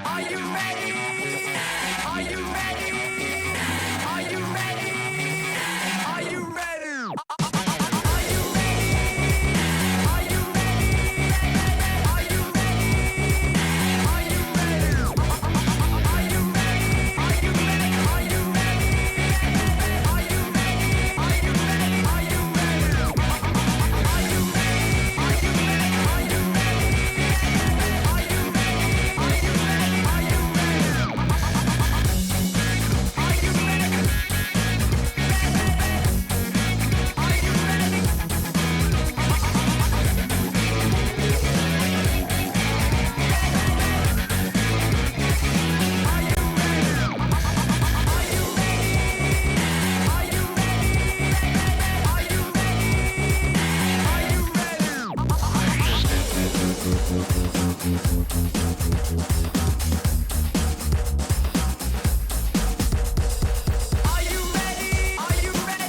Are you ready? Are you ready? Are you ready? Are you ready? Are you ready? Are you ready? Are you ready? Are you ready? Are you ready? Are you ready? Are you ready? Are you ready? Are you ready? Are you ready? Are you ready?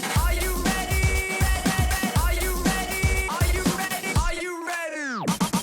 Are you ready? Are you ready? Are you ready? Are you ready? Are you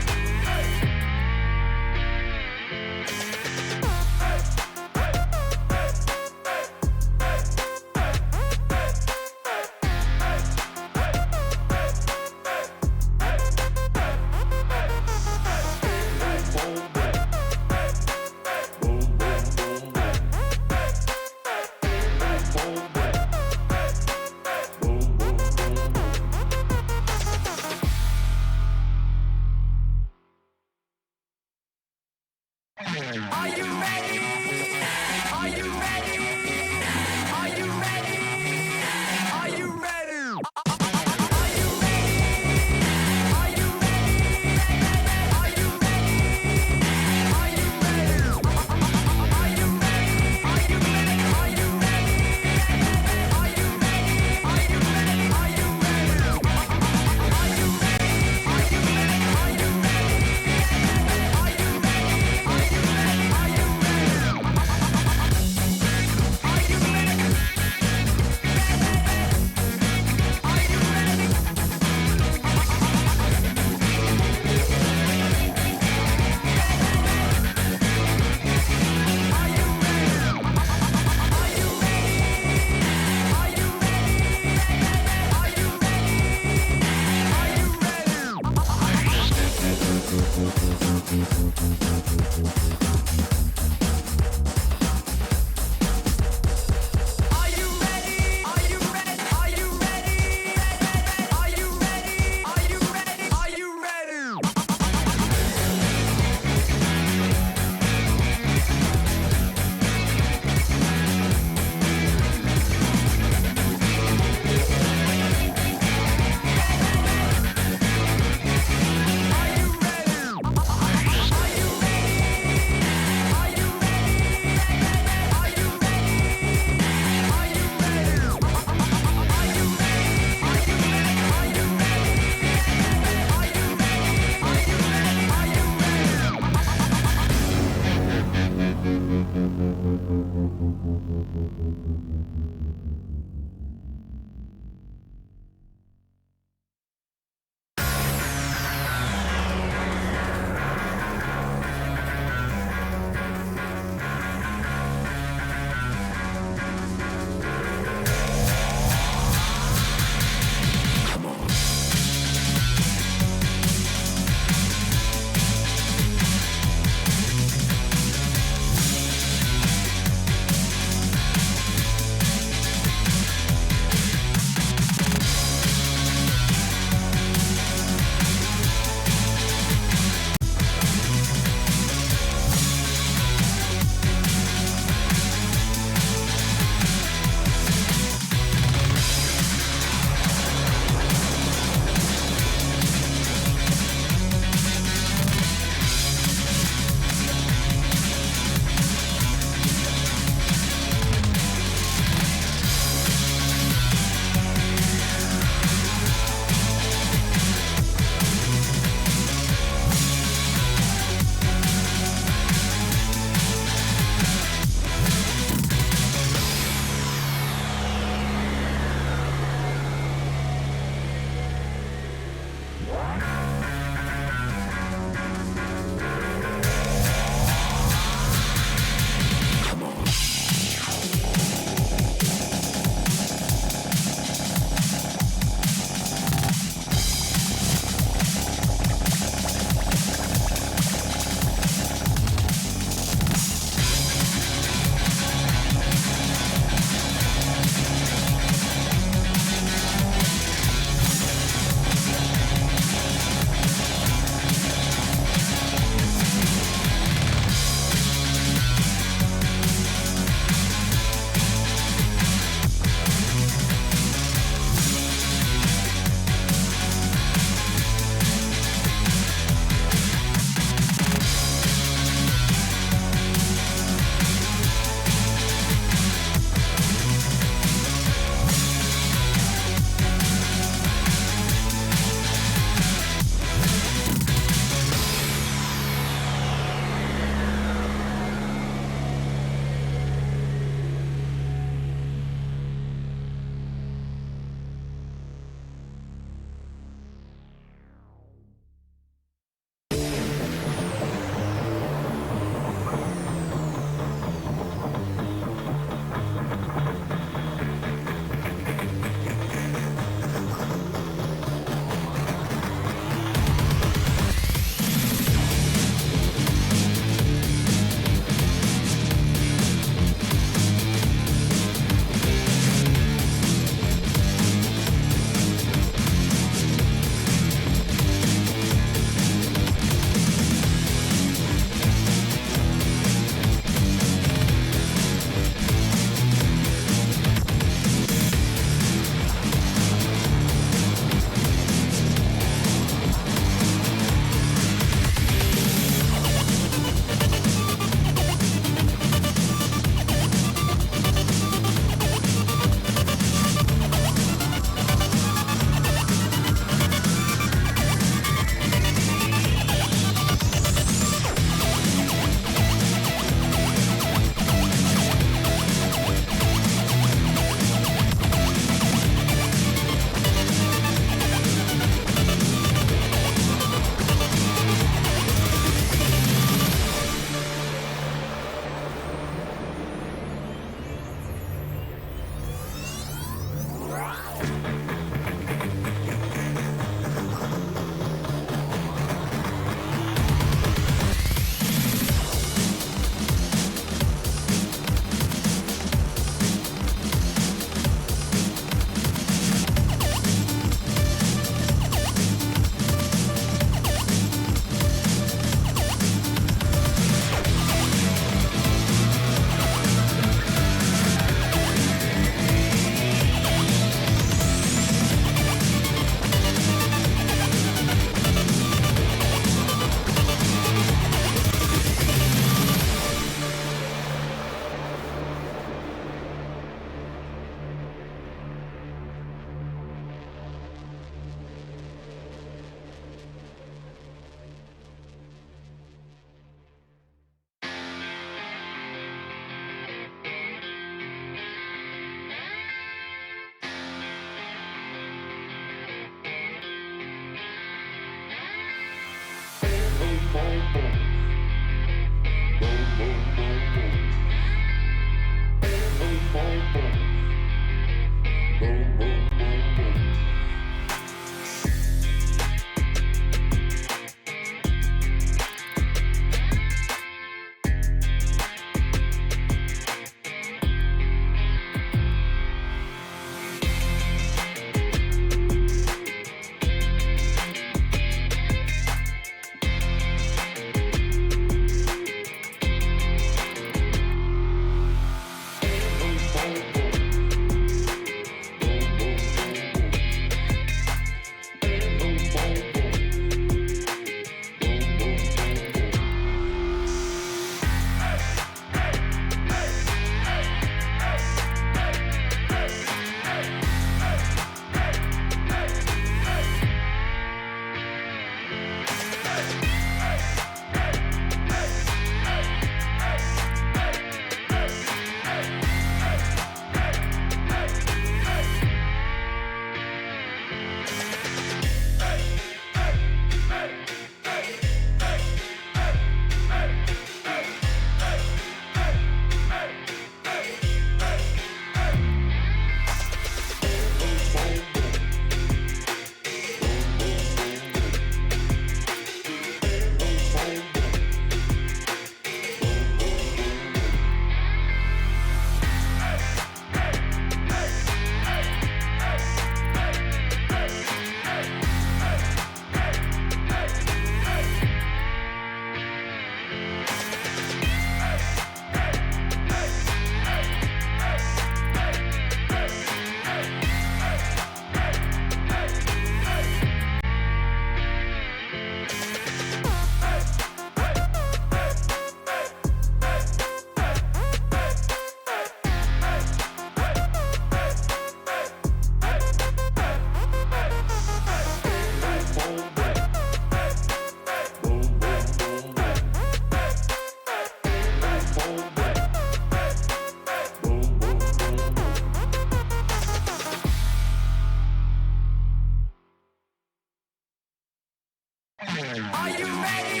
Are you ready?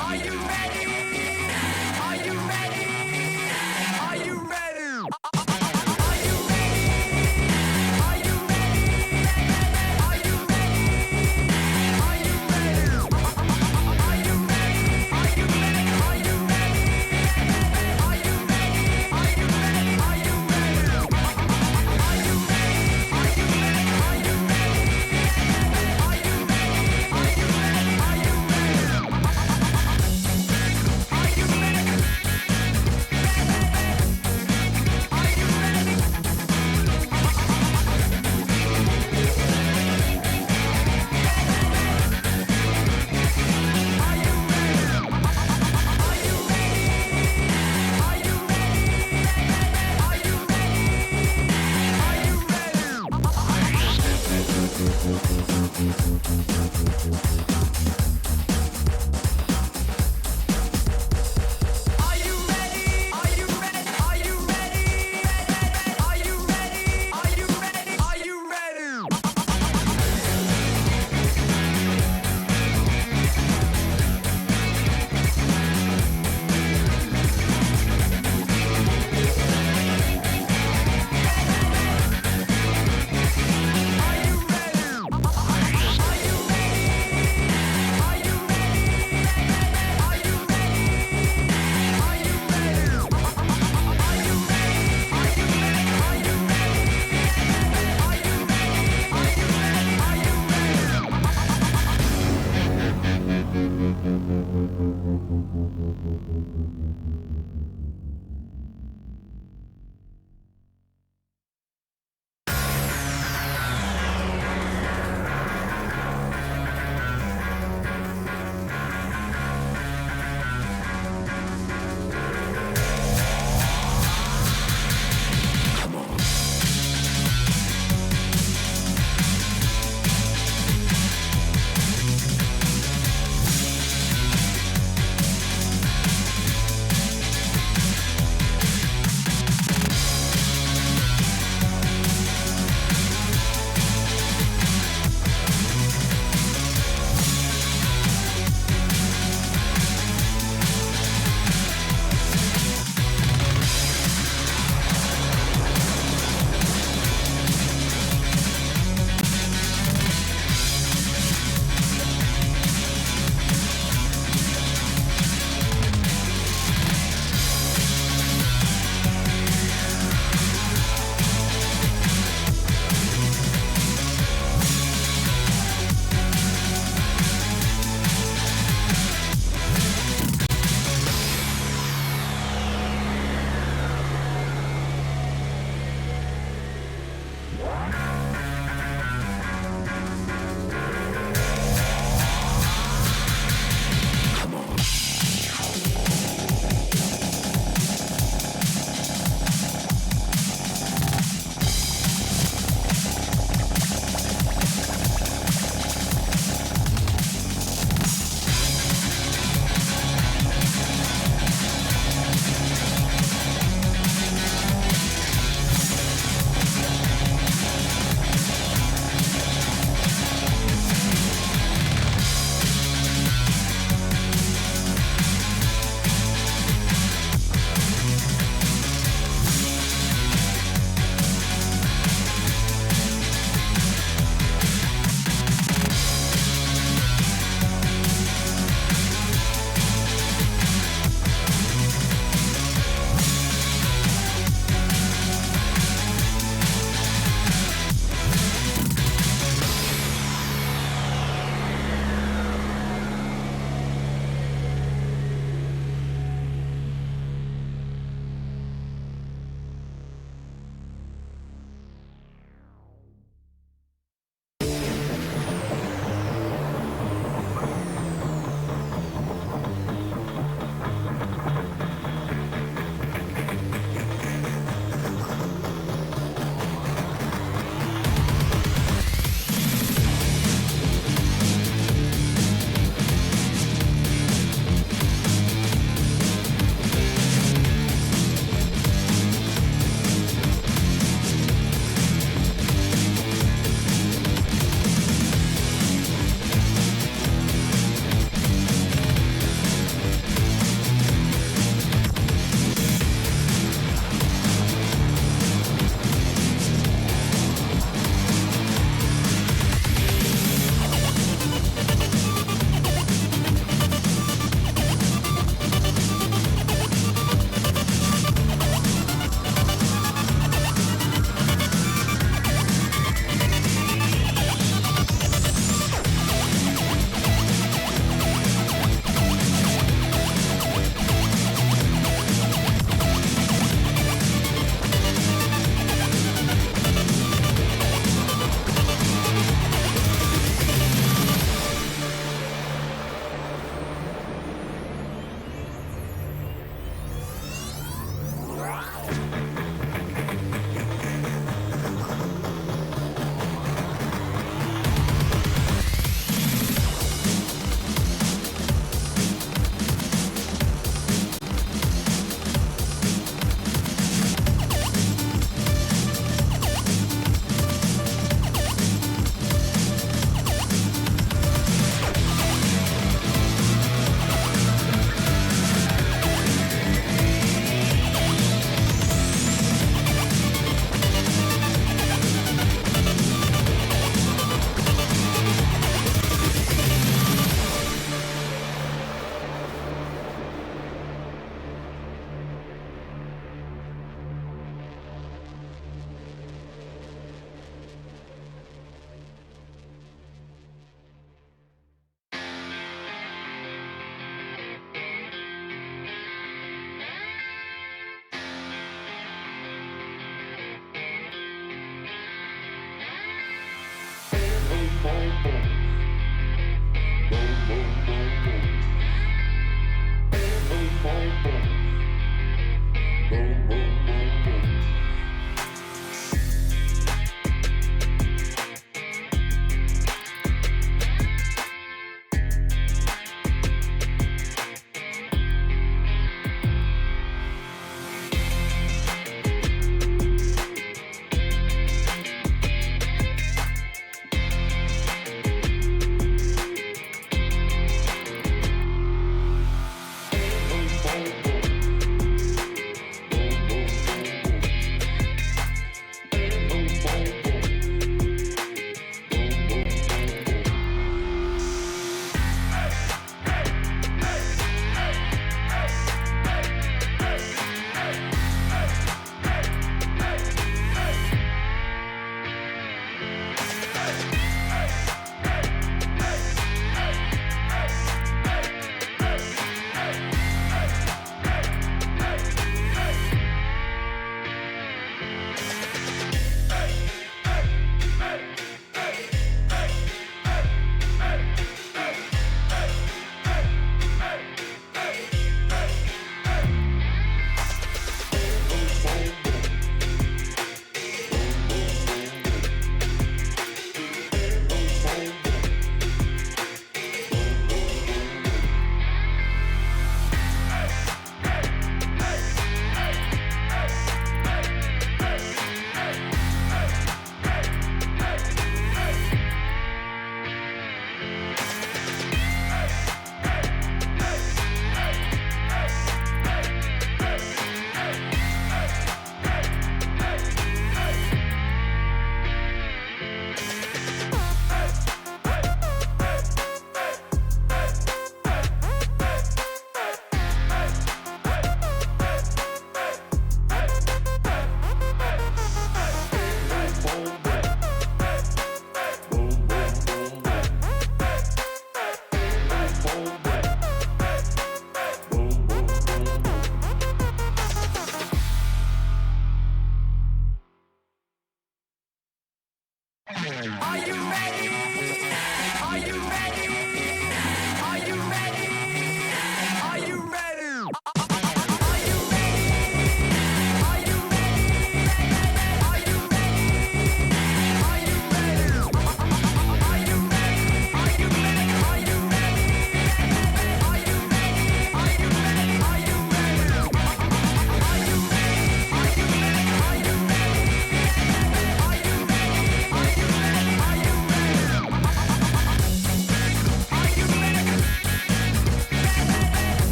Are you ready? Are you ready? Are you ready? Are you ready? Are you ready? Are you ready? Are you ready? Are you ready? Are you ready? Are you ready? Are you ready? Are you ready? Are you ready? Are you ready? Are you ready? Are you ready? Are you ready? Are you ready? Are you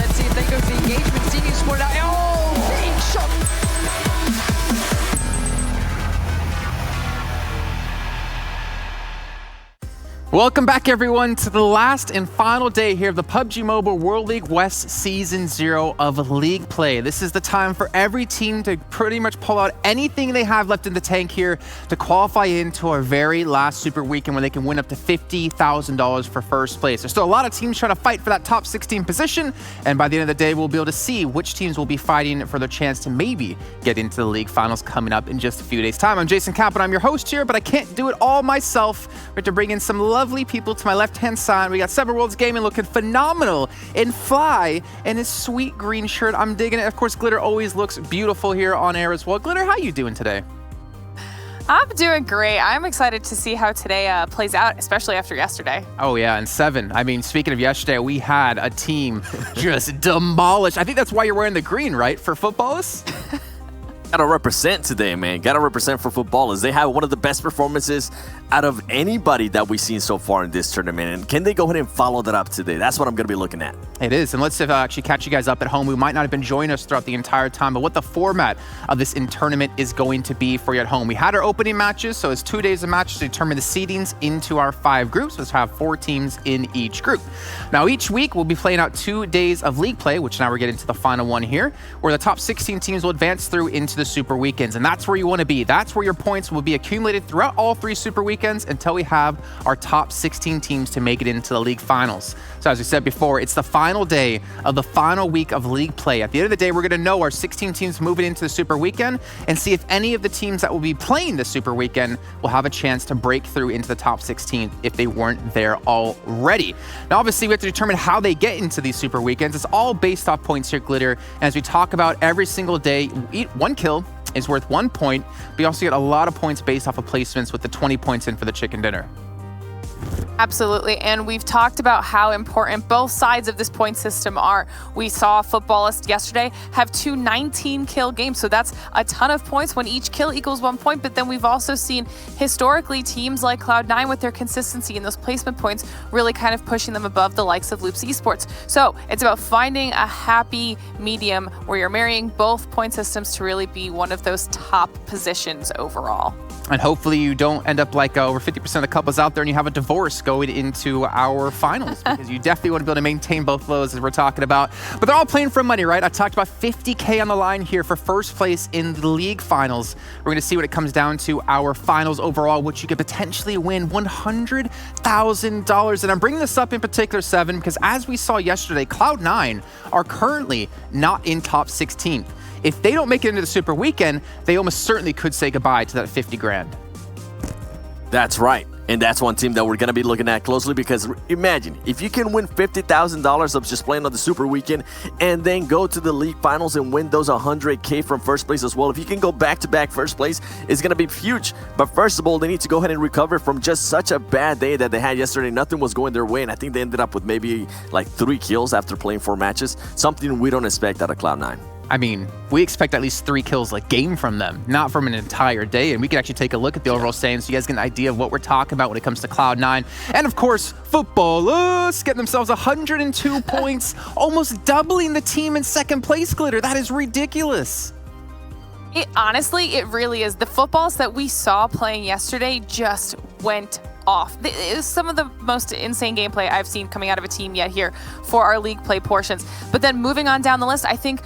Let's see if they go to the engagement. Seeking support out. Oh, big shot. Welcome back, everyone, to the last and final day here of the PUBG Mobile World League West Season 0 of League Play. This is the time for every team to pretty much pull out anything they have left in the tank here to qualify into our very last Super Weekend where they can win up to $50,000 for first place. There's still a lot of teams trying to fight for that top 16 position, and by the end of the day, we'll be able to see which teams will be fighting for their chance to maybe get into the league finals coming up in just a few days' time. I'm Jason Kapp, and I'm your host here, but I can't do it all myself. We have to bring in some lovely people to my left-hand side. We got Seven Worlds Gaming looking phenomenal in Fly in his sweet green shirt. I'm digging it. Of course, Glitter always looks beautiful here on air as well. Glitter, how you doing today? I'm doing great. I'm excited to see how today plays out, especially after yesterday. Oh, yeah, and Seven. I mean, speaking of yesterday, we had a team just demolished. I think that's why you're wearing the green, right, for footballers? Gotta represent today, man. Gotta represent for footballers. They have one of the best performances out of anybody that we've seen so far in this tournament. And can they go ahead and follow that up today? That's what I'm going to be looking at. It is. And let's actually catch you guys up at home who might not have been joining us throughout the entire time, but what the format of this tournament is going to be for you at home. We had our opening matches, so it's 2 days of matches to determine the seedings into our 5 groups. Let's have 4 teams in each group. Now, each week we'll be playing out 2 days of league play, which now we're getting to the final one here, where the top 16 teams will advance through into the Super Weekends. And that's where you want to be. That's where your points will be accumulated throughout all 3 Super Weekends until we have our top 16 teams to make it into the league finals. So as we said before, it's the final day of the final week of league play. At the end of the day, we're going to know our 16 teams moving into the Super Weekend and see if any of the teams that will be playing the Super Weekend will have a chance to break through into the top 16 if they weren't there already. Now, obviously, we have to determine how they get into these Super Weekends. It's all based off points here, Glitter. And as we talk about every single day, 1 kill is worth 1 point. We also get a lot of points based off of placements with the 20 points in for the chicken dinner. Absolutely, and we've talked about how important both sides of this point system are. We saw Footballist yesterday have 2 19-kill games, so that's a ton of points when each kill equals 1 point, but then we've also seen historically teams like Cloud9 with their consistency and those placement points really kind of pushing them above the likes of Loops Esports. So it's about finding a happy medium where you're marrying both point systems to really be one of those top positions overall. And hopefully you don't end up like over 50% of the couples out there and you have a divorce going into our finals, because you definitely want to be able to maintain both of those as we're talking about. But they're all playing for money, right? I talked about $50K on the line here for first place in the league finals. We're going to see what it comes down to our finals overall, which you could potentially win $100,000. And I'm bringing this up in particular, Seven, because as we saw yesterday, Cloud9 are currently not in top 16. If they don't make it into the Super Weekend, they almost certainly could say goodbye to that 50 grand. That's right. And that's one team that we're going to be looking at closely, because imagine if you can win $50,000 of just playing on the Super Weekend and then go to the league finals and win those $100K from first place as well. If you can go back-to-back first place, it's going to be huge. But first of all, they need to go ahead and recover from just such a bad day that they had yesterday. Nothing was going their way, and I think they ended up with maybe like 3 kills after playing 4 matches. Something we don't expect out of Cloud9. I mean, we expect at least 3 kills a game from them, not from an entire day. And we can actually take a look at the overall standings so you guys get an idea of what we're talking about when it comes to Cloud9. And of course, Footballers getting themselves 102 points, almost doubling the team in second place, Glitter. That is ridiculous. Honestly, it really is. The footballs that we saw playing yesterday just went off. It was some of the most insane gameplay I've seen coming out of a team yet here for our league play portions. But then moving on down the list, I think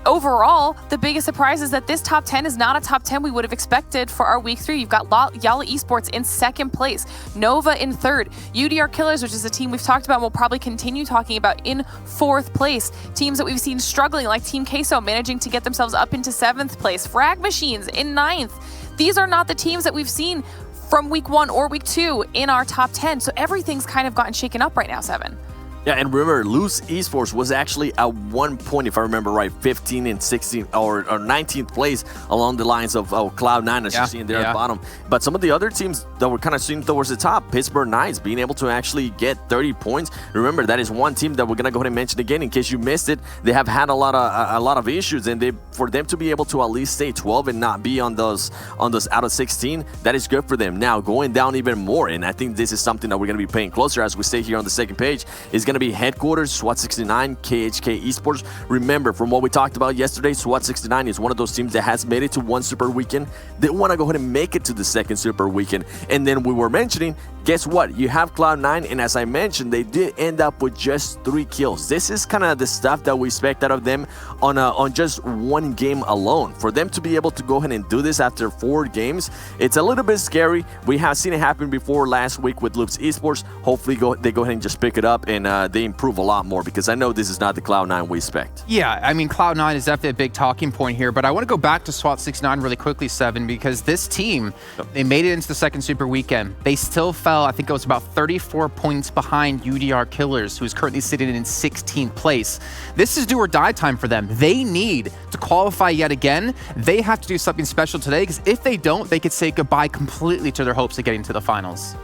overall, the biggest surprise is that this top 10 is not a top 10 we would have expected for our week 3. You've got Yala Esports in second place, Nova in third, UDR Killers, which is a team we've talked about and we'll probably continue talking about, in fourth place. Teams that we've seen struggling, like Team Queso, managing to get themselves up into 7th place, Frag Machines in 9th. These are not the teams that we've seen from week 1 or week 2 in our top 10. So everything's kind of gotten shaken up right now, Seven. Yeah, and remember, Loose Esports was actually at 1 point, if I remember right, 15 and 16 or 19th place along the lines of Cloud9, as you're seeing there at the bottom. But some of the other teams that were kind of seen towards the top, Pittsburgh Knights being able to actually get 30 points. Remember, that is one team that we're gonna go ahead and mention again in case you missed it. They have had a lot of issues, and for them to be able to at least stay 12 and not be on those out of 16, that is good for them. Now going down even more, and I think this is something that we're gonna be paying closer as we stay here on the second page, is going to be headquarters, SWAT 69, KHK Esports. Remember, from what we talked about yesterday, SWAT 69 is one of those teams that has made it to one Super Weekend. They want to go ahead and make it to the second Super Weekend. And then we were mentioning, guess what? You have Cloud9, and as I mentioned, they did end up with just 3 kills. This is kind of the stuff that we expect out of them on just one game alone. For them to be able to go ahead and do this after 4 games, it's a little bit scary. We have seen it happen before last week with Loops Esports. Hopefully they go ahead and just pick it up and they improve a lot more, because I know this is not the Cloud9 we expect. Yeah, I mean, Cloud9 is definitely a big talking point here, but I want to go back to SWAT 69 really quickly, Seven, because this team, they made it into the second Super Weekend. They still fell, I think it was about 34 points behind UDR Killers, who's currently sitting in 16th place. This is do or die time for them. They need to qualify yet again. They have to do something special today, because if they don't, they could say goodbye completely to their hopes of getting to the finals.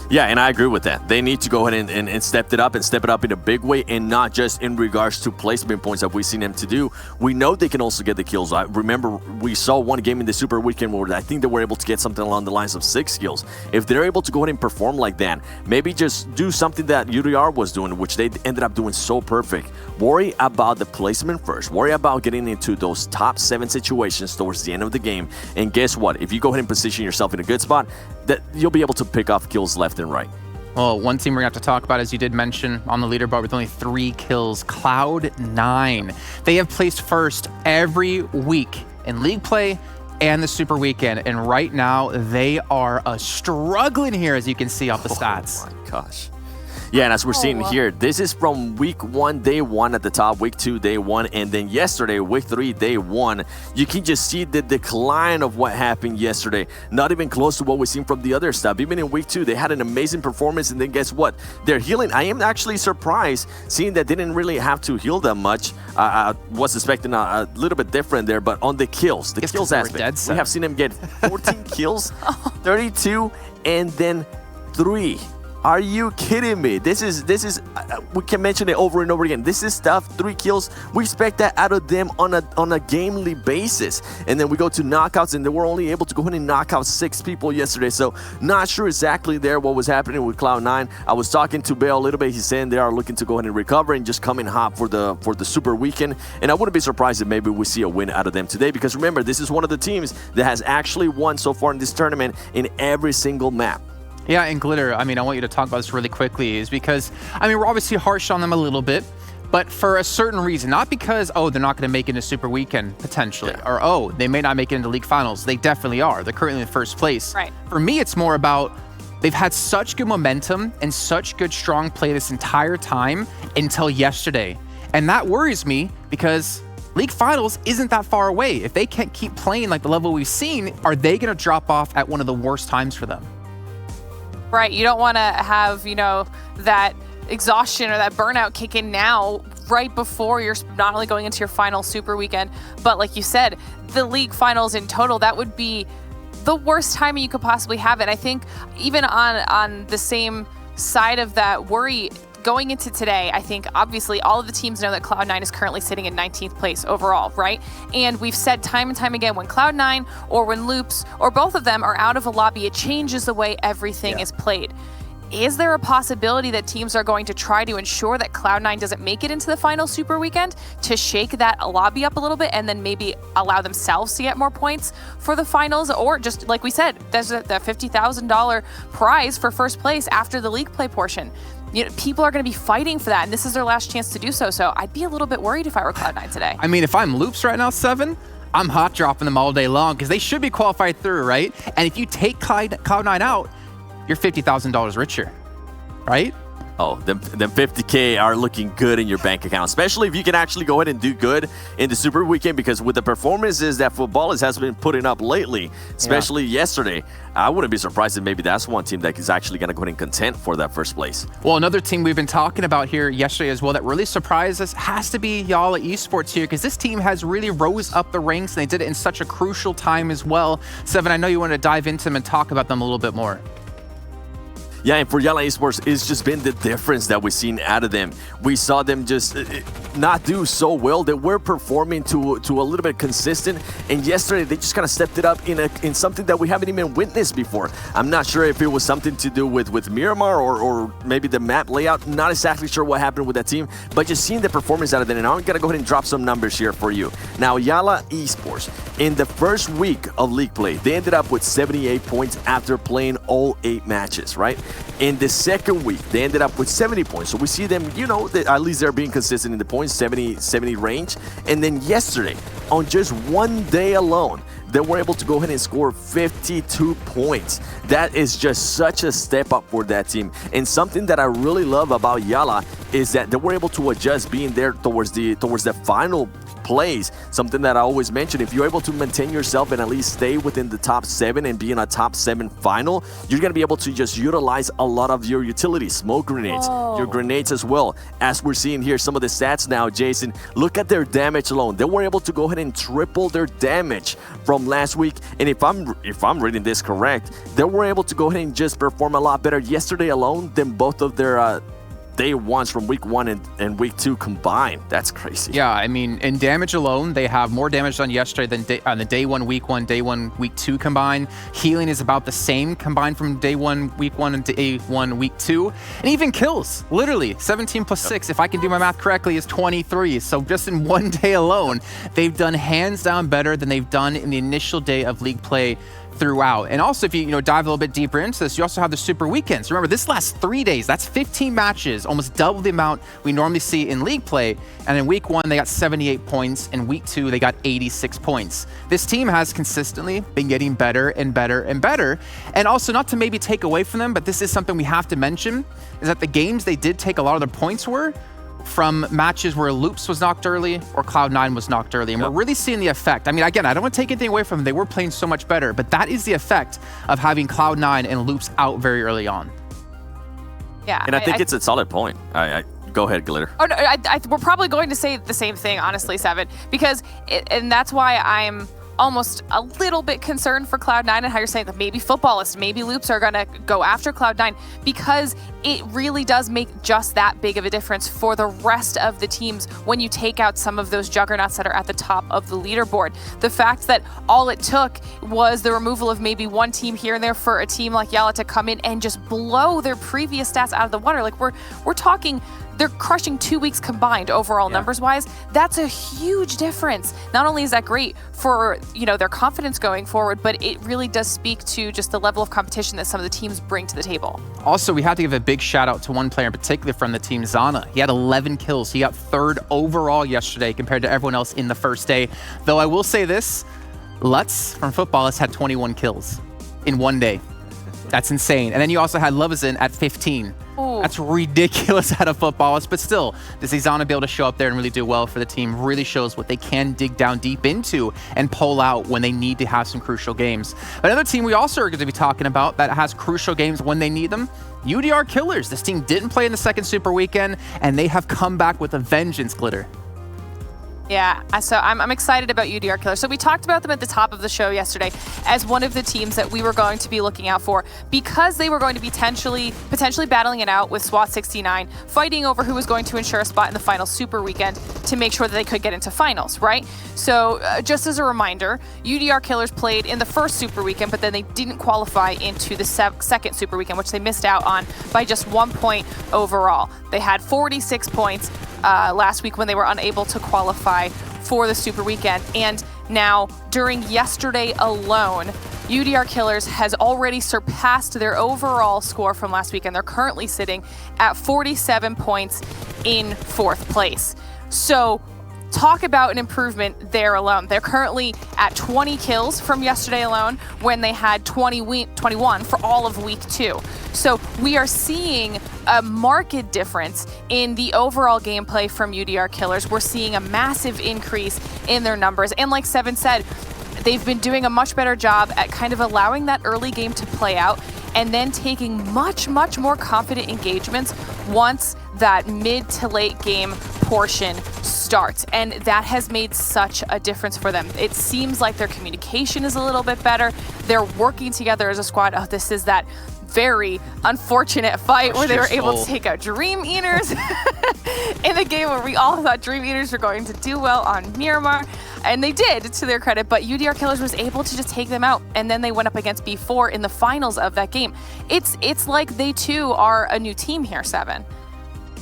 Yeah, and I agree with that. They need to go ahead and step it up in a big way, and not just in regards to placement points that we've seen them to do. We know they can also get the kills. I remember we saw one game in the Super Weekend where I think they were able to get something along the lines of 6 kills. If they're able to go ahead and perform like that, maybe just do something that UDR was doing, which they ended up doing so perfect. Worry about the placement first. Worry about getting into those top 7 situations towards the end of the game. And guess what? If you go ahead and position yourself in a good spot, that you'll be able to pick off kills left and right. Well, one team we're going to have to talk about, as you did mention, on the leaderboard with only 3 kills, Cloud9. They have placed first every week in league play and the Super Weekend, and right now they are struggling here, as you can see off the stats. Oh my gosh. Yeah, and as we're seeing here, this is from week 1, day 1 at the top, week 2, day 1, and then yesterday, week 3, day 1. You can just see the decline of what happened yesterday. Not even close to what we've seen from the other stuff. Even in week 2, they had an amazing performance, and then guess what? They're healing. I am actually surprised seeing that they didn't really have to heal that much. I was expecting a little bit different there, but on the kills, the kills aspect, we have seen them get 14 kills, 32, and then 3. Are you kidding me? This is we can mention it over and over again. This is stuff, 3 kills. We expect that out of them on a gamely basis. And then we go to knockouts, and they were only able to go ahead and knock out 6 people yesterday. So not sure exactly there what was happening with Cloud9. I was talking to Bale a little bit. He's saying they are looking to go ahead and recover and just come in hot for the Super Weekend. And I wouldn't be surprised if maybe we see a win out of them today, because remember, this is one of the teams that has actually won so far in this tournament in every single map. Yeah, and Glitter, I mean, I want you to talk about this really quickly, is because, I mean, we're obviously harsh on them a little bit, but for a certain reason, not because, oh, they're not going to make it into Super Weekend, potentially, or, oh, they may not make it into League Finals. They definitely are. They're currently in first place. Right. For me, it's more about they've had such good momentum and such good, strong play this entire time until yesterday. And that worries me, because League Finals isn't that far away. If they can't keep playing like the level we've seen, are they going to drop off at one of the worst times for them? Right, you don't want to have, you know, that exhaustion or that burnout kick in now, right before you're not only going into your final Super Weekend, but like you said, the league finals in total. That would be the worst timing you could possibly have it. I think even on the same side of that worry, going into today, I think obviously all of the teams know that Cloud9 is currently sitting in 19th place overall, right? And we've said time and time again, when Cloud9 or when Loops or both of them are out of a lobby, it changes the way everything is played. Is there a possibility that teams are going to try to ensure that Cloud9 doesn't make it into the final Super Weekend to shake that lobby up a little bit, and then maybe allow themselves to get more points for the finals? Or just like we said, there's the $50,000 prize for first place after the league play portion. You know, people are going to be fighting for that, and this is their last chance to do so. So I'd be a little bit worried if I were Cloud9 today. I mean, if I'm Loops right now, Seven, I'm hot dropping them all day long, because they should be qualified through, right? And if you take Cloud9 out, you're $50,000 richer, right? Oh, them 50K are looking good in your bank account, especially if you can actually go ahead and do good in the Super Weekend, because with the performances that Footballers has been putting up lately, especially yesterday, I wouldn't be surprised if maybe that's one team that is actually going to go ahead and contend for that first place. Well, another team we've been talking about here yesterday as well that really surprised us has to be y'all at Esports here, because this team has really rose up the ranks, and they did it in such a crucial time as well. Seven, I know you want to dive into them and talk about them a little bit more. Yeah, and for Yala Esports, it's just been the difference that we've seen out of them. We saw them just not do so well. They were performing to a little bit consistent, and yesterday they just kind of stepped it up in something that we haven't even witnessed before. I'm not sure if it was something to do with Miramar or maybe the map layout. Not exactly sure what happened with that team, but just seeing the performance out of them. And I'm gonna go ahead and drop some numbers here for you. Now, Yala Esports, in the first week of league play, they ended up with 78 points after playing all 8 matches, right? In the second week, they ended up with 70 points. So we see them, you know, at least they're being consistent in the points, 70 range. And then yesterday, on just one day alone, they were able to go ahead and score 52 points. That is just such a step up for that team. And something that I really love about Yala is that they were able to adjust being there towards the final plays. Something that I always mention, if you're able to maintain yourself and at least stay within the top 7 and be in a top 7 final, you're going to be able to just utilize a lot of your utilities, smoke grenades, your grenades as well. As we're seeing here, some of the stats now, Jason, look at their damage alone. They were able to go ahead and triple their damage from last week. And if I'm reading this correct, they were able to go ahead and just perform a lot better yesterday alone than both of their day ones from week 1 and week 2 combined. That's crazy. Yeah, I mean, in damage alone, they have more damage done yesterday than on the day 1, week 1, day 1, week 2 combined. Healing is about the same combined from day 1, week 1, and day 1, week 2. And even kills, literally 17 plus 6, if I can do my math correctly, is 23. So just in one day alone, they've done hands down better than they've done in the initial day of league play throughout. And also, if you dive a little bit deeper into this, you also have the super weekends. Remember, this lasts 3 days. That's 15 matches, almost double the amount we normally see in league play. And in week 1, they got 78 points. In week 2, they got 86 points. This team has consistently been getting better and better and better. And also, not to maybe take away from them, but this is something we have to mention, is that the games they did take a lot of their points were from matches where Loops was knocked early or Cloud9 was knocked early. And we're really seeing the effect. I mean, again, I don't want to take anything away from them. They were playing so much better, but that is the effect of having Cloud9 and Loops out very early on. Yeah. And I think it's a solid point. Go ahead, Glitter. Oh, no, we're probably going to say the same thing, honestly, Seven, because, and that's why I'm almost a little bit concerned for Cloud9 and how you're saying that maybe Footballists, maybe Loops are going to go after Cloud9, because it really does make just that big of a difference for the rest of the teams when you take out some of those juggernauts that are at the top of the leaderboard. The fact that all it took was the removal of maybe one team here and there for a team like Yala to come in and just blow their previous stats out of the water. Like we're talking, they're crushing 2 weeks combined overall numbers-wise. That's a huge difference. Not only is that great for their confidence going forward, but it really does speak to just the level of competition that some of the teams bring to the table. Also, we have to give a big shout out to one player in particular from the team, Zana. He had 11 kills. He got 3rd overall yesterday compared to everyone else in the first day. Though I will say this, Lutz from Footballists had 21 kills in one day. That's insane. And then you also had Lovazin at 15. Ooh. That's ridiculous out of Footballists, but still, to see Zana be able to show up there and really do well for the team really shows what they can dig down deep into and pull out when they need to have some crucial games. Another team we also are going to be talking about that has crucial games when they need them, UDR Killers. This team didn't play in the second Super Weekend, and they have come back with a vengeance, Glitter. Yeah, so I'm excited about UDR Killers. So we talked about them at the top of the show yesterday as one of the teams that we were going to be looking out for because they were going to be potentially battling it out with SWAT 69, fighting over who was going to ensure a spot in the final Super Weekend to make sure that they could get into finals, right? So just as a reminder, UDR Killers played in the first Super Weekend, but then they didn't qualify into the second Super Weekend, which they missed out on by just 1 point overall. They had 46 points last week when they were unable to qualify for the Super Weekend. And now, during yesterday alone, UDR Killers has already surpassed their overall score from last weekend. They're currently sitting at 47 points in 4th place. So talk about an improvement there alone. They're currently at 20 kills from yesterday alone when they had 21 for all of week 2. So we are seeing a marked difference in the overall gameplay from UDR Killers. We're seeing a massive increase in their numbers. And like Seven said, they've been doing a much better job at kind of allowing that early game to play out and then taking much, much more confident engagements once that mid to late game portion starts. And that has made such a difference for them. It seems like their communication is a little bit better. They're working together as a squad. Oh, this is that very unfortunate fight where they were able to soul. take out Dream Eaters in a game where we all thought Dream Eaters were going to do well on Miramar. And they did, to their credit, but UDR Killers was able to just take them out. And then they went up against B4 in the finals of that game. It's like they too are a new team here, Seven.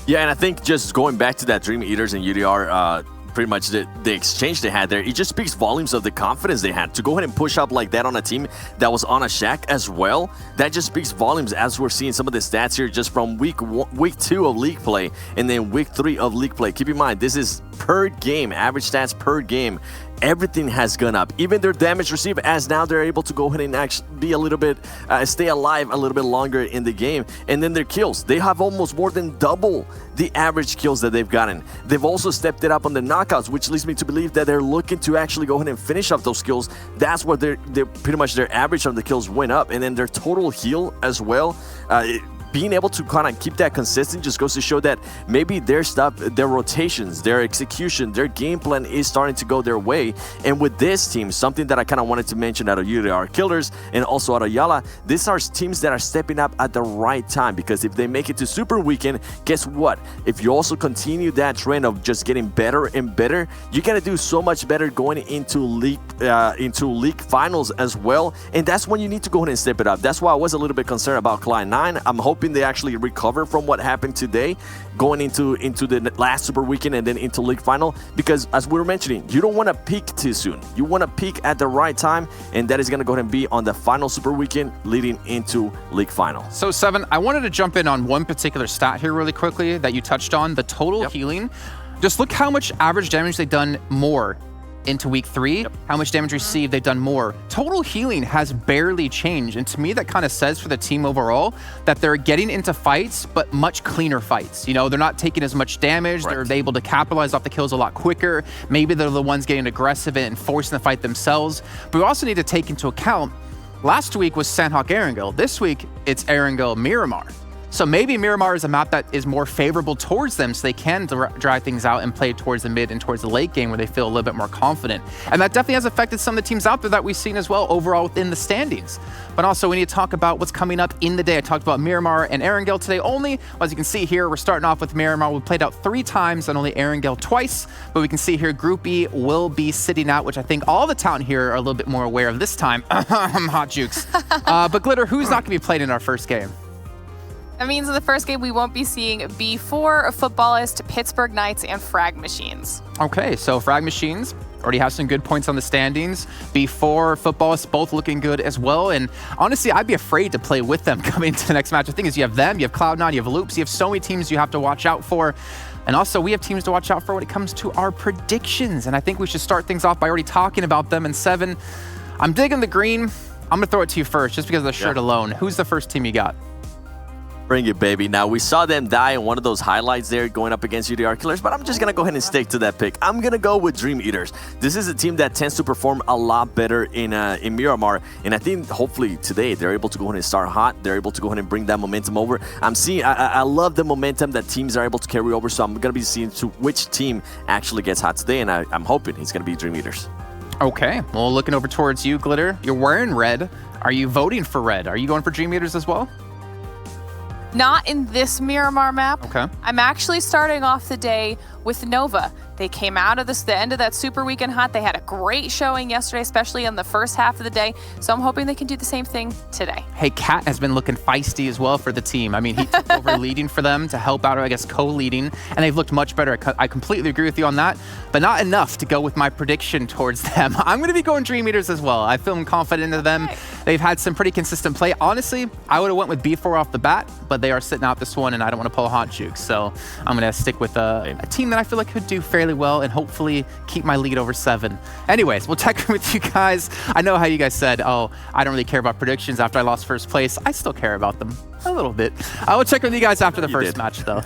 Yeah, and I think just going back to that Dream Eaters and UDR, pretty much the exchange they had there, it just speaks volumes of the confidence they had to go ahead and push up like that on a team that was on a shack as well. That just speaks volumes as we're seeing some of the stats here just from week 2 of league play and then week 3 of league play. Keep in mind, this is per game, average stats per game. Everything has gone up. Even their damage received, as now they're able to go ahead and actually be a little bit, stay alive a little bit longer in the game. And then their kills, they have almost more than double the average kills that they've gotten. They've also stepped it up on the knockouts, which leads me to believe that they're looking to actually go ahead and finish off those kills. That's what they're pretty much their average of the kills went up, and then their total heal as well. Being able to kind of keep that consistent just goes to show that maybe their stuff, their rotations, their execution, their game plan is starting to go their way. And with this team, something that I kind of wanted to mention out of UDR Killers and also out of Yala, these are teams that are stepping up at the right time, because if they make it to Super Weekend, guess what? If you also continue that trend of just getting better and better, you're gonna do so much better going into league finals as well. And that's when you need to go ahead and step it up. That's why I was a little bit concerned about Clyde9. I'm hoping they actually recover from what happened today, going into the last Super Weekend and then into league final, because as we were mentioning, you don't want to peak too soon. You want to peak at the right time, and that is going to go ahead and be on the final Super Weekend leading into league final. So, Seven, I wanted to jump in on one particular stat here really quickly that you touched on, the total healing. Just look how much average damage they've done more into week 3, how much damage received, they've done more. Total healing has barely changed, and to me that kind of says for the team overall that they're getting into fights, but much cleaner fights. You know, they're not taking as much damage, they're able to capitalize off the kills a lot quicker. Maybe they're the ones getting aggressive and forcing the fight themselves. But we also need to take into account, last week was Sandhawk Erangel, this week it's Erangel Miramar. So maybe Miramar is a map that is more favorable towards them, so they can drive things out and play towards the mid and towards the late game where they feel a little bit more confident. And that definitely has affected some of the teams out there that we've seen as well overall within the standings. But also we need to talk about what's coming up in the day. I talked about Miramar and Erangel today only. As you can see here, we're starting off with Miramar. We played out 3 times and only Erangel twice. But we can see here Group E will be sitting out, which I think all the talent here are a little bit more aware of this time. Hot jukes. But Glitter, who's not going to be played in our first game? That means in the first game, we won't be seeing B4, Footballist, Pittsburgh Knights, and Frag Machines. Okay, so Frag Machines already have some good points on the standings. B4, Footballists, both looking good as well. And honestly, I'd be afraid to play with them coming into the next match. The thing is, you have them, you have Cloud9, you have Loops, you have so many teams you have to watch out for. And also, we have teams to watch out for when it comes to our predictions. And I think we should start things off by already talking about them. And Seven, I'm digging the green. I'm going to throw it to you first, just because of the shirt alone. Who's the first team you got? Bring it, baby. Now, we saw them die in one of those highlights there going up against UDR Killers, but I'm just going to go ahead and stick to that pick. I'm going to go with Dream Eaters. This is a team that tends to perform a lot better in Miramar, and I think hopefully today they're able to go ahead and start hot. They're able to go ahead and bring that momentum over. I love the momentum that teams are able to carry over, so I'm going to be seeing to which team actually gets hot today, and I'm hoping it's going to be Dream Eaters. Okay, well, looking over towards you, Glitter. You're wearing red. Are you voting for red? Are you going for Dream Eaters as well? Not in this Miramar map. Okay. I'm actually starting off the day with Nova. They came out of the end of that Super Weekend hot. They had a great showing yesterday, especially in the first half of the day. So I'm hoping they can do the same thing today. Hey, Cat has been looking feisty as well for the team. I mean, he took over leading for them to help out, or I guess co-leading, and they've looked much better. I completely agree with you on that, but not enough to go with my prediction towards them. I'm going to be going Dream Eaters as well. I feel confident in them. They've had some pretty consistent play. Honestly, I would have went with B4 off the bat, but they are sitting out this one, and I don't want to pull a hot juke. So I'm going to stick with a team that I feel like could do fairly well and hopefully keep my lead over 7. Anyways, we'll check in with you guys. I know how you guys said, oh, I don't really care about predictions after I lost first place. I still care about them a little bit. I will check with you guys after the first match, though.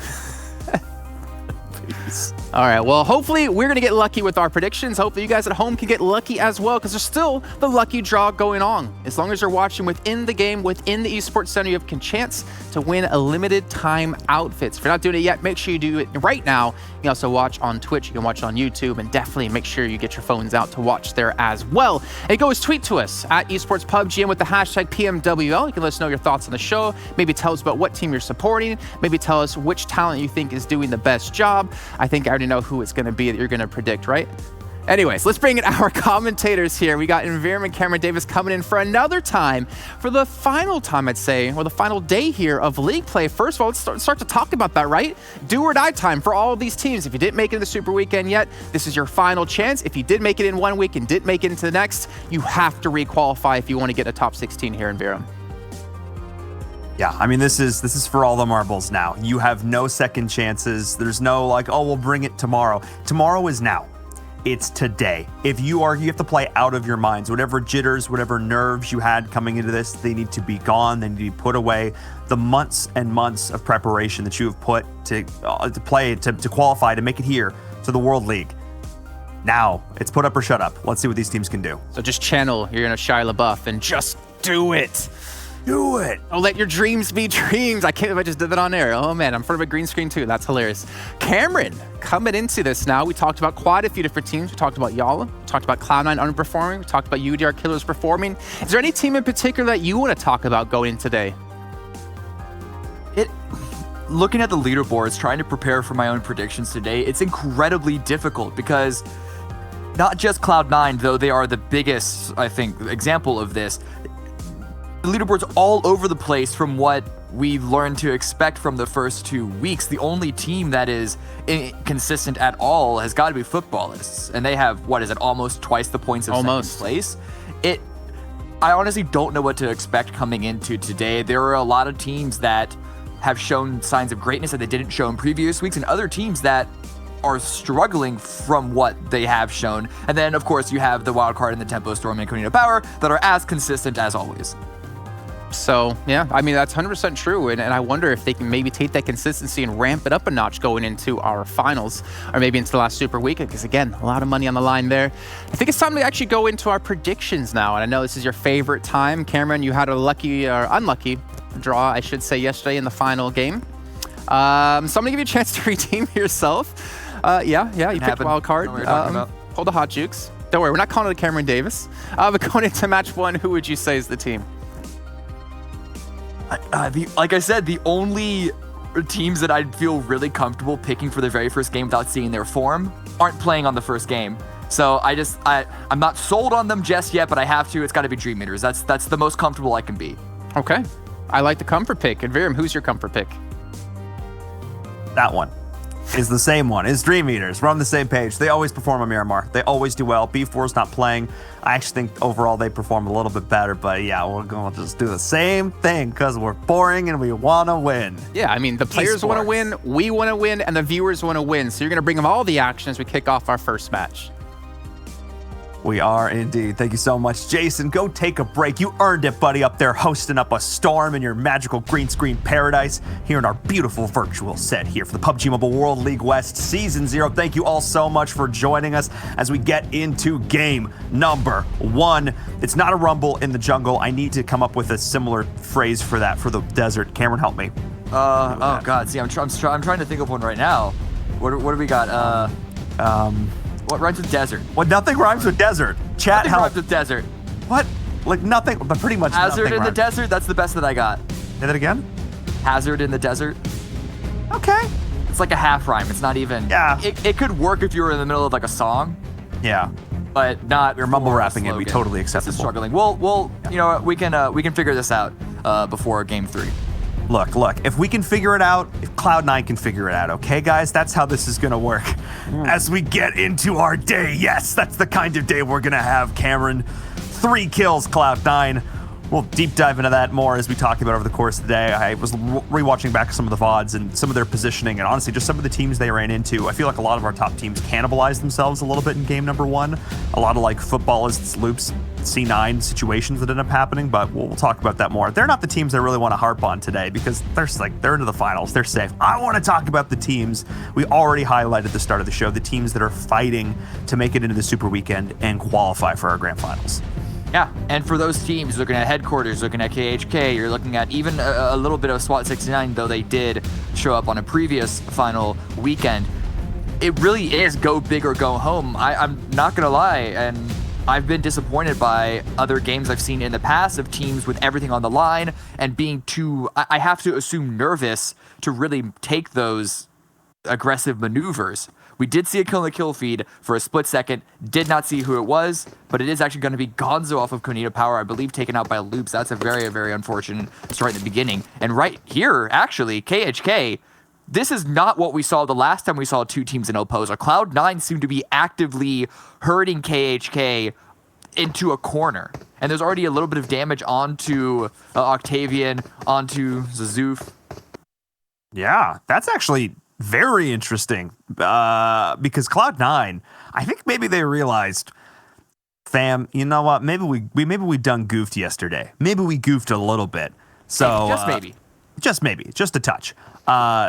wins. All right, well, hopefully we're going to get lucky with our predictions. Hopefully you guys at home can get lucky as well, because there's still the lucky draw going on. As long as you're watching within the game, within the Esports Center, you have a chance to win a limited time outfits. If you're not doing it yet, make sure you do it right now. You can also watch on Twitch, you can watch on YouTube, and definitely make sure you get your phones out to watch there as well. And go tweet to us at Esports PUBG and with the hashtag PMWL. You can let us know your thoughts on the show. Maybe tell us about what team you're supporting. Maybe tell us which talent you think is doing the best job. I think I already know who it's going to be that you're going to predict, right? Anyways, let's bring in our commentators here. We got Environment Cameron Davis coming in for another time, for the final time, I'd say, or the final day here of league play. First of all, let's start to talk about that, right? Do or die time for all of these teams. If you didn't make it in the Super Weekend yet, this is your final chance. If you did make it in 1 week and didn't make it into the next, you have to requalify if you want to get a top 16 here in Viram. Yeah, I mean, this is for all the marbles now. You have no second chances. There's no like, oh, we'll bring it tomorrow. Tomorrow is now. It's today. If you have to play out of your minds. Whatever jitters, whatever nerves you had coming into this, they need to be gone. They need to be put away. The months and months of preparation that you have put to play, to qualify, to make it here to the World League. Now, it's put up or shut up. Let's see what these teams can do. So just channel your inner Shia LaBeouf and just do it. Do it. Oh, let your dreams be dreams. I can't believe I just did that on air. Oh man, I'm in front of a green screen too. That's hilarious. Cameron, coming into this now, we talked about quite a few different teams. We talked about Yala, we talked about Cloud9 underperforming, we talked about UDR Killers performing. Is there any team in particular that you want to talk about going in today? Looking at the leaderboards, trying to prepare for my own predictions today, it's incredibly difficult because not just Cloud9, though they are the biggest, I think, example of this. The leaderboard's all over the place from what we learned to expect from the first 2 weeks. The only team that is inconsistent at all has got to be Footballists, and they have, what is it, almost twice the points of second place. I honestly don't know what to expect coming into today. There are a lot of teams that have shown signs of greatness that they didn't show in previous weeks, and other teams that are struggling from what they have shown. And then, of course, you have the wild card in the Tempo Storm and Konino Power that are as consistent as always. So, yeah, I mean, that's 100% true. And I wonder if they can maybe take that consistency and ramp it up a notch going into our finals, or maybe into the last Super Weekend, because, again, a lot of money on the line there. I think it's time to actually go into our predictions now. And I know this is your favorite time. Cameron, you had a lucky or unlucky draw, I should say, yesterday in the final game. So I'm going to give you a chance to redeem yourself. You picked a wild card. Hold the hot jukes. Don't worry, we're not calling it Cameron Davis. But going into match 1, who would you say is the team? Like I said, the only teams that I'd feel really comfortable picking for their very first game without seeing their form aren't playing on the first game. So I'm not sold on them just yet, but I have to. It's got to be Dream Eaters. That's the most comfortable I can be. Okay. I like the comfort pick. And Viram, who's your comfort pick? That one is the same one. It's Dream Eaters. We're on the same page. They always perform on Miramar. They always do well. B4's not playing. I actually think overall they perform a little bit better, but yeah, we're going to just do the same thing because we're boring and we want to win. Yeah, I mean, the players want to win, we want to win, and the viewers want to win. So you're going to bring them all the action as we kick off our first match. We are indeed. Thank you so much, Jason. Go take a break. You earned it, buddy, up there hosting up a storm in your magical green screen paradise here in our beautiful virtual set here for the PUBG Mobile World League West Season 0. Thank you all so much for joining us as we get into game number 1. It's not a rumble in the jungle. I need to come up with a similar phrase for that for the desert. Cameron, help me. Oh, God. See, I'm trying to think of one right now. What do we got? What rhymes with desert? Well, nothing rhymes with desert. Chat, nothing help. rhymes with desert. What? Like nothing, but pretty much Hazard nothing in the rhymes. desert? That's the best that I got. Say that again? Hazard in the desert. Okay. It's like a half rhyme. It's not even. Yeah. It could work if you were in the middle of like a song. Yeah. But not. We're mumble rapping. It'd be totally acceptable. This is struggling. We'll you know, we can figure this out before game 3. Look, if we can figure it out, if Cloud9 can figure it out, okay, guys? That's how this is going to work. As we get into our day, yes, that's the kind of day we're going to have, Cameron. 3 kills, Cloud9. We'll deep dive into that more as we talk about over the course of the day. I was rewatching back some of the VODs and some of their positioning, and honestly, just some of the teams they ran into. I feel like a lot of our top teams cannibalized themselves a little bit in game number 1. A lot of like footballists, loops, C9 situations that end up happening, but we'll talk about that more. They're not the teams I really want to harp on today because they're into the finals. They're safe. I want to talk about the teams we already highlighted at the start of the show, the teams that are fighting to make it into the Super Weekend and qualify for our grand finals. Yeah, and for those teams, looking at headquarters, looking at KHK, you're looking at even a little bit of SWAT 69, though they did show up on a previous final weekend. It really is go big or go home. I'm not going to lie, and I've been disappointed by other games I've seen in the past of teams with everything on the line and being too, I have to assume, nervous to really take those aggressive maneuvers. We did see a kill in the kill feed for a split second, did not see who it was, but it is actually going to be Gonzo off of Konita Power, I believe taken out by Loops. That's a very, very unfortunate start in the beginning. And right here, actually, KHK, this is not what we saw the last time we saw two teams in Opposer. Cloud9 seemed to be actively hurting KHK into a corner. And there's already a little bit of damage onto Octavian, onto Zazoof. Yeah, that's actually very interesting because Cloud9, I think maybe they realized, fam, you know what? Maybe we done goofed yesterday. Maybe we goofed a little bit. So just maybe, just a touch.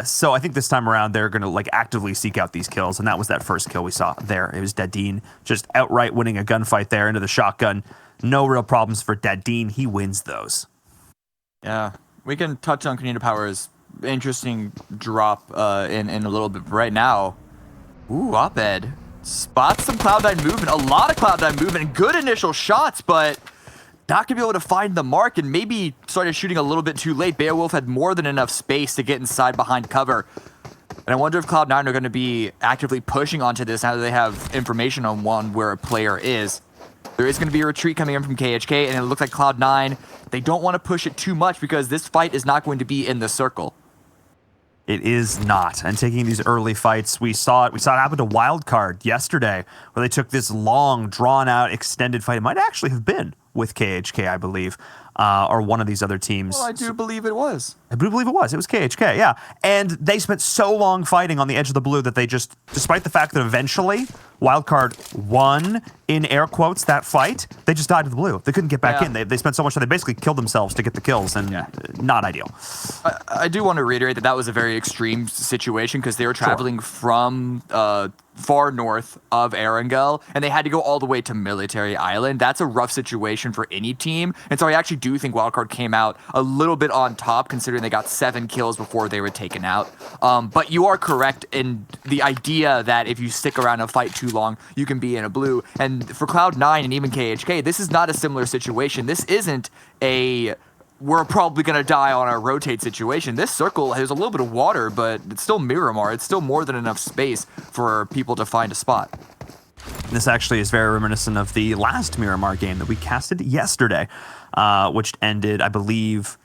So I think this time around they're going to like actively seek out these kills, and that was that first kill we saw there. It was Dadine just outright winning a gunfight there into the shotgun. No real problems for Dadine. He wins those. Yeah, we can touch on Konita Power's interesting drop in a little bit. Right now, Op-Ed spots some Cloud9 movement, a lot of Cloud9 movement, good initial shots, but not gonna be able to find the mark and maybe started shooting a little bit too late. Beowulf had more than enough space to get inside behind cover. And I wonder if Cloud9 are going to be actively pushing onto this now that they have information on where a player is. There is going to be a retreat coming in from KHK, and it looks like Cloud9, they don't want to push it too much because this fight is not going to be in the circle. It is not. And taking these early fights, we saw it happen to Wildcard yesterday, where they took this long, drawn-out, extended fight. It might actually have been with KHK, I believe, or one of these other teams. Well, I do believe it was. I do believe it was. It was KHK, yeah. And they spent so long fighting on the edge of the blue that they just, despite the fact that eventually Wildcard won, in air quotes, that fight, they just died to the blue. They couldn't get back in. They spent so much time, they basically killed themselves to get the kills, and not ideal. I do want to reiterate that was a very extreme situation because they were traveling from far north of Erangel, and they had to go all the way to Military Island. That's a rough situation for any team, and so I actually do think Wildcard came out a little bit on top considering they got 7 kills before they were taken out. But you are correct in the idea that if you stick around a fight too long, you can be in a blue. And for Cloud9 and even KHK, this is not a similar situation. This isn't a we're probably going to die on our rotate situation. This circle has a little bit of water, but it's still Miramar. It's still more than enough space for people to find a spot. This actually is very reminiscent of the last Miramar game that we casted yesterday, which ended, I believe,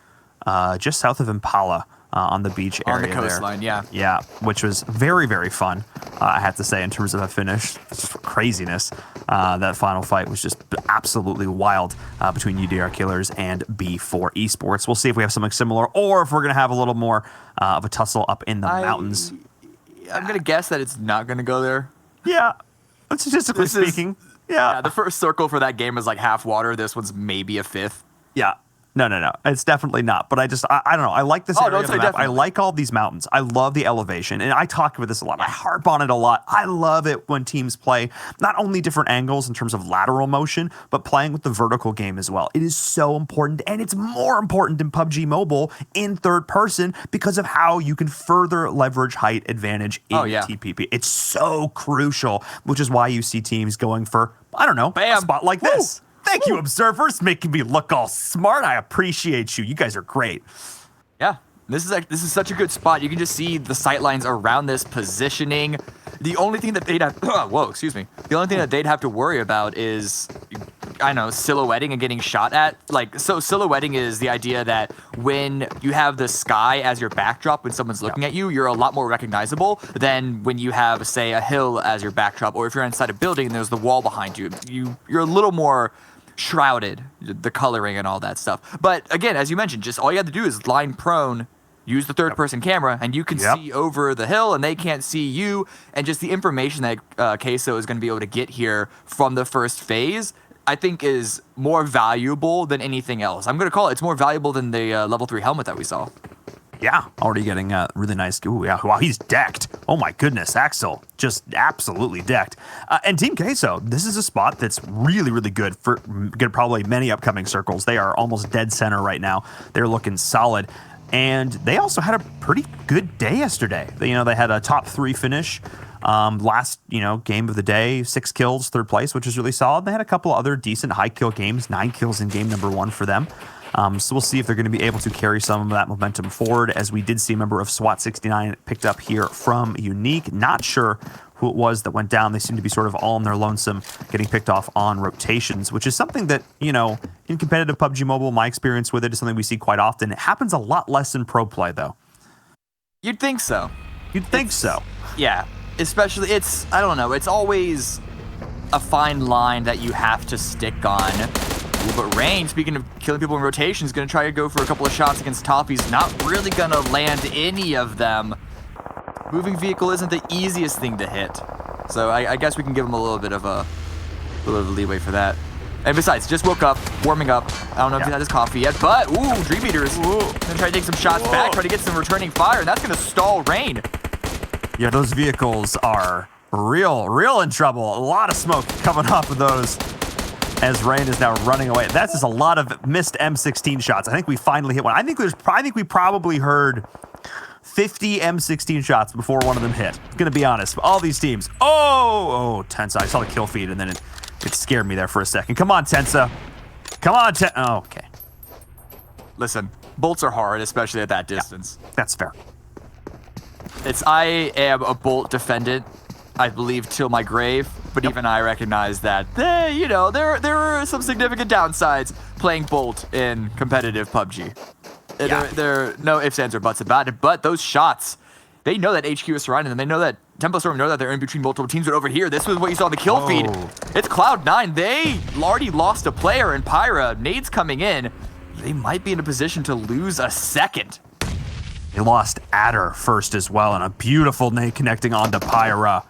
just south of Impala on the beach area. On the coastline, there. Yeah, which was very, very fun, I have to say, in terms of a finish. Just craziness. That final fight was just absolutely wild between UDR Killers and B4 Esports. We'll see if we have something similar or if we're going to have a little more of a tussle up in the mountains. I'm going to guess that it's not going to go there. Yeah, statistically speaking. Yeah, the first circle for that game is like half water. This one's maybe a fifth. Yeah. No. It's definitely not. But I don't know. I like this area of the map. Definitely. I like all these mountains. I love the elevation. And I talk about this a lot. I harp on it a lot. I love it when teams play not only different angles in terms of lateral motion, but playing with the vertical game as well. It is so important. And it's more important in PUBG Mobile in third person because of how you can further leverage height advantage in TPP. It's so crucial, which is why you see teams going for, I don't know, a spot like this. Thank you, observers, making me look all smart. I appreciate you. You guys are great. Yeah, this is such a good spot. You can just see the sight lines around this positioning. The only thing that they'd have The only thing that they'd have to worry about is, I don't know, silhouetting and getting shot at. So silhouetting is the idea that when you have the sky as your backdrop when someone's looking at you, you're a lot more recognizable than when you have, say, a hill as your backdrop, or if you're inside a building and there's the wall behind you. You're a little more shrouded, the coloring and all that stuff. But again, as you mentioned, just all you have to do is line prone, use the third-person camera, and you can see over the hill, and they can't see you. And just the information that Queso is going to be able to get here from the first phase, I think is more valuable than anything else. I'm going to call it's more valuable than the level 3 helmet that we saw. Yeah, already getting a really nice. Ooh, yeah, wow, he's decked. Oh my goodness, Axel just absolutely decked. And Team Queso, this is a spot that's really, really good for probably many upcoming circles. They are almost dead center right now. They're looking solid, and they also had a pretty good day yesterday. They had a top 3 finish. Last, game of the day, 6 kills, 3rd place, which is really solid. They had a couple other decent high kill games, 9 kills in game number 1 for them. So we'll see if they're going to be able to carry some of that momentum forward, as we did see a member of SWAT 69 picked up here from Unique. Not sure who it was that went down. They seem to be sort of all in their lonesome, getting picked off on rotations, which is something that, in competitive PUBG Mobile, my experience with it is something we see quite often. It happens a lot less in pro play, though. You'd think so. You'd think so. Yeah. Especially, I don't know, it's always a fine line that you have to stick on. Ooh, but Rain, speaking of killing people in rotation, is going to try to go for a couple of shots against Toffee's. Not really going to land any of them. Moving vehicle isn't the easiest thing to hit. So I guess we can give him a little bit of leeway for that. And besides, just woke up, warming up. I don't know if he's had his coffee yet, but, Dream Eaters. Going to try to take some shots back, try to get some returning fire, and that's going to stall Rain. Yeah, those vehicles are real in trouble. A lot of smoke coming off of those as Rain is now running away. That's just a lot of missed M16 shots. I think we finally hit one. I think we probably heard 50 M16 shots before one of them hit. I'm gonna be honest. All these teams. Oh, Tensa. I saw the kill feed and then it scared me there for a second. Come on, Tensa. Come on, Oh, okay. Listen, bolts are hard, especially at that distance. Yeah, that's fair. I am a bolt defendant, I believe, till my grave. But even I recognize that, there are some significant downsides playing bolt in competitive PUBG. Yeah. There are no ifs, ands, or buts about it. But those shots, they know that HQ is surrounding them. They know that Tempo Storm know that they're in between multiple teams. But over here, this was what you saw in the kill feed. It's Cloud9. They already lost a player, and Pyra, nades coming in. They might be in a position to lose a second. They lost Adder first as well, and a beautiful nade connecting onto Pyra.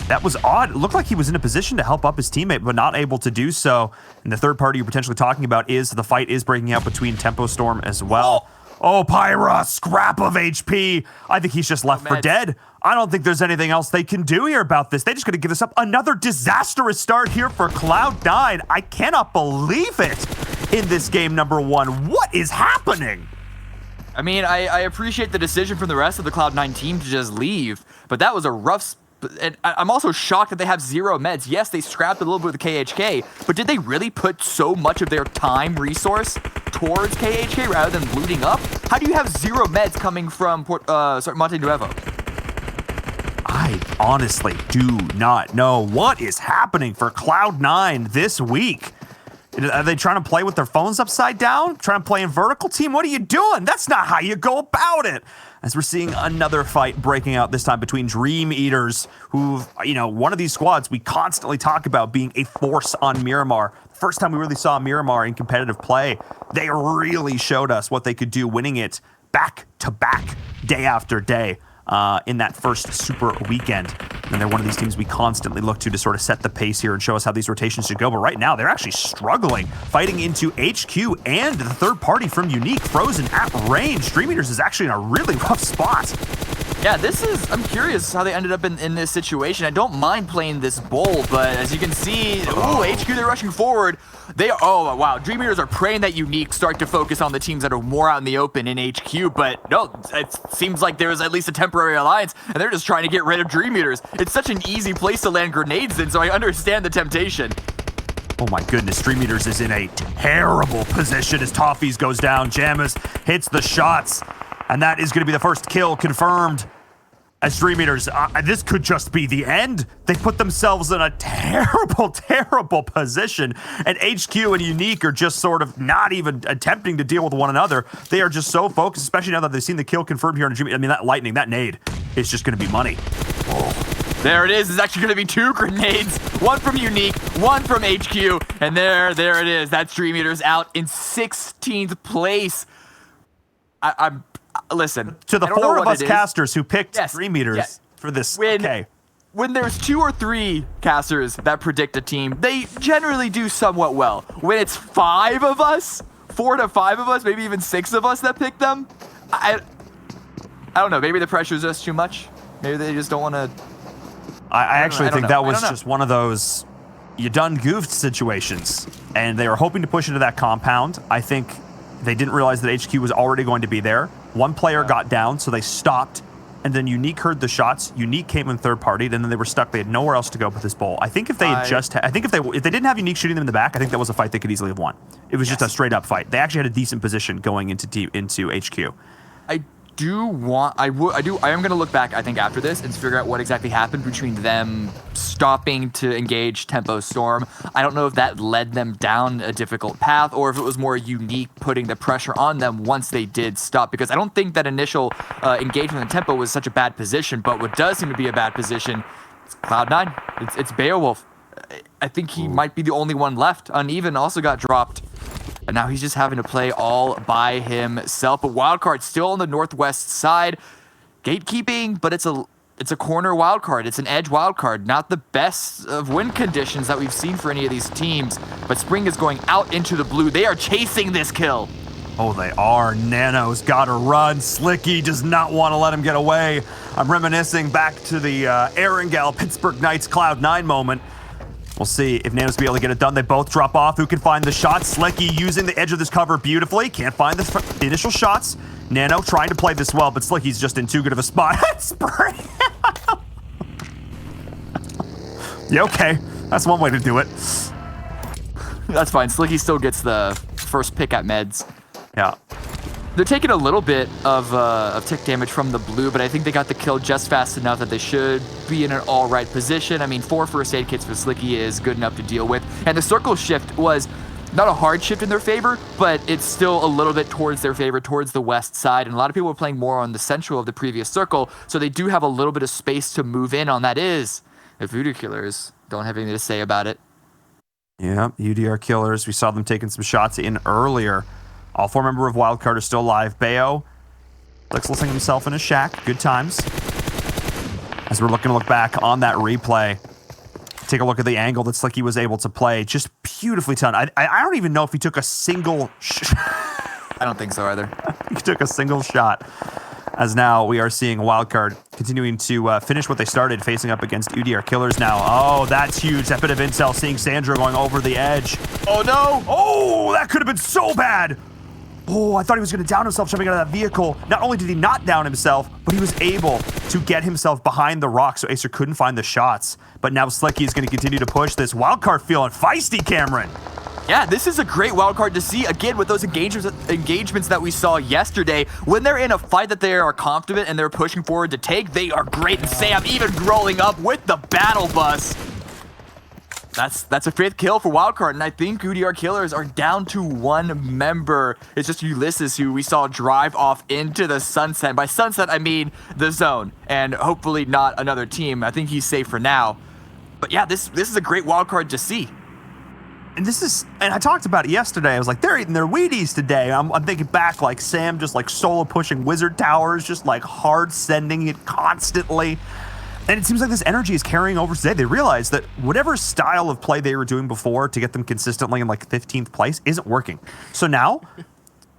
That was odd. It looked like he was in a position to help up his teammate, but not able to do so. And the third party you're potentially talking about is the fight is breaking out between Tempo Storm as well. Oh, Pyra, scrap of HP. I think he's just left for dead. I don't think there's anything else they can do here about this. They just got to give us up another disastrous start here for Cloud9. I cannot believe it in this game number 1. What is happening? I mean, I appreciate the decision from the rest of the Cloud9 team to just leave, but that was a rough. And I'm also shocked that they have 0 meds. Yes, they scrapped a little bit with the KHK, but did they really put so much of their time resource towards KHK rather than looting up? How do you have 0 meds coming from Monte Nuevo? I honestly do not know what is happening for Cloud9 this week. Are they trying to play with their phones upside down? Trying to play in vertical team? What are you doing? That's not how you go about it. As we're seeing another fight breaking out, this time between Dream Eaters, who, one of these squads we constantly talk about being a force on Miramar. First time we really saw Miramar in competitive play, they really showed us what they could do, winning it back to back, day after day. In that first super weekend. And they're one of these teams we constantly look to sort of set the pace here and show us how these rotations should go. But right now, they're actually struggling, fighting into HQ and the third party from Unique, frozen at range. Dream Eaters is actually in a really rough spot. Yeah, I'm curious how they ended up in this situation. I don't mind playing this bowl, but as you can see, HQ, they're rushing forward. Wow, Dream Eaters are praying that Unique start to focus on the teams that are more out in the open in HQ, but no, it seems like there's at least a temporary alliance, and they're just trying to get rid of Dream Eaters. It's such an easy place to land grenades in, so I understand the temptation. Oh my goodness, Dream Eaters is in a terrible position as Toffees goes down. Jamas hits the shots, and that is going to be the first kill confirmed. As Dream Eaters, this could just be the end. They put themselves in a terrible position, and HQ and Unique are just sort of not even attempting to deal with one another. They are just so focused, especially now that they've seen the kill confirmed here on Dream. I mean, that lightning, that nade is just going to be money. There it is. It's actually going to be 2 grenades. One from Unique, one from HQ. And there it is. That's Dream Eaters out in 16th place. I'm listen. To the 4 of us casters who picked Dream Eaters for this. When there's 2 or 3 casters that predict a team, they generally do somewhat well. When it's 5 of us, 4 to 5 of us, maybe even 6 of us that pick them, I don't know. Maybe the pressure is just too much. Maybe they just don't want to. I actually think that was just one of those you done goofed situations, and they were hoping to push into that compound. I think they didn't realize that HQ was already going to be there. One player got down, so they stopped, and then Unique heard the shots. Unique came in third party, and then they were stuck. They had nowhere else to go but this bowl. I think if they had if they didn't have Unique shooting them in the back, I think that was a fight they could easily have won. It was just a straight up fight. They actually had a decent position going into HQ. I am going to look back, I think, after this and figure out what exactly happened between them stopping to engage Tempo Storm. I don't know if that led them down a difficult path or if it was more Unique putting the pressure on them once they did stop, because I don't think that initial engagement in Tempo was such a bad position, but what does seem to be a bad position is Cloud9. It's Beowulf. I think he might be the only one left. Uneven also got dropped. And now he's just having to play all by himself. But Wildcard still on the northwest side. Gatekeeping, but it's a corner wildcard. It's an edge wildcard. Not the best of win conditions that we've seen for any of these teams. But Spring is going out into the blue. They are chasing this kill. Oh, they are. Nano's got to run. Slicky does not want to let him get away. I'm reminiscing back to the Erangel Pittsburgh Knights Cloud9 moment. We'll see if Nano's be able to get it done. They both drop off. Who can find the shot? Slicky using the edge of this cover beautifully. Can't find the initial shots. Nano trying to play this well, but Slicky's just in too good of a spot. Spray. Yeah, okay. That's one way to do it. That's fine. Slicky still gets the first pick at meds. Yeah. They're taking a little bit of tick damage from the blue, but I think they got the kill just fast enough that they should be in an all right position. I mean, 4 first aid kits for Slicky is good enough to deal with. And the circle shift was not a hard shift in their favor, but it's still a little bit towards their favor, towards the west side. And a lot of people were playing more on the central of the previous circle, so they do have a little bit of space to move in on. That is, if UDR Killers don't have anything to say about it. Yeah, UDR Killers. We saw them taking some shots in earlier. All 4 members of Wildcard are still alive. Bayo listening himself in a shack. Good times. As we're looking to look back on that replay, take a look at the angle that Slicky was able to play. Just beautifully done. I don't even know if he took a single I don't think so either. He took a single shot. As now we are seeing Wildcard continuing to finish what they started, facing up against UDR Killers now. Oh, that's huge. That bit of intel, seeing Sandro going over the edge. Oh, no. Oh, that could have been so bad. Oh, I thought he was going to down himself jumping out of that vehicle. Not only did he not down himself, but he was able to get himself behind the rock so Acer couldn't find the shots. But now Slicky is going to continue to push this. Wildcard feeling feisty, Cameron. Yeah, this is a great wildcard to see, again, with those engagements that we saw yesterday. When they're in a fight that they are confident and they're pushing forward to take, they are great. And Sam even rolling up with the battle bus. That's a 5th kill for Wildcard, and I think UDR Killers are down to 1 member. It's just Ulysses, who we saw drive off into the sunset. By sunset, I mean the zone, and hopefully not another team. I think he's safe for now. But yeah, this is a great Wildcard to see. And I talked about it yesterday. I was like, they're eating their Wheaties today. I'm thinking back, like Sam just like solo pushing Wizard Towers, just like hard sending it constantly. And it seems like this energy is carrying over today. They realize that whatever style of play they were doing before to get them consistently in like 15th place isn't working. So now,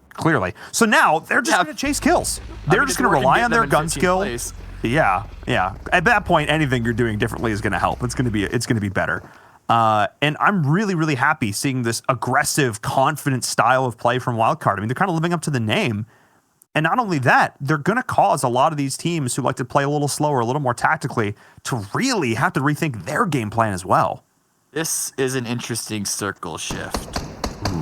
clearly, they're just going to chase kills. They're just going to rely on their gun skill. Place. Yeah. At that point, anything you're doing differently is going to help. It's going to be better. And I'm really, really happy seeing this aggressive, confident style of play from Wildcard. I mean, they're kind of living up to the name. And not only that, they're going to cause a lot of these teams who like to play a little slower, a little more tactically, to really have to rethink their game plan as well. This is an interesting circle shift.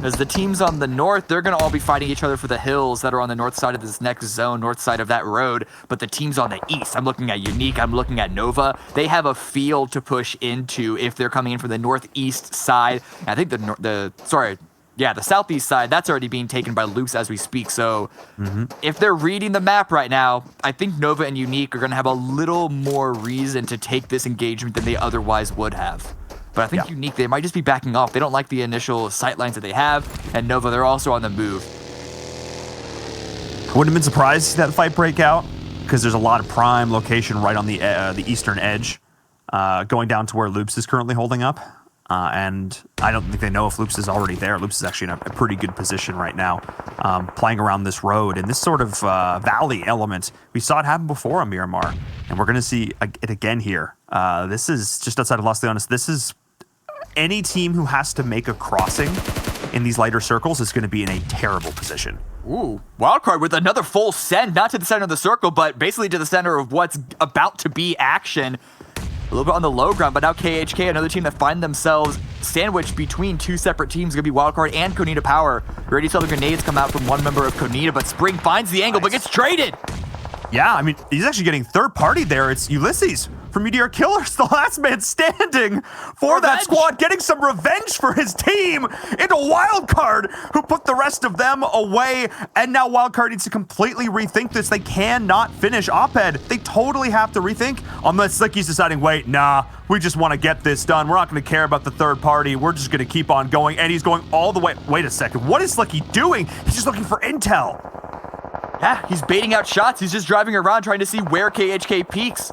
As the teams on the north, they're going to all be fighting each other for the hills that are on the north side of this next zone, north side of that road. But the teams on the east, I'm looking at Unique, I'm looking at Nova, they have a field to push into if they're coming in from the northeast side. I think yeah, the southeast side, that's already being taken by Loops as we speak. So if they're reading the map right now, I think Nova and Unique are going to have a little more reason to take this engagement than they otherwise would have. But I think Unique, they might just be backing off. They don't like the initial sight lines that they have. And Nova, they're also on the move. I wouldn't have been surprised to see that fight break out because there's a lot of prime location right on the eastern edge going down to where Loops is currently holding up. And I don't think they know if Loops is already there. Loops is actually in a pretty good position right now, playing around this road. And this sort of valley element, we saw it happen before on Miramar. And we're going to see it again here. This is just outside of Los Leones. This is any team who has to make a crossing in these lighter circles is going to be in a terrible position. Ooh, Wildcard with another full send, not to the center of the circle, but basically to the center of what's about to be action. A little bit on the low ground, but now KHK, another team that find themselves sandwiched between two separate teams, going to be Wildcard and Konita Power. You already saw the grenades come out from one member of Konita, but Spring finds the angle, but gets traded. Yeah, I mean, he's actually getting third party there. It's Ulysses from UDR Killers, the last man standing for that squad, getting some revenge for his team into Wildcard, who put the rest of them away. And now Wildcard needs to completely rethink this. They cannot finish Oped. They totally have to rethink, unless Slicky's deciding, wait, nah, we just want to get this done. We're not going to care about the third party. We're just going to keep on going. And he's going all the way. Wait a second. What is Slicky doing? He's just looking for intel. Yeah, he's baiting out shots. He's just driving around trying to see where KHK peaks.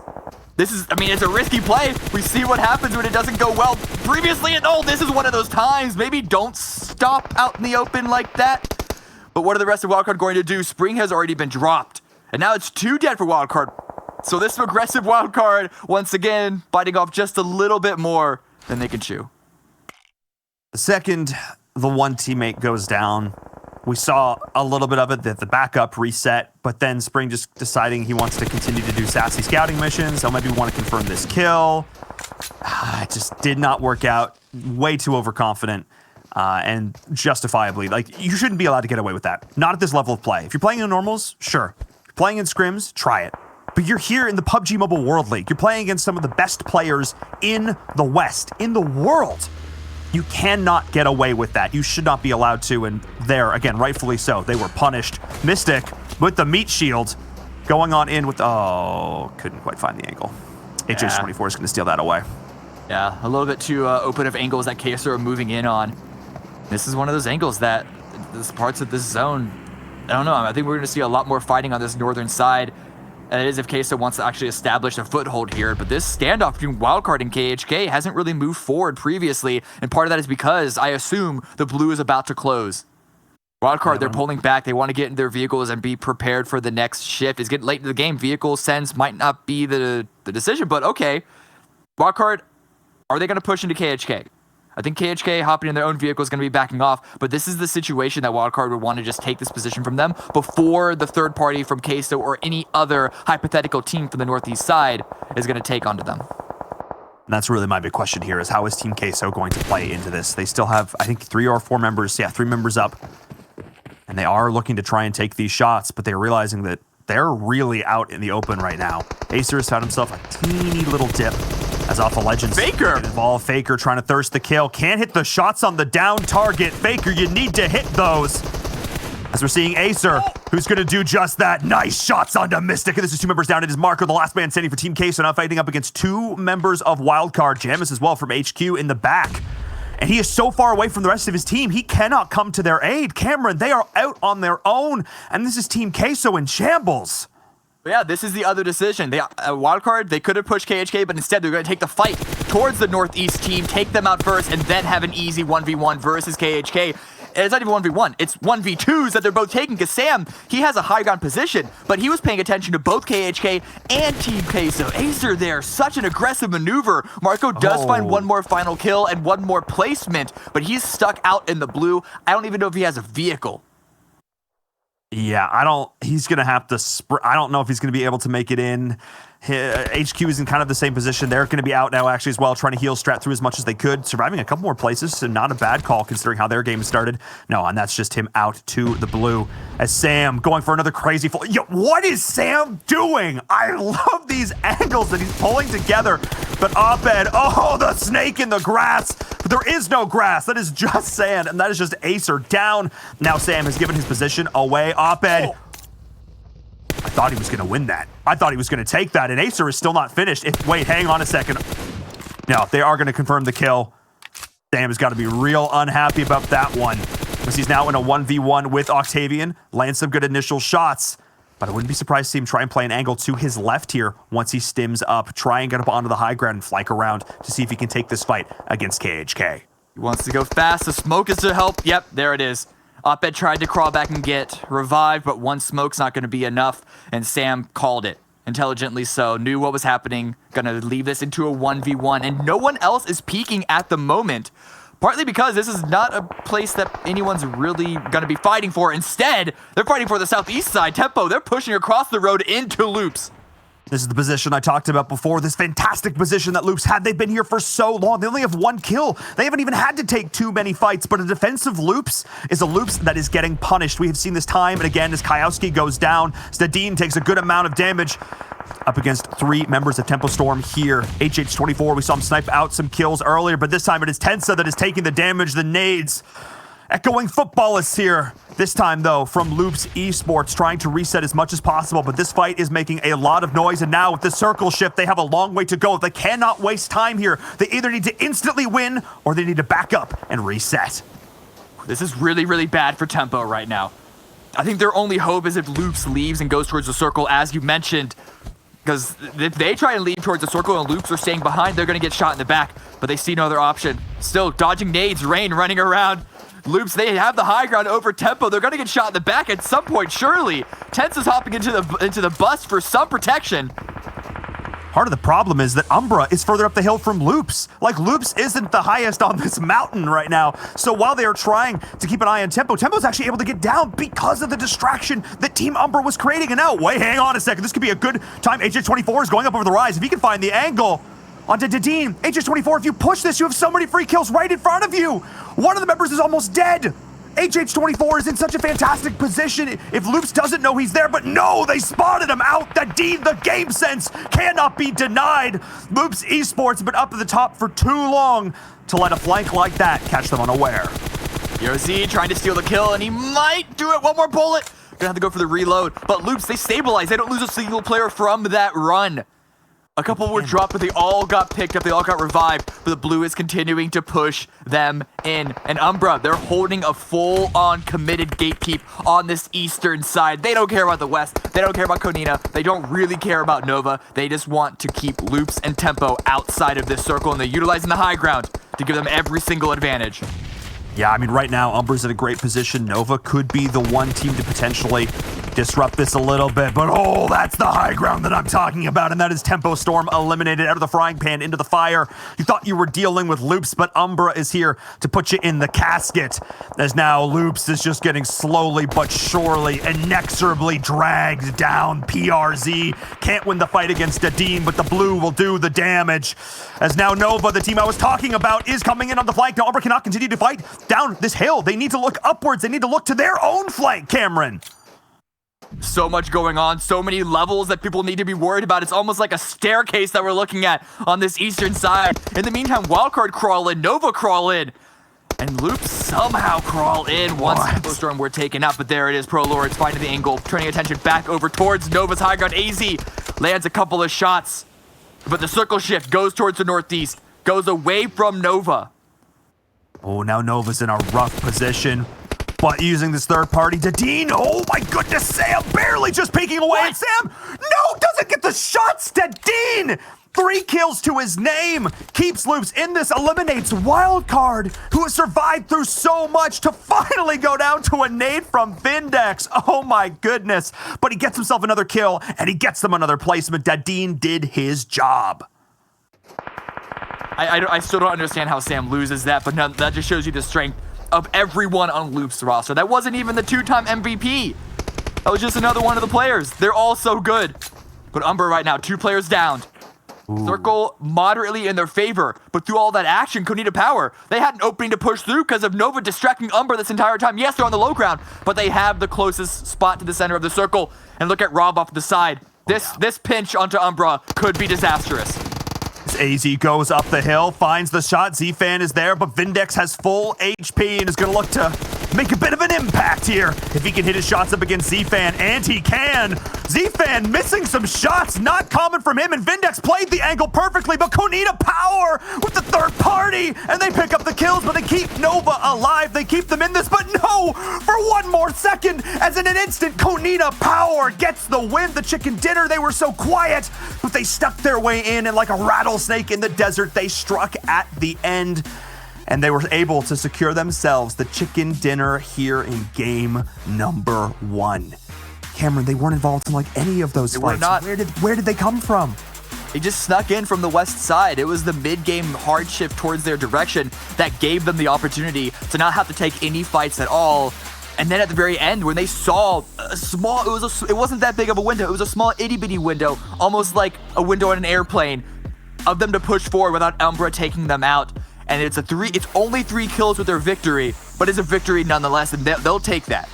This is, I mean, it's a risky play. We see what happens when it doesn't go well. Previously, and oh, this is one of those times. Maybe don't stop out in the open like that. But what are the rest of Wildcard going to do? Spring has already been dropped. And now it's 2 dead for Wildcard. So this aggressive Wildcard, once again, biting off just a little bit more than they can chew. The second the one teammate goes down, we saw a little bit of it, that the backup reset, but then Spring just deciding he wants to continue to do sassy scouting missions. So maybe we want to confirm this kill. It just did not work out. Way too overconfident and justifiably. Like, you shouldn't be allowed to get away with that. Not at this level of play. If you're playing in normals, sure. If you're playing in scrims, try it. But you're here in the PUBG Mobile World League. You're playing against some of the best players in the West, in the world. You cannot get away with that. You should not be allowed to, and there, again, rightfully so, they were punished. Mystic with the meat shield going on in with, oh, couldn't quite find the angle. HH24 is going to steal that away. Yeah, a little bit too open of angles that KSO are moving in on. This is one of those angles that, there's parts of this zone, I don't know, I think we're going to see a lot more fighting on this northern side. And it is if KSO wants to actually establish a foothold here. But this standoff between Wildcard and KHK hasn't really moved forward previously. And part of that is because I assume the blue is about to close. Wildcard, they're pulling back. They want to get in their vehicles and be prepared for the next shift. It's getting late in the game. Vehicle sends might not be the decision, but okay. Wildcard, are they going to push into KHK? I think KHK hopping in their own vehicle is going to be backing off, but this is the situation that Wildcard would want to just take this position from them before the third party from KSO or any other hypothetical team from the northeast side is going to take onto them. And that's really my big question here, is how is Team KSO going to play into this? They still have, I think, 3 or 4 members, 3 members up, and they are looking to try and take these shots, but they're realizing that they're really out in the open right now. Acer has found himself a teeny little dip as Alpha Legends Faker involved. Faker trying to thirst the kill. Can't hit the shots on the down target. Faker, you need to hit those. As we're seeing Acer, who's going to do just that. Nice shots onto Mystic. And this is 2 members down. It is Marco, the last man standing for Team KSO, now fighting up against 2 members of Wildcard. Jamis as well from HQ in the back. And he is so far away from the rest of his team, he cannot come to their aid. Cameron, they are out on their own. And this is Team KSO in shambles. Yeah, this is the other decision. They Wildcard, they could have pushed KHK, but instead they're going to take the fight towards the northeast team, take them out first, and then have an easy 1v1 versus KHK. And it's not even 1v1, it's 1v2s that they're both taking, because Sam, he has a high ground position, but he was paying attention to both KHK and Team KSO. Acer there, such an aggressive maneuver. Marco does find one more final kill and one more placement, but he's stuck out in the blue. I don't even know if he has a vehicle. Yeah, he's going to have to, I don't know if he's going to be able to make it in. HQ is in kind of the same position. They're going to be out now actually as well, trying to heal Strat through as much as they could, surviving a couple more places, so not a bad call considering how their game started. No, and that's just him out to the blue as Sam going for another crazy full. Yo, what is Sam doing? I love these angles that he's pulling together, but Oped, oh, the snake in the grass. but there is no grass. That is just sand, and that is just Acer down. Now Sam has given his position away. Op-Ed. I thought he was going to win that. I thought he was going to take that, and Acer is still not finished. Wait, hang on a second. No, they are going to confirm the kill. Sam has got to be real unhappy about that one, because he's now in a 1v1 with Octavian. Lands some good initial shots, but I wouldn't be surprised to see him try and play an angle to his left here once he stims up. Try and get up onto the high ground and flank around to see if he can take this fight against KHK. He wants to go fast. The smoke is to help. Yep, there it is. Op-Ed tried to crawl back and get revived, but one smoke's not going to be enough, and Sam called it. Intelligently so, knew what was happening, gonna leave this into a 1v1, and no one else is peeking at the moment, partly because this is not a place that anyone's really gonna be fighting for. Instead, they're fighting for the southeast side. Tempo, they're pushing across the road into Loops. This is the position I talked about before, this fantastic position that Loops had. They've been here for so long. They only have one kill. They haven't even had to take too many fights, but a defensive Loops is a Loops that is getting punished. We have seen this time and again as Kayowski goes down. Stadin takes a good amount of damage up against 3 members of Tempo Storm here. HH24, we saw him snipe out some kills earlier, but this time it is Tensa that is taking the damage, the nades. Echoing footballists here. This time, though, from Loops Esports, trying to reset as much as possible, but this fight is making a lot of noise, and now with the circle shift, they have a long way to go. They cannot waste time here. They either need to instantly win, or they need to back up and reset. This is really, really bad for Tempo right now. I think their only hope is if Loops leaves and goes towards the circle, as you mentioned, because if they try and leave towards the circle and Loops are staying behind, they're going to get shot in the back, but they see no other option. Still, dodging nades, Rain running around. Loops, they have the high ground over Tempo. They're going to get shot in the back at some point, surely. Tense is hopping into the bus for some protection. Part of the problem is that Umbra is further up the hill from Loops. Like, Loops isn't the highest on this mountain right now. So while they are trying to keep an eye on Tempo, Tempo's actually able to get down because of the distraction that Team Umbra was creating. And now, wait, hang on a second. This could be a good time. HH24 is going up over the rise. If he can find the angle onto Dadeen, HH24, if you push this, you have so many free kills right in front of you. One of the members is almost dead. HH24 is in such a fantastic position if Loops doesn't know he's there, but no, they spotted him out. Dadeen, the game sense cannot be denied. Loops Esports have been up at the top for too long to let a flank like that catch them unaware. YoZ trying to steal the kill, and he might do it. One more bullet. Gonna have to go for the reload, but Loops, they stabilize. They don't lose a single player from that run. A couple were dropped, but they all got picked up. They all got revived, but the blue is continuing to push them in. And Umbra, they're holding a full-on committed gatekeep on this eastern side. They don't care about the west. They don't care about Konina. They don't really care about Nova. They just want to keep Loops and Tempo outside of this circle, and they're utilizing the high ground to give them every single advantage. Yeah, I mean, right now, Umbra's in a great position. Nova could be the one team to potentially disrupt this a little bit, but oh, that's the high ground that I'm talking about, and that is Tempo Storm eliminated out of the frying pan into the fire. You thought you were dealing with Loops, but Umbra is here to put you in the casket, as now Loops is just getting slowly but surely, inexorably dragged down. PRZ can't win the fight against Dadeen, but the blue will do the damage, as now Nova, the team I was talking about, is coming in on the flank. Now Umbra cannot continue to fight down this hill. They need to look upwards. They need to look to their own flank, Cameron. So much going on, so many levels that people need to be worried about. It's almost like a staircase that we're looking at on this eastern side. In the meantime, Wildcard crawl in, Nova crawl in, and Loops somehow crawl in once Tempo Storm were taken up. But there it is, Pro Lords finding the angle, turning attention back over towards Nova's high ground. AZ lands a couple of shots, but the circle shift goes towards the northeast, goes away from Nova. Oh, now Nova's in a rough position, but using this third party, Dadeen, oh my goodness, Sam barely just peeking away, and Sam, no, doesn't get the shots. Dadeen, 3 kills to his name, keeps Loops in this, eliminates Wildcard, who has survived through so much to finally go down to a nade from Vindex. Oh my goodness, but he gets himself another kill, and he gets them another placement. Dadeen did his job. I still don't understand how Sam loses that, but no, that just shows you the strength of everyone on Loop's roster. That wasn't even the 2-time MVP. That was just another one of the players. They're all so good. But Umbra right now, 2 players down. Ooh. Circle moderately in their favor, but through all that action, Konita Power, they had an opening to push through because of Nova distracting Umbra this entire time. Yes, they're on the low ground, but they have the closest spot to the center of the circle. And look at Rob off the side. This pinch onto Umbra could be disastrous. AZ goes up the hill, finds the shot. Z-Fan is there, but Vindex has full HP and is going to look to make a bit of an impact here. If he can hit his shots up against Z-Fan, and he can. Z-Fan missing some shots, not common from him, and Vindex played the angle perfectly, but Konina Power with the third party, and they pick up the kills, but they keep Nova alive. They keep them in this, but no, for one more second, as in an instant, Konina Power gets the win. The chicken dinner, they were so quiet, but they stuck their way in, and like a rattlesnake in the desert, they struck at the end. And they were able to secure themselves the chicken dinner here in game number 1. Cameron, they weren't involved in like any of those fights. Not. Where did they come from? They just snuck in from the west side. It was the mid-game hard shift towards their direction that gave them the opportunity to not have to take any fights at all. And then at the very end, when they saw a small, it wasn't that big of a window. It was a small itty-bitty window, almost like a window on an airplane, of them to push forward without Umbra taking them out. And it's only 3 kills with their victory, but it's a victory nonetheless, and they'll take that.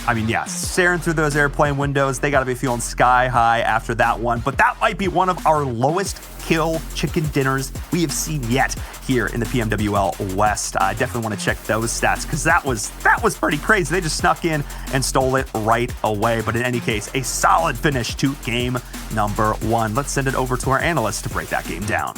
I mean, yeah, staring through those airplane windows, they got to be feeling sky high after that one. But that might be one of our lowest kill chicken dinners we have seen yet here in the PMWL West. I definitely want to check those stats because that was pretty crazy. They just snuck in and stole it right away. But in any case, a solid finish to game number 1. Let's send it over to our analysts to break that game down.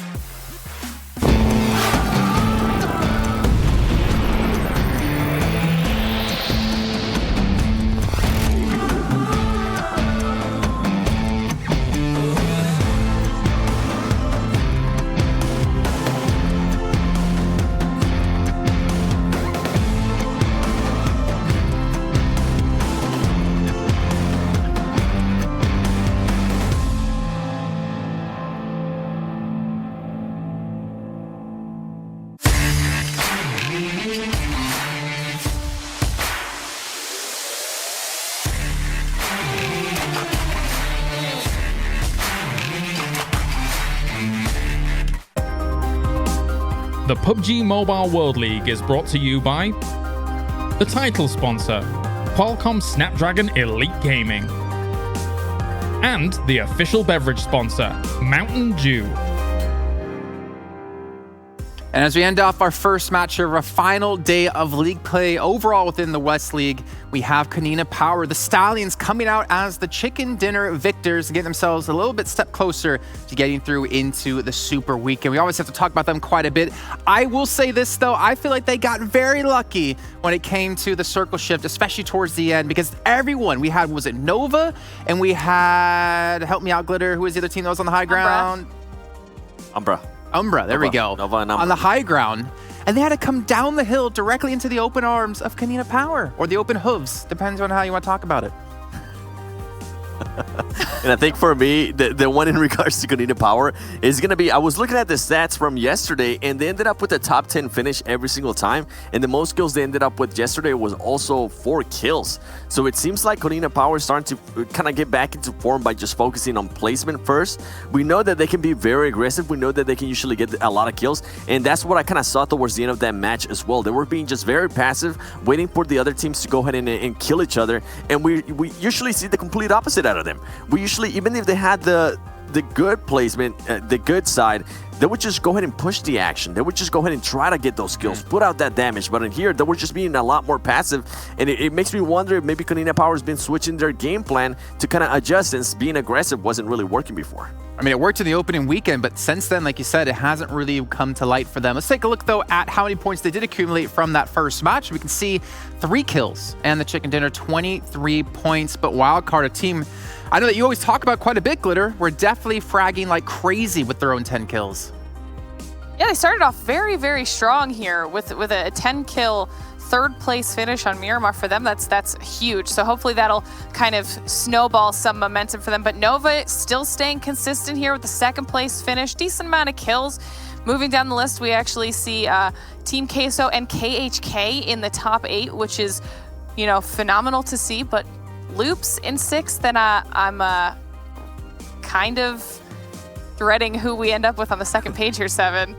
The PUBG Mobile World League is brought to you by the title sponsor, Qualcomm Snapdragon Elite Gaming, and the official beverage sponsor, Mountain Dew. And as we end off our first match of our final day of league play overall within the West League, we have Konina Power, the Stallions, coming out as the chicken dinner victors to get themselves a little bit step closer to getting through into the Super Weekend. We always have to talk about them quite a bit. I will say this, though. I feel like they got very lucky when it came to the circle shift, especially towards the end, because everyone, we had, was it Nova? And we had, help me out, Glitter, who was the other team that was on the high ground? Umbra, there we go. Nova and Umbra. On the high ground. And they had to come down the hill directly into the open arms of Konina Power, or the open hooves, depends on how you want to talk about it. And I think for me, the one in regards to Konina Power is going to be, I was looking at the stats from yesterday, and they ended up with a top 10 finish every single time. And the most kills they ended up with yesterday was also 4 kills. So it seems like Konina Power is starting to kind of get back into form by just focusing on placement first. We know that they can be very aggressive. We know that they can usually get a lot of kills. And that's what I kind of saw towards the end of that match as well. They were being just very passive, waiting for the other teams to go ahead and kill each other. And we usually see the complete opposite out of them. We usually, even if they had the good placement, the good side, they would just go ahead and push the action. They would just go ahead and try to get those kills, put out that damage. But in here, they were just being a lot more passive. And it makes me wonder if maybe Konina Power has been switching their game plan to kind of adjust, since being aggressive wasn't really working before. I mean, it worked in the opening weekend, but since then, like you said, it hasn't really come to light for them. Let's take a look, though, at how many points they did accumulate from that first match. We can see 3 kills and the chicken dinner, 23 points. But Wildcard, a team I know that you always talk about quite a bit, Glitter. We're definitely fragging like crazy with their own 10 kills. Yeah, they started off very, very strong here with a 10-kill third place finish on Miramar. For them, that's huge. So hopefully that'll kind of snowball some momentum for them. But Nova still staying consistent here with the second place finish. Decent amount of kills. Moving down the list, we actually see Team Queso and KHK in the top 8, which is, you know, phenomenal to see. But Loops in 6th, and I'm kind of dreading who we end up with on the second page here, 7.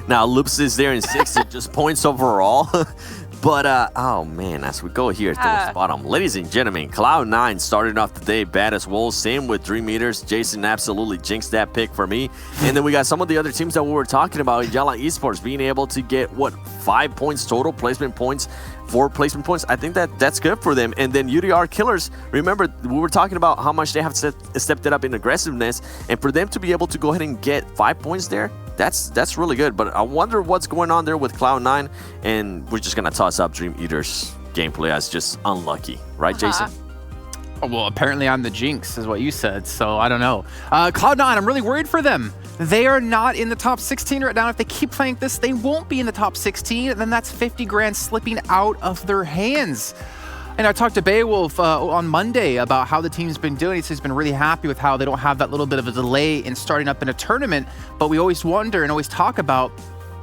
Now, Loops is there in 6th, just points overall. But, oh man, as we go here towards the bottom, ladies and gentlemen, Cloud9 started off the day bad as well. Same with 3 meters. Jason absolutely jinxed that pick for me. And then we got some of the other teams that we were talking about. Erangel Esports being able to get, what, 5 points total, placement points, 4 placement points. I think that's good for them. And then UDR Killers, remember, we were talking about how much they have stepped it up in aggressiveness. And for them to be able to go ahead and get 5 points there, that's really good. But I wonder what's going on there with Cloud9, and we're just gonna toss up Dream Eater's gameplay as just unlucky, right, Jason? Oh, well, apparently I'm the jinx, is what you said. So I don't know. Cloud9, I'm really worried for them. They are not in the top 16 right now. If they keep playing this, they won't be in the top 16. And then that's 50 grand slipping out of their hands. And I talked to Beowulf on Monday about how the team's been doing. He says he's been really happy with how they don't have that little bit of a delay in starting up in a tournament. But we always wonder and always talk about,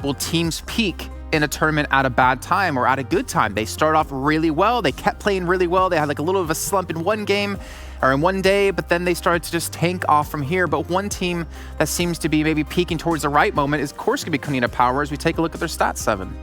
will teams peak in a tournament at a bad time or at a good time? They start off really well. They kept playing really well. They had like a little of a slump in one game or in one day, but then they started to just tank off from here. But one team that seems to be maybe peaking towards the right moment is, of course, going to be Kunina Power as we take a look at their stats, 7.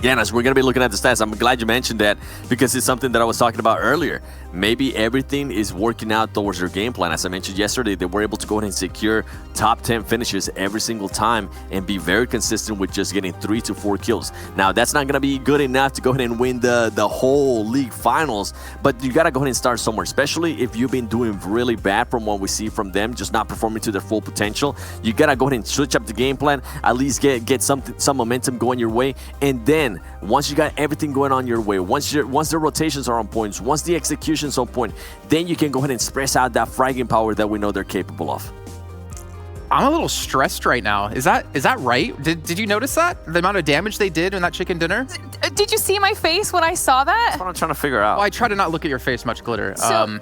Yeah, and as we're going to be looking at the stats, I'm glad you mentioned that because it's something that I was talking about earlier. Maybe everything is working out towards their game plan. As I mentioned yesterday, they were able to go ahead and secure top 10 finishes every single time and be very consistent with just getting 3 to 4 kills. Now, that's not going to be good enough to go ahead and win the whole league finals, but you got to go ahead and start somewhere, especially if you've been doing really bad from what we see from them, just not performing to their full potential. You got to go ahead and switch up the game plan, at least get some momentum going your way, and then once you got everything going on your way, once the rotations are on points, once the execution's on point, then you can go ahead and express out that fragging power that we know they're capable of. I'm a little stressed right now. Is that right? Did you notice that? The amount of damage they did in that chicken dinner? Did you see my face when I saw that? That's what I'm trying to figure out. Well, I try to not look at your face much, Glitter. So,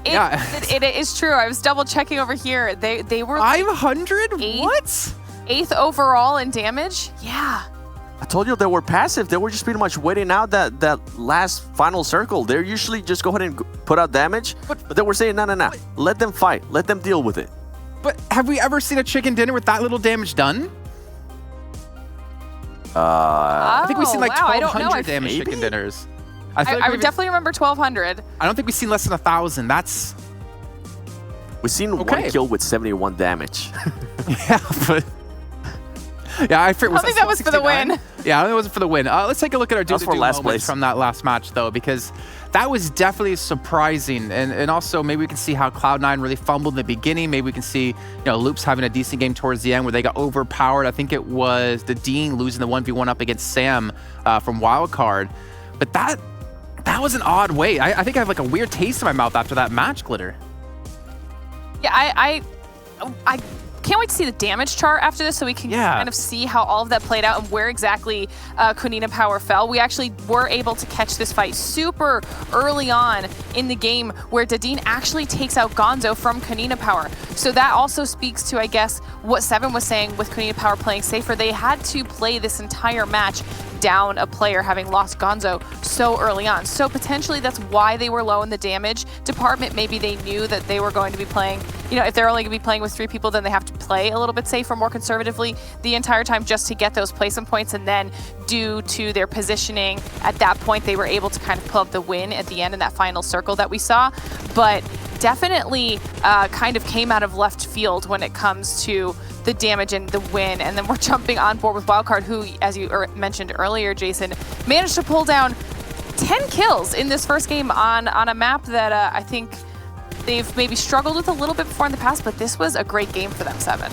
yeah. It is true. I was double checking over here. They were 500? What? 8th overall in damage? Yeah. I told you they were passive. They were just pretty much waiting out that last final circle. They're usually just go ahead and put out damage, but they were saying, no. Let them fight. Let them deal with it. But have we ever seen a chicken dinner with that little damage done? I think we've seen like 1,200 damage chicken dinners. I would definitely remember 1,200. I don't think we've seen less than 1,000. That's... We've seen one kill with 71 damage. Yeah, but... Yeah, I think that was for the win. Yeah, I think it was for the win. Let's take a look at our do-the-do moments place from that last match, though, because that was definitely surprising. And also, maybe we can see how Cloud9 really fumbled in the beginning. Maybe we can see, Loops having a decent game towards the end where they got overpowered. I think it was the Dean losing the 1v1 up against Sam from Wildcard. But that was an odd way. I think I have like a weird taste in my mouth after that match, Glitter. Yeah, I can't wait to see the damage chart after this so we can kind of see how all of that played out and where exactly Kunina Power fell. We actually were able to catch this fight super early on in the game where Dadine actually takes out Gonzo from Kunina Power. So that also speaks to, I guess, what 7 was saying with Kunina Power playing safer. They had to play this entire match down a player having lost Gonzo so early on. So potentially that's why they were low in the damage department. Maybe they knew that they were going to be playing, if they're only going to be playing with 3 people, then they have to play a little bit safer, more conservatively the entire time just to get those placement points. And then due to their positioning at that point, they were able to kind of pull up the win at the end in that final circle that we saw. But definitely kind of came out of left field when it comes to the damage and the win. And then we're jumping on board with Wildcard, who, as you mentioned earlier, Jason, managed to pull down 10 kills in this first game on a map that I think they've maybe struggled with a little bit before in the past, but this was a great game for them, 7.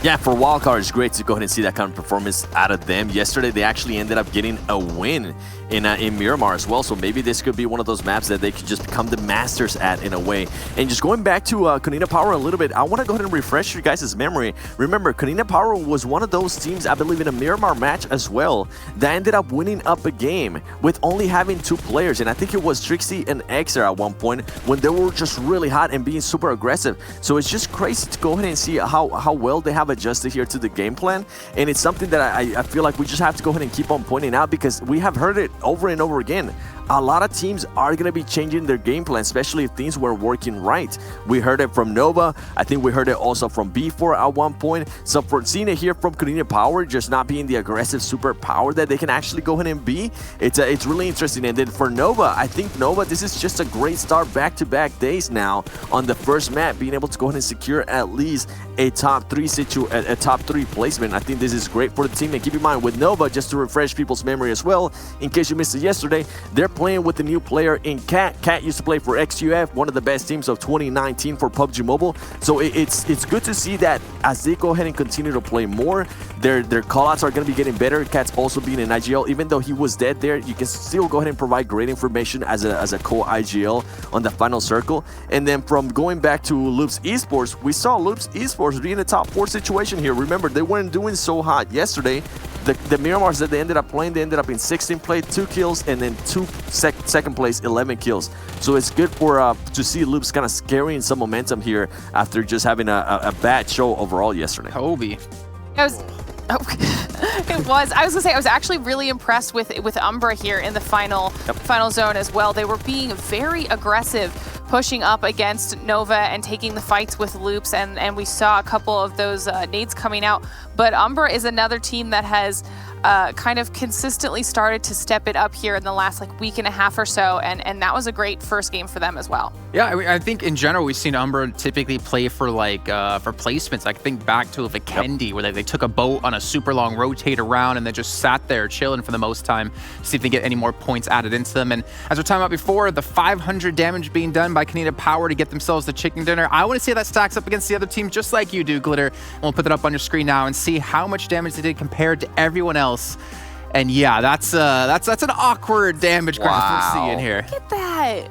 Yeah, for Wildcard, it's great to go ahead and see that kind of performance out of them. Yesterday, they actually ended up getting a win in Miramar as well, so maybe this could be one of those maps that they could just become the masters at in a way. And just going back to Kunina Power a little bit, I want to go ahead and refresh you guys' memory. Remember, Kunina Power was one of those teams, I believe, in a Miramar match as well, that ended up winning up a game with only having 2 players, and I think it was Trixie and Xer at one point when they were just really hot and being super aggressive. So it's just crazy to go ahead and see how well they have adjusted here to the game plan, and it's something that I feel like we just have to go ahead and keep on pointing out because we have heard it over and over again. a lot of teams are going to be changing their game plan, especially if things were working right. We heard it from Nova. I think we heard it also from B4 at one point. So for seeing it here from Canadian Power, just not being the aggressive superpower that they can actually go ahead and be, it's really interesting. And then for Nova, I think Nova, this is just a great start back-to-back days now on the first map, being able to go ahead and secure at least a top 3 placement. I think this is great for the team. And keep in mind, with Nova, just to refresh people's memory as well, in case you missed it yesterday, they're playing with a new player in Cat. Cat used to play for XUF, one of the best teams of 2019 for PUBG Mobile. So it's good to see that as they go ahead and continue to play more, their callouts are going to be getting better. Cat's also being an IGL. Even though he was dead there, you can still go ahead and provide great information as a co-IGL on the final circle. And then from going back to Loops Esports, we saw Loops Esports be in a top 4 situation here. Remember, they weren't doing so hot yesterday. The Miramars that they ended up playing, they ended up in 16th place, 2 kills, and then second place, 11 kills. So it's good for to see Loops kind of carrying some momentum here after just having a bad show overall yesterday. Kobe. I was gonna say I was actually really impressed with Umbra here in the final zone as well. They were being very aggressive, pushing up against Nova and taking the fights with Loops, and we saw a couple of those nades coming out. But Umbra is another team that has kind of consistently started to step it up here in the last week and a half or so, and that was a great first game for them as well. Yeah, I mean, I think in general we've seen Umbra typically play for for placements. I think back to Vikendi, where they took a boat on a super long rotate around and then just sat there chilling for the most time to see if they get any more points added into them. And as we're talking about before, the 500 damage being done by Canadian Power to get themselves the chicken dinner. I want to see how that stacks up against the other team, just like you do, Glitter. And we'll put that up on your screen now and see how much damage they did compared to everyone else. And yeah, that's an awkward damage graph we're seeing here. Look at that.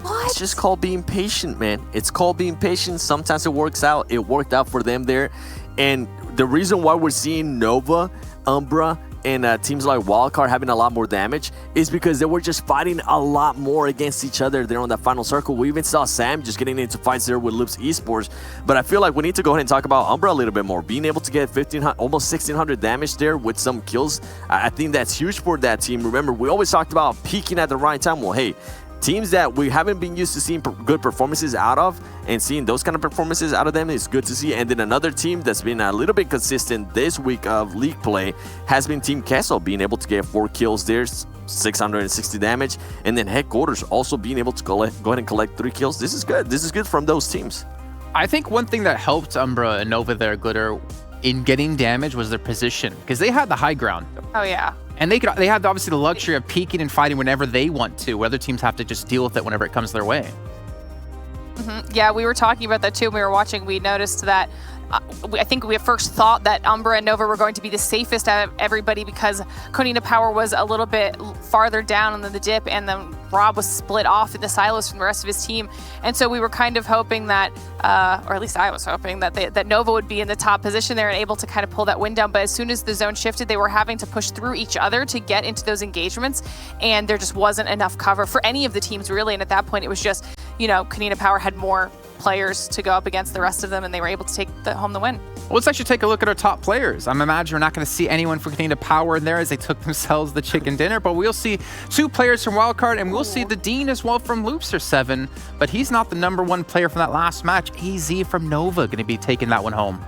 What? It's just called being patient, man. It's called being patient. Sometimes it works out. It worked out for them there. And the reason why we're seeing Nova, Umbra, and teams like Wildcard having a lot more damage is because they were just fighting a lot more against each other there on that final circle. We even saw Sam just getting into fights there with Loops Esports. But I feel like we need to go ahead and talk about Umbra a little bit more. Being able to get 1,500, almost 1,600 damage there with some kills, I think that's huge for that team. Remember, we always talked about peaking at the right time. Well, hey, teams that we haven't been used to seeing good performances out of, and seeing those kind of performances out of them is good to see. And then another team that's been a little bit consistent this week of league play has been Team Kessel, being able to get 4 kills there, 660 damage, and then Headquarters also being able to go ahead and collect 3 kills. This is good. This is good from those teams. I think one thing that helped Umbra and Nova there, Glitter, in getting damage was their position, because they had the high ground. Oh yeah. And they had obviously the luxury of peeking and fighting whenever they want to, where other teams have to just deal with it whenever it comes their way. Yeah, we were talking about that too. We were watching. We noticed that I think we at first thought that Umbra and Nova were going to be the safest out of everybody because Canadian Power was a little bit farther down in the dip, and then Rob was split off in the silos from the rest of his team. And so we were kind of hoping that, or at least I was hoping that Nova would be in the top position there and able to kind of pull that win down. But as soon as the zone shifted, they were having to push through each other to get into those engagements, and there just wasn't enough cover for any of the teams really. And at that point, it was just, Canadian Power had more players to go up against the rest of them, and they were able to take home the win. Well, let's actually take a look at our top players. I'm imagining we're not going to see anyone for Canadian Power in there as they took themselves the chicken dinner, but we'll see 2 players from Wildcard, and we'll see the Dean as well from Loopster 7, but he's not the #1 player from that last match. AZ from Nova going to be taking that one home.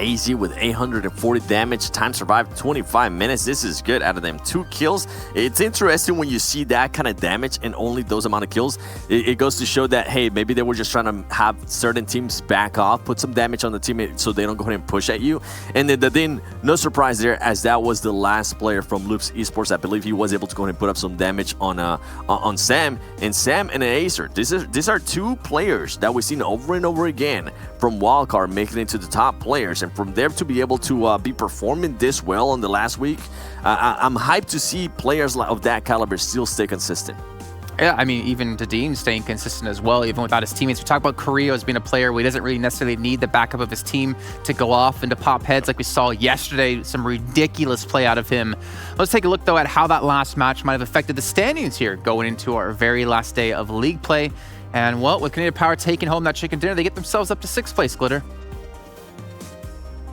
AZ with 840 damage, time survived 25 minutes. This is good out of them. 2 kills. It's interesting when you see that kind of damage and only those amount of kills. It goes to show that, hey, maybe they were just trying to have certain teams back off, put some damage on the teammate so they don't go ahead and push at you. And then no surprise there, as that was the last player from Loops Esports. I believe he was able to go ahead and put up some damage on Sam. And Sam and Acer, these are 2 players that we've seen over and over again from Wildcard making it to the top players. And from there to be able to be performing this well on the last week, I'm hyped to see players of that caliber still stay consistent. Yeah, I mean, even Dean staying consistent as well, even without his teammates. We talk about Carrillo as being a player where he doesn't really necessarily need the backup of his team to go off and to pop heads like we saw yesterday. Some ridiculous play out of him. Let's take a look, though, at how that last match might have affected the standings here going into our very last day of league play. And, well, with Canadian Power taking home that chicken dinner, they get themselves up to 6th place, Glitter.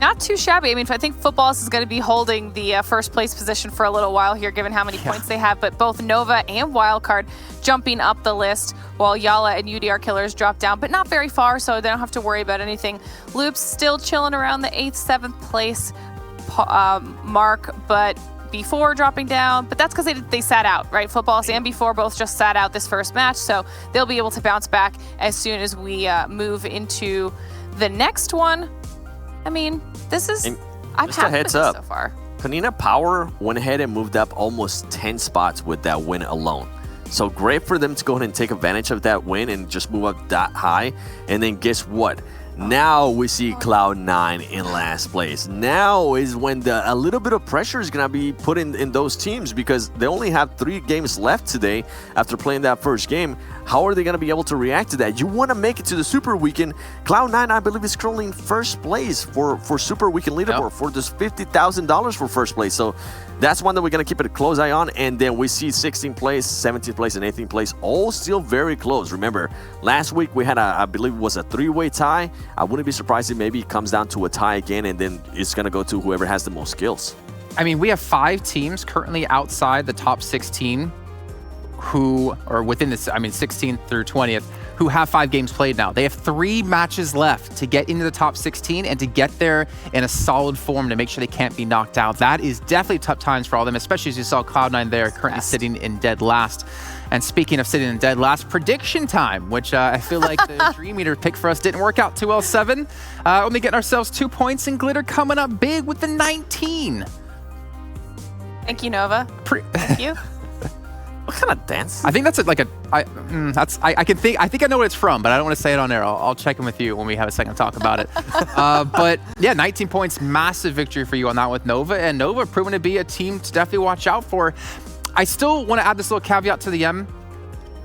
Not too shabby. I mean, I think Footballs is going to be holding the first place position for a little while here, given how many points they have. But both Nova and Wildcard jumping up the list, while Yala and UDR Killers drop down, but not very far, so they don't have to worry about anything. Loop's still chilling around the 8th, 7th place mark, but B4 dropping down, but that's because they sat out, right? Footballs and B4 both just sat out this first match, so they'll be able to bounce back as soon as we move into the next one. I mean, this is, I'm just a happy heads with this up. so far. Panina Power went ahead and moved up almost 10 spots with that win alone. So great for them to go ahead and take advantage of that win and just move up that high. And then guess what? Now we see Cloud9 in last place. Now is when a little bit of pressure is going to be put in those teams, because they only have 3 games left today after playing that first game. How are they going to be able to react to that? You want to make it to the Super Weekend. Cloud9, I believe, is currently in first place for Super Weekend Leaderboard for this $50,000 for first place. So that's one that we're going to keep a close eye on. And then we see 16th place, 17th place, and 18th place, all still very close. Remember, last week we had, I believe it was a 3-way tie. I wouldn't be surprised if maybe it comes down to a tie again, and then it's going to go to whoever has the most skills. I mean, we have 5 teams currently outside the top 16 who are within this, 16th through 20th, who have 5 games played now. They have 3 matches left to get into the top 16 and to get there in a solid form to make sure they can't be knocked out. That is definitely tough times for all of them, especially as you saw Cloud9 there currently sitting in dead last. And speaking of sitting in dead last, prediction time, which I feel like the Dream Eater pick for us didn't work out too well. 7, only getting ourselves 2 points, and Glitter coming up big with the 19. Thank you, Nova. Thank you. What kind of dance? I think that's I think I know what it's from, but I don't want to say it on air. I'll check in with you when we have a second to talk about it. But yeah, 19 points, massive victory for you on that with Nova, and Nova proving to be a team to definitely watch out for. I still want to add this little caveat to the M.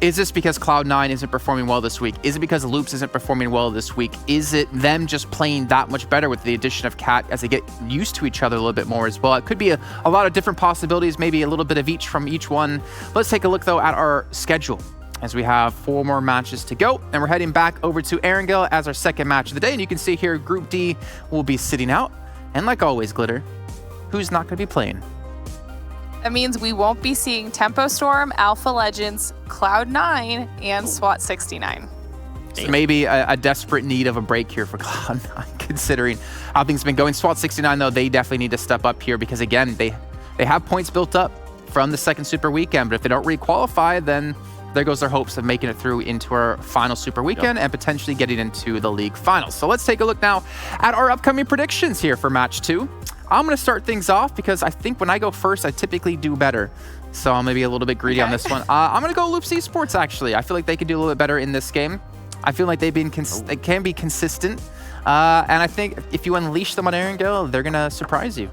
Is this because Cloud9 isn't performing well this week? Is it because Loops isn't performing well this week? Is it them just playing that much better with the addition of Cat as they get used to each other a little bit more as well? It could be a lot of different possibilities, maybe a little bit of each from each one. Let's take a look, though, at our schedule, as we have 4 more matches to go. And we're heading back over to Erangel as our second match of the day. And you can see here, Group D will be sitting out. And like always, Glitter, who's not going to be playing? That means we won't be seeing Tempo Storm, Alpha Legends, Cloud9, and SWAT 69. So maybe a desperate need of a break here for Cloud9, considering how things have been going. SWAT 69, though, they definitely need to step up here, because, again, they have points built up from the second Super Weekend, but if they don't re-qualify, then there goes their hopes of making it through into our final Super Weekend and potentially getting into the league finals. So let's take a look now at our upcoming predictions here for Match 2. I'm going to start things off because I think when I go first, I typically do better. So I'm maybe a little bit greedy on this one. I'm going to go Loops Esports, actually. I feel like they can do a little bit better in this game. I feel like they can be consistent. And I think if you unleash them on Erangel, they're going to surprise you.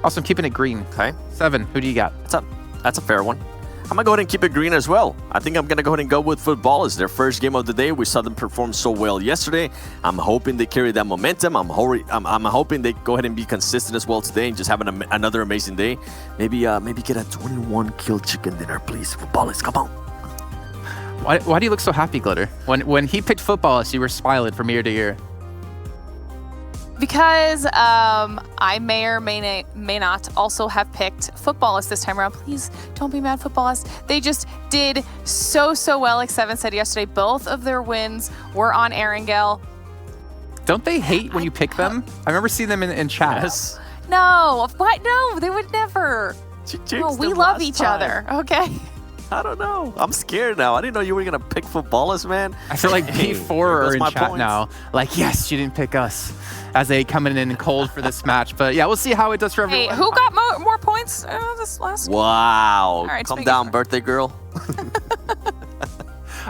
Also, I'm keeping it green. Okay. 7, who do you got? That's a fair one. I'm going to go ahead and keep it green as well. I think I'm going to go ahead and go with Football. It's their first game of the day. We saw them perform so well yesterday. I'm hoping they carry that momentum. I'm hoping they go ahead and be consistent as well today and just have another amazing day. Maybe get a 21-kill chicken dinner, please. Footballers, come on. Why do you look so happy, Glitter? When he picked Footballers, you were smiling from ear to ear. Because I may or may not also have picked Footballists this time around. Please don't be mad, Footballists. They just did so well, like Seven said yesterday. Both of their wins were on Erangel. Don't they hate when you pick them? I remember seeing them in chat. Yes. No, what? No, they would never. No, we love each other, okay? I don't know. I'm scared now. I didn't know you were going to pick Footballers, man. I feel like P4 are in chat now. Like, yes, you didn't pick us, as they come in cold for this match. But yeah, we'll see how it does for everyone. Hey, who got more points this last week? Wow. All right, calm down, birthday girl.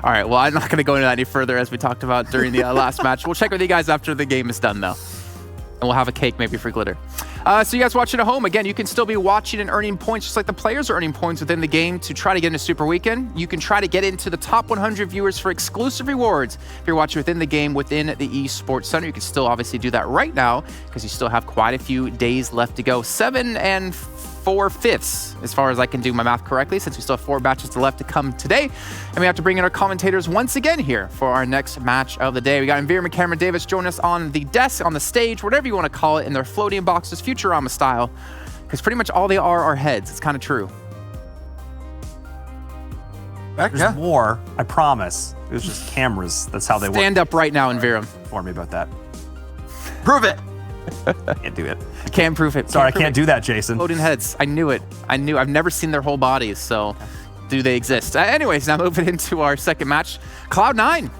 All right, well, I'm not going to go into that any further, as we talked about during the last match. We'll check with you guys after the game is done, though. And we'll have a cake maybe for Glitter. So you guys watching at home, again, you can still be watching and earning points just like the players are earning points within the game to try to get into Super Weekend. You can try to get into the top 100 viewers for exclusive rewards. If you're watching within the game, within the Esports Center, you can still obviously do that right now because you still have quite a few days left to go. 7 and 4/5 as far as I can do my math correctly, since we still have 4 matches left to come today. And we have to bring in our commentators once again here for our next match of the day. We got Envir and Cameron Davis join us on the desk, on the stage, whatever you want to call it, in their floating boxes, Futurama style, because pretty much all they are heads. It's kind of true. There's more, I promise. It was just cameras. That's how they work. Stand up right now, Envir. Inform me about that. Prove it. Can't do it. I can't prove it. Sorry, I can't do that, Jason. Floating heads. I knew it. I've never seen their whole bodies, so do they exist? Anyways, now moving into our second match, Cloud9.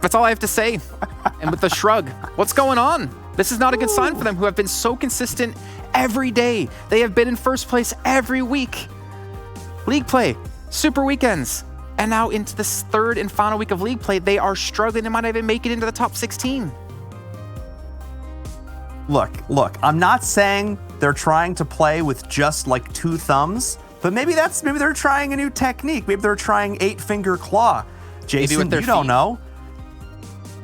That's all I have to say. And with the shrug, what's going on? This is not a good sign for them, who have been so consistent every day. They have been in first place every week. League play, super weekends, and now into this third and final week of league play, they are struggling. They might not even make it into the top 16. Look, I'm not saying they're trying to play with just like 2 thumbs, but maybe they're trying a new technique. Maybe they're trying 8-finger claw. Jason, you don't know.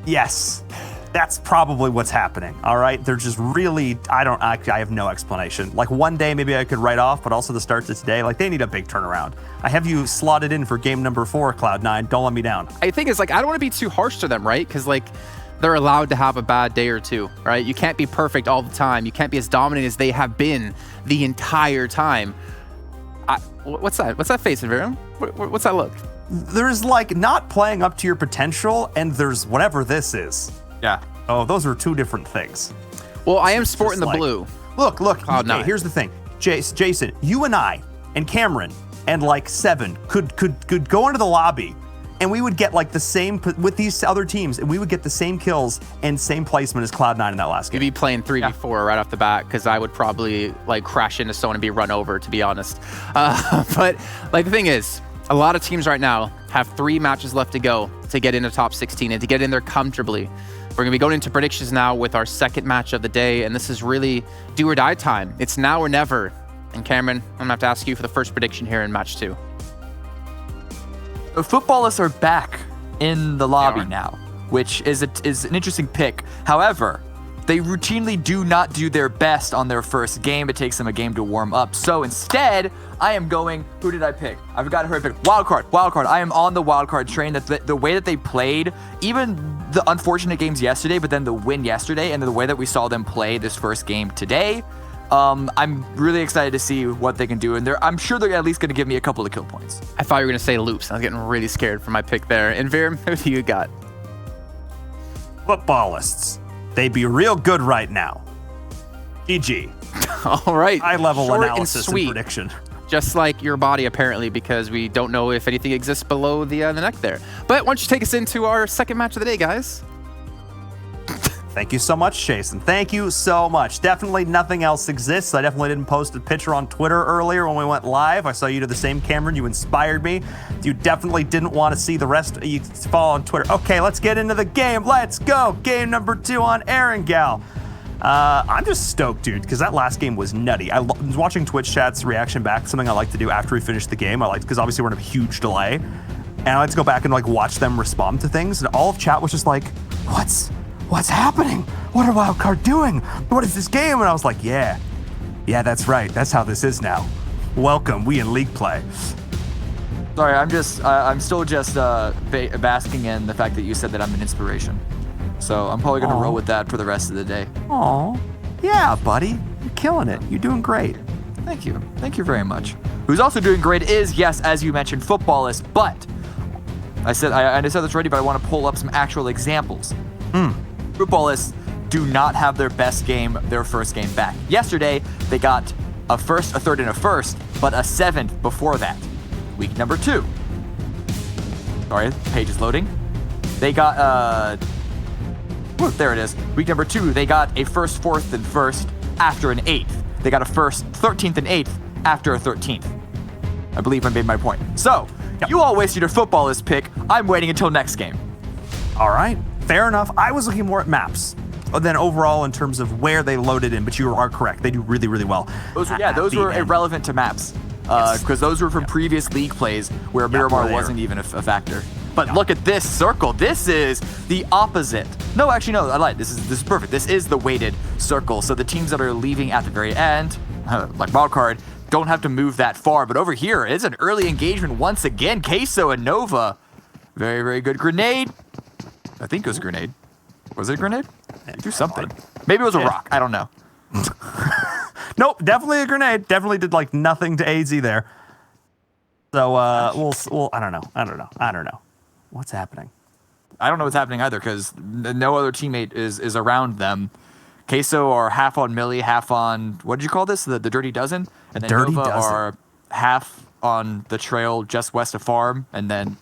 Yes, that's probably what's happening. All right, they're just really, I have no explanation. Like one day maybe I could write off, but also the start to today, like they need a big turnaround. I have you slotted in for game number 4, Cloud9. Don't let me down. I think it's like, I don't want to be too harsh to them, right? Because like, they're allowed to have a bad day or two, right? You can't be perfect all the time. You can't be as dominant as they have been the entire time. What's that? What's that face, Envir? What's that look? There's like not playing up to your potential, and there's whatever this is. Yeah. Oh, those are 2 different things. Well, I am sporting the like, blue. Look. Cloud9. Okay, here's the thing. Jason, you and I and Cameron and like 7 could go into the lobby, and we would get like the same with these other teams, and we would get the same kills and same placement as Cloud9 in that last game. You'd be playing 3v4 right off the bat, because I would probably like crash into someone and be run over, to be honest. But like the thing is, a lot of teams right now have 3 matches left to go to get into top 16 and to get in there comfortably. We're going to be going into predictions now with our second match of the day, and this is really do or die time. It's now or never. And Cameron, I'm going to have to ask you for the first prediction here in match 2. The footballists are back in the lobby now, which is an interesting pick. However, they routinely do not do their best on their first game. It takes them a game to warm up. So instead, I am going, who did I pick? I've got her pick. Wildcard. I am on the wildcard train. That the way that they played, even the unfortunate games yesterday, but then the win yesterday, and the way that we saw them play this first game today, I'm really excited to see what they can do. And I'm sure they're at least going to give me a couple of kill points. I thought you were going to say loops. I was getting really scared for my pick there. And Envir, who do you got? Footballists. They be real good right now. GG. All right. High-level Short analysis and prediction. Just like your body, apparently, because we don't know if anything exists below the neck there. But why don't you take us into our second match of the day, guys? Thank you so much, Jason. Thank you so much. Definitely nothing else exists. I definitely didn't post a picture on Twitter earlier when we went live. I saw you do the same, Cameron. You inspired me. You definitely didn't want to see the rest. You follow on Twitter. Okay, let's get into the game. Let's go. Game number 2 on Erangel. I'm just stoked, dude, because that last game was nutty. I was watching Twitch chat's reaction back, something I like to do after we finish the game. I like, because obviously we're in a huge delay. And I like to go back and like watch them respond to things. And all of chat was just like, What's happening? What are Wildcard doing? What is this game? And I was like, yeah, that's right. That's how this is now. Welcome, we in league play. Sorry, I'm still just basking in the fact that you said that I'm an inspiration. So I'm probably going to roll with that for the rest of the day. Aw, yeah, buddy. You're killing it. You're doing great. Thank you. Thank you very much. Who's also doing great is, yes, as you mentioned, Footballist, but I said this already, but I want to pull up some actual examples. Footballists do not have their best game, their first game back. Yesterday, they got a first, a third, and a first, but a 7th before that. Week number 2. Sorry, the page is loading. They got, there it is. Week number 2, they got a first, 4th, and 1st after an 8th. They got a first, 13th, and 8th after a 13th. I believe I made my point. So, you all wasted your Footballist pick. I'm waiting until next game. All right. Fair enough. I was looking more at maps than overall in terms of where they loaded in, but you are correct. They do really, really well. Those were irrelevant to maps because those were from previous league plays where Miramar wasn't even a factor. But look at this circle. This is the opposite. No, actually, no, I lied. This is perfect. This is the weighted circle. So the teams that are leaving at the very end, like Wildcard, don't have to move that far. But over here is an early engagement once again. Queso and Nova. Very, very good grenade. I think it was a grenade. Was it a grenade? Do something. Maybe it was a rock. I don't know. Nope, definitely a grenade. Definitely did like nothing to AZ there. So we'll I don't know. What's happening? I don't know what's happening either because no other teammate is around them. Queso are half on Millie, half on, what did you call this? The Dirty Dozen? And then Dirty Nova Dozen. are half on the trail just west of Farm. And then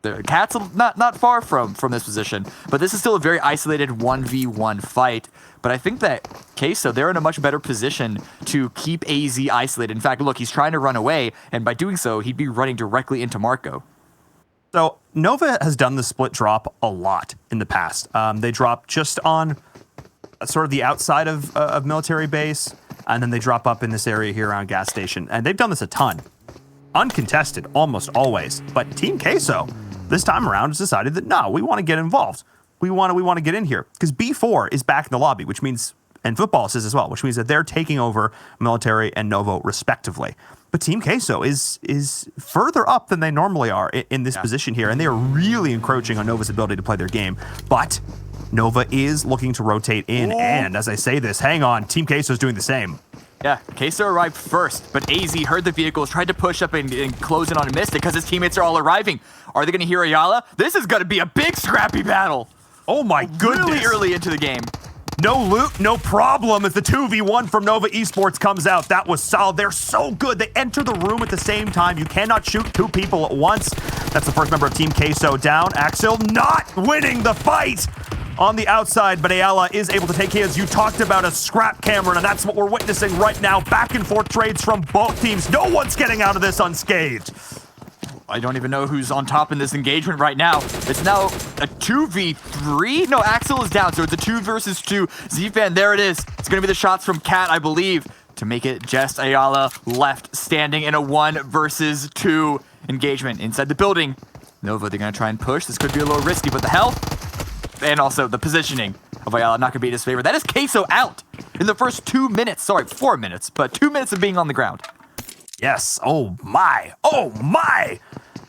the Cat's not far from this position. But this is still a very isolated 1v1 fight. But I think that Queso, they're in a much better position to keep AZ isolated. In fact, look, he's trying to run away. And by doing so, he'd be running directly into Marco. So Nova has done the split drop a lot in the past. They drop just on sort of the outside of military base, and then they drop up in this area here around gas station. And they've done this a ton. Uncontested, almost always. But Team Queso, this time around, has decided that, no, we want to get involved. We want to get in here. Because B4 is back in the lobby, which means, and Football is as well, which means that they're taking over military and Novo respectively. But Team Queso is further up than they normally are in this position here, and they are really encroaching on Nova's ability to play their game. But Nova is looking to rotate in, and as I say this, hang on, Team Queso is doing the same. Yeah, Queso arrived first, but AZ heard the vehicles, tried to push up and close in on Mystic because his teammates are all arriving. Are they going to hear Ayala? This is going to be a big scrappy battle. Oh my goodness. Really early into the game. No loot, no problem as the 2v1 from Nova Esports comes out. That was solid. They're so good. They enter the room at the same time. You cannot shoot two people at once. That's the first member of Team Queso down. Axel not winning the fight on the outside, but Ayala is able to take his. You talked about a scrap, Cameron, and that's what we're witnessing right now. Back and forth trades from both teams. No one's getting out of this unscathed. I don't even know who's on top in this engagement right now. It's now a 2v3? No, Axel is down, so it's a 2 versus 2. Z-Fan, there it is. It's going to be the shots from Cat, I believe, to make it just Ayala left standing in a 1 versus 2 engagement inside the building. Nova, they're going to try and push. This could be a little risky, but the health and also the positioning of Ayala not going to be in his favor. That is Queso out in the first 2 minutes. Sorry, 4 minutes, but 2 minutes of being on the ground. Yes, oh my, oh my!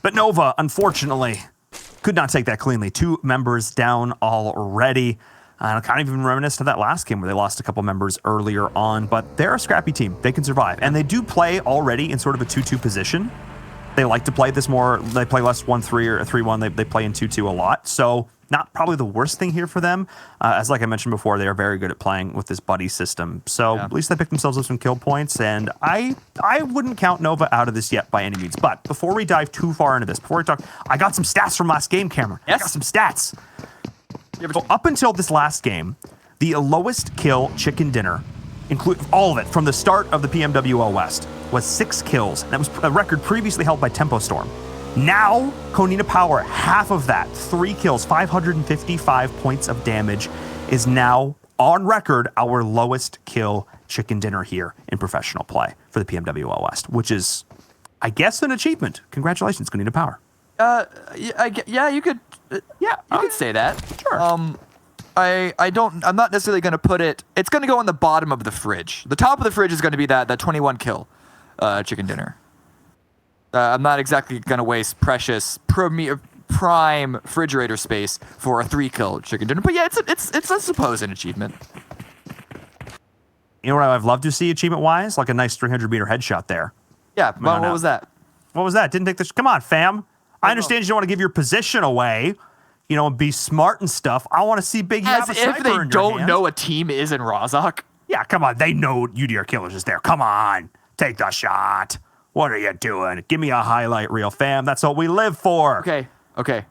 But Nova, unfortunately, could not take that cleanly. 2 members down already. Kind of even reminiscent of that last game where they lost a couple members earlier on, but they're a scrappy team. They can survive. And they do play already in sort of a 2-2 position. They like to play this more, they play less 1-3 or 3-1. They play in 2-2 a lot. So not probably the worst thing here for them. As like I mentioned before, they are very good at playing with this buddy system. So at least they picked themselves up some kill points. And I wouldn't count Nova out of this yet by any means. But before we dive too far into this, before we talk, I got some stats from last game, Cameron. Yes. I got some stats. So up until this last game, the lowest kill chicken dinner, include all of it from the start of the PMWL West, was 6 kills. That was a record previously held by Tempo Storm. Now, Konina Power, half of that, 3 kills, 555 points of damage, is now on record our lowest kill chicken dinner here in professional play for the PMWL West, which is, I guess, an achievement. Congratulations, Konina Power. Yeah, you could. You could say that. Sure. I'm not necessarily going to put it. It's going to go on the bottom of the fridge. The top of the fridge is going to be that 21 kill chicken dinner. I'm not exactly going to waste precious prime refrigerator space for a 3 kill chicken dinner. But yeah, it's I suppose an achievement. You know what I've loved to see achievement-wise? Like a nice 300-meter headshot there. Yeah, what was that? What was that? Didn't take this. Come on, fam. I understand you don't want to give your position away, and be smart and stuff. I want to see Big As if they don't know a team is in Rozhok. Yeah, come on. They know UDR Killers is there. Come on. Take the shot. What are you doing? Give me a highlight reel, fam. That's what we live for. Okay.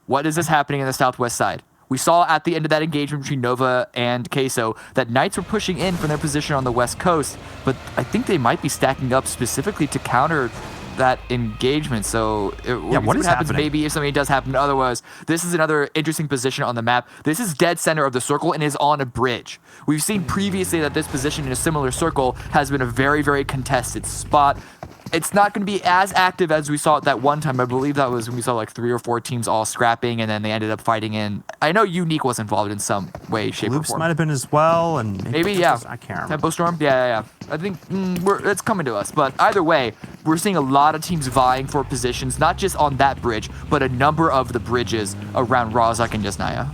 What is this happening in the southwest side? We saw at the end of that engagement between Nova and Queso that Knights were pushing in from their position on the west coast, but I think they might be stacking up specifically to counter that engagement. So what is happens? happening? Maybe if something does happen. Otherwise, this is another interesting position on the map. This is dead center of the circle and is on a bridge. We've seen previously that this position in a similar circle has been a very, very contested spot. it's not going to be as active as we saw it that one time. I believe that was when we saw like 3 or 4 teams all scrapping, and then they ended up fighting in. I know Unique was involved in some way, shape, or Loops form. might have been as well, and Maybe, yeah. I can't remember. Tempo Storm? Yeah. I think it's coming to us. But either way, we're seeing a lot of teams vying for positions, not just on that bridge, but a number of the bridges around Rozhok and Yasnaya.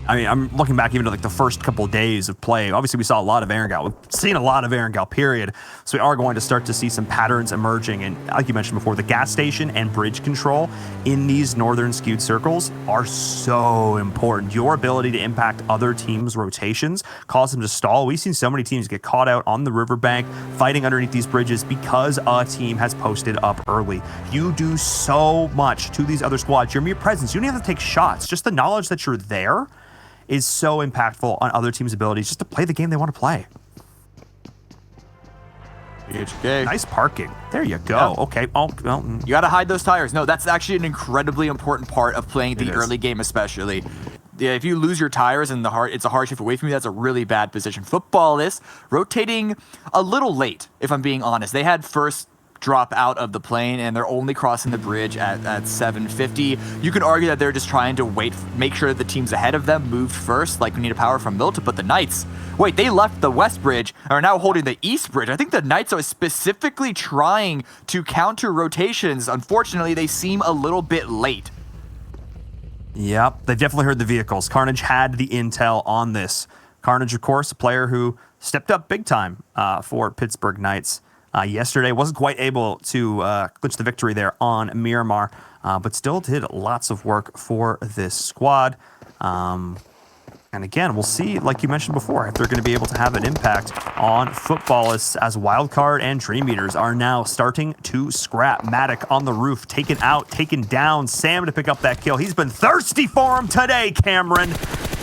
I mean, I'm looking back even to like the first couple days of play. Obviously, we saw a lot of Erangel. We've seen a lot of Erangel, period. So we are going to start to see some patterns emerging. And like you mentioned before, the gas station and bridge control in these northern skewed circles are so important. Your ability to impact other teams' rotations, cause them to stall. We've seen so many teams get caught out on the riverbank, fighting underneath these bridges because a team has posted up early. You do so much to these other squads. Your mere presence, you don't even have to take shots. Just the knowledge that you're there is so impactful on other teams' abilities just to play the game they want to play. HK. Nice parking. There you go. Yeah. Okay. Oh, well, You got to hide those tires. No, that's actually an incredibly important part of playing the It is. early game, especially. Yeah, if you lose your tires and it's a hard shift away from you, that's a really bad position. Football is rotating a little late, if I'm being honest. They had first drop out of the plane and they're only crossing the bridge at 7:50. You could argue that they're just trying to make sure that the teams ahead of them moved first, like we need a power from Milta, but the Knights, wait, they left the west bridge and are now holding the east bridge. I think the Knights are specifically trying to counter rotations. Unfortunately, they seem a little bit late. Yep, they've definitely heard the vehicles. Carnage had the intel on this. Carnage, of course, a player who stepped up big time for Pittsburgh Knights yesterday. Wasn't quite able to clinch the victory there on Miramar, but still did lots of work for this squad. And again, we'll see, like you mentioned before, if they're going to be able to have an impact on footballists as Wildcard and Dream Eaters are now starting to scrap. Matic on the roof, taken out, taken down. Sam to pick up that kill. He's been thirsty for him today, Cameron.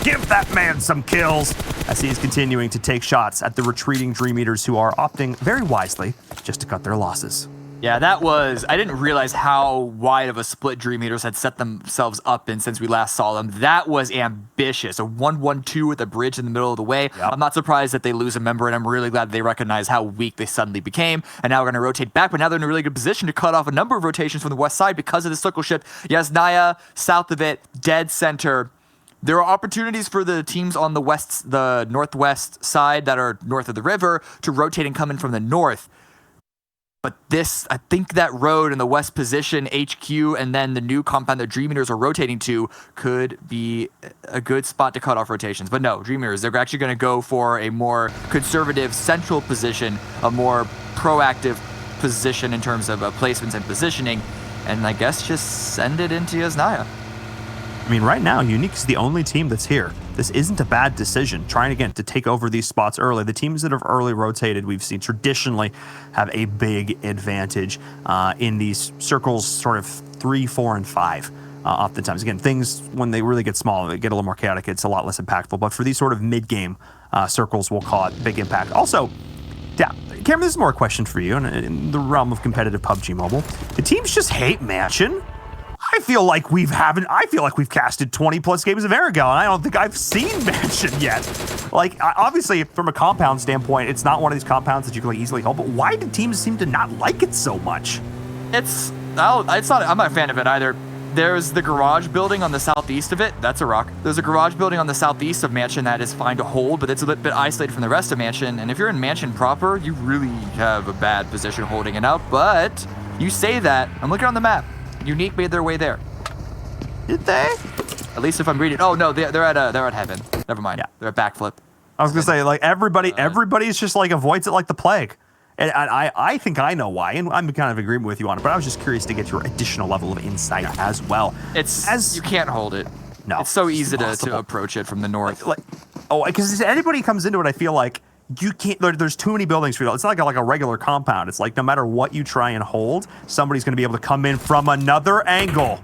Give that man some kills as he's continuing to take shots at the retreating Dream Eaters who are opting very wisely just to cut their losses. Yeah, I didn't realize how wide of a split Dream Eaters had set themselves up in since we last saw them. That was ambitious. A 1-1-2 with a bridge in the middle of the way. Yep. I'm not surprised that they lose a member, and I'm really glad they recognize how weak they suddenly became. And now we're going to rotate back, but now they're in a really good position to cut off a number of rotations from the west side because of the circle shift. Yasnaya, south of it, dead center. There are opportunities for the teams on the northwest side that are north of the river to rotate and come in from the north. But I think that road in the west position, HQ, and then the new compound that Dream Eaters are rotating to could be a good spot to cut off rotations. But no, Dream Eaters, they're actually going to go for a more conservative central position, a more proactive position in terms of placements and positioning, and I guess just send it into Yasnaya. I mean, right now, Unique is the only team that's here. This isn't a bad decision, trying again to take over these spots early. The teams that have early rotated, we've seen traditionally have a big advantage in these circles, sort of 3, 4, and 5. Oftentimes, again, things when they really get small, they get a little more chaotic, it's a lot less impactful. But for these sort of mid-game circles, we'll call it big impact. Also, yeah, Cameron, this is more a question for you in the realm of competitive PUBG Mobile. The teams just hate matching. I feel like we've casted 20 plus games of Erangel, and I don't think I've seen Mansion yet. Like, obviously, from a compound standpoint, it's not one of these compounds that you can like easily hold. But why do teams seem to not like it so much? I'm not a fan of it either. There's the garage building on the southeast of it. That's a rock. There's a garage building on the southeast of Mansion that is fine to hold, but it's a little bit isolated from the rest of Mansion. And if you're in Mansion proper, you really have a bad position holding it out. But you say that, I'm looking on the map. Unique made their way there. Did they? At least if I'm reading. Oh no, they're at heaven. Never mind. Yeah. They're at backflip. I was gonna say, like, everybody's just like avoids it like the plague. And I think I know why, and I'm kind of agreeing with you on it, but I was just curious to get your additional level of insight as well. You can't hold it. No. It's so easy to approach it from the north. Because anybody comes into it, I feel like you can't. There's too many buildings for you. It's not like a regular compound. It's like no matter what you try and hold, somebody's going to be able to come in from another angle.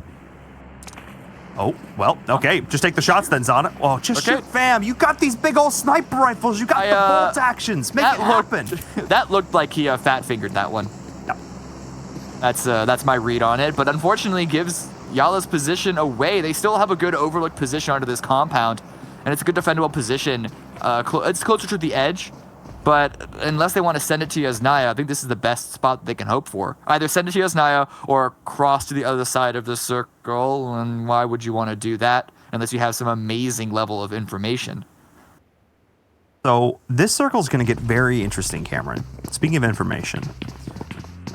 Oh, well, okay. Just take the shots then, Zana. Oh, just shoot, fam. You got these big old sniper rifles. You got the bolt actions. Make it happen. That looked like he fat-fingered that one. No. That's my read on it, but unfortunately gives Yala's position away. They still have a good overlooked position under this compound, and it's a good defendable position. It's closer to the edge, But unless they want to send it to Yasnaya, I think this is the best spot they can hope for. Either send it to Yasnaya or cross to the other side of the circle. And why would you want to do that unless you have some amazing level of information? So this circle is going to get very interesting, Cameron. Speaking of information,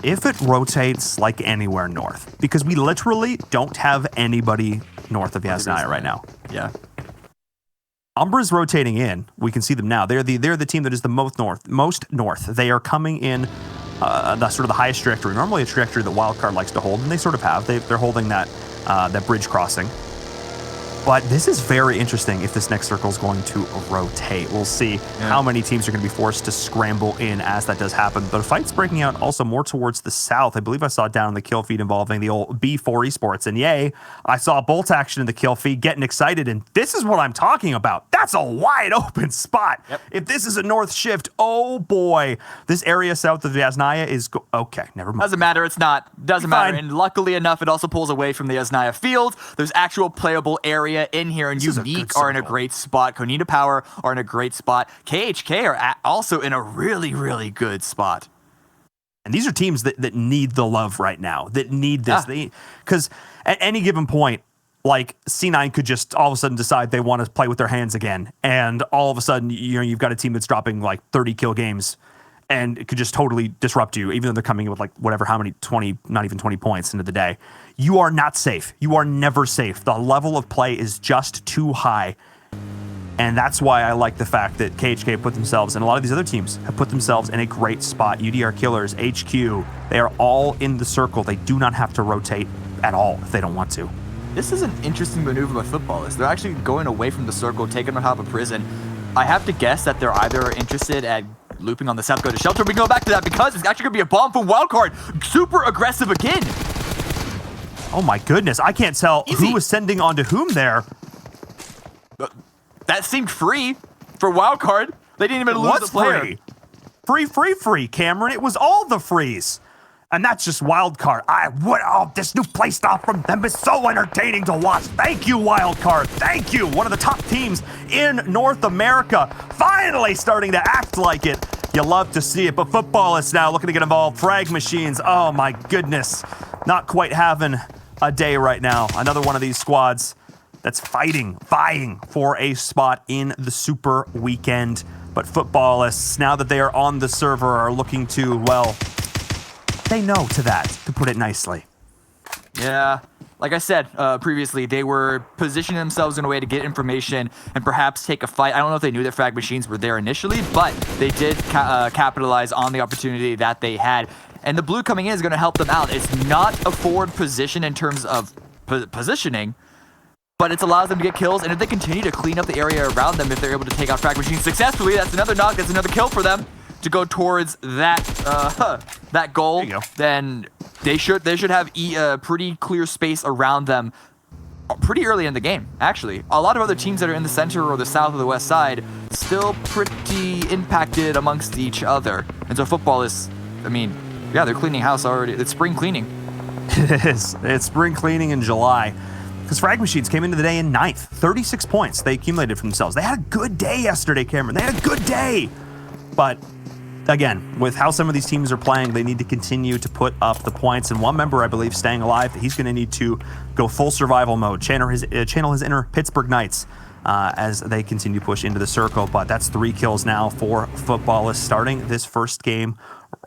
if it rotates like anywhere north, because we literally don't have anybody north of Yasnaya right now. Yeah. Umbra's rotating in. We can see them now. They're the team that is the most north. They are coming in the sort of the highest trajectory. Normally a trajectory that Wildcard likes to hold, and they sort of have. They're holding that bridge crossing. But this is very interesting if this next circle is going to rotate. We'll see how many teams are going to be forced to scramble in as that does happen. But a fight's breaking out also more towards the south. I believe I saw down in the kill feed involving the old B4 Esports. And yay, I saw bolt action in the kill feed, getting excited. And this is what I'm talking about. That's a wide open spot. Yep. If this is a north shift, oh boy. This area south of Yasnaya is... okay, never mind. Doesn't matter. It's not. Doesn't matter. And luckily enough, it also pulls away from the Yasnaya field. There's actual playable area in here, and Unique are in a great spot. Konita Power are in a great spot. KHK are also in a really, really good spot. And these are teams that need the love right now, that need this. Because at any given point, like C9 could just all of a sudden decide they want to play with their hands again. And all of a sudden, you've got a team that's dropping like 30 kill games, and it could just totally disrupt you, even though they're coming in with like whatever, how many, 20, not even 20 points into the day. You are not safe. You are never safe. The level of play is just too high. And that's why I like the fact that KHK put themselves, and a lot of these other teams have put themselves in a great spot. UDR Killers, HQ, they are all in the circle. They do not have to rotate at all if they don't want to. This is an interesting maneuver by footballers. They're actually going away from the circle, taking on top of prison. I have to guess that they're either interested at looping on the south, go to shelter. We can go back to that because it's actually going to be a bomb from Wildcard. Super aggressive again. Oh my goodness, I can't tell who was sending on to whom there. That seemed free for Wildcard. They didn't even lose the player. Free, Cameron. It was all the frees. And that's just Wildcard. This new playstyle from them is so entertaining to watch. Thank you, Wildcard. Thank you. One of the top teams in North America. Finally starting to act like it. You love to see it, but football is now looking to get involved. Frag machines. Oh my goodness. Not quite having a day right now. Another one of these squads that's vying for a spot in the Super Weekend. But footballists, now that they are on the server, are looking to, well, say no to that, to put it nicely. Yeah, like I said previously, they were positioning themselves in a way to get information and perhaps take a fight. I don't know if they knew that frag machines were there initially, but they did capitalize on the opportunity that they had. And the blue coming in is going to help them out. It's not a forward position in terms of positioning, but it allows them to get kills. And if they continue to clean up the area around them, if they're able to take out frag machines successfully, that's another knock, that's another kill for them to go towards that that goal. Then they should have a pretty clear space around them pretty early in the game, actually. A lot of other teams that are in the center or the south or the west side still pretty impacted amongst each other. And so football is, I mean, yeah, they're cleaning house already. It's spring cleaning. It is. It's spring cleaning in July. Because Frag Machines came into the day in 9th. 36 points they accumulated for themselves. They had a good day yesterday, Cameron. They had a good day. But again, with how some of these teams are playing, they need to continue to put up the points. And one member, I believe, staying alive, he's going to need to go full survival mode, channel his inner Pittsburgh Knights as they continue to push into the circle. But that's 3 kills now for footballists, starting this first game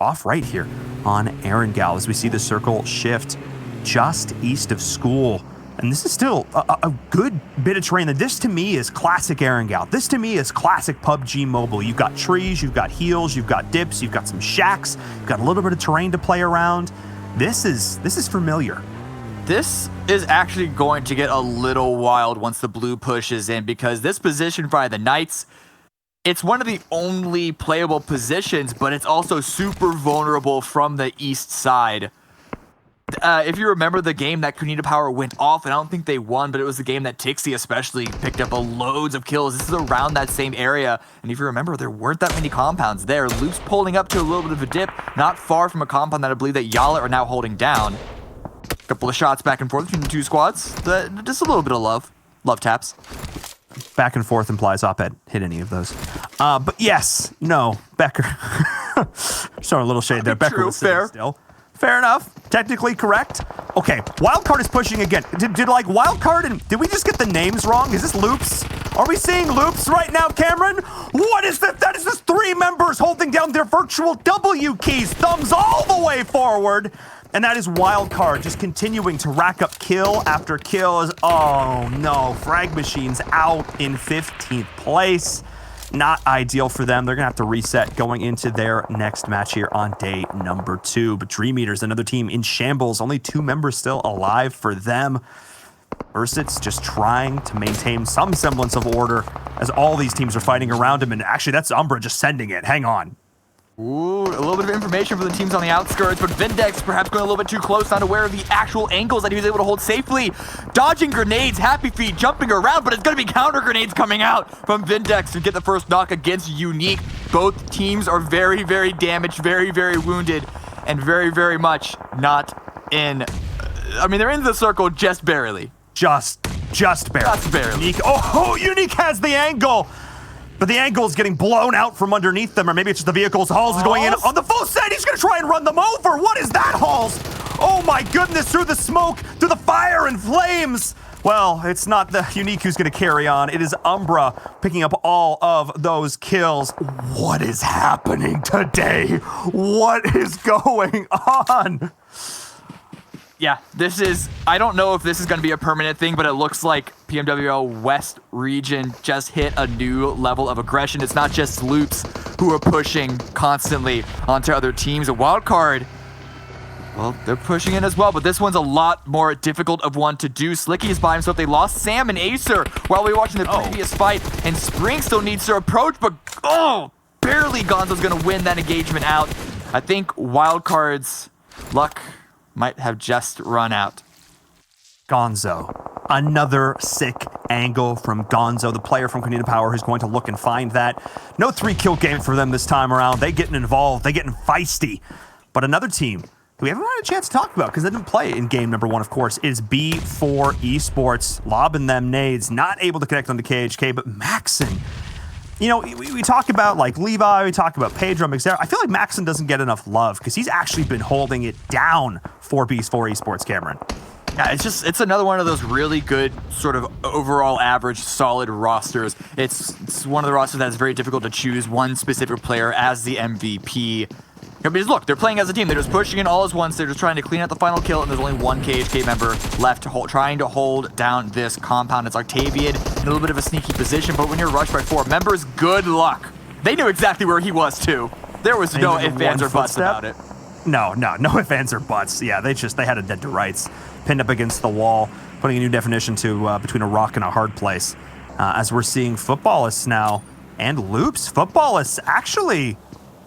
off right here on Erangel as we see the circle shift just east of school. And this is still a good bit of terrain. This to me is classic Erangel. This to me is classic PUBG Mobile. You've got trees, you've got hills, you've got dips, you've got some shacks, you've got a little bit of terrain to play around. This is familiar. This is actually going to get a little wild once the blue pushes in, because this position by the Knights, it's one of the only playable positions, but it's also super vulnerable from the east side. If you remember the game that Konita Power went off, and I don't think they won, but it was the game that Tixie especially picked up loads of kills. This is around that same area, and if you remember, there weren't that many compounds there. Loop's pulling up to a little bit of a dip, not far from a compound that I believe that Yala are now holding down. Couple of shots back and forth between the two squads. Just a little bit of love taps. back and forth implies op-ed. Hit any of those. But yes, no, Becker. Sorry, a little shade there. Becker was sitting still. Fair enough. Technically correct. Okay, Wildcard is pushing again. Did like Wildcard and did we just get the names wrong? Is this Loops? Are we seeing Loops right now, Cameron? What is that? That is just 3 members holding down their virtual W keys, thumbs all the way forward. And that is Wildcard just continuing to rack up kill after kill. Oh no, Frag Machine's out in 15th place. Not ideal for them. They're going to have to reset going into their next match here on day number 2. But Dream Eaters, another team in shambles. Only 2 members still alive for them. Ursit's just trying to maintain some semblance of order as all these teams are fighting around him. And actually, that's Umbra just sending it. Hang on. Ooh, a little bit of information from the teams on the outskirts, but Vindex perhaps going a little bit too close, not aware of the actual angles that he was able to hold safely. Dodging grenades, Happy Feet jumping around, but it's going to be counter grenades coming out from Vindex to get the first knock against Unique. Both teams are very, very damaged, very, very wounded, and very, very much not in... I mean, they're in the circle just barely. Just barely. Just barely. Unique. Oh, Unique has the angle. But the angle is getting blown out from underneath them, or maybe it's just the vehicles. Halls is going in on the full set. He's going to try and run them over. What is that, Halls? Oh my goodness, through the smoke, through the fire and flames. Well, it's not the Unique who's going to carry on. It is Umbra picking up all of those kills. What is happening today? What is going on? Yeah, this is, I don't know if this is going to be a permanent thing, but it looks like PMWL West region just hit a new level of aggression. It's not just Loops who are pushing constantly onto other teams. A Wildcard, well, they're pushing in as well, but this one's a lot more difficult of one to do. Slicky is by himself. They lost Sam and Acer while we were watching the previous fight, and Spring still needs to approach, but barely Gonzo's going to win that engagement out. I think Wildcard's luck might have just run out. Gonzo. Another sick angle from Gonzo, the player from Canadian Power who's going to look and find that. No 3-kill game for them this time around. They getting involved. They getting feisty. But another team who we haven't had a chance to talk about because they didn't play in game number 1, of course, is B4 Esports. Lobbing them nades. Not able to connect on the KHK, but Maxon. You know, we talk about like Levi, we talk about Pedro, etc. I feel like Maxon doesn't get enough love because he's actually been holding it down for B4 Esports, Cameron. Yeah, it's another one of those really good sort of overall average solid rosters. It's one of the rosters that's very difficult to choose one specific player as the MVP. Because look, they're playing as a team. They're just pushing in all as once. They're just trying to clean out the final kill, and there's only one KHK member left to trying to hold down this compound. It's Octavian in a little bit of a sneaky position, but when you're rushed by 4 members, good luck. They knew exactly where he was too. There was no ifs, ands, or buts about it. No ifs, ands, or buts. Yeah, they had it dead to rights. Pinned up against the wall, putting a new definition to between a rock and a hard place. As we're seeing Footballists now, and Loops. Footballists actually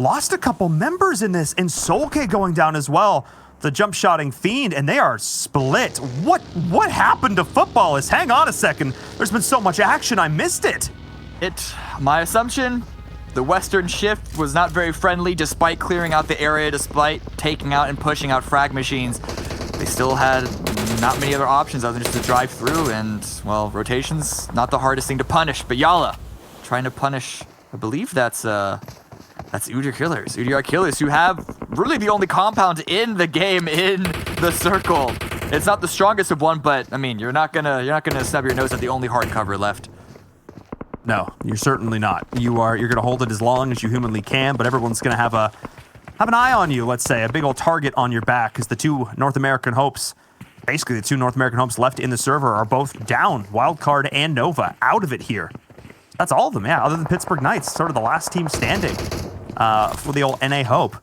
lost a couple members in this, and Solke going down as well. The jump-shotting Fiend, and they are split. What happened to Footballists? Hang on a second. There's been so much action, I missed it. My assumption, the Western shift was not very friendly despite clearing out the area, despite taking out and pushing out frag machines. They still had not many other options other than just to drive through, and, well, rotation's not the hardest thing to punish, but Yala trying to punish, I believe that's UDR Killers. UDR Killers, who have really the only compound in the game in the circle. It's not the strongest of one, but I mean, you're not gonna snub your nose at the only hard cover left. No, you're certainly not. You're gonna hold it as long as you humanly can, but everyone's gonna have an eye on you. Let's say a big old target on your back, because the 2 North American hopes, basically the 2 North American hopes left in the server, are both down. Wildcard and Nova out of it here. That's all of them, yeah. Other than Pittsburgh Knights, sort of the last team standing. For the old NA Hope.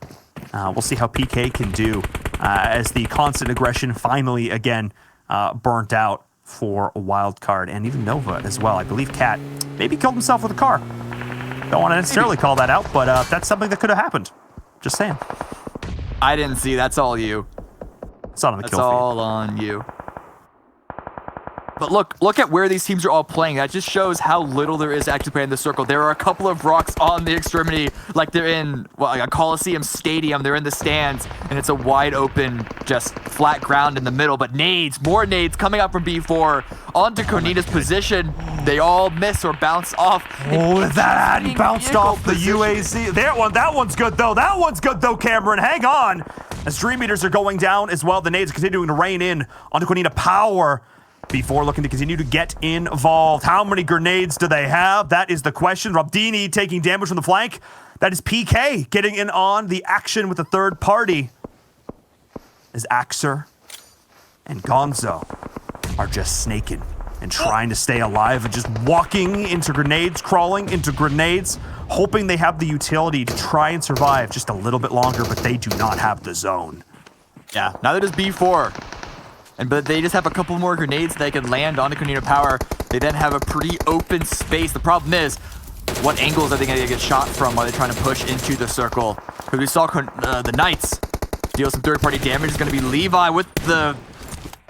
We'll see how PK can do as the constant aggression finally, again, burnt out for a Wildcard, and even Nova as well. I believe Cat maybe killed himself with a car. Don't want to necessarily call that out, but that's something that could have happened. Just saying. I didn't see. That's all you. It's not on the kill feed. That's all on you. But look at where these teams are all playing. That just shows how little there is to actually play in the circle. There are a couple of rocks on the extremity, like they're in like a Coliseum stadium. They're in the stands, and it's a wide open, just flat ground in the middle. But nades, more nades coming up from B4 onto Konina's position. They all miss or bounce off. Oh, that bounced off the UAZ. That one's good though. That one's good though, Cameron. Hang on. As Dream Eaters are going down as well, the nades continuing to rain in onto Konina Power. B4 looking to continue to get involved. How many grenades do they have? That is the question. Rabdini taking damage from the flank. That is PK getting in on the action with the third party. As Axer and Gonzo are just snaking and trying to stay alive and just walking into grenades, crawling into grenades, hoping they have the utility to try and survive just a little bit longer, but they do not have the zone. Yeah, neither does B4. But they just have a couple more grenades they can land onto Konina Power. They then have a pretty open space. The problem is, what angles are they going to get shot from while they're trying to push into the circle? Because we saw the Knights deal some third-party damage. It's going to be Levi with the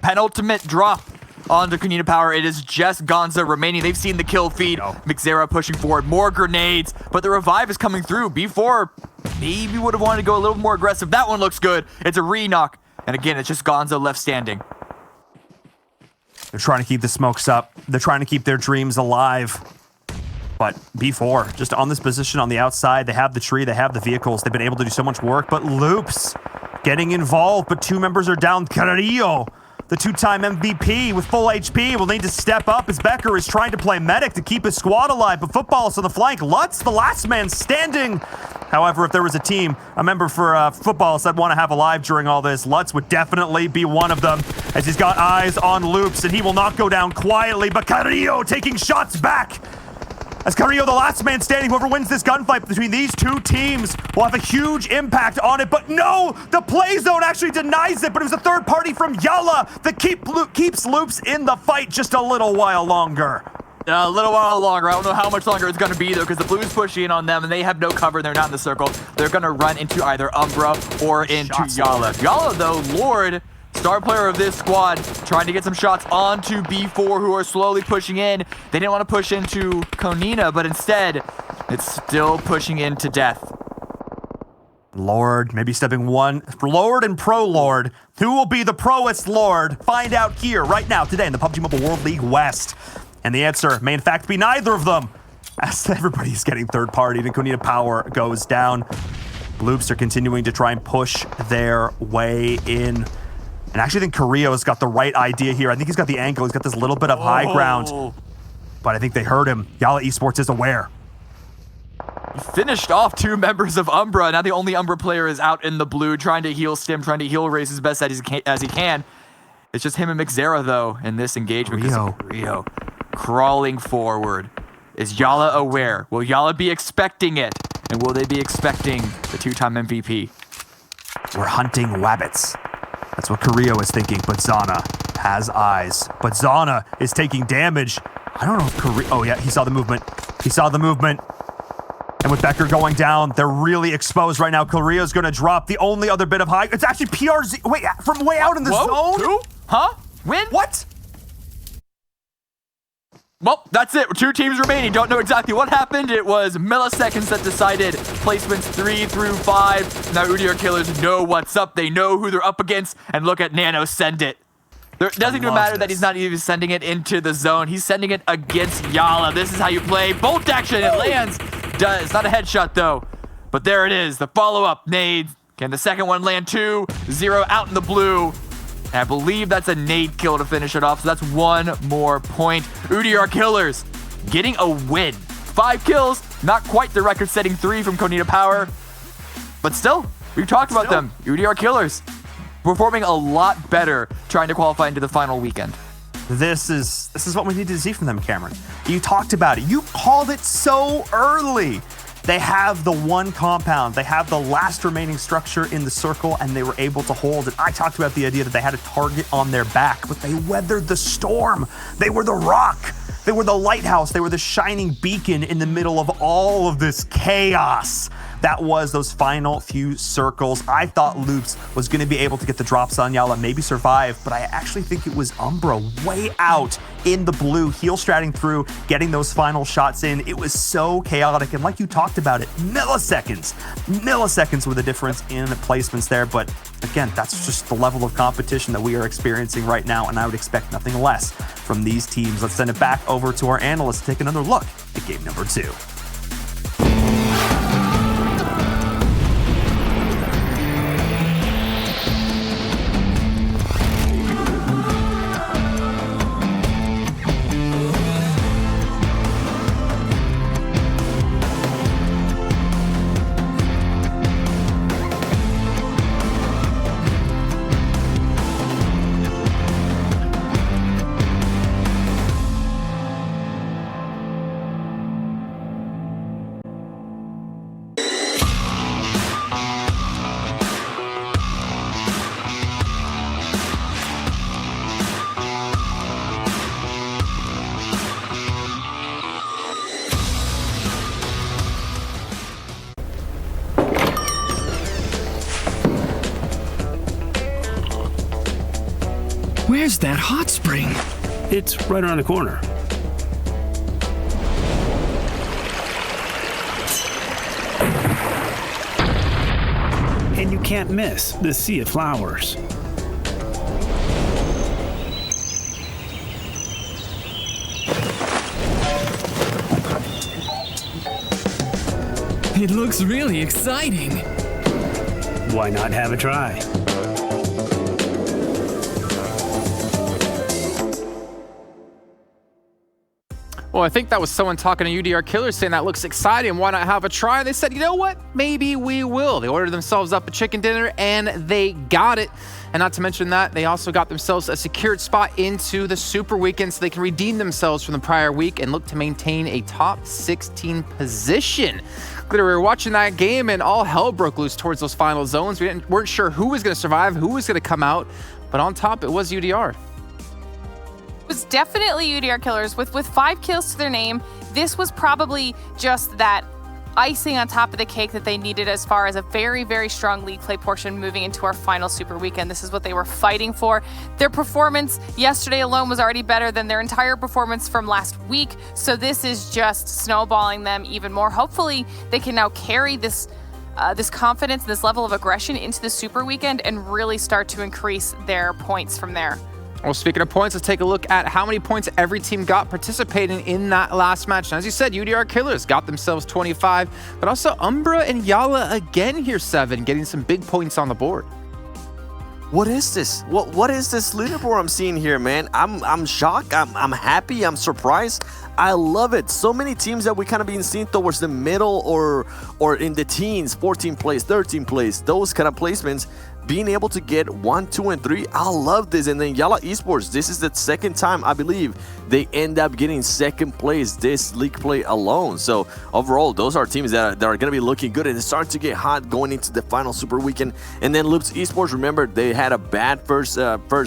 penultimate drop onto Konina Power. It is just Gonza remaining. They've seen the kill feed. Mixera pushing forward. More grenades, but the revive is coming through. B4 maybe would have wanted to go a little more aggressive. That one looks good. It's a re-knock. And again, it's just Gonzo left standing. They're trying to keep the smokes up. They're trying to keep their dreams alive. But B4, just on this position on the outside, they have the tree, they have the vehicles. They've been able to do so much work, but Loops getting involved, but two members are down. Carrillo, the two-time MVP with full HP, will need to step up as Becker is trying to play medic to keep his squad alive, but Football's on the flank. Lutz, the last man standing. However, if there was a member for Footballs that want to have alive during all this, Lutz would definitely be one of them, as he's got eyes on Loops, and he will not go down quietly, but Carrillo taking shots back. As Carrillo, the last man standing, whoever wins this gunfight between these two teams will have a huge impact on it. But no, the play zone actually denies it, but it was a third party from Yalla that keeps Loops in the fight just a little while longer. A little while longer. I don't know how much longer it's going to be, though, because the Blues push in on them, and they have no cover. They're not in the circle. They're going to run into either Umbra or into Yalla. Yalla, though, Lord, star player of this squad, trying to get some shots onto B4, who are slowly pushing in. They didn't want to push into Konina, but instead, it's still pushing into death. Lord, maybe stepping one. Lord and Pro Lord. Who will be the proest Lord? Find out here, right now, today in the PUBG Mobile World League West. And the answer may in fact be neither of them, as everybody's getting third party and Konina Power goes down. Bloops are continuing to try and push their way in. And I actually think Carrillo's got the right idea here. I think he's got the angle. He's got this little bit of high ground. But I think they heard him. Yalla Esports is aware. Finished off two members of Umbra. Now the only Umbra player is out in the blue, trying to heal Stim, trying to heal Raze as best as he can. It's just him and Mixera, though, in this engagement. Rio crawling forward. Is Yalla aware? Will Yalla be expecting it? And will they be expecting the two-time MVP? We're hunting wabbits. That's what Carrillo is thinking, but Zana has eyes. But Zana is taking damage. I don't know if Carrillo... Oh, yeah, he saw the movement. He saw the movement. And with Becker going down, they're really exposed right now. Carrillo's going to drop the only other bit of high... It's actually PRZ... Wait, from way out in the zone? Who? Huh? Win? What? Well, that's it. Two teams remaining. Don't know exactly what happened. It was milliseconds that decided placements 3 through 5. Now UDR Killers know what's up. They know who they're up against. And look at Nano send it. It doesn't even matter that he's not even sending it into the zone. He's sending it against Yalla. This is how you play. Bolt action. It lands. It's not a headshot, though. But there it is. The follow-up nade. Can the second one land too? 0 out in the blue. And I believe that's a nade kill to finish it off, so that's one more point. UDR Killers getting a win. 5 kills, not quite the record-setting 3 from Konina Power. But still, we've talked about them. UDR Killers performing a lot better trying to qualify into the final weekend. This is what we need to see from them, Cameron. You talked about it. You called it so early. They have the one compound. They have the last remaining structure in the circle, and they were able to hold it. I talked about the idea that they had a target on their back, but they weathered the storm. They were the rock. They were the lighthouse. They were the shining beacon in the middle of all of this chaos. that was those final few circles. I thought Loops was going to be able to get the drops on Yala, maybe survive, but I actually think it was Umbra way out in the blue, heel stratting through, getting those final shots in. It was so chaotic, and like you talked about it, milliseconds were the difference in the placements there. But again, that's just the level of competition that we are experiencing right now, and I would expect nothing less from these teams. Let's send it back over to our analysts to take another look at game number 2. Where's that hot spring? It's right around the corner. And you can't miss the sea of flowers. It looks really exciting. Why not have a try? Well, I think that was someone talking to UDR Killers saying that looks exciting. Why not have a try? They said, you know what? Maybe we will. They ordered themselves up a chicken dinner and they got it. And not to mention that, they also got themselves a secured spot into the Super Weekend so they can redeem themselves from the prior week and look to maintain a top 16 position. We were watching that game and all hell broke loose towards those final zones. We weren't sure who was going to survive, who was going to come out. But on top, it was UDR. It was definitely UDR Killers with 5 kills to their name. This was probably just that icing on top of the cake that they needed as far as a very, very strong league play portion moving into our final Super Weekend. This is what they were fighting for. Their performance yesterday alone was already better than their entire performance from last week. So this is just snowballing them even more. Hopefully they can now carry this this confidence, this level of aggression into the Super Weekend and really start to increase their points from there. Well, speaking of points, let's take a look at how many points every team got participating in that last match. And as you said, UDR Killers got themselves 25, but also Umbra and Yala again here 7, getting some big points on the board. What is this? What is this leaderboard I'm seeing here, man? I'm shocked. I'm happy. I'm surprised. I love it. So many teams that we kind of been seeing towards the middle or in the teens, 14th place, 13th place, those kind of placements. Being able to get 1, 2, and 3, I love this. And then Yala Esports, this is the second time I believe they end up getting second place this league play alone. So overall, those are teams that are going to be looking good and it's starting to get hot going into the final Super Weekend. And then Loops Esports, remember they had a bad first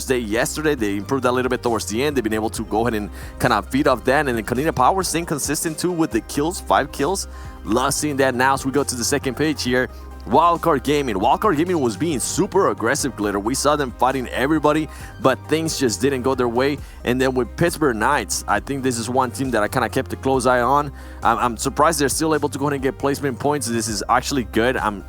day yesterday. They improved a little bit towards the end. They've been able to go ahead and kind of feed off that. And then Kanina Power staying consistent too with the kills, 5 kills. Love seeing that. Now as we go to the second page here. Wildcard Gaming was being super aggressive, Glitter. We saw them fighting everybody, but things just didn't go their way. And then with Pittsburgh Knights, I think this is one team that I kind of kept a close eye on. I'm surprised they're still able to go ahead and get placement points. This is actually good. I'm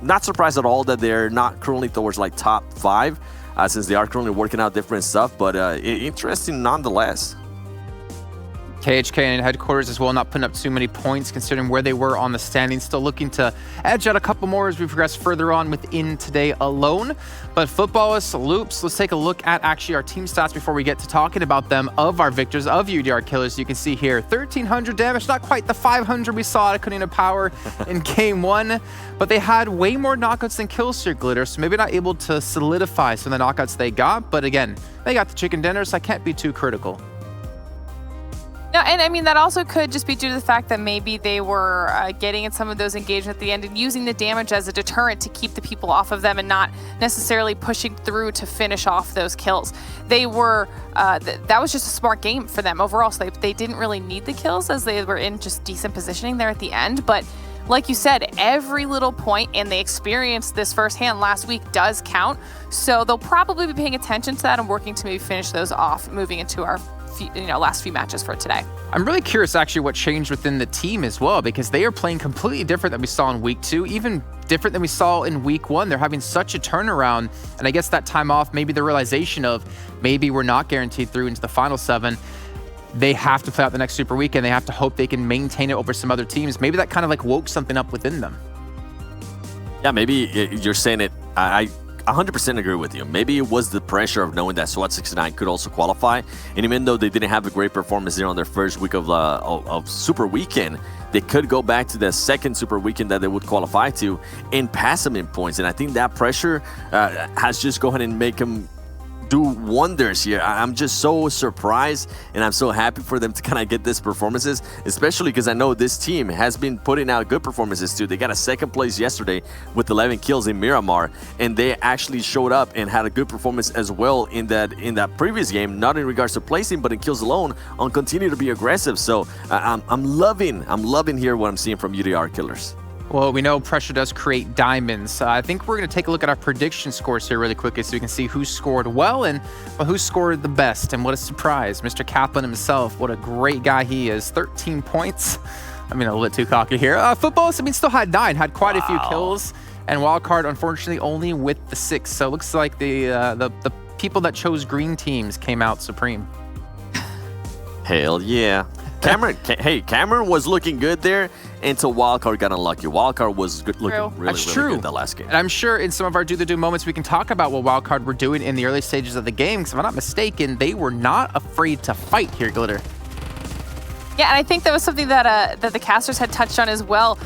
not surprised at all that they're not currently towards like top 5, since they are currently working out different stuff, but interesting nonetheless. KHK and headquarters as well, not putting up too many points considering where they were on the standings. Still looking to edge out a couple more as we progress further on within today alone. But footballists, Loops, let's take a look at actually our team stats before we get to talking about them of our victors of UDR Killers. You can see here 1,300 damage, not quite the 500 we saw at Kanina Power in game 1, but they had way more knockouts than kills here, Glitter, so maybe not able to solidify some of the knockouts they got, but again, they got the chicken dinner, so I can't be too critical. No, and I mean, that also could just be due to the fact that maybe they were getting in some of those engagements at the end and using the damage as a deterrent to keep the people off of them and not necessarily pushing through to finish off those kills. They were, that was just a smart game for them overall, so they didn't really need the kills as they were in just decent positioning there at the end, but like you said, every little point, and they experienced this firsthand last week, does count. So they'll probably be paying attention to that and working to maybe finish those off moving into our last few matches for today. I'm really curious actually what changed within the team as well, because they are playing completely different than we saw in week 2, even different than we saw in week 1. They're having such a turnaround, and I guess that time off, maybe the realization of maybe we're not guaranteed through into the final 7. They have to play out the next Super Weekend. They have to hope they can maintain it over some other teams. Maybe that kind of like woke something up within them. Yeah, maybe you're saying it. I 100% agree with you. Maybe it was the pressure of knowing that SWAT 69 could also qualify, and even though they didn't have a great performance there on their first week of Super Weekend, they could go back to the second Super Weekend that they would qualify to and pass them in points. And I think that pressure has just go ahead and make them do wonders here. I'm just so surprised, and I'm so happy for them to kind of get these performances, especially because I know this team has been putting out good performances too. They got a second place yesterday with 11 kills in Miramar, and they actually showed up and had a good performance as well in that previous game, not in regards to placing, but in kills alone, on continue to be aggressive. So I'm loving here what I'm seeing from UDR Killers. Well, we know pressure does create diamonds. I think we're going to take a look at our prediction scores here really quickly so we can see who scored well and who scored the best. And what a surprise. Mr. Kaplan himself, what a great guy he is. 13 points. I mean, a little bit too cocky here. Footballs, I mean, still had 9, had quite a few kills. And Wildcard, unfortunately, only with the 6. So it looks like the people that chose green teams came out supreme. Hell yeah. Cameron was looking good there until Wildcard got unlucky. Wildcard was looking really good the last game. And I'm sure in some of our Do the Do moments, we can talk about what Wildcard were doing in the early stages of the game, because if I'm not mistaken, they were not afraid to fight here, Glitter. Yeah, and I think that was something that the casters had touched on as well.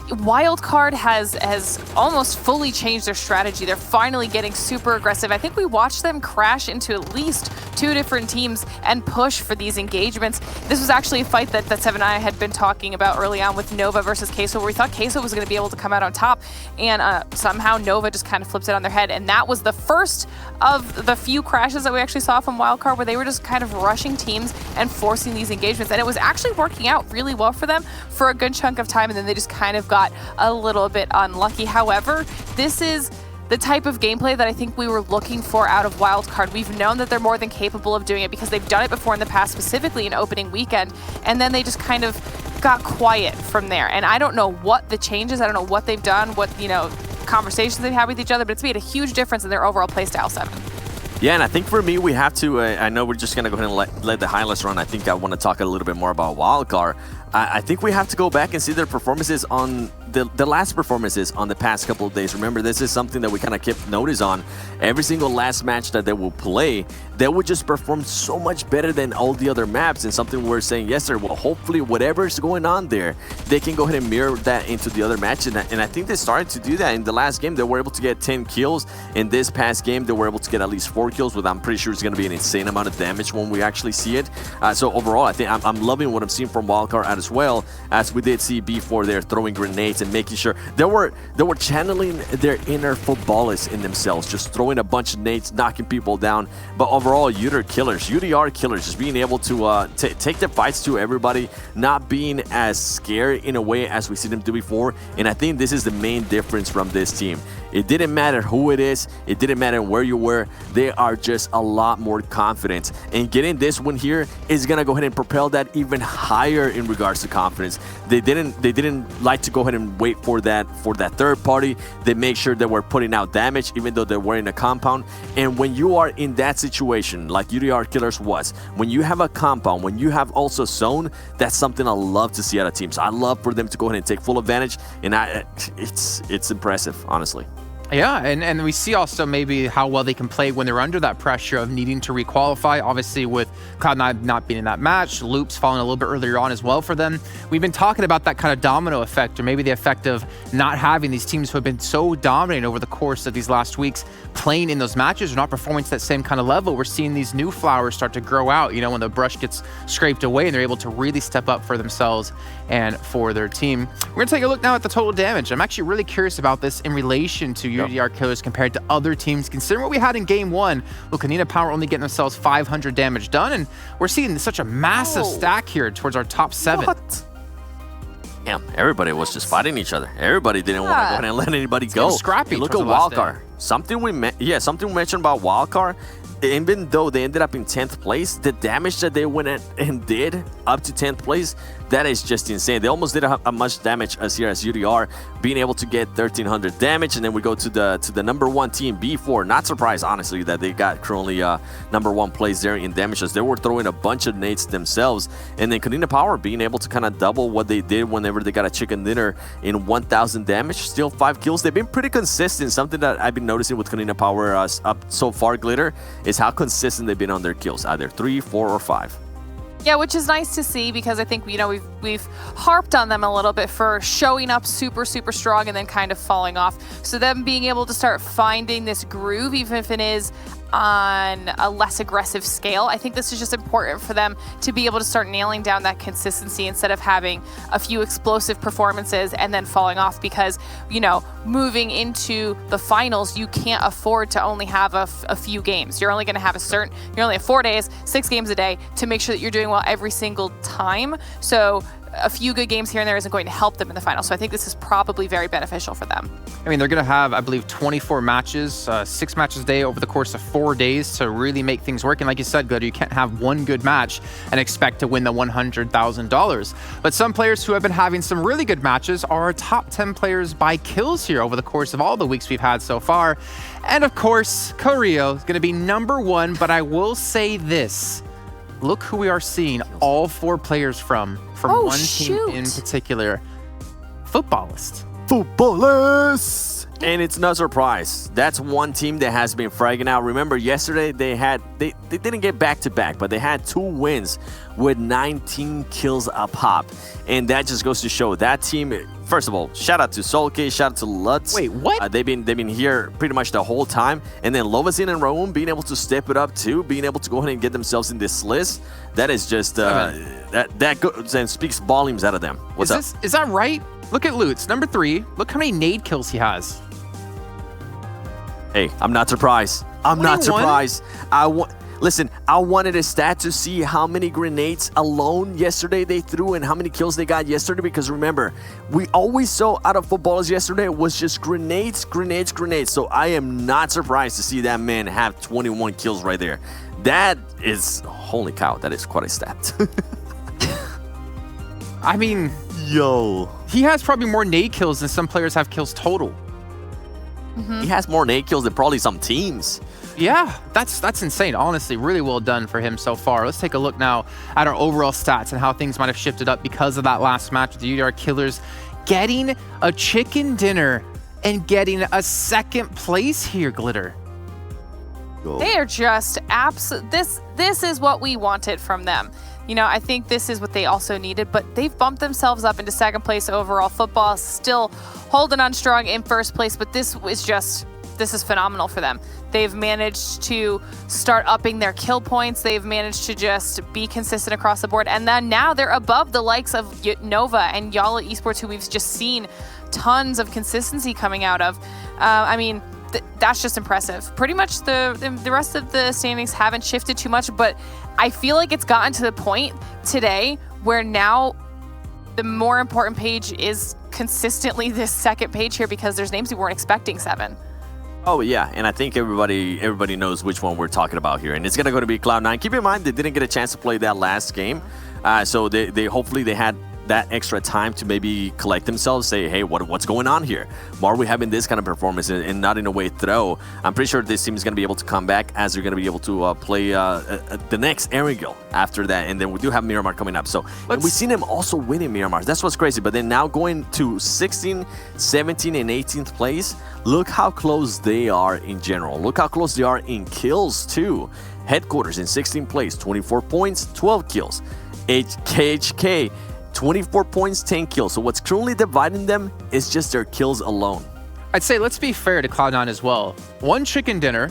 Wildcard has almost fully changed their strategy. They're finally getting super aggressive. I think we watched them crash into at least 2 different teams and push for these engagements. This was actually a fight that Seven and I had been talking about early on with Nova versus Queso, where we thought Queso was going to be able to come out on top, and somehow Nova just kind of flips it on their head. And that was the first of the few crashes that we actually saw from Wildcard, where they were just kind of rushing teams and forcing these engagements. And it was actually working out really well for them for a good chunk of time, and then they just kind of got a little bit unlucky. However, this is the type of gameplay that I think we were looking for out of Wildcard. We've known that they're more than capable of doing it because they've done it before in the past, specifically in opening weekend, and then they just kind of got quiet from there. And I don't know what the changes, I don't know what they've done, what, conversations they've had with each other, but it's made a huge difference in their overall playstyle, Seven. Yeah, and I think for me, we have to, I know we're just going to go ahead and let the highlights run. I think I want to talk a little bit more about Wildcard. I think we have to go back and see their performances on the last performances on the past couple of days. Remember, this is something that we kind of kept notice on. Every single last match that they will play, they would just perform so much better than all the other maps. And something we were saying yesterday, well, hopefully whatever's going on there, they can go ahead and mirror that into the other matches. And I think they started to do that in the last game. They were able to get 10 kills. In this past game, they were able to get at least 4 kills, with I'm pretty sure it's going to be an insane amount of damage when we actually see it. So overall, I think I'm loving what I'm seeing from Wildcard as well, as we did see before. They're throwing grenades and making sure they were channeling their inner footballers in themselves, just throwing a bunch of nades, knocking people down. But overall, UDR Killers, just being able to take the fights to everybody, not being as scary in a way as we see them do before. And I think this is the main difference from this team. It didn't matter who it is. It didn't matter where you were. They are just a lot more confident. And getting this one here is going to go ahead and propel that even higher in regards to confidence. They didn't like to go ahead and wait for that third party. They make sure that we're putting out damage, even though they're wearing a compound. And when you are in that situation, like UDR Killers was, when you have a compound, when you have also zone, that's something I love to see out of teams. I love for them to go ahead and take full advantage. And it's impressive, honestly. Yeah, and we see also maybe how well they can play when they're under that pressure of needing to requalify. Obviously, with Cloud9 not being in that match, Loops falling a little bit earlier on as well for them. We've been talking about that kind of domino effect, or maybe the effect of not having these teams who have been so dominating over the course of these last weeks playing in those matches or not performing to that same kind of level. We're seeing these new flowers start to grow out, when the brush gets scraped away and they're able to really step up for themselves and for their team. We're going to take a look now at the total damage. I'm actually really curious about this in relation to UDR Killers compared to other teams, considering what we had in game 1. Look, Canina Power only getting themselves 500 damage done, and we're seeing such a massive stack here towards our top 7. What? Damn, everybody was just fighting each other. Everybody didn't want to go ahead and let anybody go. Scrappy. And look at Wildcard. Something we mentioned about Wildcard. Even though they ended up in 10th place, the damage that they went and did up to 10th place, that is just insane. They almost did as much damage as here as UDR, being able to get 1,300 damage. And then we go to the number 1 team, B4. Not surprised, honestly, that they got currently number 1 place there in damage, as they were throwing a bunch of nades themselves. And then Kanina Power being able to kind of double what they did whenever they got a chicken dinner in 1,000 damage. Still 5 kills. They've been pretty consistent. Something that I've been noticing with Kanina Power up so far, Glitter, is how consistent they've been on their kills, either 3, 4, or 5. Yeah, which is nice to see, because I think, you know, we've harped on them a little bit for showing up super strong and then kind of falling off. So them being able to start finding this groove, even if it is on a less aggressive scale, I think this is just important for them to be able to start nailing down that consistency instead of having a few explosive performances and then falling off, because, you know, moving into the finals, you can't afford to only have a few games. You're only going to have you only have 4 days, 6 games a day to make sure that you're doing well every single time. So a few good games here and there isn't going to help them in the final. So I think this is probably very beneficial for them. I mean, they're going to have, I believe, 24 matches, 6 matches a day over the course of 4 days to really make things work. And like you said, Glitter, you can't have one good match and expect to win the $100,000. But some players who have been having some really good matches are top 10 players by kills here over the course of all the weeks we've had so far. And of course, Korea is going to be number 1. But I will say this. Look who we are seeing all 4 players from one team in particular. Footballist. And it's no surprise. That's one team that has been fragging out. Remember, yesterday they didn't get back-to-back, but they had 2 wins with 19 kills a pop. And that just goes to show that team. First of all, shout out to Solke, shout out to Lutz. Wait, what? They've been here pretty much the whole time. And then Lovazin and Raoum being able to step it up too, being able to go ahead and get themselves in this list. That is just that goes and speaks volumes out of them. What's up? Is that right? Look at Lutz, number 3. Look how many nade kills he has. Hey, I'm not surprised. I'm not surprised. Listen, I wanted a stat to see how many grenades alone yesterday they threw and how many kills they got yesterday, because remember, we always saw out of footballers yesterday was just grenades. So I am not surprised to see that man have 21 kills right there. That is, holy cow, that is quite a stat. I mean, yo, he has probably more nade kills than some players have kills total. He has more nade kills than probably some teams. Yeah, that's insane. Honestly, really well done for him so far. Let's take a look now at our overall stats and how things might have shifted up because of that last match with the UDR Killers getting a chicken dinner and getting a 2nd place here, Glitter. They are just absolute. This is what we wanted from them. You know, I think this is what they also needed, but they've bumped themselves up into 2nd place overall. Football still holding on strong in 1st place, but this is phenomenal for them. They've managed to start upping their kill points. They've managed to just be consistent across the board. And then now they're above the likes of Nova and Yala Esports, who we've just seen tons of consistency coming out of. I mean, that's just impressive. Pretty much the rest of the standings haven't shifted too much, but I feel like it's gotten to the point today where now the more important page is consistently this 2nd page here, because there's names we weren't expecting, 7. Oh yeah, and I think everybody knows which one we're talking about here, and it's gonna go to be Cloud9. Keep in mind they didn't get a chance to play that last game, so they hopefully they had that extra time to maybe collect themselves, say, hey, what's going on here? Why are we having this kind of performance and not in a way throw? I'm pretty sure this team is going to be able to come back, as they're going to be able to play the next Erangel after that. And then we do have Miramar coming up. So we've seen them also winning Miramar. That's what's crazy. But then now going to 16, 17, and 18th place, look how close they are in general. Look how close they are in kills too. Headquarters in 16th place, 24 points, 12 kills. KHK, 24 points, 10 kills. So what's currently dividing them is just their kills alone. I'd say let's be fair to Cloud9 as well. 1 chicken dinner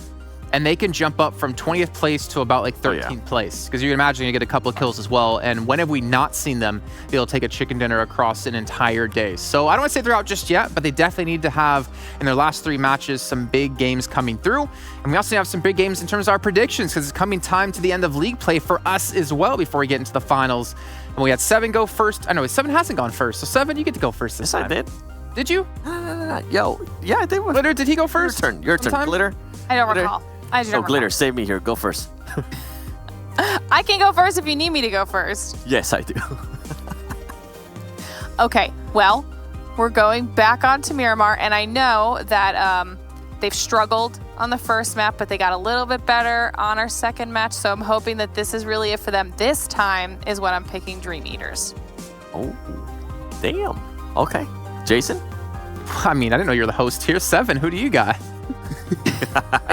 and they can jump up from 20th place to about like 13th place. Because you can imagine you get a couple of kills as well. And when have we not seen them be able to take a chicken dinner across an entire day? So I don't want to say they're out just yet, but they definitely need to have, in their last 3 matches, some big games coming through. And we also have some big games in terms of our predictions, because it's coming time to the end of league play for us as well before we get into the finals. And we had 7 go first. I know 7 hasn't gone first. So 7, you get to go first this time. Yes, I did. Did you? Yo, yeah, I did. Glitter, did he go first? Your turn. Glitter. I don't Glitter. recall. I do not recall. Glitter, save me here. Go first. I can go first if you need me to go first. Yes, I do. Okay, well, we're going back onto Miramar, and I know that they've struggled on the first map, but they got a little bit better on our second match, so I'm hoping that this is really it for them. This time is when I'm picking Dream Eaters. Oh, damn. Okay. Jason? I mean, I didn't know you were the host here. 7, who do you got?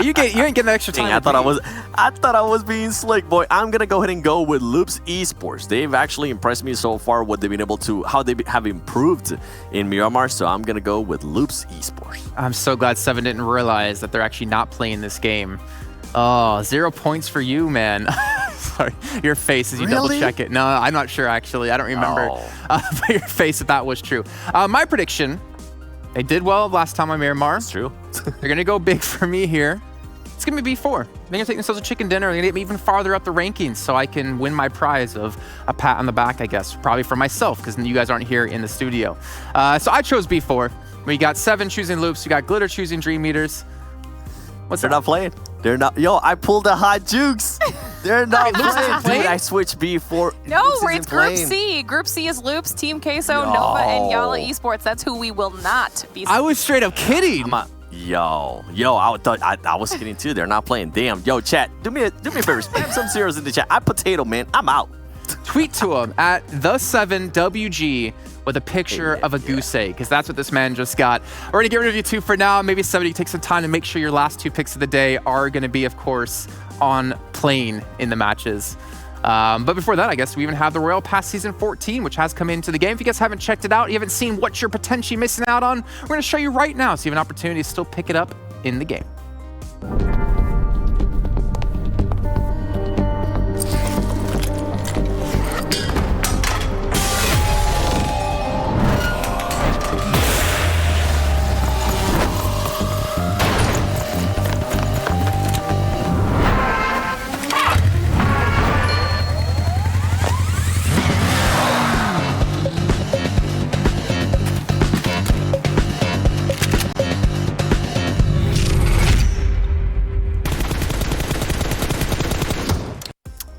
you ain't getting extra time. I thought I was being slick, boy. I'm gonna go ahead and go with Loops Esports. They've actually impressed me so far. What they've been able to, how they have improved in Miramar. So I'm gonna go with Loops Esports. I'm so glad 7 didn't realize that they're actually not playing this game. Oh, 0 points for you, man. Sorry, your face as you double check it. No, I'm not sure actually. I don't remember. But your face if that was true. My prediction. They did well last time on Miramar. It's true. They're going to go big for me here. It's going to be B4. They're going to take themselves a chicken dinner. They're going to get me even farther up the rankings so I can win my prize of a pat on the back, I guess. Probably for myself because you guys aren't here in the studio. So I chose B4. We got 7 choosing Loops. We got Glitter choosing Dream Eaters. They're not playing. They're not. Yo, I pulled a hot jukes. They're not playing. Dude, I switched B4. No, it's Group C. Group C is Loops, Team Queso, Nova, and Yala Esports. That's who we will not be. I was straight up kidding. Yo, I was kidding too. They're not playing. Damn. Yo, chat, do me a favor. Spam some zeros in the chat. I potato, man. I'm out. Tweet to him at the7WG with a picture of a goose egg, because that's what this man just got. We're going to get rid of you 2 for now. Maybe somebody take some time to make sure your last 2 picks of the day are going to be, of course, on playing in the matches. But before that, I guess we even have the Royal Pass Season 14, which has come into the game. If you guys haven't checked it out, you haven't seen what you're potentially missing out on, we're going to show you right now so you have an opportunity to still pick it up in the game.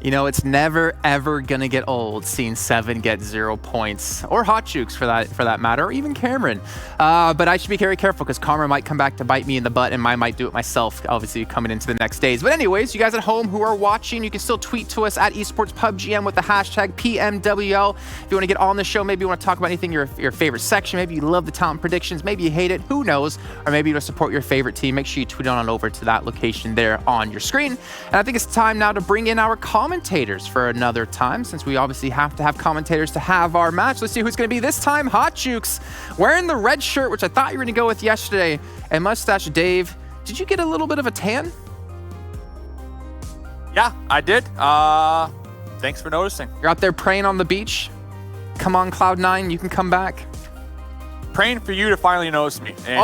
You know, it's never, ever going to get old seeing 7 get 0 points, or Hot Jukes for that matter, or even Cameron. But I should be very careful because karma might come back to bite me in the butt, and I might do it myself, obviously, coming into the next days. But anyways, you guys at home who are watching, you can still tweet to us at Esports PubGM with the hashtag PMWL. If you want to get on the show, maybe you want to talk about anything, your favorite section, maybe you love the talent predictions, maybe you hate it, who knows, or maybe you want to support your favorite team, make sure you tweet on over to that location there on your screen. And I think it's time now to bring in our commentators for another time, since we obviously have to have commentators to have our match. Let's see who's going to be this time. Hot Jukes wearing the red shirt, which I thought you were going to go with yesterday, and Mustache Dave. Did you get a little bit of a tan? Yeah, I did. Thanks for noticing. You're out there praying on the beach. Come on, Cloud9, you can come back. Praying for you to finally notice me. And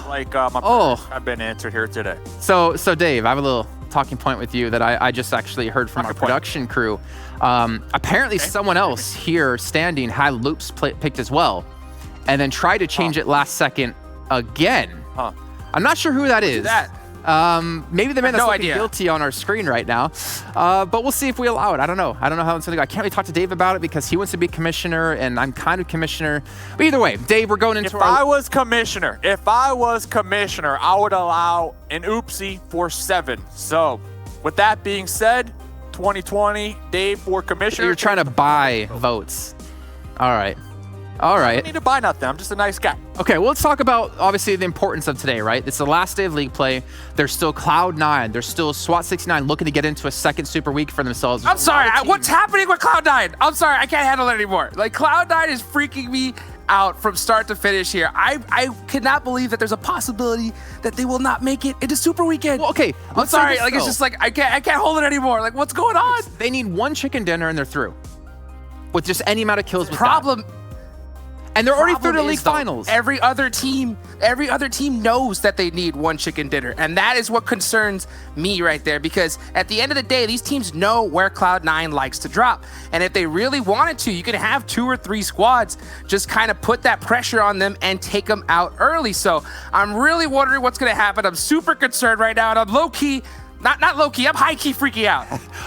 my prayers have been answered here today. So Dave, I have a little talking point with you that I just actually heard from our production crew. Apparently someone else here standing had Loops picked as well, and then tried to change it last second again. I'm not sure who that is. Maybe the man that's looking guilty on our screen right now. But we'll see if we allow it. I don't know. I don't know how it's going to go. I can't really talk to Dave about it because he wants to be commissioner and I'm kind of commissioner. But either way, Dave, we're going into If I was commissioner, I would allow an oopsie for 7. So with that being said, 2020, Dave for commissioner. So you're trying to buy votes. All right. I don't need to buy nothing. I'm just a nice guy. Okay, well, let's talk about, obviously, the importance of today, right? It's the last day of league play. There's still Cloud9. There's still SWAT 69 looking to get into a second super week for themselves. I'm sorry. What's happening with Cloud9? I'm sorry. I can't handle it anymore. Like, Cloud9 is freaking me out from start to finish here. I cannot believe that there's a possibility that they will not make it into Super Weekend. Well, okay, I'm sorry. Like, it's just like I can't hold it anymore. Like, what's going on? They need one chicken dinner and they're through. With just any amount of kills with Problem. that. And they're already through the league finals. Every other team knows that they need one chicken dinner. And that is what concerns me right there. Because at the end of the day, these teams know where Cloud9 likes to drop. And if they really wanted to, you could have 2 or 3 squads just kind of put that pressure on them and take them out early. So I'm really wondering what's going to happen. I'm super concerned right now. And I'm low-key, not low-key, I'm high-key freaking out.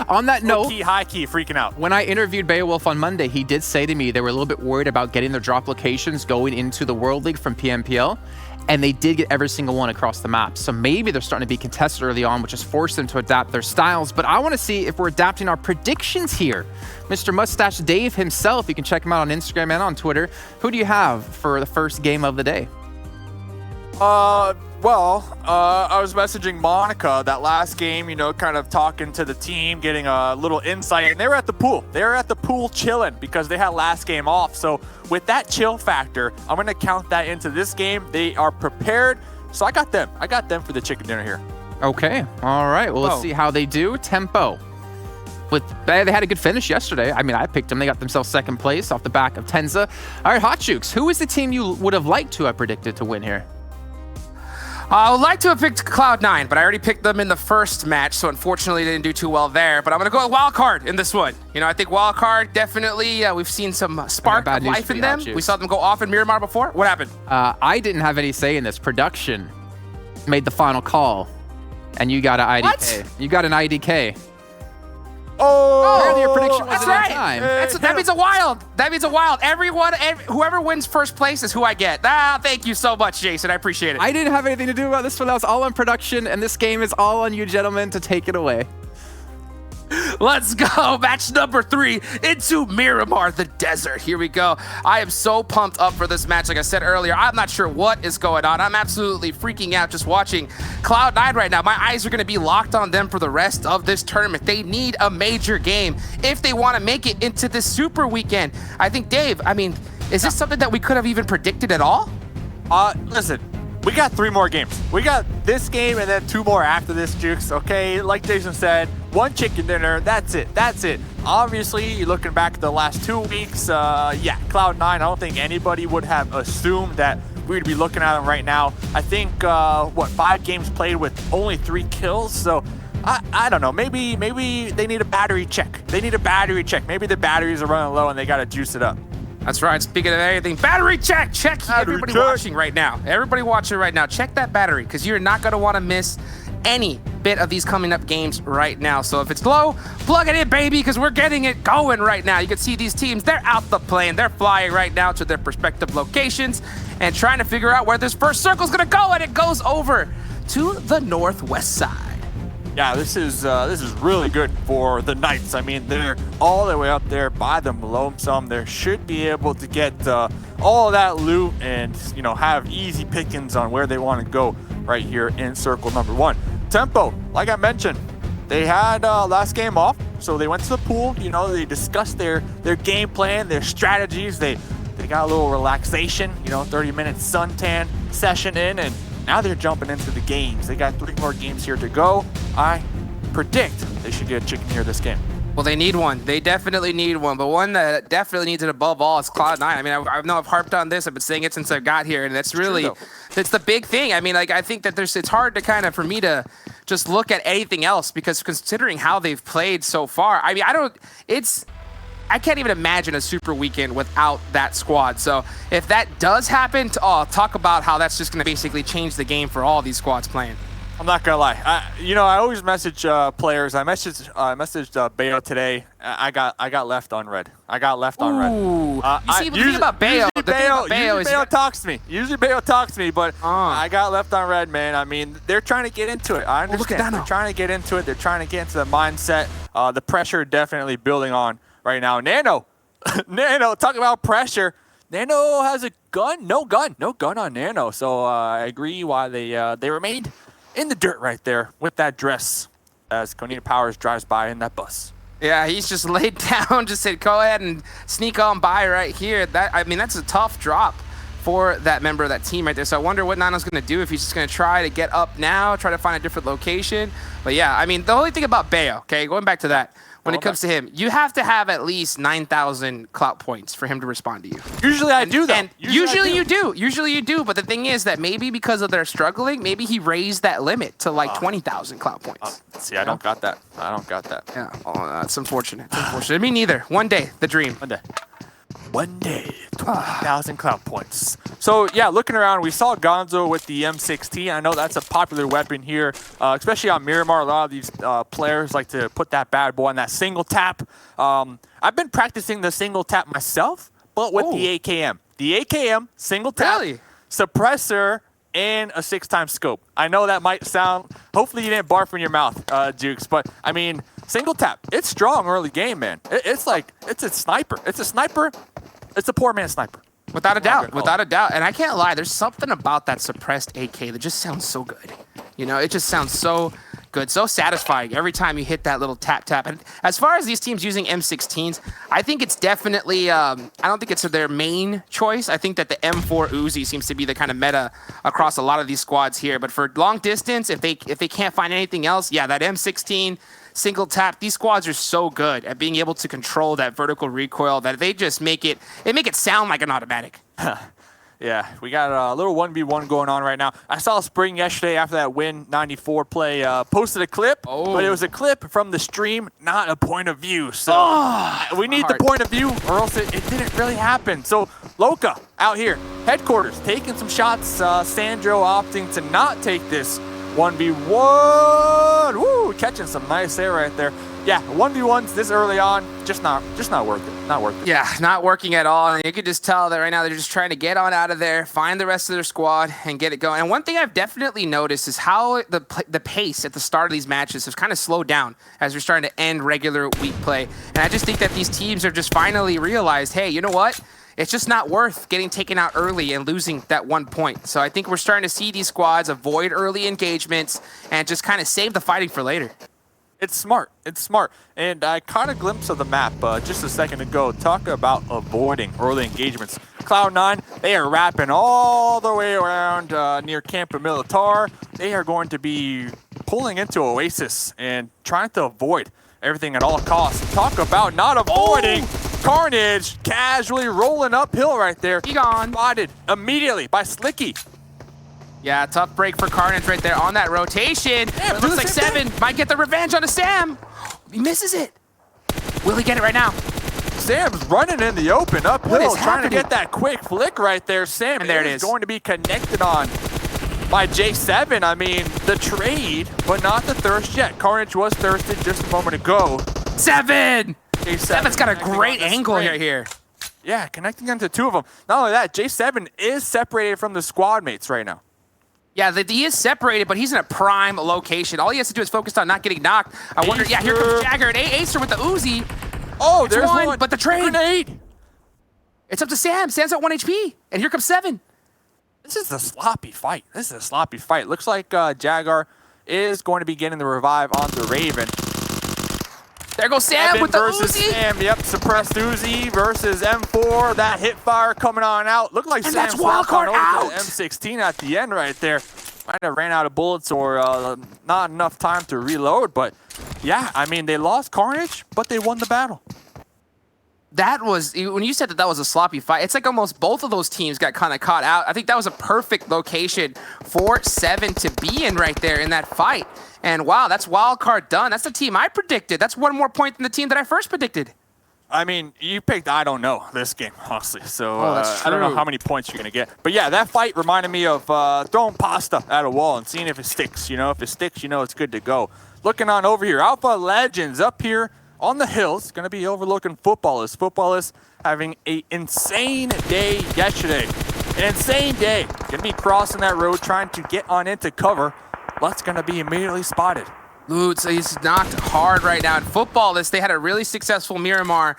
On that note, Low-key, high-key freaking out. when I interviewed Beowulf on Monday, he did say to me they were a little bit worried about getting their drop locations going into the World League from PMPL, and they did get every single one across the map. So maybe they're starting to be contested early on, which has forced them to adapt their styles. But I want to see if we're adapting our predictions here. Mr. Mustache Dave himself, you can check him out on Instagram and on Twitter. Who do you have for the first game of the day? I was messaging Monica that last game, you know, kind of talking to the team, getting a little insight, and they were at the pool. They were at the pool chilling because they had last game off. So with that chill factor, I'm going to count that into this game. They are prepared. So I got them. I got them for the chicken dinner here. Okay. All right. Well, let's see how they do. Tempo. They had a good finish yesterday. I mean, I picked them. They got themselves second place off the back of Tenza. All right, Hot Jukes, who is the team you would have liked to have predicted to win here? I would like to have picked Cloud9, but I already picked them in the first match, so unfortunately they didn't do too well there. But I'm going to go with Wildcard in this one. You know, I think Wildcard definitely, we've seen some spark of life in them. We saw them go off in Miramar before. What happened? I didn't have any say in this. Production made the final call, and you got an IDK. What? You got an IDK. Oh, Apparently your prediction That's wasn't right. in time. That means a wild. That means a wild. Whoever wins first place is who I get. Thank you so much, Jason. I appreciate it. I didn't have anything to do about this one. That was all on production, and this game is all on you gentlemen to take it away. Let's go. Match number 3 into Miramar, the desert. Here we go. I am so pumped up for this match. Like I said earlier, I'm not sure what is going on. I'm absolutely freaking out just watching Cloud9 right now. My eyes are going to be locked on them for the rest of this tournament. They need a major game if they want to make it into this Super Weekend. I think, Dave, I mean, is this something that we could have even predicted at all? Listen. We got 3 more games. We got this game and then 2 more after this, Jukes. Okay, like Jason said, 1 chicken dinner. That's it. That's it. Obviously, you're looking back at the last 2 weeks. Yeah, Cloud9, I don't think anybody would have assumed that we'd be looking at them right now. I think, 5 games played with only 3 kills. So, I don't know. Maybe they need a battery check. They need a battery check. Maybe the batteries are running low and they got to juice it up. That's right. Speaking of anything, battery check. Everybody watching right now. Everybody watching right now. Check that battery because you're not going to want to miss any bit of these coming up games right now. So if it's low, plug it in, baby, because we're getting it going right now. You can see these teams, they're out the plane. They're flying right now to their respective locations and trying to figure out where this first circle is going to go, and it goes over to the northwest side. Yeah, this is really good for the Knights. I mean, they're all the way up there by the lonesome. They should be able to get all of that loot and, you know, have easy pickings on where they want to go right here in circle number 1. Tempo, like I mentioned, they had last game off, so they went to the pool. You know, they discussed their game plan, their strategies. They got a little relaxation, you know, 30-minute suntan session in, and now they're jumping into the games. They got 3 more games here to go. I predict they should get a chicken here this game. Well, they need one. They definitely need one. But one that definitely needs it above all is Cloud9. I mean, I know I've harped on this. I've been saying it since I got here, and that's really, that's the big thing. I mean, like, I think that it's hard to kind of, for me to just look at anything else because considering how they've played so far, I mean, I can't even imagine a Super Weekend without that squad. So if that does happen, talk about how that's just going to basically change the game for all these squads playing. I'm not gonna lie. I always message players. I messaged Bayo today. I got left on red. I got left on red. You see, the thing about Bayo, usually Bayo talks to me. Usually Bayo talks to me, but I got left on red, man. I mean, they're trying to get into it. I understand. They're trying to get into it. They're trying to get into the mindset. The pressure definitely building on right now. Nano, talk about pressure. Nano has a gun. No gun on Nano. So I agree why they remained in the dirt right there with that dress as Konita Powers drives by in that bus. Yeah, he's just laid down, just said, go ahead and sneak on by right here. I mean, that's a tough drop for that member of that team right there. So I wonder what Nano's going to do, if he's just going to try to get up now, try to find a different location. But yeah, I mean, the only thing about Bayo, okay, going back to that, when it comes to him, you have to have at least 9,000 clout points for him to respond to you. Usually I do, though. And usually you do. Usually you do. But the thing is that maybe because of their struggling, maybe he raised that limit to like 20,000 clout points. See, I don't got that. I don't got that. Yeah, it's unfortunate. It's unfortunate. Me neither. One day, the dream. One day, 20,000 clout points. So yeah, looking around, we saw Gonzo with the M16. I know that's a popular weapon here, especially on Miramar. A lot of these players like to put that bad boy on that single tap. I've been practicing the single tap myself, but with the AKM. The AKM, single tap, suppressor, and a 6x scope. I know that might sound, hopefully you didn't barf in your mouth, Jukes, but I mean, single tap, it's strong early game, man. It's like, it's a sniper. It's a sniper. It's a poor man's sniper. Without a doubt, without a doubt. And I can't lie, there's something about that suppressed AK that just sounds so good. You know, it just sounds so good, so satisfying every time you hit that little tap. And as far as these teams using M16s, I think it's definitely, I don't think it's their main choice. I think that the M4 Uzi seems to be the kind of meta across a lot of these squads here. But for long distance, if they can't find anything else, yeah, that M16 single tap, these squads are so good at being able to control that vertical recoil that they just make it sound like an automatic. Yeah, we got a little 1v1 going on right now. I saw Spring yesterday after that Win 94 play, posted a clip, but it was a clip from the stream, not a point of view. So we need the point of view, or else it didn't really happen. So Loka out here, headquarters, taking some shots. Sandro opting to not take this 1v1. Woo, catching some nice air right there. Yeah, 1v1s this early on, just not worth it. Not worth it. Yeah, not working at all. And you could just tell that right now they're just trying to get on out of there, find the rest of their squad, and get it going. And one thing I've definitely noticed is how the pace at the start of these matches has kind of slowed down as we're starting to end regular week play. And I just think that these teams have just finally realized, hey, you know what? It's just not worth getting taken out early and losing that 1 point. So I think we're starting to see these squads avoid early engagements and just kind of save the fighting for later. It's smart. It's smart. And I caught a glimpse of the map just a second ago. Talk about avoiding early engagements. Cloud9, they are wrapping all the way around near Campo Militar. They are going to be pulling into Oasis and trying to avoid everything at all costs. Talk about not avoiding. Carnage casually rolling uphill right there. He gone. Spotted immediately by Slicky. Yeah, tough break for Carnage right there on that rotation. It looks like Seven might get the revenge on a Sam. He misses it. Will he get it right now? Sam's running in the open uphill, trying to get that quick flick right there. Sam, and there it is, going to be connected on by J7. I mean, the trade, but not the thirst yet. Carnage was thirsted just a moment ago. Seven! Seven's got a great angle here. Yeah, connecting onto two of them. Not only that, J7 is separated from the squad mates right now. Yeah, he is separated, but he's in a prime location. All he has to do is focus on not getting knocked. I wonder, yeah, here comes Jagger and Acer with the Uzi. Oh, there's one. But the trade. Grenade. It's up to Sam. Sam's at 1 HP, and here comes Seven. This is a sloppy fight. Looks like Jagar is going to be getting the revive on the Raven. There goes Sam with the Uzi. Sam, yep, suppressed Uzi versus M4. That hit fire coming on out. Looked like Sam that's wildcard out. M16 at the end right there. Might have ran out of bullets or not enough time to reload. But yeah, I mean, they lost Carnage, but they won the battle. That was, when you said that was a sloppy fight, it's like almost both of those teams got kind of caught out. I think that was a perfect location for Seven to be in right there in that fight. And wow, that's wild card done. That's the team I predicted. That's one more point than the team that I first predicted. I mean, you picked I don't know this game, honestly. So that's I don't know how many points you're going to get. But yeah, that fight reminded me of throwing pasta at a wall and seeing if it sticks. You know, if it sticks, you know it's good to go. Looking on over here, Alpha Legends up here on the hills, going to be overlooking Footballers. Footballers having an insane day yesterday. An insane day. Going to be crossing that road, trying to get on into cover. Lutt's going to be immediately spotted. Lutz, he's knocked hard right now. In Footballers, they had a really successful Miramar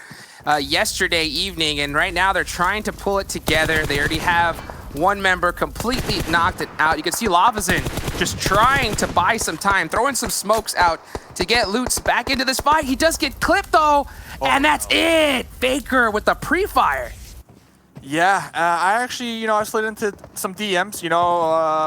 yesterday evening, and right now they're trying to pull it together. They already have one member completely knocked it out. You can see Lavazin just trying to buy some time, throwing some smokes out to get Lutz back into this fight. He does get clipped though, and that's it. Faker with the pre-fire. Yeah, I actually, I slid into some DMs.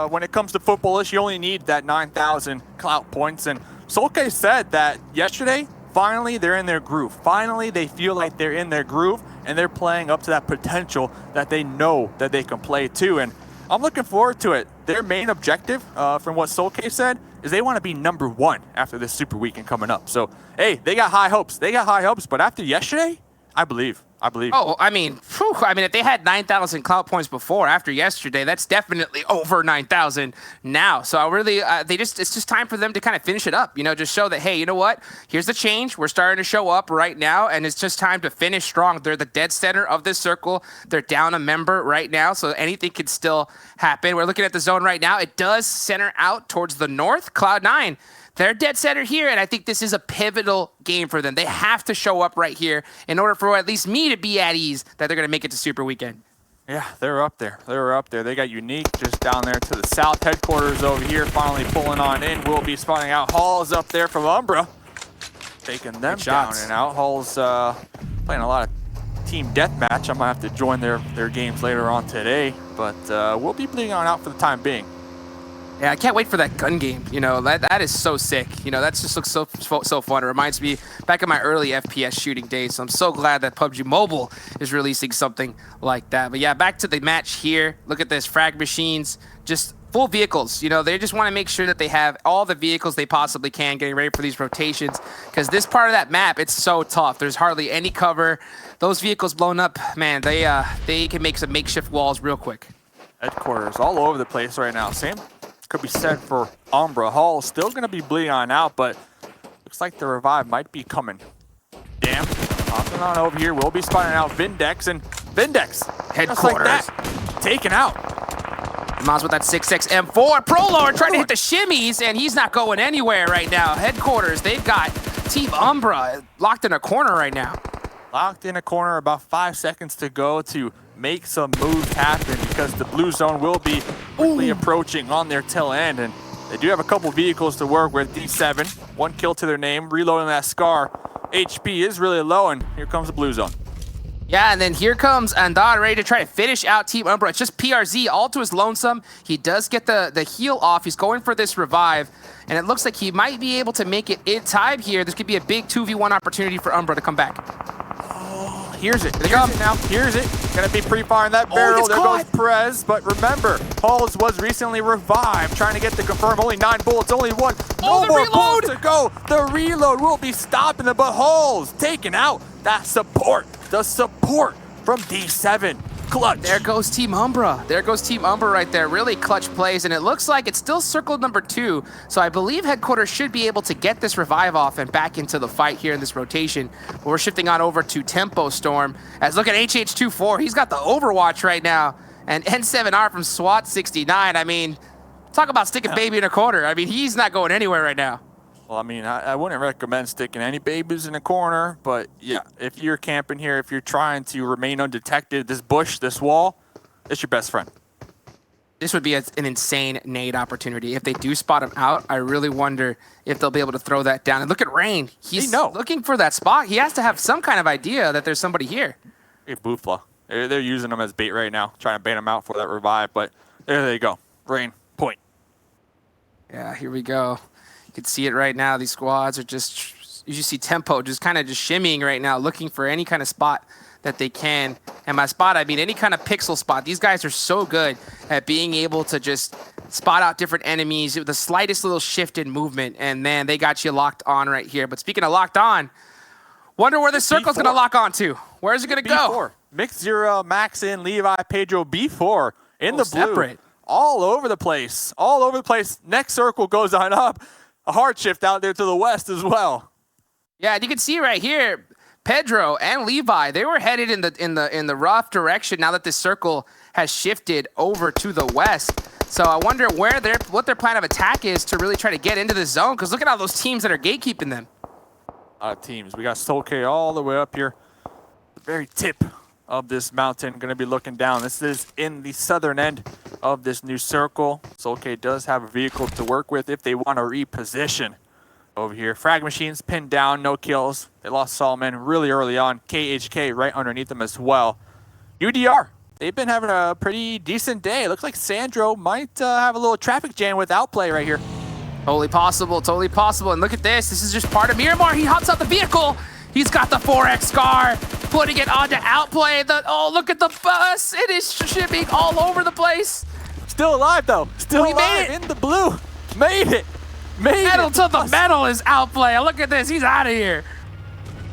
When it comes to footballish, you only need that 9,000 clout points. And Solke said that yesterday, finally, they're in their groove. Finally, they feel like they're in their groove, and they're playing up to that potential that they know that they can play to. And I'm looking forward to it. Their main objective, from what Solke said, is they want to be #1 after this Super Weekend coming up. So, hey, they got high hopes. But after yesterday, I believe. Oh, I mean, if they had 9,000 clout points before, after yesterday, that's definitely over 9,000 now. So I really, it's just time for them to kind of finish it up. Just show that, hey, you know what? Here's the change. We're starting to show up right now, and it's just time to finish strong. They're the dead center of this circle. They're down a member right now, so anything could still happen. We're looking at the zone right now. It does center out towards the north. Cloud9. They're dead center here, and I think this is a pivotal game for them. They have to show up right here in order for at least me to be at ease that they're going to make it to Super Weekend. Yeah, they're up there. They got Unique just down there to the south. Headquarters over here finally pulling on in. We'll be spotting out. Hall's up there from Umbra. Taking them down and out. Hall's playing a lot of team deathmatch. I might have to join their games later on today, but we'll be bleeding on out for the time being. Yeah, I can't wait for that gun game. That is so sick. That just looks so fun. It reminds me back in my early FPS shooting days. So I'm so glad that PUBG Mobile is releasing something like that. But yeah, back to the match here. Look at this, frag machines, just full vehicles. They just want to make sure that they have all the vehicles they possibly can, getting ready for these rotations. Because this part of that map, it's so tough. There's hardly any cover. Those vehicles blown up, man, they can make some makeshift walls real quick. Headquarters all over the place right now. Same could be said for Umbra. Hall still going to be bleeding on out, but looks like the revive might be coming. Damn. Hopping on over here. We'll be spotting out Vindex, and Vindex, Headquarters, just like that, taken out. Miles with that 6x M4. Prolord trying to hit the shimmies, and he's not going anywhere right now. Headquarters, they've got Team Umbra locked in a corner right now. Locked in a corner, about 5 seconds to go to make some moves happen, because the blue zone will be quickly approaching on their tail end, and they do have a couple vehicles to work with. D7, 1 kill to their name, reloading that Scar. HP is really low, and here comes the blue zone. Yeah, and then here comes Andad ready to try to finish out Team Umbra. It's just PRZ all to his lonesome. He does get the heal off. He's going for this revive, and it looks like he might be able to make it in time here. This could be a big 2v1 opportunity for Umbra to come back. Here's it. Here's it. Gonna be pre-firing that barrel. There goes Perez. But remember, Halls was recently revived, trying to get the confirm. Only 9 bullets, only 1. No more bullets to go. The reload will be stopping them, but Halls taking out that support. The support from D7. Clutch. There goes Team Umbra. There goes Team Umbra right there. Really clutch plays, and it looks like it's still circle number 2. So I believe Headquarters should be able to get this revive off and back into the fight here in this rotation. But we're shifting on over to Tempo Storm. As look at HH24. He's got the Overwatch right now. And N7R from SWAT 69. I mean, talk about sticking baby in a corner. I mean, he's not going anywhere right now. Well, I mean, I wouldn't recommend sticking any babies in a corner, but yeah, if you're camping here, if you're trying to remain undetected, this bush, this wall, it's your best friend. This would be an insane nade opportunity. If they do spot him out, I really wonder if they'll be able to throw that down. And look at Rain. He's looking for that spot. He has to have some kind of idea that there's somebody here. Hey, Boofla. They're using him as bait right now, trying to bait him out for that revive, but there they go. Rain, point. Yeah, here we go. You can see it right now. These squads are just, you see Tempo just kind of just shimmying right now, looking for any kind of spot that they can. And by spot, I mean any kind of pixel spot. These guys are so good at being able to just spot out different enemies with the slightest little shift in movement. And man, they got you locked on right here. But speaking of locked on, wonder where this circle's going to lock on to. Where is it going to go? Mixzero, Maxin, Levi, Pedro, B4 in the blue. Separate. All over the place. All over the place. Next circle goes on up. A hard shift out there to the west as well. Yeah, and you can see right here, Pedro and Levi, they were headed in the rough direction now that this circle has shifted over to the west. So I wonder what their plan of attack is to really try to get into the zone, because look at all those teams that are gatekeeping them. Teams. We got Solke all the way up here. The very tip of this mountain. Going to be looking down. This is in the southern end of this new circle. SoulK does have a vehicle to work with if they want to reposition over here. Frag Machines pinned down, no kills. They lost Solomon really early on. KHK right underneath them as well. UDR, they've been having a pretty decent day. Looks like Sandro might have a little traffic jam with Outplay right here. Totally possible, totally possible. And look at this. This is just part of Miramar. He hops out the vehicle. He's got the 4X scar, putting it onto Outplay. Oh, look at the bus. It is shipping all over the place. Still alive, though. Still alive in the blue. Made it. Metal to the metal is Outplay. Look at this. He's out of here.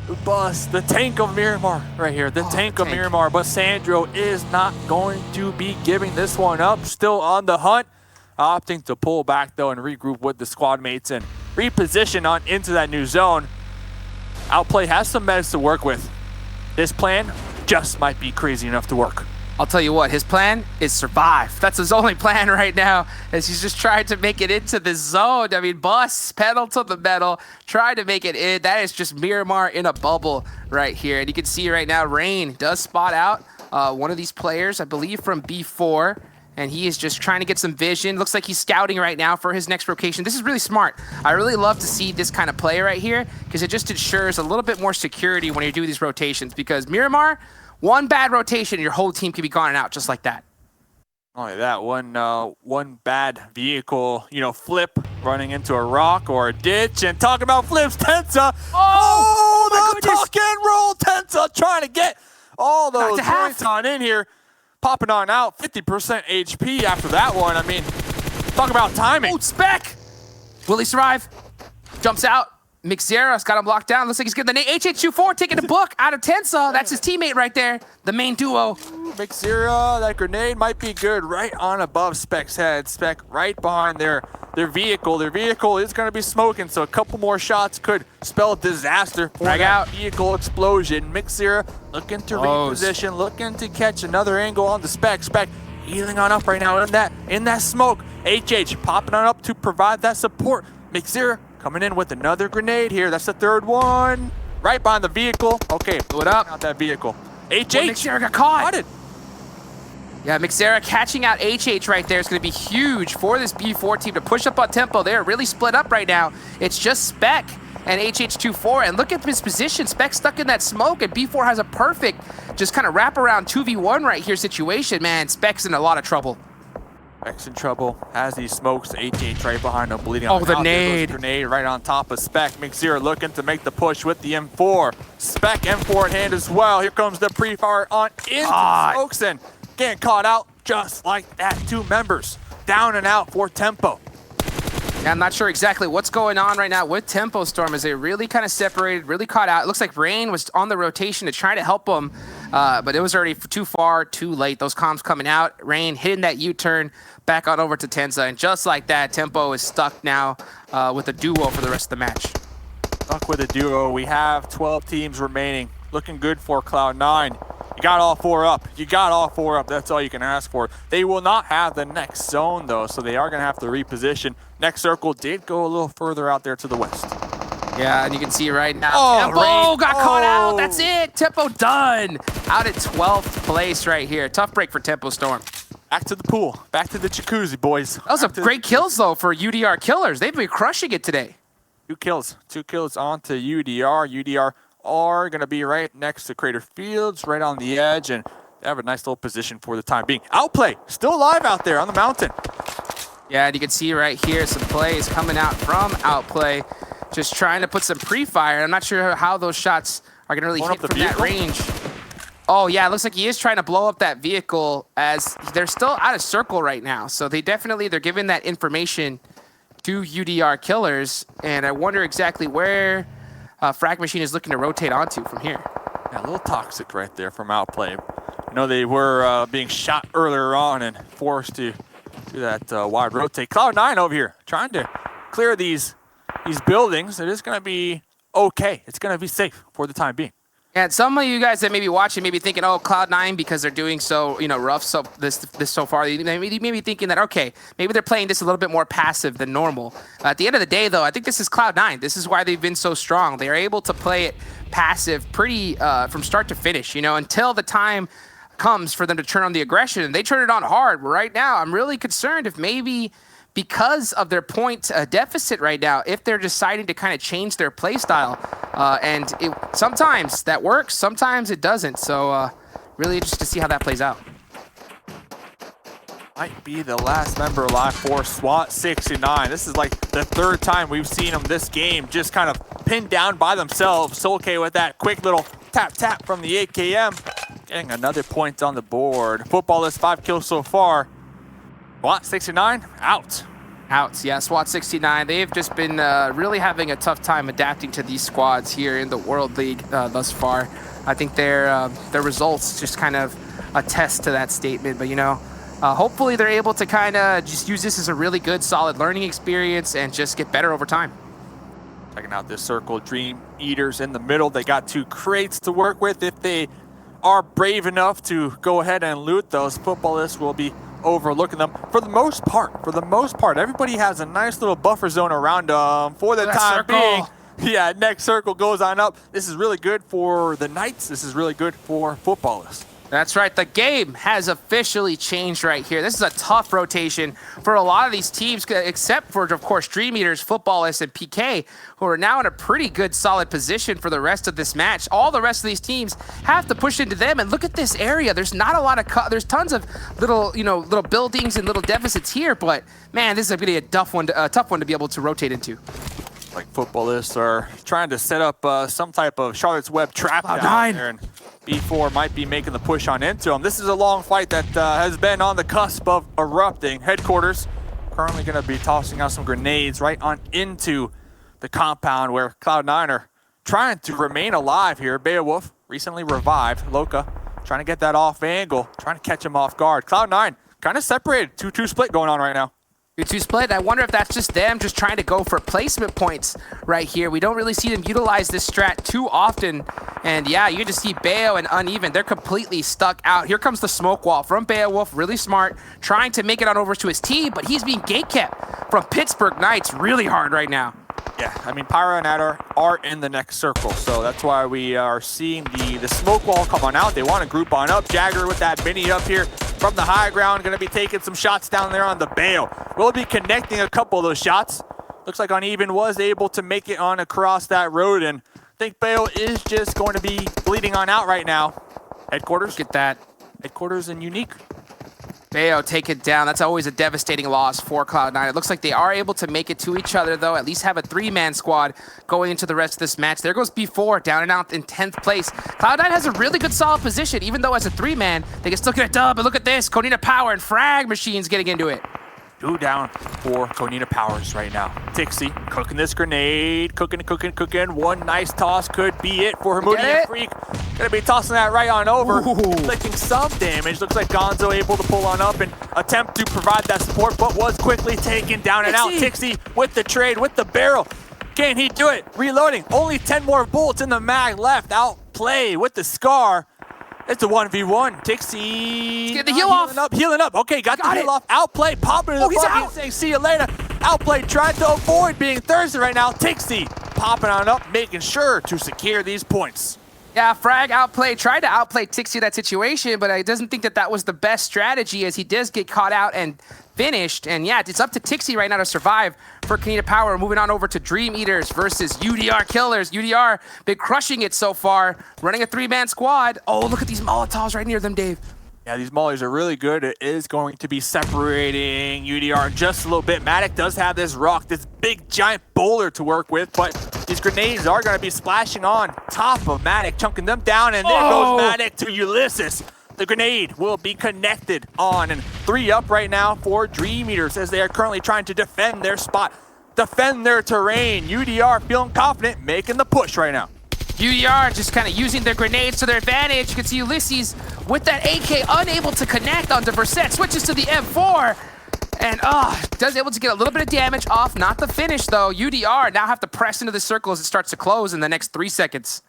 The bus, the tank of Miramar right here. The tank of Miramar. But Sandro is not going to be giving this one up. Still on the hunt. Opting to pull back, though, and regroup with the squad mates and reposition on into that new zone. Outplay has some meds to work with. This plan just might be crazy enough to work. I'll tell you what, his plan is survive. That's his only plan right now, as he's just trying to make it into the zone. I mean, bus, pedal to the metal, trying to make it in. That is just Miramar in a bubble right here. And you can see right now, Rain does spot out one of these players, I believe from B4. And he is just trying to get some vision. Looks like he's scouting right now for his next rotation. This is really smart. I really love to see this kind of play right here because it just ensures a little bit more security when you do these rotations. Because Miramar, one bad rotation, your whole team can be gone and out just like that. Only that one bad vehicle, flip running into a rock or a ditch. And talking about flips, Tensa. Oh, the tuck and roll, Tensa trying to get all those points on in here. Popping on out, 50% HP after that one. I mean, talk about timing. Oh, Spec! Will he survive? Jumps out. Mixera's got him locked down. Looks like he's getting the HH24 taking the book out of Tensa. That's his teammate right there. The main duo. Mixera, that grenade might be good right on above Spec's head. Spec right behind their vehicle. Their vehicle is going to be smoking, so a couple more shots could spell disaster for that vehicle explosion. Mixera looking to reposition, looking to catch another angle on the Spec. Spec healing on up right now in that smoke. HH popping on up to provide that support. Mixera coming in with another grenade here. That's the third one. Right behind the vehicle. Okay, blew it up. Out that vehicle. HH. Mixera got caught. Yeah, Mixera catching out HH right there is going to be huge for this B4 team to push up on tempo. They're really split up right now. It's just Spec and HH24. And look at his position. Spec stuck in that smoke, and B4 has a perfect just kind of wrap around 2v1 right here situation. Man, Spec's in a lot of trouble. Spec's in trouble. Has these smokes. HH right behind him, bleeding on the nade. Grenade right on top of Spec. Mixera looking to make the push with the M4. Spec M4 in hand as well. Here comes the pre-fire on into smokes and getting caught out just like that. Two members down and out for Tempo. Yeah, I'm not sure exactly what's going on right now with Tempo Storm as they really kind of separated, really caught out. It looks like Rain was on the rotation to try to help them, but it was already too far, too late. Those comms coming out. Rain hitting that U-turn back on over to Tensa, and just like that, Tempo is stuck now with a duo for the rest of the match. Stuck with a duo. We have 12 teams remaining. Looking good for Cloud9. You got all four up. You got all four up. That's all you can ask for. They will not have the next zone, though, so they are going to have to reposition. Next circle did go a little further out there to the west. Yeah, and you can see right now, Tempo got caught out. That's it. Tempo done. Out at 12th place right here. Tough break for Tempo Storm. Back to the pool. Back to the jacuzzi, boys. That was a great kills, though, for UDR Killers. They've been crushing it today. 2 kills. 2 kills onto UDR. UDR are going to be right next to Crater Fields, right on the edge, and they have a nice little position for the time being. Outplay, still alive out there on the mountain. Yeah, and you can see right here some plays coming out from Outplay, just trying to put some pre-fire. I'm not sure how those shots are going to really hit from that range. Oh, yeah, it looks like he is trying to blow up that vehicle as they're still out of circle right now. So they're giving that information to UDR Killers, and I wonder exactly where Frag Machine is looking to rotate onto from here. Yeah, a little toxic right there from Outplay. I know they were being shot earlier on and forced to do that wide rotate. Cloud9 over here trying to clear these buildings. It is going to be okay. It's going to be safe for the time being. And some of you guys that may be watching may be thinking, oh, Cloud9, because they're doing so, rough this so far, they may be thinking that, okay, maybe they're playing this a little bit more passive than normal. At the end of the day, though, I think this is Cloud9. This is why they've been so strong. They are able to play it passive pretty from start to finish, until the time comes for them to turn on the aggression, and they turn it on hard. Right now, I'm really concerned if maybe because of their point deficit right now, if they're deciding to kind of change their play style. And sometimes that works, sometimes it doesn't. So really interested to see how that plays out. Might be the last member alive for SWAT 69. This is like the 3rd time we've seen them this game, just kind of pinned down by themselves. Soulk with that quick little tap from the AKM. Getting another point on the board. Footballist 5 kills so far. SWAT 69 out. Yeah, SWAT 69. They've just been really having a tough time adapting to these squads here in the World League thus far. I think their results just kind of attest to that statement. But, you know, hopefully they're able to kind of just use this as a really good, solid learning experience and just get better over time. Checking out this circle, Dream Eaters in the middle. They got 2 crates to work with. If they are brave enough to go ahead and loot those, Footballists will be overlooking them for the most part. Everybody has a nice little buffer zone around them for the time being. Yeah, next circle goes on up. This is really good for the Knights. This is really good for Footballists. That's right. The game has officially changed right here. This is a tough rotation for a lot of these teams, except for, of course, Dream Eaters, Footballists, and PK, who are now in a pretty good, solid position for the rest of this match. All the rest of these teams have to push into them. And look at this area. There's not a lot of, there's tons of little, little buildings and little deficits here. But man, this is going to be a tough one to be able to rotate into. Like Footballists are trying to set up some type of Charlotte's Web trap down there, and B4 might be making the push on into them. This is a long fight that has been on the cusp of erupting. Headquarters currently going to be tossing out some grenades right on into the compound where Cloud9 are trying to remain alive here. Beowulf recently revived. Loka trying to get that off angle, trying to catch him off guard. Cloud9 kind of separated, 2-2 split going on right now. 2-2 split. I wonder if that's just them just trying to go for placement points right here. We don't really see them utilize this strat too often. And yeah, you just see Beo and Uneven. They're completely stuck out. Here comes the smoke wall from Beowulf, really smart, trying to make it on over to his team, but he's being gatekept from Pittsburgh Knights really hard right now. Yeah, I mean, Pyra and Adder are in the next circle, so that's why we are seeing the smoke wall come on out. They want to group on up. Jagger with that mini up here from the high ground, going to be taking some shots down there on the Bale. We'll be connecting a couple of those shots. Looks like Uneven was able to make it on across that road, and I think Bale is just going to be bleeding on out right now. Headquarters. Look at that. Headquarters and Unique. Bayo take it down. That's always a devastating loss for Cloud9. It looks like they are able to make it to each other, though. At least have a 3-man squad going into the rest of this match. There goes B4, down and out in 10th place. Cloud9 has a really good, solid position, even though as a 3-man, they can still get a dub. But look at this, Konina Power and Frag Machines getting into it. 2 down for Konina Powers right now. Tixie cooking this grenade, cooking. One nice toss could be it for Hermudian Freak. Gonna be tossing that right on over, inflicting some damage. Looks like Gonzo able to pull on up and attempt to provide that support, but was quickly taken down and out. Tixie with the trade, with the barrel. Can he do it? Reloading, only 10 more bullets in the mag left. Outplay with the Scar. It's a 1v1. Tixie. Get the heal off. Healing up. Okay, got the heal off. Outplay, popping into the buggy, saying see you later. Outplay tried to avoid being thirsty right now. Tixie popping on up, making sure to secure these points. Yeah, Frag tried to outplay Tixie in that situation, but I doesn't think that was the best strategy as he does get caught out and finished. And yeah, it's up to Tixie right now to survive for Konina Power. Moving on over to Dream Eaters versus UDR Killers. UDR been crushing it so far, running a 3-man squad. Oh, look at these Molotovs right near them, Dave. Yeah, these mollies are really good. It is going to be separating UDR just a little bit. Matic does have this rock, this big giant boulder to work with, but these grenades are going to be splashing on top of Matic, chunking them down, and there goes Matic to Ulysses. The grenade will be connected on, and 3 up right now for Dream Eaters as they are currently trying to defend their spot, defend their terrain. UDR feeling confident, making the push right now. UDR just kind of using their grenades to their advantage. You can see Ulysses with that AK unable to connect onto Verset. Switches to the M4 and does able to get a little bit of damage off. Not the finish though. UDR now have to press into the circle as it starts to close in the next 3 seconds.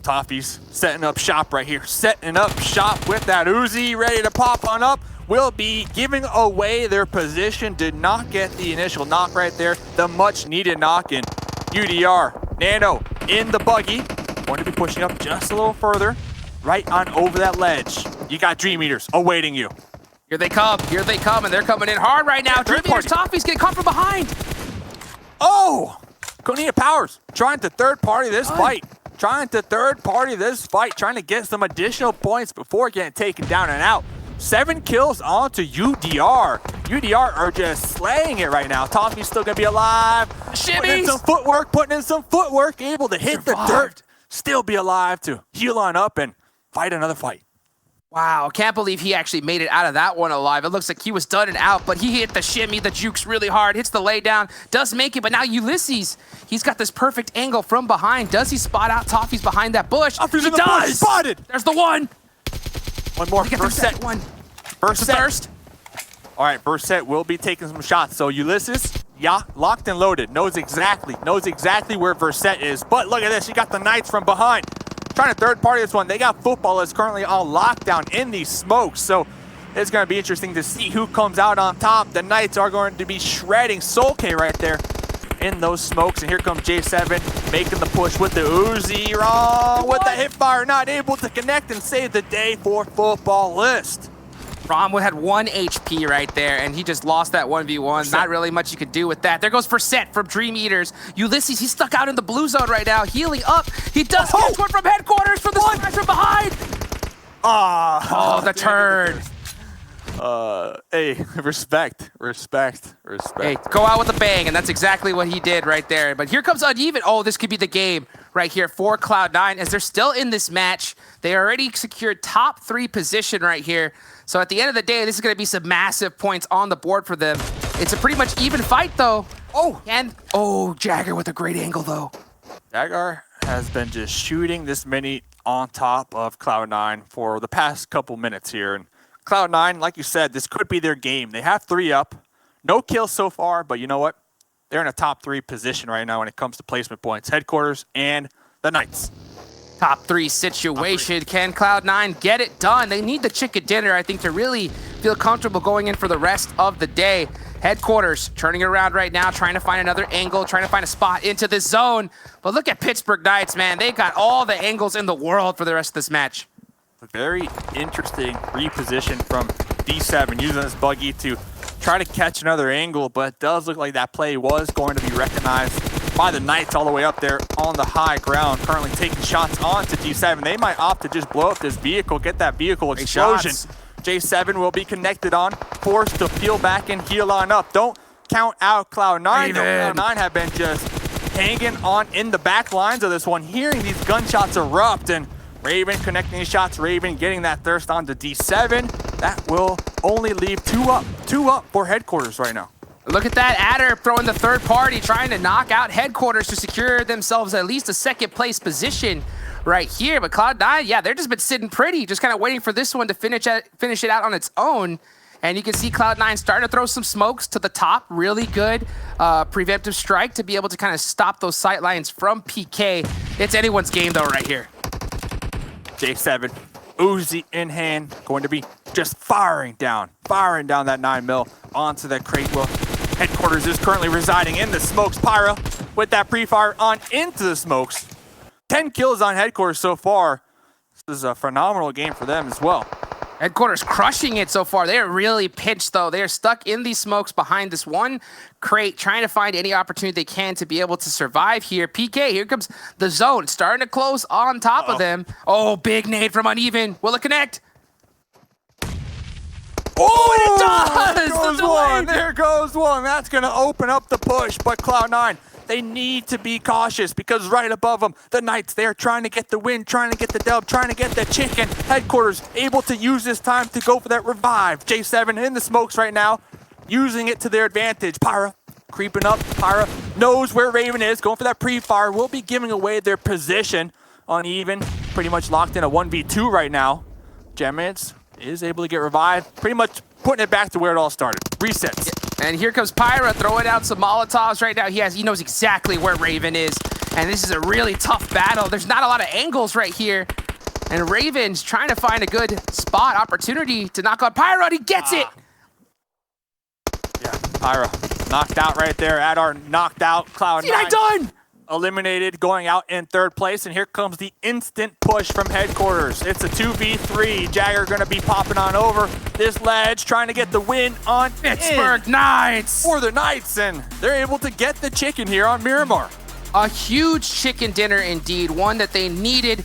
Toffee's setting up shop right here. Setting up shop with that Uzi, ready to pop on up. Will be giving away their position. Did not get the initial knock right there. The much needed knock in. UDR, Nano in the buggy. Going to be pushing up just a little further. Right on over that ledge. You got Dream Eaters awaiting you. Here they come, and they're coming in hard right now. Dream Eaters Toffee's getting caught from behind. Oh! Konia Powers trying to third party this fight. Trying to get some additional points before getting taken down and out. 7 kills onto UDR. UDR are just slaying it right now. Toffee's still gonna be alive. Putting in some footwork, able to hit the dirt. Still be alive to heal on up and fight another fight. Wow, can't believe he actually made it out of that one alive. It looks like he was done and out, but he hit the shimmy, the jukes really hard, hits the laydown, does make it, but now Ulysses, he's got this perfect angle from behind. Does he spot out Toffee's behind that bush? He does! Spotted! There's the one! One more, first set. First set. First. All right, first set will be taking some shots. So Ulysses, yeah, locked and loaded, knows exactly where Verset is. But look at this, you got the Knights from behind. Trying to third party this one. They got football that's currently on lockdown in these smokes. So it's going to be interesting to see who comes out on top. The Knights are going to be shredding Soul K right there in those smokes. And here comes J7 making the push with the Uzi. Wrong with the hip fire. Not able to connect and save the day for Football List. Romwood had 1 HP right there, and he just lost that 1v1. Not really much you could do with that. There goes Verset from Dream Eaters. Ulysses, he's stuck out in the blue zone right now, healing up. He does catch one from headquarters from the smash from behind. Oh, the turn. Hey, respect. Hey, go out with a bang, and that's exactly what he did right there. But here comes Uneven. Oh, this could be the game right here for Cloud9 as they're still in this match. They already secured top 3 position right here. So at the end of the day, this is going to be some massive points on the board for them. It's a pretty much even fight, though. Jagger with a great angle, though. Jagger has been just shooting this many on top of Cloud9 for the past couple minutes here. And Cloud9, like you said, this could be their game. They have 3 up. No kills so far, but you know what? They're in a top 3 position right now when it comes to placement points. Headquarters and the Knights. Top 3 situation. Can Cloud9 get it done? They need the chicken dinner, I think, to really feel comfortable going in for the rest of the day. Headquarters turning around right now, trying to find another angle, trying to find a spot into this zone. But look at Pittsburgh Knights, man. They got all the angles in the world for the rest of this match. A very interesting reposition from D7, using this buggy to try to catch another angle, but it does look like that play was going to be recognized by the Knights all the way up there on the high ground, currently taking shots onto D7. They might opt to just blow up this vehicle, get that vehicle explosion. J7 will be connected on, forced to peel back and heal on up. Don't count out Cloud9. Cloud9 have been just hanging on in the back lines of this one, hearing these gunshots erupt, and Raven connecting his shots. Raven getting that thirst onto D7. That will only leave 2 up. 2 up for Headquarters right now. Look at that, Adder throwing the third party, trying to knock out Headquarters to secure themselves at least a 2nd place position right here. But Cloud9, yeah, they're just been sitting pretty, just kind of waiting for this one to finish it out on its own. And you can see Cloud9 starting to throw some smokes to the top. Really good preemptive strike to be able to kind of stop those sight lines from PK. It's anyone's game, though, right here. J7, Uzi in hand, going to be just firing down that 9mm onto that crate. Well, Headquarters is currently residing in the smokes. Pyra with that pre-fire on into the smokes. 10 kills on Headquarters so far. This is a phenomenal game for them as well. Headquarters crushing it so far. They are really pinched, though. They are stuck in these smokes behind this one crate, trying to find any opportunity they can to be able to survive here. PK, here comes the zone. It's starting to close on top of them. Oh, big nade from Uneven. Will it connect? Oh, and it does! There goes one. That's going to open up the push, but Cloud9, they need to be cautious because right above them, the Knights, they are trying to get the win, trying to get the dub, trying to get the chicken. Headquarters able to use this time to go for that revive. J7 in the smokes right now, using it to their advantage. Pyra creeping up. Pyra knows where Raven is, going for that pre-fire. Will be giving away their position. Uneven, pretty much locked in a 1v2 right now. Gemins is able to get revived, pretty much putting it back to where it all started. Resets. And here comes Pyra throwing out some Molotovs right now. He knows exactly where Raven is. And this is a really tough battle. There's not a lot of angles right here. And Raven's trying to find a good spot, opportunity to knock out Pyra, and he gets it! Yeah, Pyra knocked out right there. Adar knocked out Cloud9. Done! eliminated, going out in third place, and here comes the instant push from headquarters. It's a 2v3. Jagger going to be popping on over this ledge, trying to get the win on Pittsburgh Knights for the Knights, and they're able to get the chicken here on Miramar. A huge chicken dinner indeed, one that they needed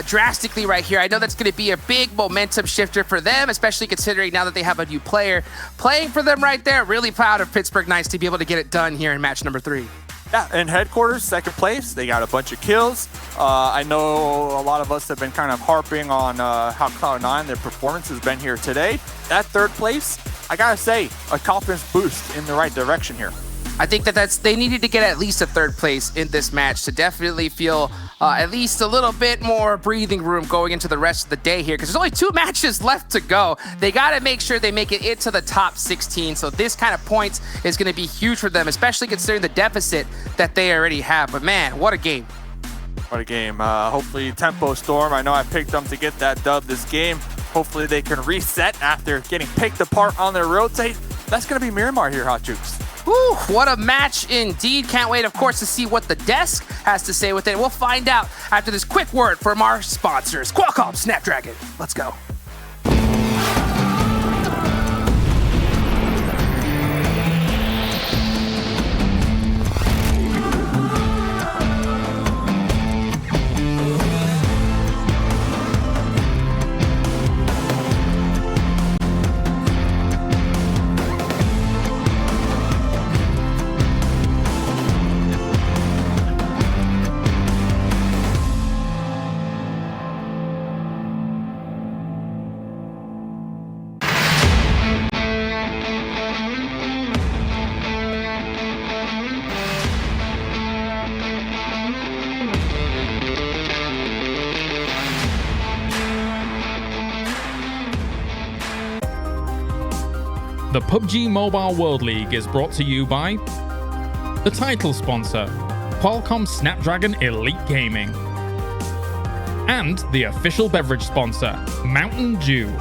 drastically right here. I know that's going to be a big momentum shifter for them, especially considering now that they have a new player playing for them right there. Really proud of Pittsburgh Knights to be able to get it done here in match number 3. Yeah, and headquarters, second place. They got a bunch of kills. I know a lot of us have been kind of harping on how Cloud9, their performance has been here today. That third place, I gotta say, a confidence boost in the right direction here. I think that they needed to get at least a third place in this match to definitely feel at least a little bit more breathing room going into the rest of the day here, because there's only 2 matches left to go. They got to make sure they make it into the top 16. So this kind of points is going to be huge for them, especially considering the deficit that they already have. But man, what a game. What a game. Hopefully Tempo Storm, I know I picked them to get that dub this game. Hopefully they can reset after getting picked apart on their rotate. That's going to be Miramar here, Hot Jukes. Whew, what a match indeed. Can't wait, of course, to see what the desk has to say with it. We'll find out after this quick word from our sponsors, Qualcomm Snapdragon. Let's go. The PUBG Mobile World League is brought to you by the title sponsor, Qualcomm Snapdragon Elite Gaming, and the official beverage sponsor, Mountain Dew.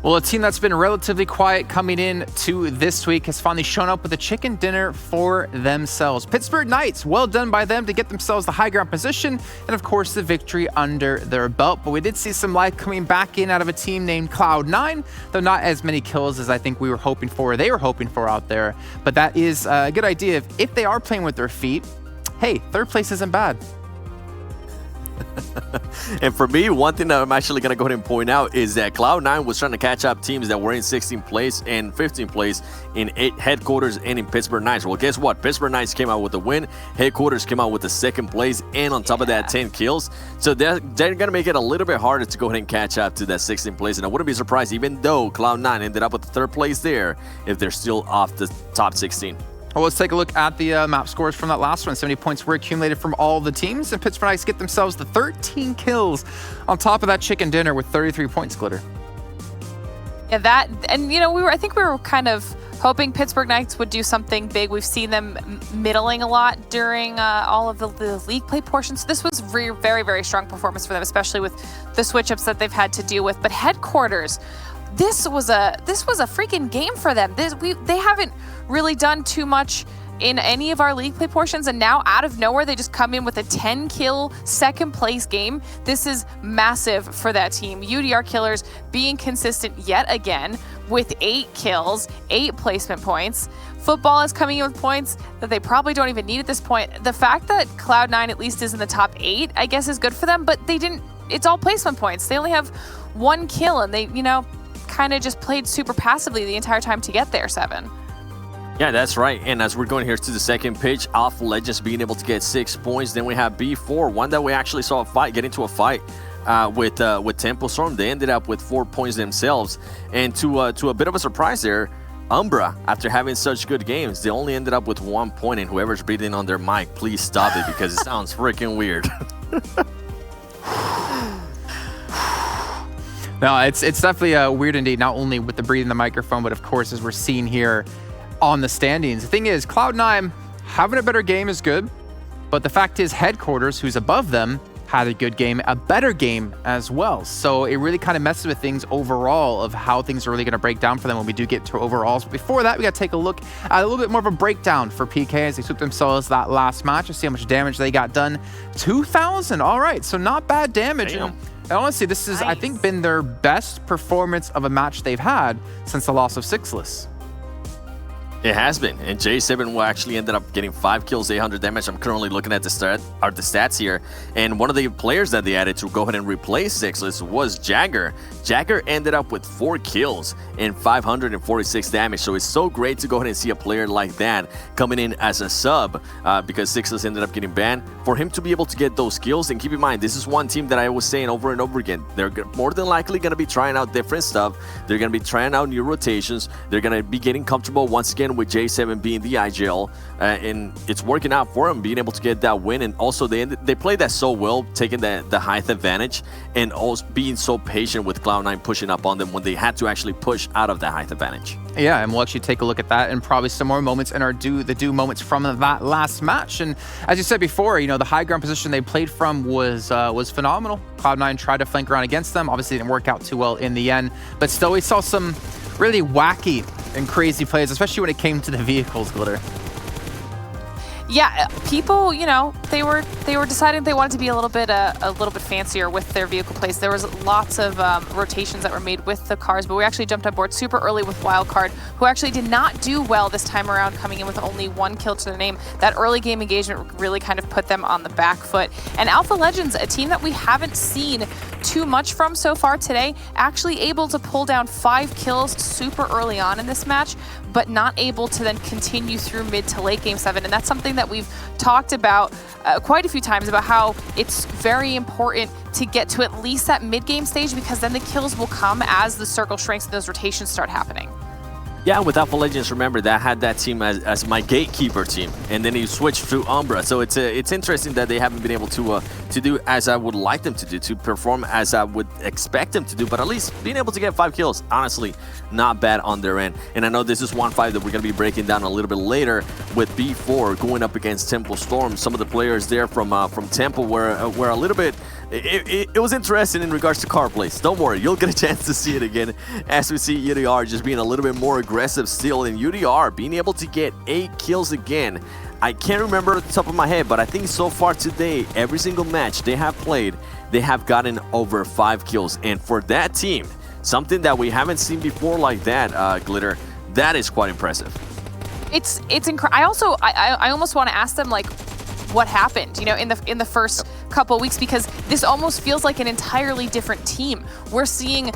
Well, a team that's been relatively quiet coming in to this week has finally shown up with a chicken dinner for themselves. Pittsburgh Knights, well done by them to get themselves the high ground position and, of course, the victory under their belt. But we did see some life coming back in out of a team named Cloud9, though not as many kills as I think we were hoping for, or they were hoping for out there. But that is a good idea. If they are playing with their feet, hey, third place isn't bad. And for me, one thing that I'm actually going to go ahead and point out is that Cloud9 was trying to catch up teams that were in 16th place and 15th place in headquarters and in Pittsburgh Knights. Well, guess what? Pittsburgh Knights came out with the win. Headquarters came out with the second place, and on top of that, 10 kills. So they're going to make it a little bit harder to go ahead and catch up to that 16th place. And I wouldn't be surprised, even though Cloud9 ended up with the third place there, if they're still off the top 16. Well, let's take a look at the map scores from that last one. 70 points were accumulated from all the teams, and Pittsburgh Knights get themselves the 13 kills on top of that chicken dinner with 33 points, Glitter. Yeah, that, and you know, I think we were kind of hoping Pittsburgh Knights would do something big. We've seen them middling a lot during all of the league play portions. So this was very, very strong performance for them, especially with the switch-ups that they've had to deal with. But headquarters, this was a freaking game for them. They haven't really done too much in any of our league play portions, and now out of nowhere they just come in with a 10-kill second place game. This is massive for that team. UDR Killers being consistent yet again with 8 kills, 8 placement points. Football is coming in with points that they probably don't even need at this point. The fact that Cloud9 at least is in the top 8, I guess, is good for them, but it's all placement points. They only have 1 kill, and they, kind of just played super passively the entire time to get there, 7. Yeah, that's right. And as we're going here to the second pitch, Alpha Legends being able to get 6 points. Then we have B4, one that we actually saw get into a fight with Tempo Storm. They ended up with 4 points themselves. And to a bit of a surprise there, Umbra, after having such good games, they only ended up with 1 point. And whoever's breathing on their mic, please stop it because it sounds freaking weird. No, it's definitely weird indeed, not only with the breathing the microphone, but of course, as we're seeing here on the standings. The thing is, Cloud9 having a better game is good, but the fact is headquarters, who's above them, had a good game, a better game as well. So it really kind of messes with things overall of how things are really going to break down for them when we do get to overalls. But before that, we got to take a look at a little bit more of a breakdown for PK as they sweep themselves that last match and see how much damage they got done. 2,000. All right, so not bad damage. And honestly, this has, I think, been their best performance of a match they've had since the loss of Sixless. It has been, and J7 will actually ended up getting 5 kills, 800 damage. I'm currently looking at the stats here, and one of the players that they added to go ahead and replace Sixless was Jagger. Jagger ended up with 4 kills and 546 damage, so it's so great to go ahead and see a player like that coming in as a sub because Sixless ended up getting banned. For him to be able to get those kills, and keep in mind, this is one team that I was saying over and over again, they're more than likely going to be trying out different stuff. They're going to be trying out new rotations. They're going to be getting comfortable once again with J7 being the IGL, and it's working out for them, being able to get that win. And also they played that so well, taking the height advantage and also being so patient with Cloud9 pushing up on them when they had to actually push out of that height advantage. Yeah, and we'll actually take a look at that and probably some more moments in our do moments from that last match. And as you said before, you know, the high ground position they played from was phenomenal. Cloud9 tried to flank around against them. Obviously didn't work out too well in the end, but still we saw some really wacky and crazy plays, especially when it came to the vehicles, Glitter. Yeah, people, you know, they were deciding they wanted to be a little bit fancier with their vehicle plays. There was lots of rotations that were made with the cars, but we actually jumped on board super early with Wildcard, who actually did not do well this time around, coming in with only 1 kill to their name. That early game engagement really kind of put them on the back foot. And Alpha Legends, a team that we haven't seen too much from so far today, actually able to pull down 5 kills super early on in this match, but not able to then continue through mid to late game 7. And that's something that we've talked about quite a few times, about how it's very important to get to at least that mid game stage, because then the kills will come as the circle shrinks and those rotations start happening. Yeah, with Alpha Legends, remember that had that team as my gatekeeper team, and then he switched to Umbra. So it's interesting that they haven't been able to do as I would like them to do, to perform as I would expect them to do. But at least being able to get 5 kills, honestly, not bad on their end. And I know this is one fight that we're going to be breaking down a little bit later with B4 going up against Temple Storm. Some of the players there from Temple were a little bit. It was interesting in regards to car plays. Don't worry, you'll get a chance to see it again as we see UDR just being a little bit more aggressive still. In UDR being able to get 8 kills again. I can't remember at the top of my head, but I think so far today, every single match they have played, they have gotten over 5 kills. And for that team, something that we haven't seen before like that, Glitter, that is quite impressive. It's incredible. I almost want to ask them, like, what happened, you know, in the first couple of weeks, because this almost feels like an entirely different team. We're seeing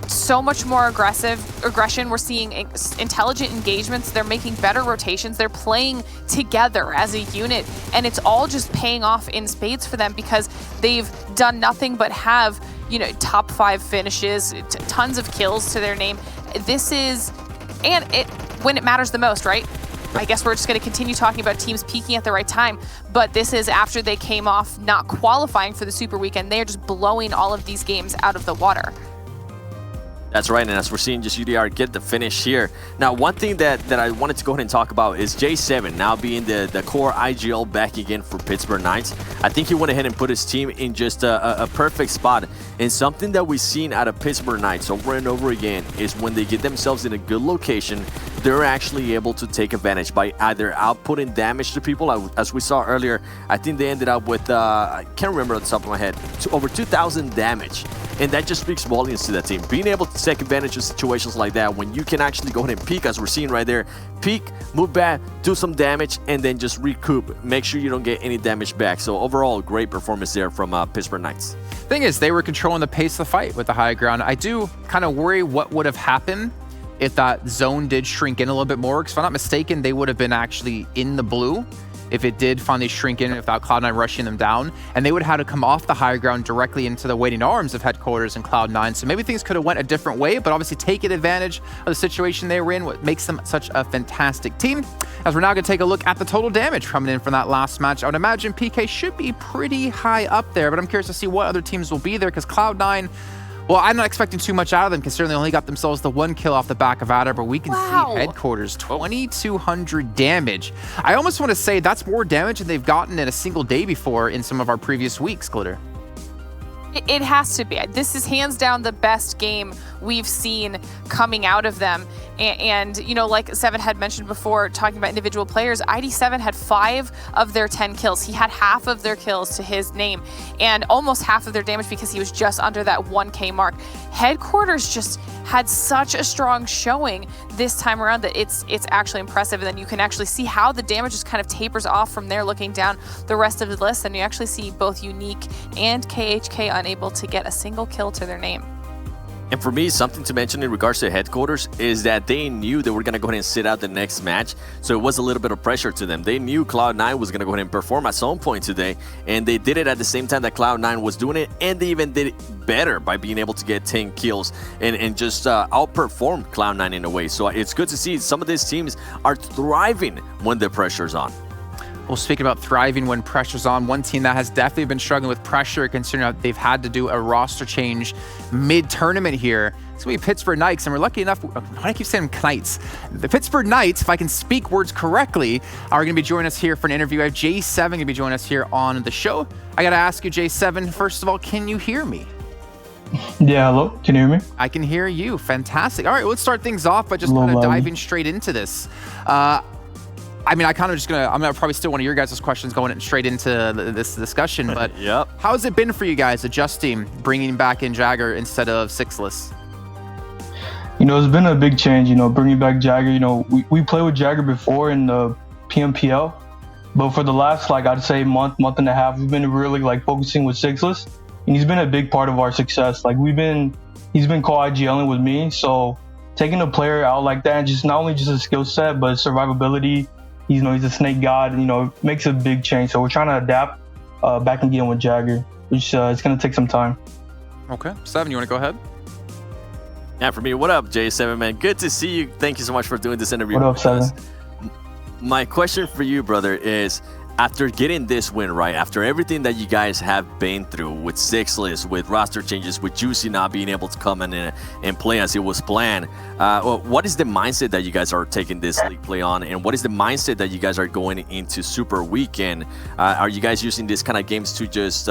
so much more aggression. We're seeing intelligent engagements. They're making better rotations. They're playing together as a unit, and it's all just paying off in spades for them, because they've done nothing but have, you know, top 5 finishes, tons of kills to their name. This is, and it when it matters the most, right? I guess we're just going to continue talking about teams peaking at the right time, but this is after they came off not qualifying for the Super Weekend. They're just blowing all of these games out of the water. That's right, and as we're seeing just UDR get the finish here. Now, one thing that I wanted to go ahead and talk about is J7 now being the core IGL back again for Pittsburgh Knights. I think he went ahead and put his team in just a perfect spot. And something that we've seen out of Pittsburgh Knights over and over again is when they get themselves in a good location, they're actually able to take advantage by either outputting damage to people, as we saw earlier. I think they ended up with, I can't remember at the top of my head, over 2,000 damage. And that just speaks volumes to that team. Being able to take advantage of situations like that, when you can actually go ahead and peek, as we're seeing right there, peek, move back, do some damage, and then just recoup. Make sure you don't get any damage back. So overall, great performance there from Pittsburgh Knights. Thing is, they were controlling the pace of the fight with the high ground. I do kind of worry what would have happened if that zone did shrink in a little bit more, because if I'm not mistaken, they would have been actually in the blue if it did finally shrink in without Cloud9 rushing them down, and they would have had to come off the high ground directly into the waiting arms of headquarters and Cloud9. So maybe things could have went a different way, but obviously taking advantage of the situation they were in, what makes them such a fantastic team. As we're now going to take a look at the total damage coming in from that last match, I would imagine PK should be pretty high up there, but I'm curious to see what other teams will be there, because Cloud9, well, I'm not expecting too much out of them, considering they only got themselves the 1 kill off the back of Adder, but we can see headquarters, 2,200 damage. I almost want to say that's more damage than they've gotten in a single day before in some of our previous weeks, Glitter. It has to be. This is hands down the best game we've seen coming out of them. And you know, like Seven had mentioned before, talking about individual players, ID7 had 5 of their 10 kills. He had half of their kills to his name and almost half of their damage because he was just under that 1K mark. Headquarters just had such a strong showing this time around that it's actually impressive. And then you can actually see how the damage just kind of tapers off from there, looking down the rest of the list. And you actually see both Unique and KHK unable to get a single kill to their name. And for me, something to mention in regards to Headquarters is that they knew they were going to go ahead and sit out the next match. So it was a little bit of pressure to them. They knew Cloud9 was going to go ahead and perform at some point today. And they did it at the same time that Cloud9 was doing it. And they even did it better by being able to get 10 kills and just outperform Cloud9 in a way. So it's good to see some of these teams are thriving when the pressure's on. Well, speaking about thriving when pressure's on, one team that has definitely been struggling with pressure, considering that they've had to do a roster change mid-tournament here. It's going to be Pittsburgh Knights, and we're lucky enough, why do I keep saying Knights? The Pittsburgh Knights, if I can speak words correctly, are going to be joining us here for an interview. I have J7 going to be joining us here on the show. I got to ask you, J7, first of all, can you hear me? Yeah, hello, can you hear me? I can hear you. Fantastic. All right, let's start things off by just kind of diving straight into this. I'm gonna probably steal one of your guys' questions going straight into this discussion, but yep. How has it been for you guys adjusting, bringing back in Jagger instead of Sixless? You know, it's been a big change, you know, bringing back Jagger. You know, we played with Jagger before in the PMPL, but for the last, like, I'd say month and a half, we've been really, like, focusing with Sixless, and he's been a big part of our success. Like, he's been co-IGLing with me, so taking a player out like that, just not only just a skill set, but survivability. He's a snake god, and, you know, it makes a big change. So we're trying to adapt back again with Jagger, which it's going to take some time. Okay. Seven, you want to go ahead? Yeah, for me, what up, J7, man? Good to see you. Thank you so much for doing this interview. What up, Seven? My question for you, brother, is after getting this win, right, after everything that you guys have been through with Sixless, with roster changes, with Juicy not being able to come in and play as it was planned, what is the mindset that you guys are taking this league play on, and what is the mindset that you guys are going into Super Weekend? Are you guys using these kind of games to just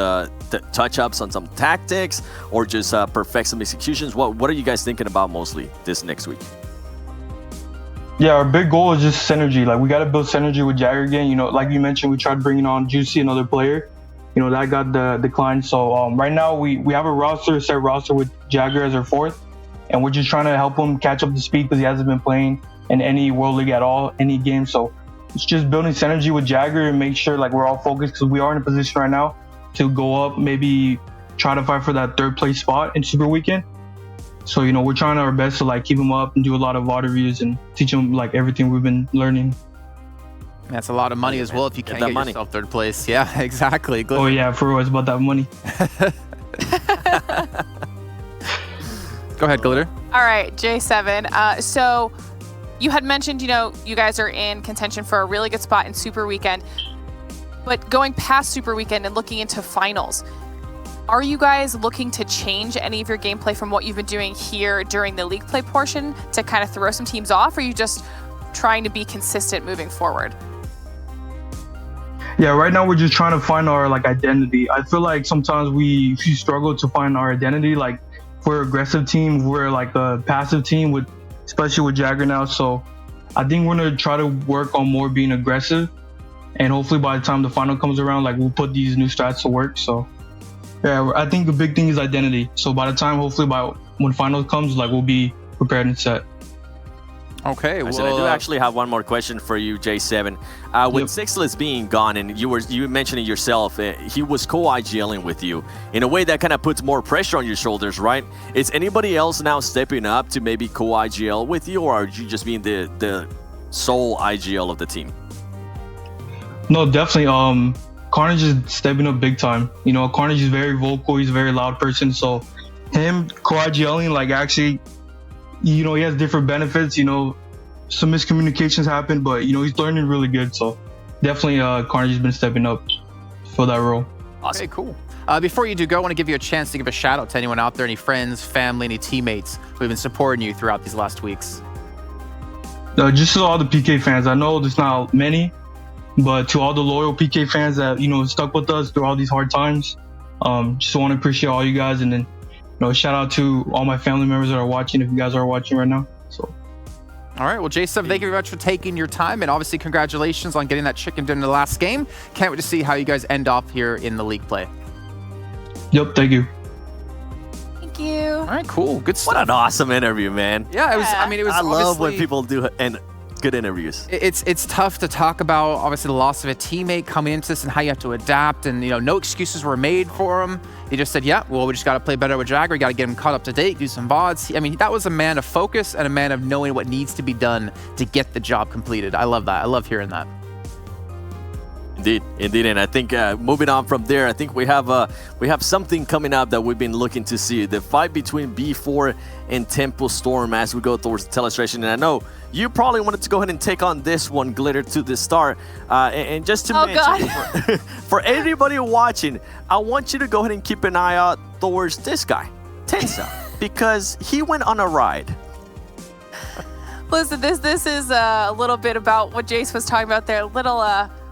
touch ups on some tactics, or just perfect some executions? What are you guys thinking about mostly this next week? Yeah, our big goal is just synergy. Like, we got to build synergy with Jagger again. You know, like you mentioned, we tried bringing on Juicy, another player. You know, that got the decline. So right now we have a set roster with Jagger as our fourth, and we're just trying to help him catch up to speed because he hasn't been playing in any World League at all, any game. So it's just building synergy with Jagger and make sure, like, we're all focused, because we are in a position right now to go up, maybe try to fight for that third place spot in Super Weekend. So, you know, we're trying our best to, like, keep him up and do a lot of VOD reviews and teach him, like, everything we've been learning. That's a lot of money as well if you can't get yourself third place. Yeah, exactly. Good. Oh, yeah, for real, it's about that money. Go ahead, Glitter. All right, J7. So you had mentioned, you know, you guys are in contention for a really good spot in Super Weekend. But going past Super Weekend and looking into finals, are you guys looking to change any of your gameplay from what you've been doing here during the league play portion to kind of throw some teams off, or are you just trying to be consistent moving forward? Yeah, right now we're just trying to find our, like, identity. I feel like sometimes we struggle to find our identity. Like, if we're an aggressive team, we're like a passive team, especially with Jagger now. So I think we're gonna try to work on more being aggressive, and hopefully by the time the final comes around, like, we'll put these new stats to work. So yeah, I think the big thing is identity. So by the time, hopefully when final comes, like, we'll be prepared and set. Okay, well, I do actually have one more question for you, J7. With Sixless being gone, and you mentioned it yourself, he was co-IGLing with you. In a way that kind of puts more pressure on your shoulders, right? Is anybody else now stepping up to maybe co-IGL with you, or are you just being the sole IGL of the team? No, definitely. Carnage is stepping up big time. You know, Carnage is very vocal. He's a very loud person. So him co-IGLing, like, actually, you know, he has different benefits. You know, some miscommunications happen, but, you know, he's learning really good. So definitely Carnage has been stepping up for that role. Awesome. Okay, cool. Before you do go, I want to give you a chance to give a shout out to anyone out there, any friends, family, any teammates who have been supporting you throughout these last weeks. Just to all the PK fans. I know there's not many, but to all the loyal PK fans that, you know, stuck with us through all these hard times, Just want to appreciate all you guys, and then shout out to all my family members that are watching. If you guys are watching right now, so. All right, well, J7, thank you very much for taking your time, and obviously congratulations on getting that chicken dinner in the last game. Can't wait to see how you guys end off here in the league play. Yep, thank you. Thank you. All right, cool, good stuff. What an awesome interview, man. Yeah, it was. I mean, it was. I love when obviously- people do good interviews. It's tough to talk about, obviously, the loss of a teammate coming into this and how you have to adapt, and no excuses were made for him. He just said, yeah, well, we just got to play better with Jagger. We got to get him caught up to date, do some VODs. I mean, that was a man of focus and a man of knowing what needs to be done to get the job completed. I love that. I love hearing that. Indeed, and I think moving on from there, I think we have something coming up that we've been looking to see. The fight between B4 and Tempo Storm as we go towards the telestration. And I know you probably wanted to go ahead and take on this one, Glitter, to the start. And just to mention, for anybody watching, I want you to go ahead and keep an eye out towards this guy, Tensa, because he went on a ride. Listen, this is a little bit about what Jace was talking about there.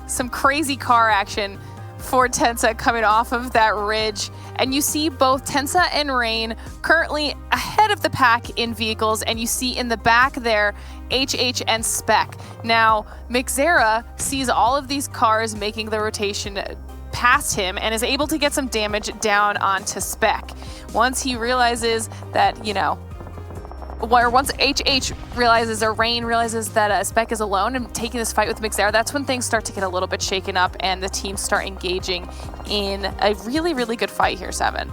Some crazy car action for Tensa coming off of that ridge. And you see both Tensa and Rain currently ahead of the pack in vehicles, and you see in the back there HH and Spec. Now, Mixera sees all of these cars making the rotation past him and is able to get some damage down onto Spec. Once he realizes that, once HH realizes, or Rain realizes that Spec is alone and taking this fight with Mixera, that's when things start to get a little bit shaken up and the teams start engaging in a really, really good fight here, 7.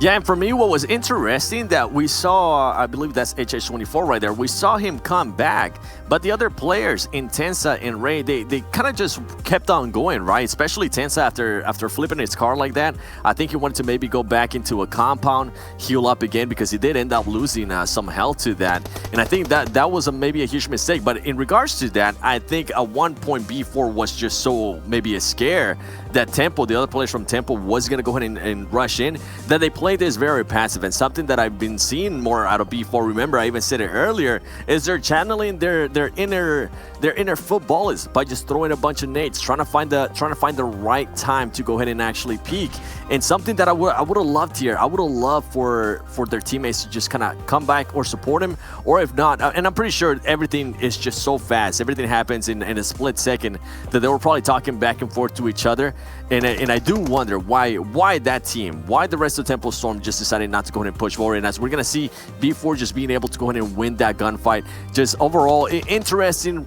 Yeah, and for me, what was interesting that we saw, I believe that's HH24 right there, we saw him come back, but the other players in Tensa and Ray, they kind of just kept on going, right? Especially Tensa after flipping his car like that. I think he wanted to maybe go back into a compound, heal up again, because he did end up losing some health to that. And I think that was maybe a huge mistake. But in regards to that, I think at one point B4 was just so maybe a scare that Tempo, the other players from Tempo, was going to go ahead and rush in, that they played this very passive. And something that I've been seeing more out of B4, remember I even said it earlier, is they're channeling their inner footballers by just throwing a bunch of nades, trying to find the right time to go ahead and actually peak. And something that I would have loved here, I would have loved for their teammates to just kind of come back or support him, or if not, and I'm pretty sure everything is just so fast, everything happens in a split second, that they were probably talking back and forth to each other. And I do wonder why that team, why the rest of Tempo Storm just decided not to go ahead and push forward. And as we're going to see, B4 just being able to go ahead and win that gunfight. Just overall interesting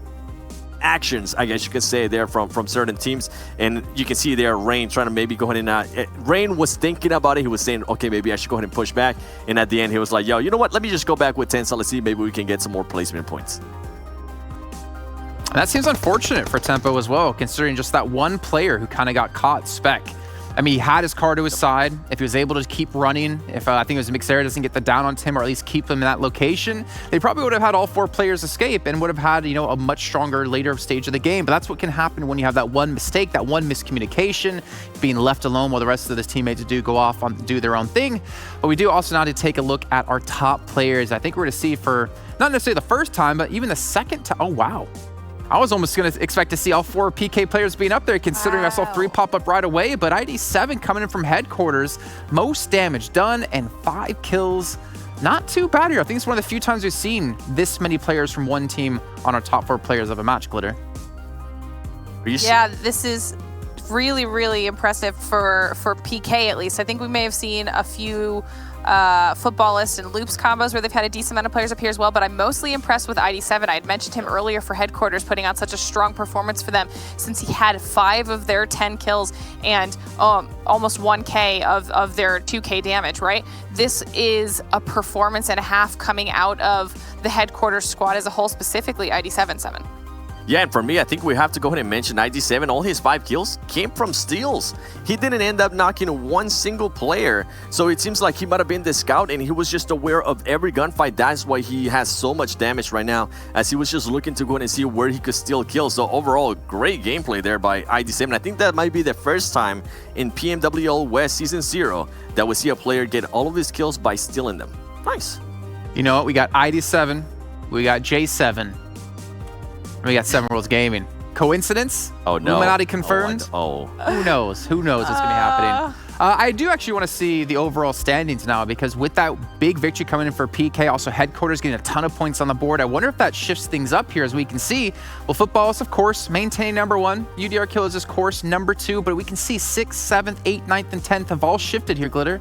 actions, I guess you could say, there from certain teams. And you can see there Rain trying to maybe go ahead and Rain was thinking about it. He was saying, okay, maybe I should go ahead and push back. And at the end, he was like, yo, you know what? Let me just go back with Tensa. Let's see, maybe we can get some more placement points. That seems unfortunate for Tempo as well, considering just that one player who kind of got caught, Spec. I mean, he had his car to his side. If he was able to keep running, if I think it was Mixera doesn't get the down on Tim, or at least keep him in that location, they probably would have had all 4 players escape and would have had, a much stronger later stage of the game. But that's what can happen when you have that one mistake, that one miscommunication, being left alone while the rest of his teammates go off and do their own thing. But we do also now to take a look at our top players. I think we're going to see for not necessarily the first time, but even the second time. Oh, wow. I was almost going to expect to see all 4 PK players being up there, considering I saw 3 pop up right away. But ID7 coming in from headquarters, most damage done and 5 kills. Not too bad here. I think it's one of the few times we've seen this many players from one team on our top 4 players of a match, Glitter. Yeah, this is really, really impressive for PK at least. I think we may have seen a few footballist and loops combos where they've had a decent amount of players up here as well, but I'm mostly impressed with ID7. I had mentioned him earlier for headquarters, putting out such a strong performance for them, since he had 5 of their 10 kills and almost 1k of their 2k damage, right? This is a performance and a half coming out of the headquarters squad as a whole, specifically ID7. Yeah, and for me, I think we have to go ahead and mention ID7. All his 5 kills came from steals. He didn't end up knocking one single player. So it seems like he might have been the scout and he was just aware of every gunfight. That's why he has so much damage right now, as he was just looking to go ahead and see where he could steal kills. So overall, great gameplay there by ID7. I think that might be the first time in PMWL West Season 0 that we see a player get all of his kills by stealing them. Nice. You know what? We got ID7. We got J7. We got 7 Worlds Gaming. Coincidence? Oh, no. Illuminati confirmed? Oh. Who knows? Who knows what's going to be happening? I do actually want to see the overall standings now, because with that big victory coming in for PK, also headquarters getting a ton of points on the board, I wonder if that shifts things up here. As we can see, well, football is, of course, maintaining #1. UDR Killers is, of course, #2, but we can see 6th, 7th, 8th, 9th, and 10th have all shifted here, Glitter.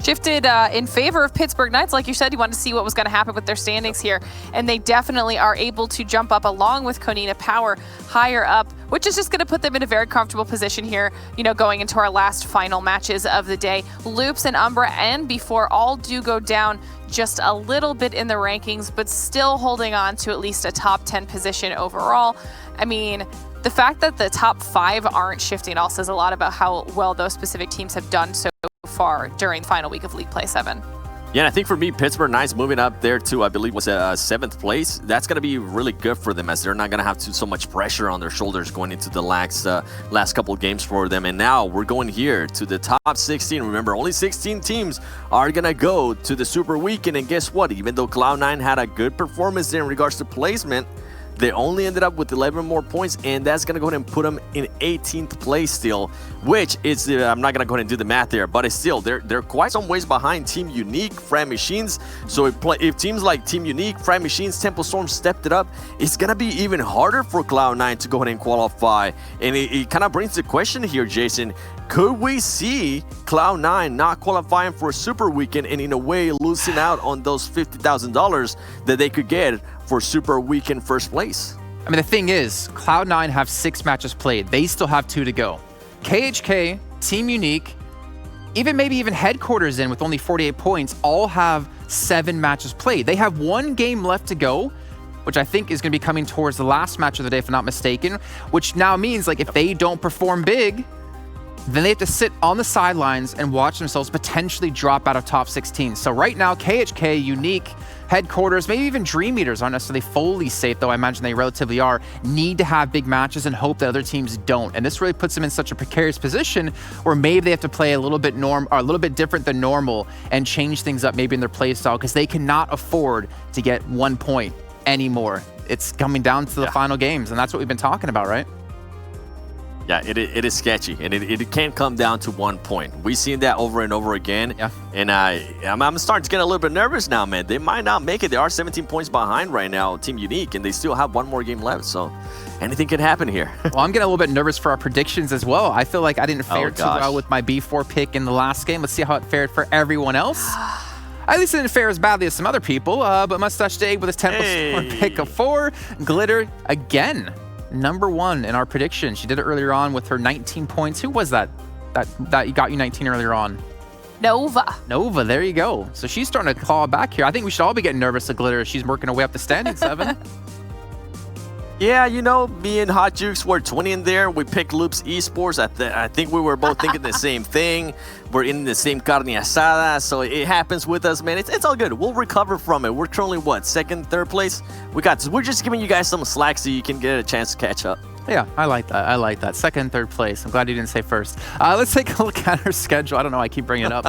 Shifted in favor of Pittsburgh Knights. Like you said, you wanted to see what was going to happen with their standings here, and they definitely are able to jump up along with Konina Power higher up, which is just going to put them in a very comfortable position here, you know, going into our last final matches of the day. Loops and Umbra and Before all do go down just a little bit in the rankings, but still holding on to at least a top 10 position overall. I mean, the fact that the top 5 aren't shifting all says a lot about how well those specific teams have done so far during the final week of League Play 7. Yeah, and I think for me, Pittsburgh Knights moving up there to, I believe, was 7th place. That's going to be really good for them, as they're not going to have so much pressure on their shoulders going into the last couple of games for them. And now we're going here to the top 16. Remember, only 16 teams are going to go to the Super Weekend. And guess what? Even though Cloud9 had a good performance there in regards to placement, they only ended up with 11 more points, and that's going to go ahead and put them in 18th place still, which is, I'm not going to go ahead and do the math there, but it's still, they're quite some ways behind Team Unique, Fran Machines. So if teams like Team Unique, Fran Machines, Temple Storm stepped it up, it's going to be even harder for Cloud9 to go ahead and qualify. And it kind of brings the question here, Jason, could we see Cloud9 not qualifying for a Super Weekend and in a way losing out on those $50,000 that they could get for Super Weekend first place? I mean, the thing is, Cloud9 have 6 matches played. They still have 2 to go. KHK, Team Unique, maybe even Headquarters in with only 48 points, all have 7 matches played. They have 1 game left to go, which I think is going to be coming towards the last match of the day, if I'm not mistaken, which now means, like, if they don't perform big, then they have to sit on the sidelines and watch themselves potentially drop out of top 16. So right now, KHK, Unique, Headquarters, maybe even Dream Eaters aren't necessarily fully safe, though I imagine they relatively are, need to have big matches and hope that other teams don't. And this really puts them in such a precarious position where maybe they have to play a little bit different than normal and change things up maybe in their play style, because they cannot afford to get 1 point anymore. It's coming down to the final games, and that's what we've been talking about, right? Yeah, it is sketchy, and it can't come down to 1 point. We've seen that over and over again, and I'm starting to get a little bit nervous now, man. They might not make it. They are 17 points behind right now, Team Unique, and they still have 1 more game left, so anything can happen here. Well, I'm getting a little bit nervous for our predictions as well. I feel like I didn't fare too well with my B4 pick in the last game. Let's see how it fared for everyone else. At least it didn't fare as badly as some other people, but Mustache Day with his Temple pick of 4. Glitter, again, #1 in our prediction. She did it earlier on with her 19 points. Who was that got you 19 earlier on? Nova, there you go. So she's starting to claw back here. I think we should all be getting nervous at Glitter. She's working her way up the standings, Evan. Yeah, you know, me and Hot Jukes were 20 in there. We picked Loops Esports. I think we were both thinking the same thing. We're in the same carne asada, so it happens with us, man. It's all good. We'll recover from it. We're currently, what, 2nd, 3rd place? We're just giving you guys some slack so you can get a chance to catch up. Yeah, I like that. I like that. 2nd, 3rd place. I'm glad you didn't say 1st. Let's take a look at our schedule. I don't know why I keep bringing it up.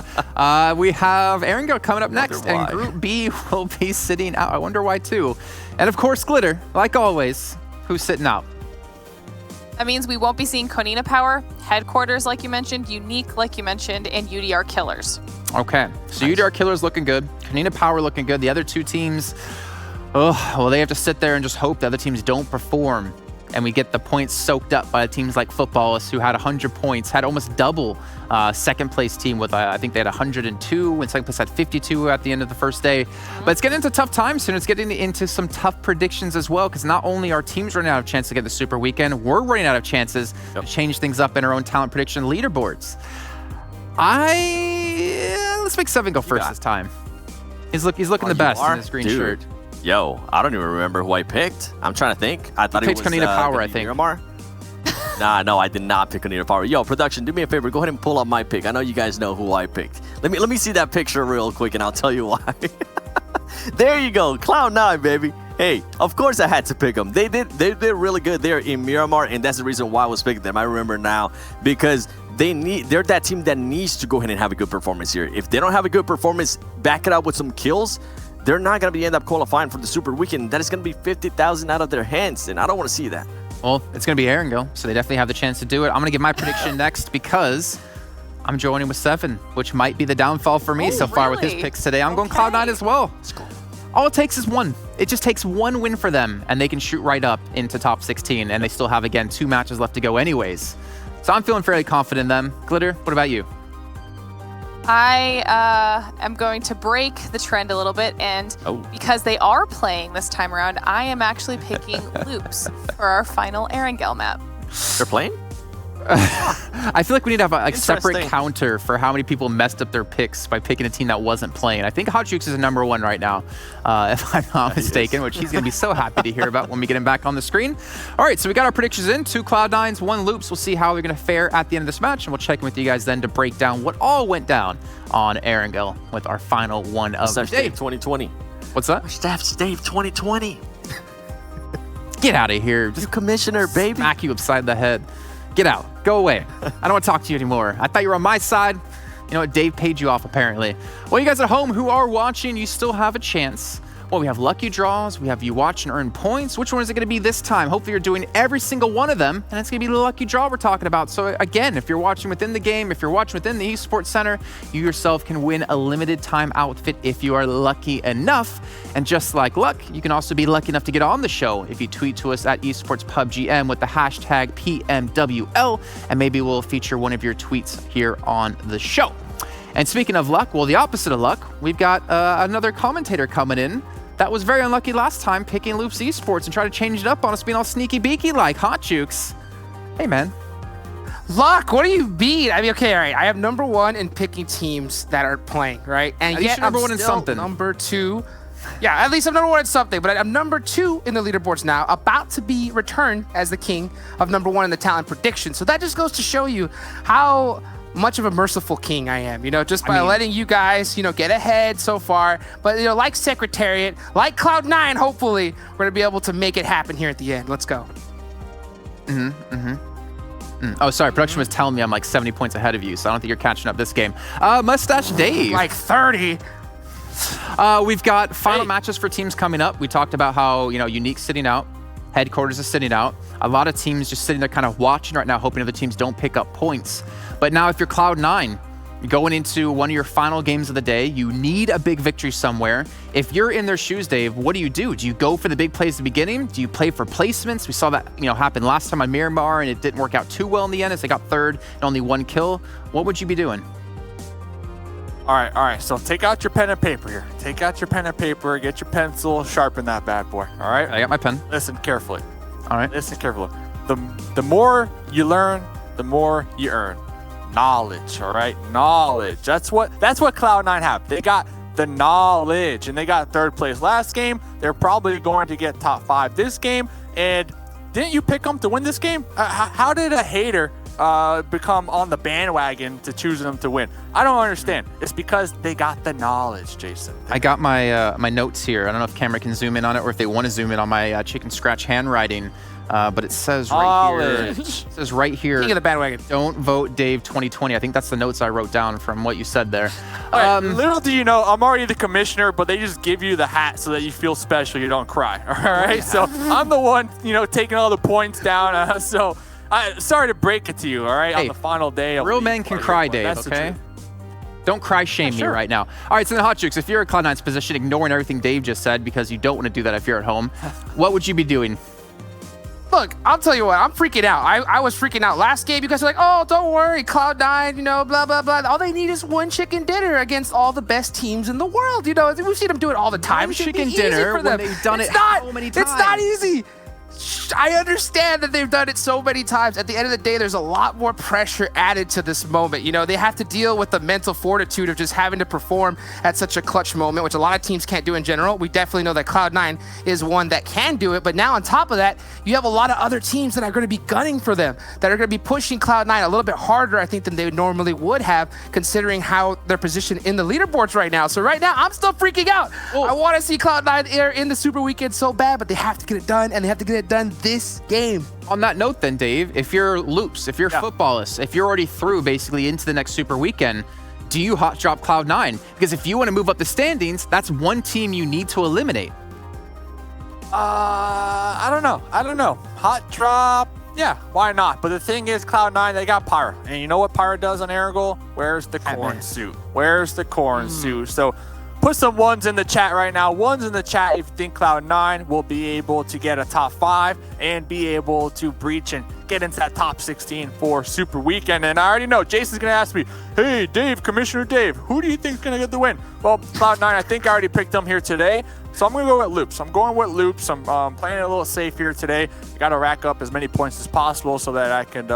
We have Erangel coming up next, and Group B will be sitting out. I wonder why, too. And, of course, Glitter, like always, who's sitting out? That means we won't be seeing Konina Power, Headquarters, like you mentioned, Unique, like you mentioned, and UDR Killers. Okay, so nice. UDR Killers looking good. Konina Power looking good. The other 2 teams, well, they have to sit there and just hope the other teams don't perform, and we get the points soaked up by teams like Footballists, who had 100 points, had almost double 2nd place team with, I think they had 102, and 2nd place had 52 at the end of the first day. But it's getting into tough times soon. It's getting into some tough predictions as well, because not only are teams running out of chance to get the Super Weekend, we're running out of chances to change things up in our own talent prediction leaderboards. Let's make 7 go first this time. He's looking the best in his green shirt. Yo, I don't even remember who I picked. I'm trying to think. I thought it was Konina Power, I think. Miramar. No, I did not pick Konina Power. Yo, production, do me a favor. Go ahead and pull up my pick. I know you guys know who I picked. Let me see that picture real quick, and I'll tell you why. There you go, Cloud9, baby. Hey, of course I had to pick them. They did really good there in Miramar, and that's the reason why I was picking them. I remember now, because they're that team that needs to go ahead and have a good performance here. If they don't have a good performance, back it up with some kills, they're not going to end up qualifying for the Super Weekend. That is going to be 50,000 out of their hands, and I don't want to see that. Well, it's going to be Erangel, so they definitely have the chance to do it. I'm going to give my prediction next because I'm joining with 7, which might be the downfall for me so far with his picks today. I'm going Cloud9 as well. All it takes is 1. It just takes 1 win for them, and they can shoot right up into top 16, and they still have, again, 2 matches left to go anyways. So I'm feeling fairly confident in them. Glitter, what about you? I am going to break the trend a little bit, and because they are playing this time around, I am actually picking Loops for our final Erangel map. They're playing? I feel like we need to have a separate counter for how many people messed up their picks by picking a team that wasn't playing. I think Hotjukes is a #1 right now, if I'm not mistaken, which he's going to be so happy to hear about when we get him back on the screen. All right, so we got our predictions in. 2 Cloud9s, 1 Loops. We'll see how we're going to fare at the end of this match, and we'll check in with you guys then to break down what all went down on Erangel with our final one of the day. 2020. What's that? Staff's Dave 2020. Get out of here. You commissioner, baby. Smack you upside the head. Get out. Go away. I don't want to talk to you anymore. I thought you were on my side. You know what? Dave paid you off, apparently. Well, you guys at home who are watching, you still have a chance. Well, we have lucky draws. We have you watch and earn points. Which one is it going to be this time? Hopefully you're doing every single one of them, and it's going to be the lucky draw we're talking about. So again, if you're watching within the game, if you're watching within the Esports Center, you yourself can win a limited time outfit if you are lucky enough. And just like luck, you can also be lucky enough to get on the show if you tweet to us at Esports PubGM with the hashtag PMWL, and maybe we'll feature one of your tweets here on the show. And speaking of luck, well, the opposite of luck, we've got another commentator coming in that was very unlucky last time picking Loops Esports and trying to change it up on us being all sneaky beaky like Hotjukes. Hey, man. Luck, what do you mean? I mean, okay, all right. I have #1 in picking teams that are playing, right? And yet I'm #1 in something. #2. Yeah, at least I'm #1 in something, but I'm #2 in the leaderboards now, about to be returned as the king of #1 in the talent prediction. So that just goes to show you how much of a merciful king I am, just by letting you guys, get ahead so far. But, like Secretariat, like Cloud9, hopefully, we're going to be able to make it happen here at the end. Let's go. Oh, sorry. Production was telling me I'm like 70 points ahead of you, so I don't think you're catching up this game. Mustache Dave. Like 30. We've got final matches for teams coming up. We talked about how, Unique sitting out. Headquarters is sitting out. A lot of teams just sitting there kind of watching right now, hoping other teams don't pick up points. But now if you're Cloud9, you're going into one of your final games of the day, you need a big victory somewhere. If you're in their shoes, Dave, what do? Do you go for the big plays at the beginning? Do you play for placements? We saw that happen last time on Miramar, and it didn't work out too well in the end as they got 3rd and only 1 kill. What would you be doing? All right. So take out your pen and paper here. Take out your pen and paper, get your pencil, sharpen that bad boy. All right? I got my pen. Listen carefully. All right. Listen carefully. The more you learn, the more you earn. Knowledge, all right? Knowledge. That's what Cloud9 have. They got the knowledge, and they got 3rd place last game. They're probably going to get top 5 this game. And didn't you pick them to win this game? How did a hater become on the bandwagon to choosing them to win? I don't understand. It's because they got the knowledge, Jason. I got my my notes here. I don't know if camera can zoom in on it or if they want to zoom in on my chicken scratch handwriting. But it says right here. It says right here. King of the bandwagon. Don't vote Dave 2020. I think that's the notes I wrote down from what you said there. Right, little do you know, I'm already the commissioner, but they just give you the hat so that you feel special. You don't cry. All right. So I'm the one, taking all the points down. So sorry to break it to you. All right. Hey, on the final day. Real men can cry, Dave. Okay. Don't cry shame me right now. All right, so then Hotjukes, if you're in Cloud9's position, ignoring everything Dave just said because you don't want to do that if you're at home, what would you be doing? Look, I'll tell you what, I'm freaking out. I was freaking out last game. You guys are like, oh, don't worry, Cloud9, blah, blah, blah. All they need is 1 chicken dinner against all the best teams in the world. We've seen them do it all the time. Chicken dinner for them. When they've done it so many times. It's not easy. I understand that they've done it so many times. At the end of the day, there's a lot more pressure added to this moment. They have to deal with the mental fortitude of just having to perform at such a clutch moment, which a lot of teams can't do in general. We definitely know that Cloud9 is one that can do it. But now on top of that, you have a lot of other teams that are going to be gunning for them, that are going to be pushing Cloud9 a little bit harder, I think, than they normally would have, considering how they're positioned in the leaderboards right now. So right now, I'm still freaking out. I want to see Cloud9 in the Super Weekend so bad, but they have to get it done, and they have to get it done this game. On that note then, Dave, if you're Loops, if you're Footballists, if you're already through basically into the next Super Weekend, do you hot drop Cloud9? Because if you want to move up the standings, that's one team you need to eliminate. I don't know. Hot drop. Yeah, why not? But the thing is, Cloud9, they got Pyra. And you know what Pyra does on Erangel? Where's the corn suit? Where's the corn suit? So put some ones in the chat right now. Ones in the chat if you think Cloud9 will be able to get a top 5 and be able to breach and get into that top 16 for Super Weekend. And I already know Jason's going to ask me, hey, Dave, Commissioner Dave, who do you think is going to get the win? Well, Cloud9, I think I already picked them here today. So I'm going to go with Loops. I'm playing it a little safe here today. I got to rack up as many points as possible so that I can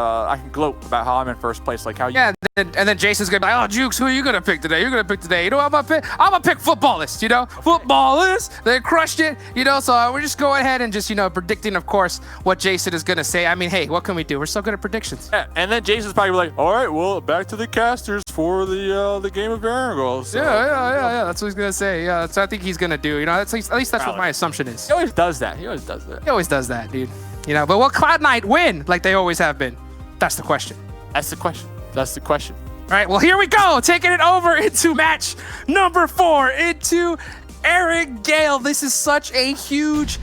gloat about how I'm in first place, like how you. Yeah, and then Jason's gonna be like, "Oh, Jukes, who are you gonna pick today? You're gonna pick today. You know what I'm gonna pick Footballists. You know, Footballists. They crushed it. You know, so we're just going ahead and just predicting, of course, what Jason is gonna say. I mean, hey, what can we do? We're so good at predictions. Yeah, and then Jason's probably like, all right, well, back to the casters for the game of Erangel. So. Yeah. That's what he's gonna say. Yeah, that's what I think he's gonna do. You know, at least that's what my assumption is. He always does that. He always does that, dude. You know, but will Cloud9 win like they always have been? That's the question. That's the question. All right, well, here we go. Taking it over into match number 4, into Erangel. This is such a huge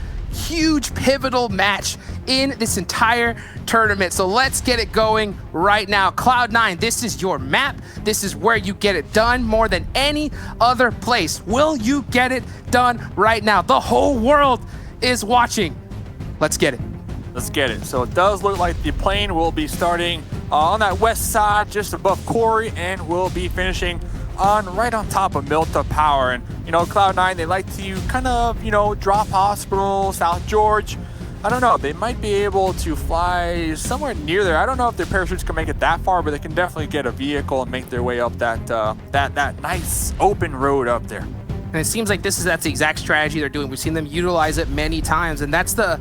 pivotal match in this entire tournament. So let's get it going right now. Cloud9, this is your map. This is where you get it done more than any other place. Will you get it done right now? The whole world is watching. Let's get it. Let's get it. So it does look like the plane will be starting on that west side, just above Corey, and will be finishing right on top of Milta Power. And, Cloud9, they like to kind of, drop Hospital, South George. I don't know. They might be able to fly somewhere near there. I don't know if their parachutes can make it that far, but they can definitely get a vehicle and make their way up that nice open road up there. And it seems like that's the exact strategy they're doing. We've seen them utilize it many times, and that's the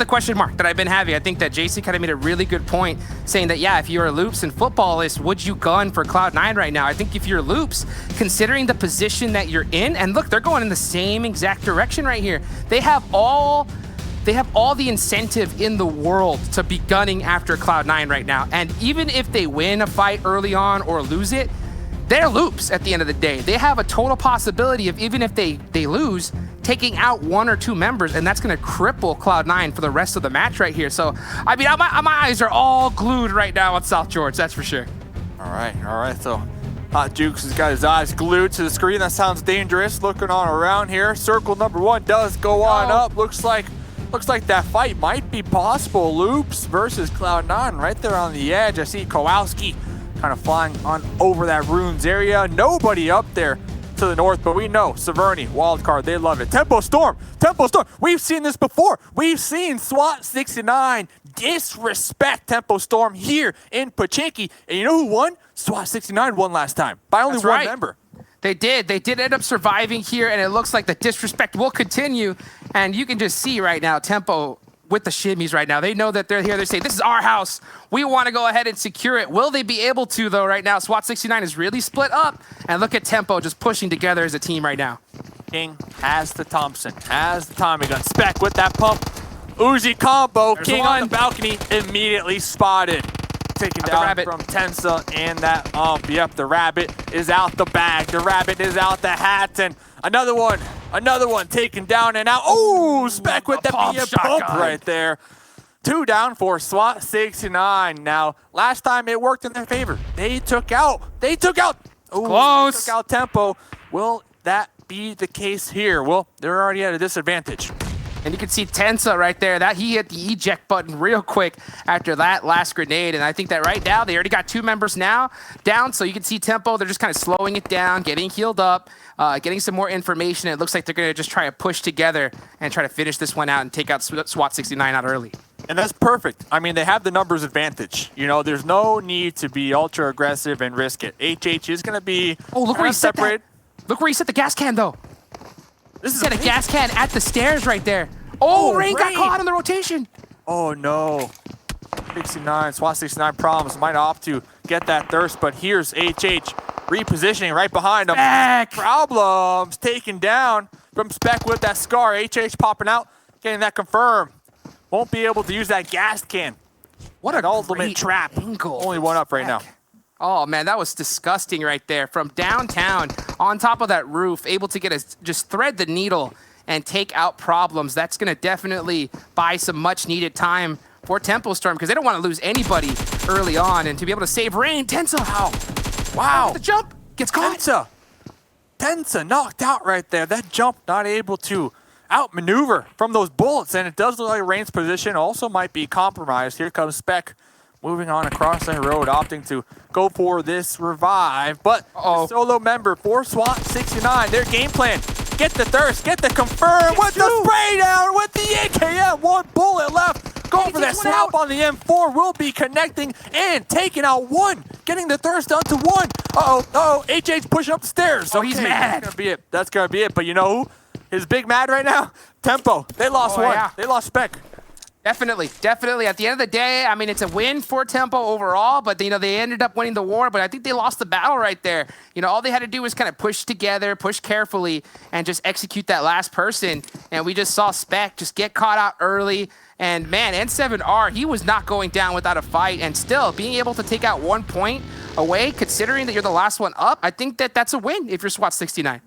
question mark that I've been having. I think that JC kind of made a really good point saying that, yeah, if you're a Loops and Footballist, would you gun for Cloud9 right now? I think if you're Loops, considering the position that you're in, and look, they're going in the same exact direction right here. They have all the incentive in the world to be gunning after Cloud9 right now. And even if they win a fight early on or lose it, they're Loops at the end of the day. They have a total possibility of, even if they lose, taking out 1 or 2 members, and that's going to cripple Cloud9 for the rest of the match right here. So, I mean, my eyes are all glued right now on South George, that's for sure. All right. So, Hot Jukes has got his eyes glued to the screen. That sounds dangerous. Looking on around here. Circle number 1 does go on up. Looks like that fight might be possible. Loops versus Cloud9 right there on the edge. I see Kowalski kind of flying on over that ruins area. Nobody up there to the north, but we know Severny, wildcard, they love it. Tempo Storm. We've seen this before. We've seen SWAT 69 disrespect Tempo Storm here in Pochinki. And you know who won? SWAT 69 won last time by only one member. They did end up surviving here, and it looks like the disrespect will continue. And you can just see right now, Tempo with the shimmies right now. They know that they're here. They say, this is our house. We want to go ahead and secure it. Will they be able to, though, right now? SWAT 69 is really split up. And look at Tempo just pushing together as a team right now. King has the Thompson, has the Tommy gun. Spec with that pump. Uzi combo. There's King on the balcony, immediately spotted. Taken down from Tensa and that Yep, the rabbit is out the bag. The rabbit is out the hat. And another one taken down and out. Oh, Spec with the pump right there. 2 down for SWAT 69. Now, last time it worked in their favor. They took out. Close. They took out Tempo. Will that be the case here? Well, they're already at a disadvantage. And you can see Tensa right there. That he hit the eject button real quick after that last grenade. And I think that right now, they already got 2 members now down. So you can see Tempo, they're just kind of slowing it down, getting healed up, getting some more information. It looks like they're going to just try to push together and try to finish this one out and take out SWAT 69 out early. And that's perfect. I mean, they have the numbers advantage. There's no need to be ultra aggressive and risk it. HH is going to be look where he separated. Look where he set the gas can, though. This is a gas can at the stairs right there. Oh, Rain got caught on the rotation. Oh, no. 69, SWAT 69 problems. Might opt to get that thirst, but here's HH repositioning right behind him. Spec. Problems taken down from Spec with that scar. HH popping out, getting that confirmed. Won't be able to use that gas can. What an ultimate trap. Angle. Only one up right now. Oh, man, that was disgusting right there. From downtown, on top of that roof, able to just thread the needle and take out problems. That's going to definitely buy some much needed time for Tempo Storm because they don't want to lose anybody early on, and to be able to save Rain. Tensa, wow, the jump gets caught. Tensa knocked out right there. That jump not able to outmaneuver from those bullets, and it does look like Rain's position also might be compromised. Here comes Spec moving on across the road, opting to go for this revive, but the solo member for SWAT 69, their game plan, get the thirst, get the confirm with the spray down with the AKM, 1 bullet left, going for that snap on the M4, will be connecting and taking out 1, getting the thirst down to 1. HH pushing up the stairs. So he's mad. That's gonna be it, but you know who is big mad right now? Tempo. They lost 1. Yeah. They lost Spec. Definitely. At the end of the day, I mean, it's a win for Tempo overall, but you know, they ended up winning the war, but I think they lost the battle right there. You know, all they had to do was kind of push together, push carefully, and just execute that last person. And we just saw Spec just get caught out early. And man, N7R, he was not going down without a fight, and still being able to take out 1 point away, considering that you're the last one up, I think that that's a win if you're SWAT 69.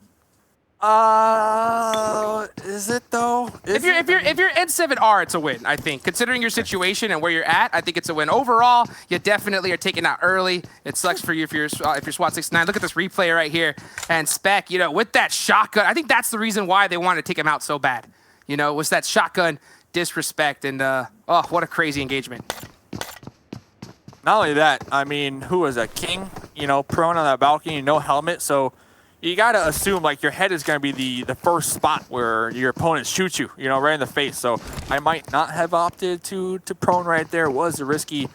Is it though? If you're N7R, it's a win, I think. Considering your situation and where you're at, I think it's a win. Overall, you definitely are taken out early. It sucks for you if you're SWAT 69. Look at this replay right here. And Spec, you know, with that shotgun, I think that's the reason why they wanted to take him out so bad. You know, was that shotgun disrespect, and oh, what a crazy engagement. Not only that, I mean, who was that? King, you know, prone on that balcony, no helmet, so you gotta assume like your head is gonna be the first spot where your opponent shoots you, you know, right in the face. So I might not have opted to prone right there. It was a risky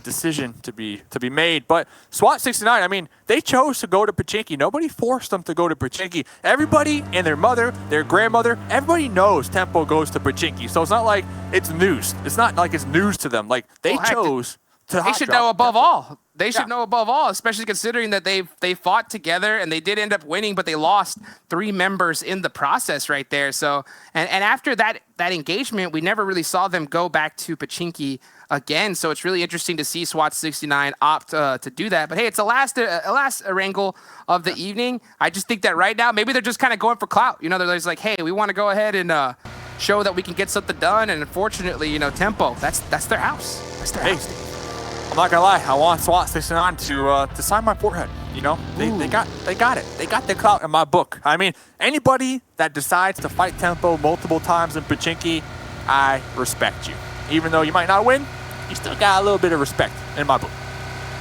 decision to be made. But SWAT 69, I mean, they chose to go to Pachinki. Nobody forced them to go to Pachinki. Everybody and their mother, their grandmother, everybody knows Tempo goes to Pachinki. So it's not like it's news. It's not like it's news to them. Like they chose to. They should know above all. They should know above all, especially considering that they fought together and they did end up winning, but they lost 3 members in the process right there. So, and after that engagement, we never really saw them go back to Pachinki again. So it's really interesting to see SWAT 69 opt to do that. But hey, it's a last Erangel of the evening. I just think that right now, maybe they're just kind of going for clout. You know, they're just like, hey, we want to go ahead and show that we can get something done. And unfortunately, you know, Tempo, that's their house. That's their house. I'm not gonna lie, I want SWAT 69 to sign my forehead. You know, they got it. They got the clout in my book. I mean, anybody that decides to fight Tempo multiple times in Pachinki, I respect you. Even though you might not win, you still got a little bit of respect in my book.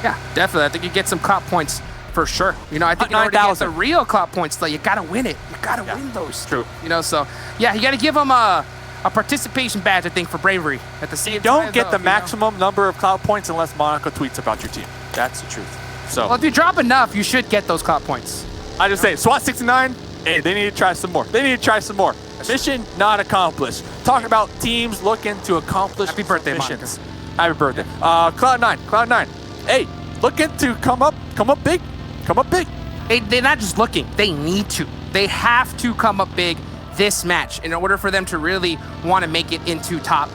Yeah, definitely. I think you get some clout points for sure. You know, I think in order to get the real clout points, though, you gotta win it. You gotta win those. True. You know, so yeah, you gotta give them a participation badge, I think, for bravery. At the same time, don't get the maximum number of clout points unless Monica tweets about your team. That's the truth. So, well, if you drop enough, you should get those clout points. I just say, SWAT 69, hey, they need to try some more. They need to try some more. Mission not accomplished. Talking about teams looking to accomplish Happy birthday, missions. Monica. Happy birthday. Cloud9. Hey, looking to come up big. Come up big. They're not just looking. They need to. They have to come up big this match in order for them to really want to make it into top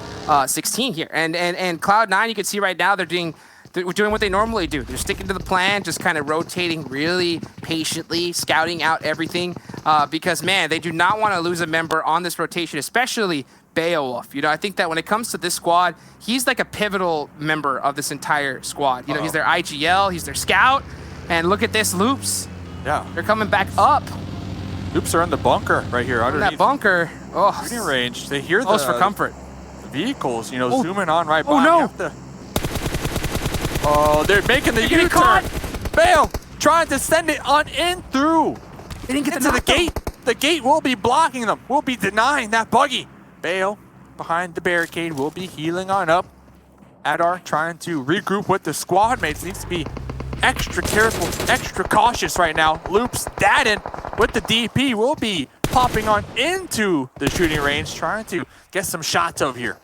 16 here. And Cloud9, you can see right now they're doing what they normally do. They're sticking to the plan, just kind of rotating really patiently, scouting out everything because, man, they do not want to lose a member on this rotation, especially Beowulf. You know, I think that when it comes to this squad, he's like a pivotal member of this entire squad. You know, he's their IGL, he's their scout, and look at this, Loops. Yeah. They're coming back up. Loops are in the bunker right here. In that bunker. Oh, shooting range. They hear close for comfort. The vehicles, you know, zooming on right by. Oh, no. They're making the U-turn. Bale trying to send it on in through. They didn't get into the gate. The gate will be blocking them. Will be denying that buggy. Bale behind the barricade will be healing on up. Adar trying to regroup with the squad mates. Needs to be extra careful, extra cautious right now. Loops Dadden with the DP will be popping on into the shooting range, trying to get some shots over here.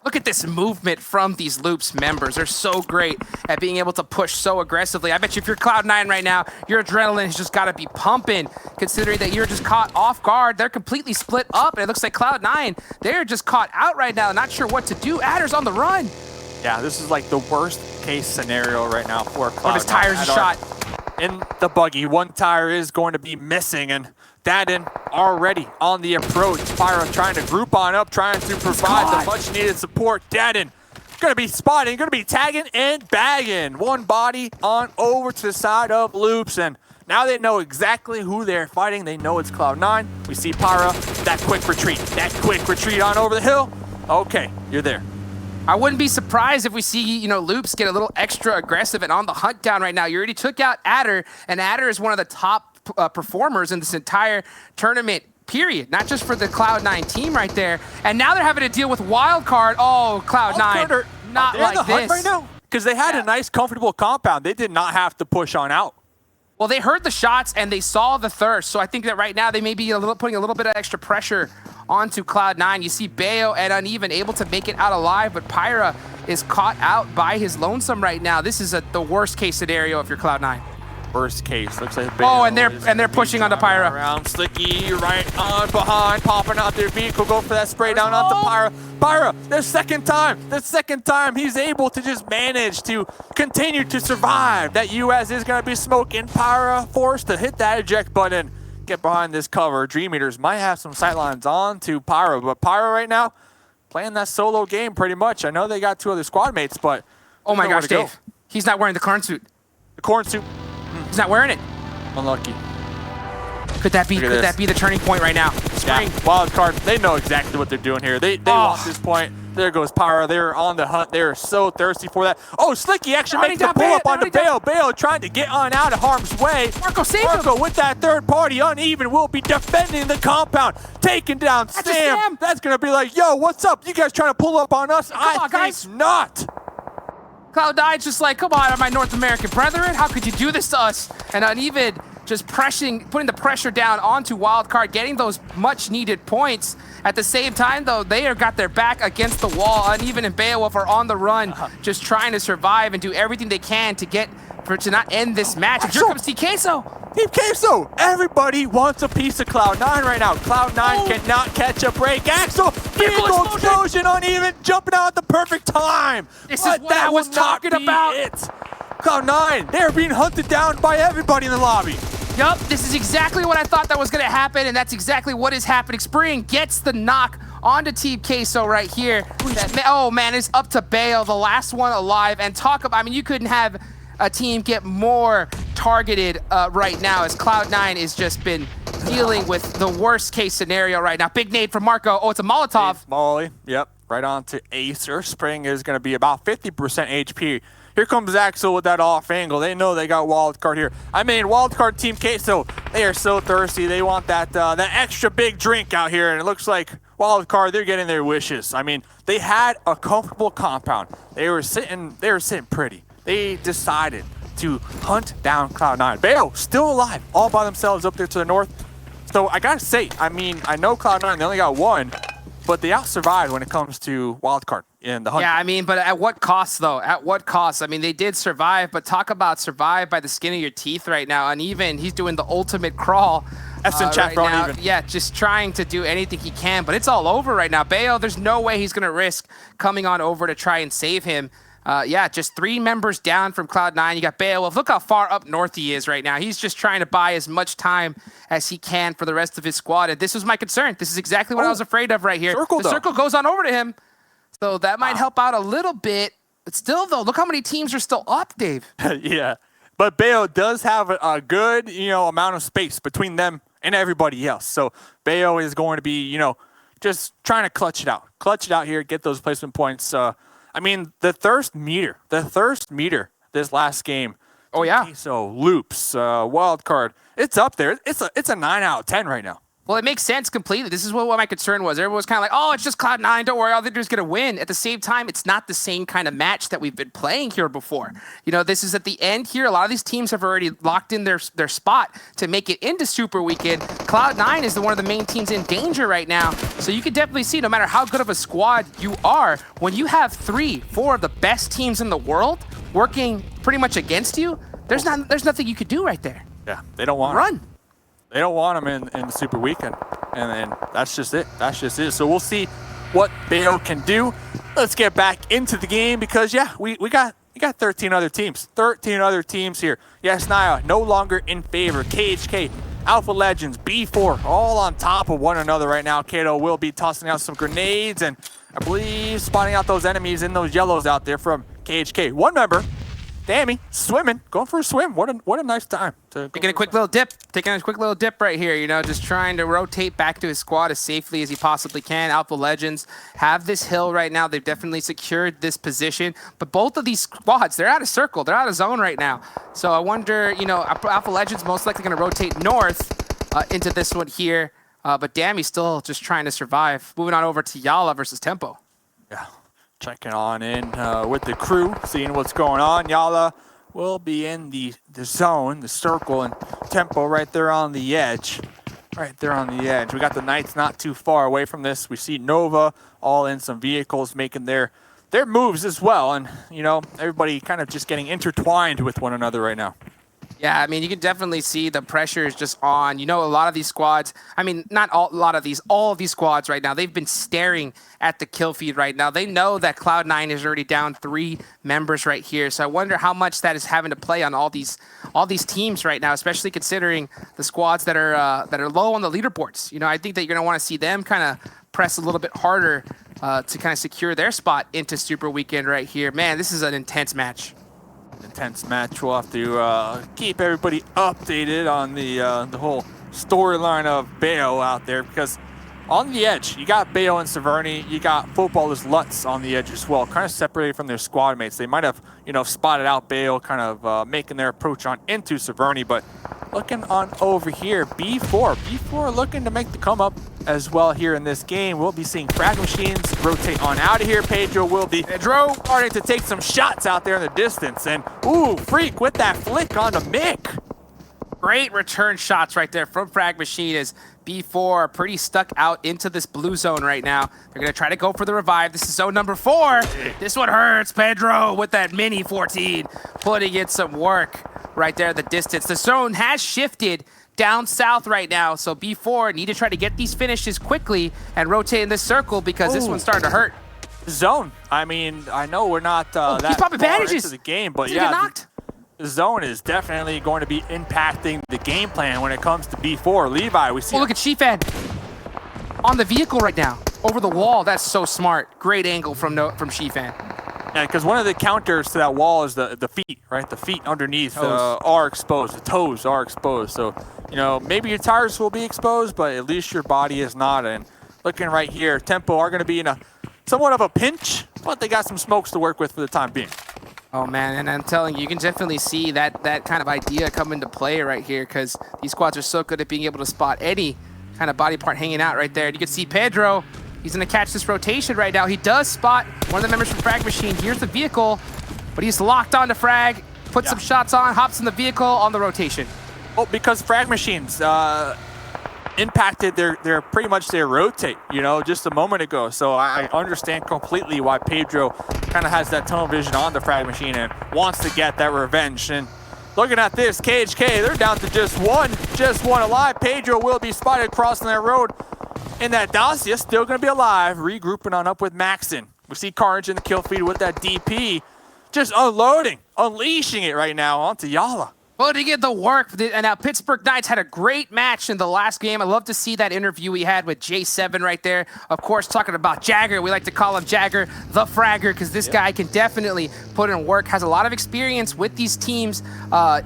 Look at this movement from these Loops members. They're so great at being able to push so aggressively. I bet you if you're Cloud9 right now, your adrenaline has just got to be pumping, considering that you're just caught off guard. They're completely split up, and it looks like Cloud9, they're just caught out right now, not sure what to do. Adder's on the run. Yeah, this is like the worst case scenario right now for Cloud9. His tires are shot. In the buggy, one tire is going to be missing, and Dadin already on the approach. Pyra trying to group on up, trying to provide the much needed support. Dadin gonna be spotting, gonna be tagging and bagging. One body on over to the side of Loops, and now they know exactly who they're fighting. They know it's Cloud9. We see Pyra, that quick retreat on over the hill. Okay, you're there. I wouldn't be surprised if we see, Loops get a little extra aggressive and on the hunt down right now. You already took out Adder, and Adder is one of the top performers in this entire tournament, period. Not just for the Cloud9 team right there. And now they're having to deal with Wildcard. Oh, Cloud9, not like this. Hunt right now, because they had a nice, comfortable compound. They did not have to push on out. Well, they heard the shots and they saw the thirst. So I think that right now they may be putting a little bit of extra pressure onto Cloud9. You see Bayo and Uneven able to make it out alive, but Pyra is caught out by his lonesome right now. This is the worst case scenario if you're Cloud9. Worst case, looks like Bayo and they're pushing onto Pyra. Around Slicky right on behind, popping out their vehicle, go for that spray down onto Pyra. Pyra, the second time he's able to just manage to continue to survive. That US is gonna be smoking. Pyra forced to hit that eject button. Get behind this cover. Dream Eaters might have some sightlines on to Pyra, but Pyra right now playing that solo game pretty much. I know they got 2 other squad mates, but oh my gosh, Dave, he's not wearing the corn suit. The corn suit. He's not wearing it. Unlucky. Could that be the turning point right now? Spring. Yeah, wild card. They know exactly what they're doing here. They want this point. There goes Pyra. They're on the hunt. They're so thirsty for that. Oh, Slicky actually makes the pull up onto Bayo. Bayo trying to get on out of harm's way. Marco, save him. With that third party, Uneven will be defending the compound, taking down Sam. That's gonna be like, yo, what's up? You guys trying to pull up on us? I think not. Cloud9's just like, come on, my North American brethren, how could you do this to us? And Uneven just putting the pressure down onto Wildcard, getting those much-needed points. At the same time, though, they have got their back against the wall. Uneven and Beowulf are on the run, just trying to survive and do everything they can to not end this match. And here comes Team Queso. Team Queso! Everybody wants a piece of Cloud9 right now. Cloud9 cannot catch a break. Axel, vehicle explosion, Uneven, jumping out at the perfect time. This is what I was talking about. Cloud9, they're being hunted down by everybody in the lobby. Yup, this is exactly what I thought that was going to happen, and that's exactly what is happening. Spring gets the knock onto Team Queso right here. Oh man, it's up to Bayo, the last one alive. And you couldn't have a team get more targeted right now, as Cloud9 has just been dealing with the worst case scenario right now. Big nade from Marco. Oh, it's a Molotov. Molly, yep, right on to Acer. Spring is going to be about 50% HP. Here comes Axel with that off angle. They know they got wildcard here. I mean, wildcard Team Queso, they are so thirsty. They want that extra big drink out here, and it looks like wildcard, they're getting their wishes. I mean, they had a comfortable compound. They were sitting pretty. They decided to hunt down Cloud9. Bayo still alive, all by themselves up there to the north. So I gotta say, I mean, I know Cloud9, they only got 1, but they out-survived when it comes to wildcard in the hunt. Yeah, I mean, but at what cost, though? At what cost? I mean, they did survive, but talk about survive by the skin of your teeth right now. Uneven, he's doing the ultimate crawl right now. Yeah, just trying to do anything he can, but it's all over right now. Bayo, there's no way he's going to risk coming on over to try and save him. Yeah, just 3 members down from Cloud9. You got Beowulf. Look how far up north he is right now. He's just trying to buy as much time as he can for the rest of his squad. And this was my concern. This is exactly what I was afraid of right here. The circle goes on over to him. So that might help out a little bit. But still, though, look how many teams are still up, Dave. Yeah, but Bayo does have a good, amount of space between them and everybody else. So Bayo is going to be, just trying to clutch it out here, get those placement points. I mean, the thirst meter this last game. Oh yeah. So Loops, wild card, it's up there. It's a 9 out of 10 right now. Well, it makes sense completely. This is what my concern was. Everyone was kind of like, oh, it's just Cloud9. Don't worry, all they're just going to win. At the same time, it's not the same kind of match that we've been playing here before. This is at the end here. A lot of these teams have already locked in their spot to make it into Super Weekend. Cloud9 is one of the main teams in danger right now. So you can definitely see, no matter how good of a squad you are, when you have 3-4 of the best teams in the world working pretty much against you, there's nothing you could do right there. Yeah, they don't want run. They don't want them in the Super Weekend, and that's just it. So we'll see what Bayo can do. Let's get back into the game because we got 13 other teams. 13 other teams here. Yes, Naya no longer in favor. KHK Alpha Legends, B4, all on top of one another right now. Kato will be tossing out some grenades and I believe spotting out those enemies in those yellows out there from KHK. One member, Dammy, swimming, going for a swim. What a nice time. Taking a quick little dip right here, you know, just trying to rotate back to his squad as safely as he possibly can. Alpha Legends have this hill right now. They've definitely secured this position, but both of these squads, they're out of circle. They're out of zone right now. So I wonder, you know, Alpha Legends most likely going to rotate north into this one here, but Dammy's still just trying to survive. Moving on over to Yala versus Tempo. Yeah, checking on in with the crew, seeing what's going on. Yala will be in the zone, the circle, and Tempo right there on the edge. Right there on the edge. We got the Knights not too far away from this. We see Nova all in some vehicles making their moves as well. And, you know, everybody kind of just getting intertwined with one another right now. Yeah, I mean, you can definitely see the pressure is just on. You know, a lot of these squads, I mean, not all, a lot of these, all of these squads right now, they've been staring at the kill feed right now. They know that Cloud9 is already down 3 members right here. So I wonder how much that is having to play on all these teams right now, especially considering the squads that are low on the leaderboards. You know, I think that you're going to want to see them kind of press a little bit harder to kind of secure their spot into Super Weekend right here. Man, this is an intense match. Intense match. We'll have to keep everybody updated on the whole storyline of Bayo out there, because on the edge you got Bayo and Severny, you got Footballers Lutz on the edge as well, kind of separated from their squad mates. They might have, you know, spotted out Bayo, kind of making their approach on into Severny, but looking on over here, B4 looking to make the come up as well here in this game. We'll be seeing Frag Machines rotate on out of here. Pedro will be starting to take some shots out there in the distance. And, ooh, Freak with that flick on the Mick. Great return shots right there from Frag Machine as B4 are pretty stuck out into this blue zone right now. They're going to try to go for the revive. This is zone number 4. This one hurts. Pedro with that mini 14, putting in some work right there at the distance. The zone has shifted down south right now, so B4 need to try to get these finishes quickly and rotate in this circle because this one's starting to hurt. Zone. I mean, I know we're not that he's popping far bandages into the game, but yeah, knocked. The zone is definitely going to be impacting the game plan when it comes to B4. Levi, we see. Oh, look at Shifan on the vehicle right now, over the wall. That's so smart. Great angle from Shifan. Yeah, because one of the counters to that wall is the feet, right? The feet underneath are exposed. The toes are exposed. So, you know, maybe your tires will be exposed, but at least your body is not. And looking right here, Tempo are going to be in a somewhat of a pinch, but they got some smokes to work with for the time being. Oh, man, and I'm telling you, you can definitely see that kind of idea come into play right here because these squads are so good at being able to spot any kind of body part hanging out right there. And you can see Pedro. He's going to catch this rotation right now. He does spot one of the members from Frag Machine. Here's the vehicle, but he's locked onto Frag, puts some shots on, hops in the vehicle on the rotation. Oh, because Frag Machines impacted their pretty much their rotate, you know, just a moment ago. So I understand completely why Pedro kind of has that tunnel vision on the Frag Machine and wants to get that revenge. And looking at this, KHK, they're down to just one alive. Pedro will be spotted crossing that road. And that Dacia still going to be alive, regrouping on up with Maxon. We see Carnage in the kill feed with that DP, just unloading, unleashing it right now onto Yala. Putting in the work. And now Pittsburgh Knights had a great match in the last game. I love to see that interview we had with J7 right there. Of course, talking about Jagger. We like to call him Jagger, the fragger, because this guy can definitely put in work, has a lot of experience with these teams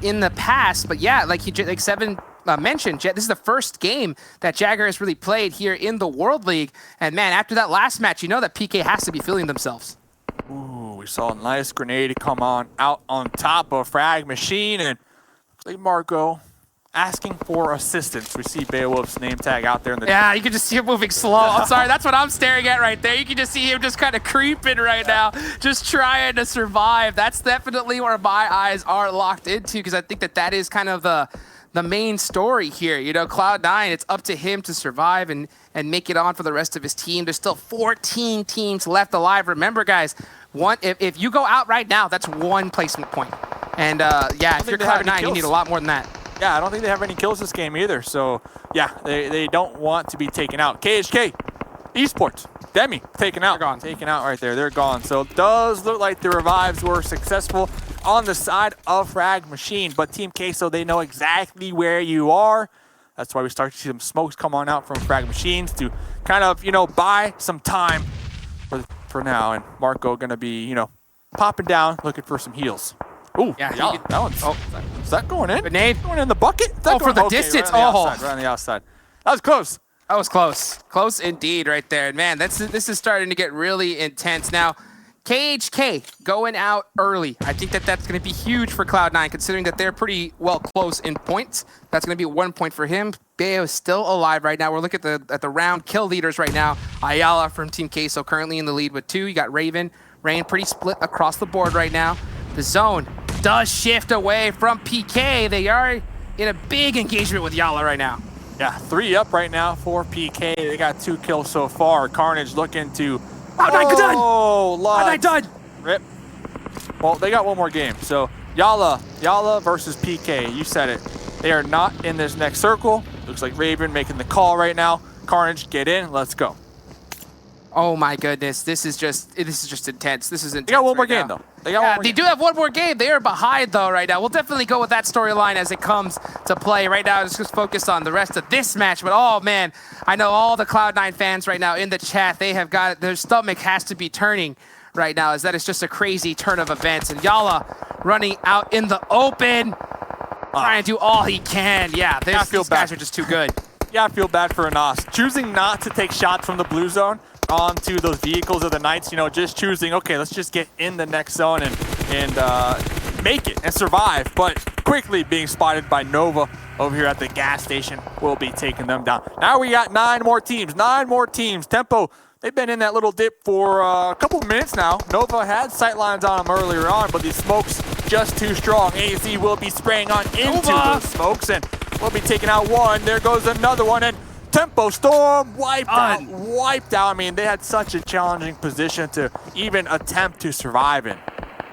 in the past. But yeah, like Seven mentioned, this is the first game that Jagger has really played here in the World League. And man, after that last match, you know that PK has to be feeling themselves. Ooh, we saw a nice grenade come on out on top of Frag Machine, and like Marco asking for assistance. We see Beowulf's name tag out there in the yeah, you can just see him moving slow. I'm sorry, that's what I'm staring at right there. You can just see him just kind of creeping right now, just trying to survive. That's definitely where my eyes are locked into, because I think that is kind of the main story here. You know, Cloud9, it's up to him to survive and make it on for the rest of his team. There's still 14 teams left alive. Remember, guys, if you go out right now, that's 1 placement point. And yeah, if you're Cloud9, you need a lot more than that. Yeah, I don't think they have any kills this game either. So yeah, they don't want to be taken out. KHK, Esports, Demi, taken out. They're gone. Taken out right there. They're gone. So it does look like the revives were successful on the side of Frag Machine. But Team Queso, they know exactly where you are. That's why we start to see some smokes come on out from frag machines to kind of, buy some time for now. And Marco going to be, popping down, looking for some heals. Ooh, yeah, that one's. Oh, is that going in? Grenade going in the bucket? For the distance. Right on the outside. That was close. That was close. Close indeed right there. And man, this is starting to get really intense. Now, KHK going out early. I think that's going to be huge for Cloud9, considering that they're pretty well close in points. That's going to be 1 point for him. Bayo is still alive right now. We're looking at the round kill leaders right now. Ayala from Team Queso currently in the lead with 2. You got Raven. Rain pretty split across the board right now. The zone does shift away from PK. They are in a big engagement with Yala right now. Yeah, 3 up right now for PK. They got 2 kills so far. Carnage looking to... I'm done. Rip. Well, they got 1 more game. So Yala versus PK. You said it. They are not in this next circle. Looks like Raven making the call right now. Carnage, get in. Let's go. Oh my goodness, this is just intense. This is intense. They got 1 more game though. They do have 1 more game. They are behind though right now. We'll definitely go with that storyline as it comes to play. Right now, just focus on the rest of this match. But oh man, I know all the Cloud9 fans right now in the chat, they have got their stomach has to be turning right now, as that is just a crazy turn of events. And Yala running out in the open, trying to do all he can. Yeah, these guys are just too good. Yeah, I feel bad for Anas. Choosing not to take shots from the blue zone onto those vehicles of the Knights, just choosing, okay, let's just get in the next zone and make it and survive. But quickly being spotted by Nova over here at the gas station will be taking them down. Now we got 9 more teams. Tempo, they've been in that little dip for a couple minutes now. Nova had sightlines on them earlier on, but these smokes just too strong. AZ will be spraying on into those smokes and will be taking out 1. There goes another one, and Tempo Storm wiped out. I mean, they had such a challenging position to even attempt to survive in.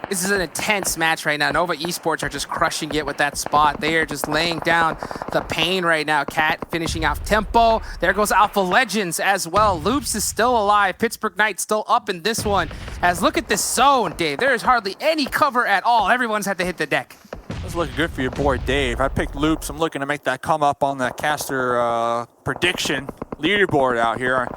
This is an intense match right now. Nova Esports are just crushing it with that spot. They are just laying down the pain right now. Cat finishing off Tempo. There goes Alpha Legends as well. Loops is still alive. Pittsburgh Knights still up in this one. As look at this zone, Dave. There is hardly any cover at all. Everyone's had to hit the deck. That's looking good for your boy Dave. I picked Loops. I'm looking to make that come up on the caster prediction leaderboard out here.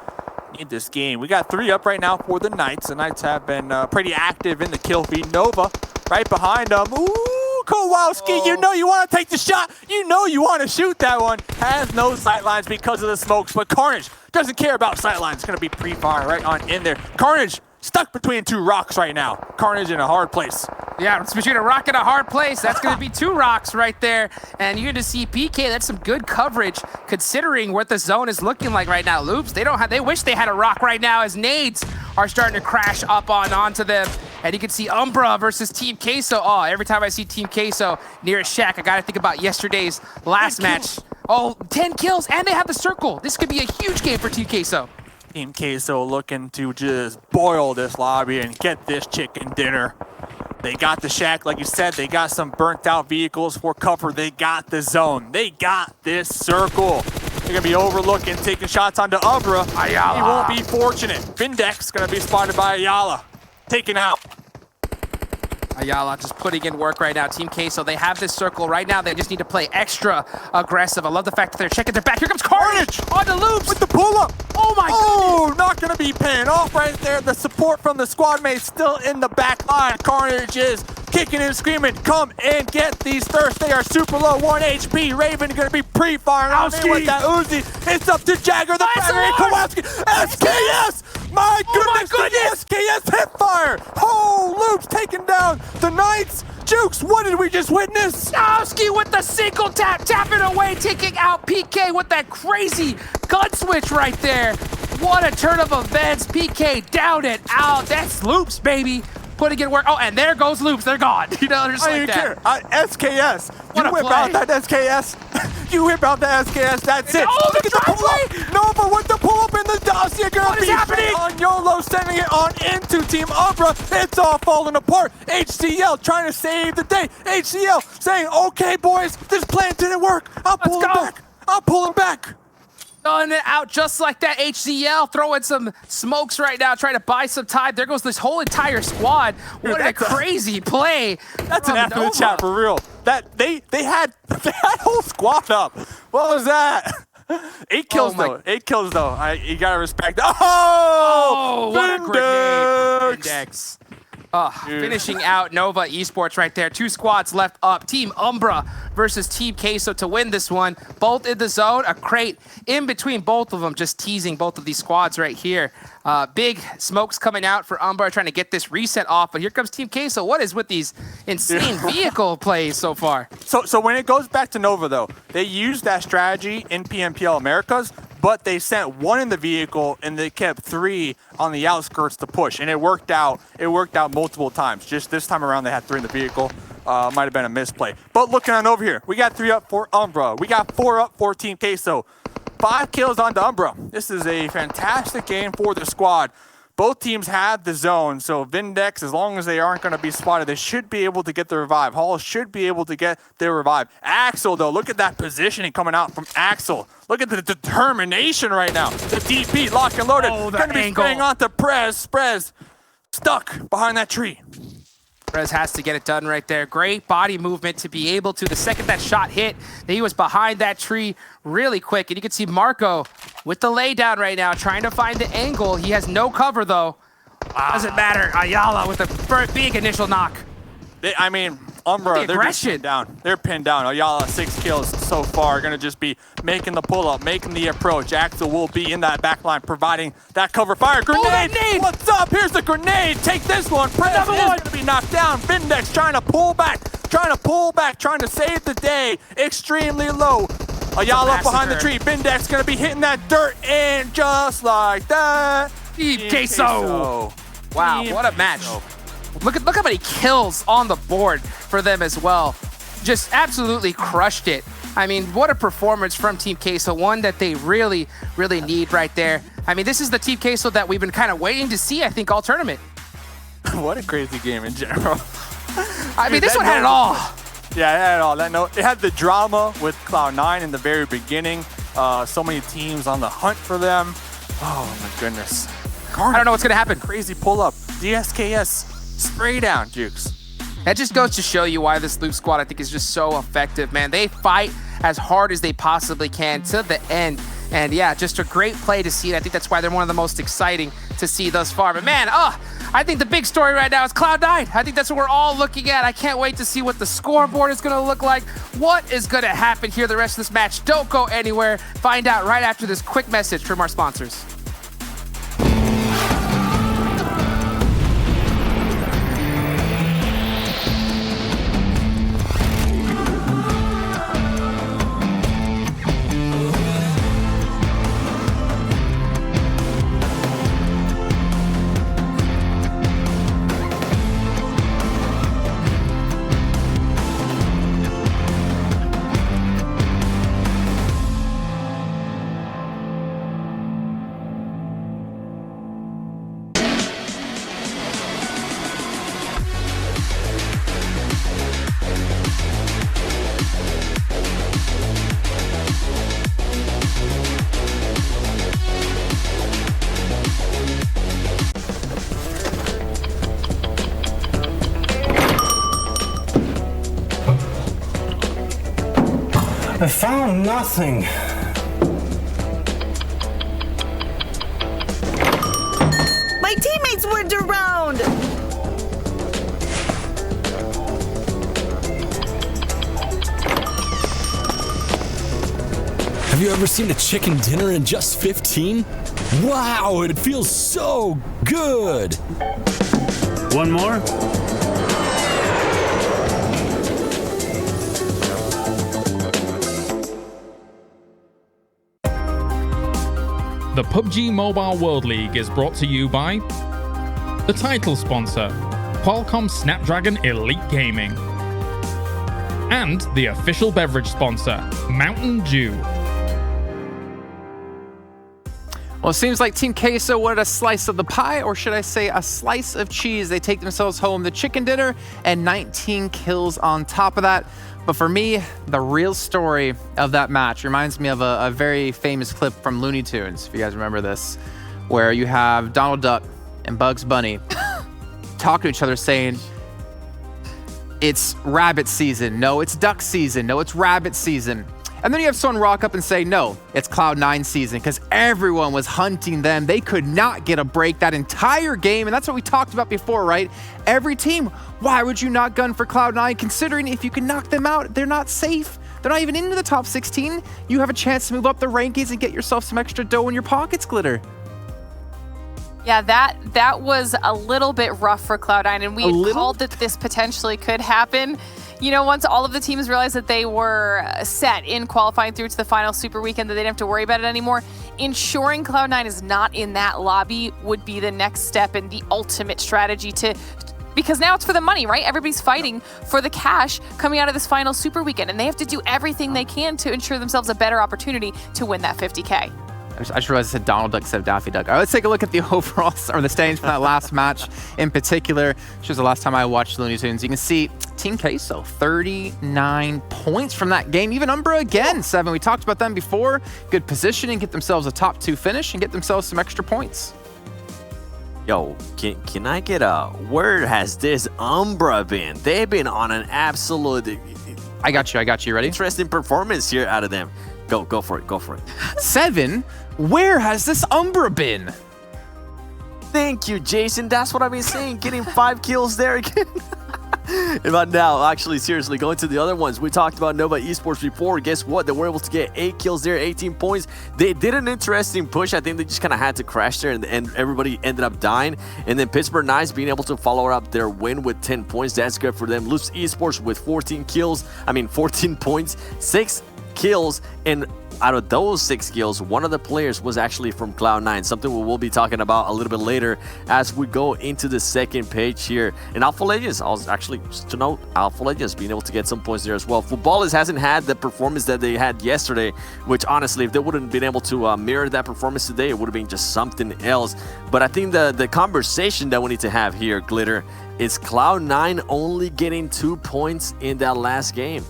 In this game, we got 3 up right now for the Knights. The Knights have been pretty active in the kill feed. Nova right behind them. Ooh, Kowalski, you know you want to take the shot. You know you want to shoot that one. Has no sightlines because of the smokes, but Carnage doesn't care about sightlines. It's going to be pre-fire right on in there. Carnage stuck between 2 rocks right now. Carnage in a hard place. Yeah, it's between a rock and a hard place. That's going to be 2 rocks right there. And you're going to see PK. That's some good coverage considering what the zone is looking like right now. Loops, they wish they had a rock right now as nades are starting to crash up onto them. And you can see Umbra versus Team Queso. Oh, every time I see Team Queso near a shack, I got to think about yesterday's last match. Oh, 10 kills, and they have the circle. This could be a huge game for Team Queso. Team Queso looking to just boil this lobby and get this chicken dinner. They got the shack, like you said. They got some burnt out vehicles for cover. They got the zone. They got this circle. They're going to be overlooking, taking shots onto Umbra. Ayala. He won't be fortunate. Vindex going to be spotted by Ayala. Taken out. Ayala just putting in work right now. Team Queso, they have this circle right now. They just need to play extra aggressive. I love the fact that they're checking their back. Here comes Carnage on the Loops. With the pull-up. Oh my goodness. Not going to be paying off right there. The support from the squad mates still in the back line. Carnage is kicking and screaming. Come and get these thirsts. They are super low. 1 HP. Raven going to be pre-firing on in with that Uzi. It's up to Jagger, the battery, Kowalski. SKS! My goodness, the SKS hip fire. Loops taking down the Knights. Jukes, what did we just witness? Kowalski with the single tap, tapping away, taking out PK with that crazy gun switch right there. What a turn of events. PK down and out. That's Loops, baby. Putting in work. Oh, and there goes Loops. They're gone. Just like that. SKS. What you whip out that SKS. You whip out the SKS. That's it. Oh, look at the pull-up. Nova with the pull-up in the dossier. What is happening? On YOLO, sending it on into Team Umbra. It's all falling apart. HCL trying to save the day. HCL saying, okay, boys, this plan didn't work. I'll pull him back. Done it out just like that. HCL throwing some smokes right now, trying to buy some time. There goes this whole entire squad. What a crazy play. That's an F in the chat for real. they had whole squad up. What was that? 8 kills though. 8 kills though. You gotta respect. Oh, what a grenade, Index. Finishing out Nova Esports right there. 2 squads left up. Team Umbra versus Team Queso to win this one. Both in the zone. A crate in between both of them, just teasing both of these squads right here. Big smokes coming out for Umbra, trying to get this reset off. But here comes Team Queso. What is with these insane vehicle plays so far? So when it goes back to Nova, though, they used that strategy in PMPL Americas, but they sent 1 in the vehicle and they kept 3 on the outskirts to push, and it worked out. It worked out multiple times. Just this time around, they had 3 in the vehicle. Might have been a misplay. But looking on over here, we got 3 up for Umbra. We got 4 up for Team Queso. 5 kills on the Umbra. This is a fantastic game for the squad. Both teams have the zone, so Vindex, as long as they aren't going to be spotted, they should be able to get the revive. Hall should be able to get their revive. Axel, though, look at that positioning coming out from Axel. Look at the determination right now. The DP, lock and loaded. Going to be spraying on to Prez. Prez stuck behind that tree. Prez has to get it done right there. Great body movement to be able to. The second that shot hit, he was behind that tree really quick. And you can see Marco with the laydown right now, trying to find the angle. He has no cover, though. Doesn't matter. Ayala with a big initial knock. Umbra, they're just pinned down. They're pinned down. Ayala, 6 kills so far. Going to just be making the pull-up, making the approach. Axel will be in that back line, providing that cover fire. Grenade! What's up? Here's the grenade. Take this one. Prez is going to be knocked down. Vindex trying to pull back, trying to save the day. Extremely low. Ayala behind the tree. Vindex going to be hitting that dirt, and just like that. Team Queso. Wow, what a match. Look how many kills on the board for them as well. Just absolutely crushed it. I mean, what a performance from Team Queso, one that they really, really need right there. I mean, this is the Team Queso that we've been kind of waiting to see, I think, all tournament. What a crazy game in general. I mean, this one had it all. Yeah, it had it all. It had the drama with Cloud9 in the very beginning. So many teams on the hunt for them. Oh, my goodness. I don't know what's going to happen. Crazy pull-up. DSKS. Spray down, Jukes. That just goes to show you why this Loop squad, I think, is just so effective, man. They fight as hard as they possibly can to the end. And yeah, just a great play to see. And I think that's why they're one of the most exciting to see thus far. But man, I think the big story right now is Cloud9. I think that's what we're all looking at. I can't wait to see what the scoreboard is going to look like. What is going to happen here the rest of this match? Don't go anywhere. Find out right after this quick message from our sponsors. I found nothing. My teammates weren't around. Have you ever seen a chicken dinner in just 15? Wow, it feels so good. One more? The PUBG Mobile World League is brought to you by the title sponsor, Qualcomm Snapdragon Elite Gaming, and the official beverage sponsor, Mountain Dew. Well, it seems like Team Queso wanted a slice of the pie, or should I say a slice of cheese. They take themselves home the chicken dinner and 19 kills on top of that. But for me, the real story of that match reminds me of a very famous clip from Looney Tunes, if you guys remember this, where you have Donald Duck and Bugs Bunny talk to each other saying, it's rabbit season. No, it's duck season. No, it's rabbit season. And then you have someone rock up and say, no, it's Cloud9 season, because everyone was hunting them. They could not get a break that entire game. And that's what we talked about before, right? Every team, why would you not gun for Cloud9, considering if you can knock them out, they're not safe. They're not even into the top 16. You have a chance to move up the rankings and get yourself some extra dough in your pockets, Glitter. Yeah, that was a little bit rough for Cloud9, and we had called that this potentially could happen. You know, once all of the teams realized that they were set in qualifying through to the final Super Weekend, that they didn't have to worry about it anymore, ensuring Cloud9 is not in that lobby would be the next step and the ultimate strategy because now it's for the money, right? Everybody's fighting for the cash coming out of this final Super Weekend, and they have to do everything they can to ensure themselves a better opportunity to win that 50K. I just realized I said Donald Duck instead of Daffy Duck. All right, let's take a look at the overall, or the standings for that last match in particular. Which was the last time I watched Looney Tunes. You can see Team Queso, 39 points from that game. Even Umbra again, 7. We talked about them before. Good positioning, get themselves a top 2 finish, and get themselves some extra points. Yo, can I get a, where has this Umbra been? They've been on an absolute... I got you. Ready? Interesting performance here out of them. Go for it. 7? Where has this Umbra been? Thank you, Jason. That's what I've been saying. Getting 5 kills there again. But now, actually, seriously, going to the other ones. We talked about Nova Esports before. Guess what? They were able to get 8 kills there, 18 points. They did an interesting push. I think they just kind of had to crash there, and everybody ended up dying. And then Pittsburgh Knights being able to follow up their win with 10 points. That's good for them. Loose Esports with 14 points, 6 kills, and out of those 6 kills, one of the players was actually from Cloud9, something we will be talking about a little bit later as we go into the second page here. And Alpha Legends, just to note, Alpha Legends being able to get some points there as well. Futbolis hasn't had the performance that they had yesterday, which honestly, if they wouldn't have been able to mirror that performance today, it would have been just something else. But I think the conversation that we need to have here, Glitter, is Cloud9 only getting 2 points in that last game.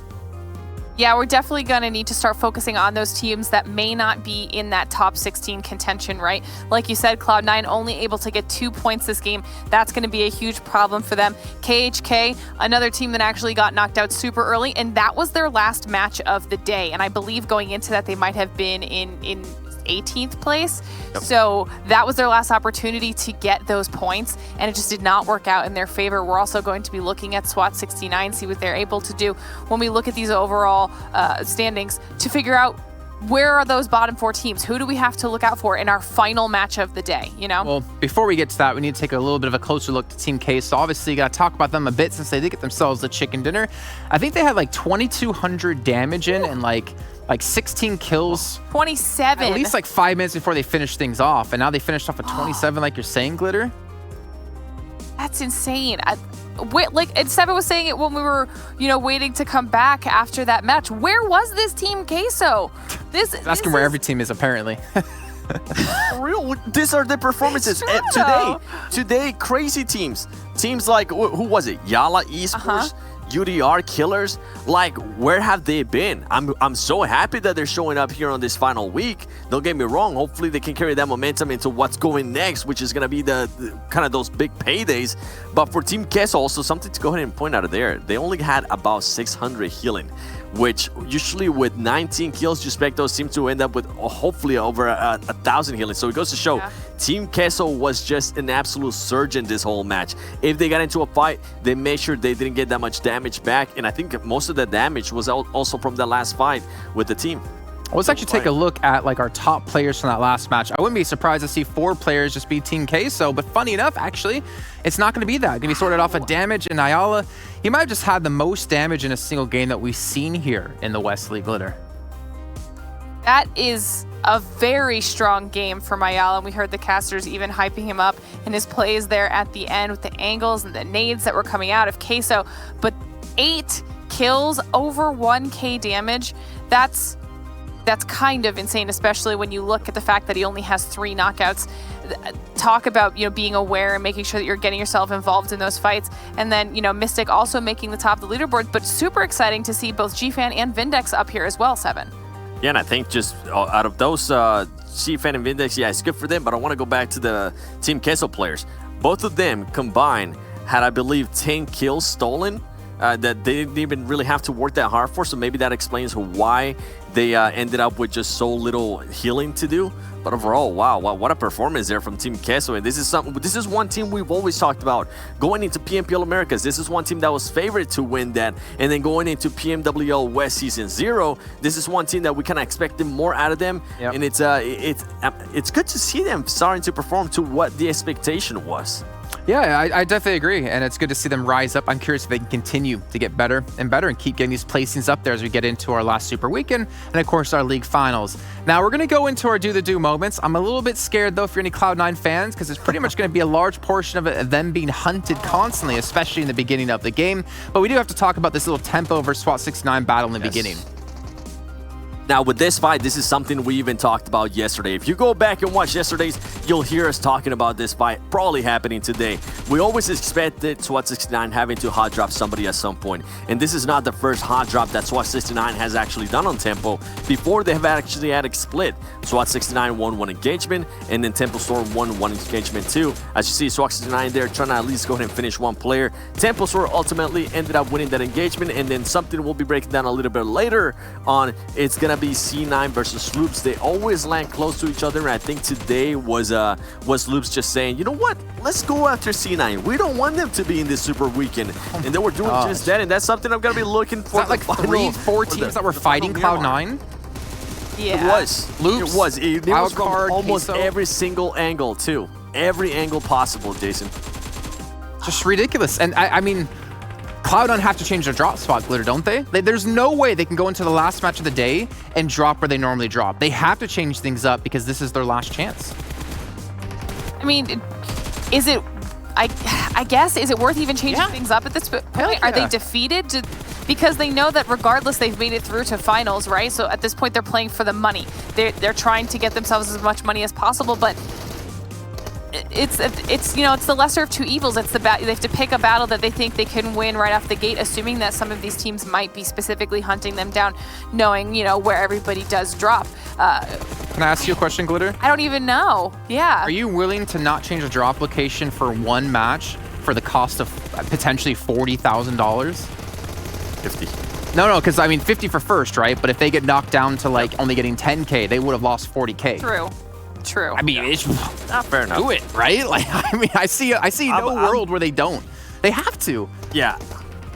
Yeah, we're definitely going to need to start focusing on those teams that may not be in that top 16 contention, right? Like you said, Cloud9 only able to get 2 points this game. That's going to be a huge problem for them. KHK, another team that actually got knocked out super early, and that was their last match of the day. And I believe going into that, they might have been in 18th place. Yep. So that was their last opportunity to get those points, and it just did not work out in their favor. We're also going to be looking at SWAT 69, see what they're able to do when we look at these overall standings to figure out where are those bottom 4 teams? Who do we have to look out for in our final match of the day, you know? Well, before we get to that, we need to take a little bit of a closer look to Team K. So obviously, you got to talk about them a bit since they did get themselves the chicken dinner. I think they had like 2,200 damage in and like 16 kills. 27. At least like 5 minutes before they finished things off. And now they finished off at 27 like you're saying, Glitter. That's insane. And 7 was saying it when we were, waiting to come back after that match. Where was this Team Queso? Asking where every team is, apparently. For real, these are the performances today. Crazy teams like, who was it? Yala Esports, UDR Killers. Like, where have they been? I'm so happy that they're showing up here on this final week. Don't get me wrong. Hopefully they can carry that momentum into what's going next, which is going to be the kind of those big paydays. But for Team Queso, also something to go ahead and point out of there. They only had about 600 healing, which usually with 19 kills, you expect those teams to end up with hopefully over 1,000 healing. So it goes to show Team Queso was just an absolute surgeon this whole match. If they got into a fight, they made sure they didn't get that much damage back. And I think most of the damage was also from the last fight with the team. Let's actually take a look at like our top players from that last match. I wouldn't be surprised to see 4 players just be Team Queso, but funny enough, actually, it's not going to be that. It's going to be sorted off of damage, and Ayala, he might have just had the most damage in a single game that we've seen here in the West League, Glitter. That is a very strong game for Ayala, and we heard the casters even hyping him up in his plays there at the end with the angles and the nades that were coming out of Queso. But 8 kills, over 1k damage, that's kind of insane, especially when you look at the fact that he only has 3 knockouts. Talk about, being aware and making sure that you're getting yourself involved in those fights. And then, Mystic also making the top of the leaderboard, but super exciting to see both GFan and Vindex up here as well, 7. Yeah, and I think just out of those GFan and Vindex, yeah, it's good for them, but I want to go back to the Team Queso players. Both of them combined had, I believe, 10 kills stolen that they didn't even really have to work that hard for. So maybe that explains why they ended up with just so little healing to do. But overall, wow, what a performance there from Team Queso. And this is one team we've always talked about going into PMPL Americas. This is one team that was favored to win that. And then going into PMWL West Season 0, this is one team that we kind of expected more out of them. Yep. And it's good to see them starting to perform to what the expectation was. Yeah, I definitely agree, and it's good to see them rise up. I'm curious if they can continue to get better and better and keep getting these placings up there as we get into our last Super Weekend and, of course, our league finals. Now, we're going to go into our do-the-do moments. I'm a little bit scared, though, if you're any Cloud9 fans, because it's pretty much going to be a large portion of it of them being hunted constantly, especially in the beginning of the game. But we do have to talk about this little Tempo versus SWAT 69 battle in the beginning. Now, with this fight, this is something we even talked about yesterday. If you go back and watch yesterday's, you'll hear us talking about this fight probably happening today. We always expected SWAT 69 having to hot drop somebody at some point. And this is not the first hot drop that SWAT 69 has actually done on Tempo. Before, they have actually had a split. SWAT 69 won one engagement, and then Tempo Storm won one engagement too. As you see, SWAT 69 there trying to at least go ahead and finish one player. Tempo Storm ultimately ended up winning that engagement, and then something we'll be breaking down a little bit later on. It's going to be C9 versus Sloops. They always land close to each other, and I think today was Sloops just saying, you know what, let's go after C9. We don't want them to be in this Super Weekend, and they were doing just that, and that's something I'm gonna be looking for. Is that like 3-4 teams that were fighting Cloud9? Yeah, it was. Loops, it was. It was from card, almost Queso. Every single angle too. Every angle possible, Jason. Just ridiculous. And I mean, Cloud9 have to change their drop spot, Glitter, don't they? There's no way they can go into the last match of the day and drop where they normally drop. They have to change things up because this is their last chance. I mean, is it, I guess, is it worth even changing things up at this point? Yeah. Are they defeated? Because they know that regardless, they've made it through to finals, right? So at this point, they're playing for the money. They're trying to get themselves as much money as possible, but it's you know, it's the lesser of two evils. It's they have to pick a battle that they think they can win right off the gate, assuming that some of these teams might be specifically hunting them down, knowing, you know, where everybody does drop. Can I ask you a question, Glitter? I don't even know. Yeah. Are you willing to not change a drop location for one match for the cost of potentially $40,000? 50. No, because I mean 50 for first, right? But if they get knocked down to like only getting 10K, they would have lost 40K. True. I mean, it's not fair enough. Do it, right? Like, I mean, I see no world where they don't. They have to. Yeah,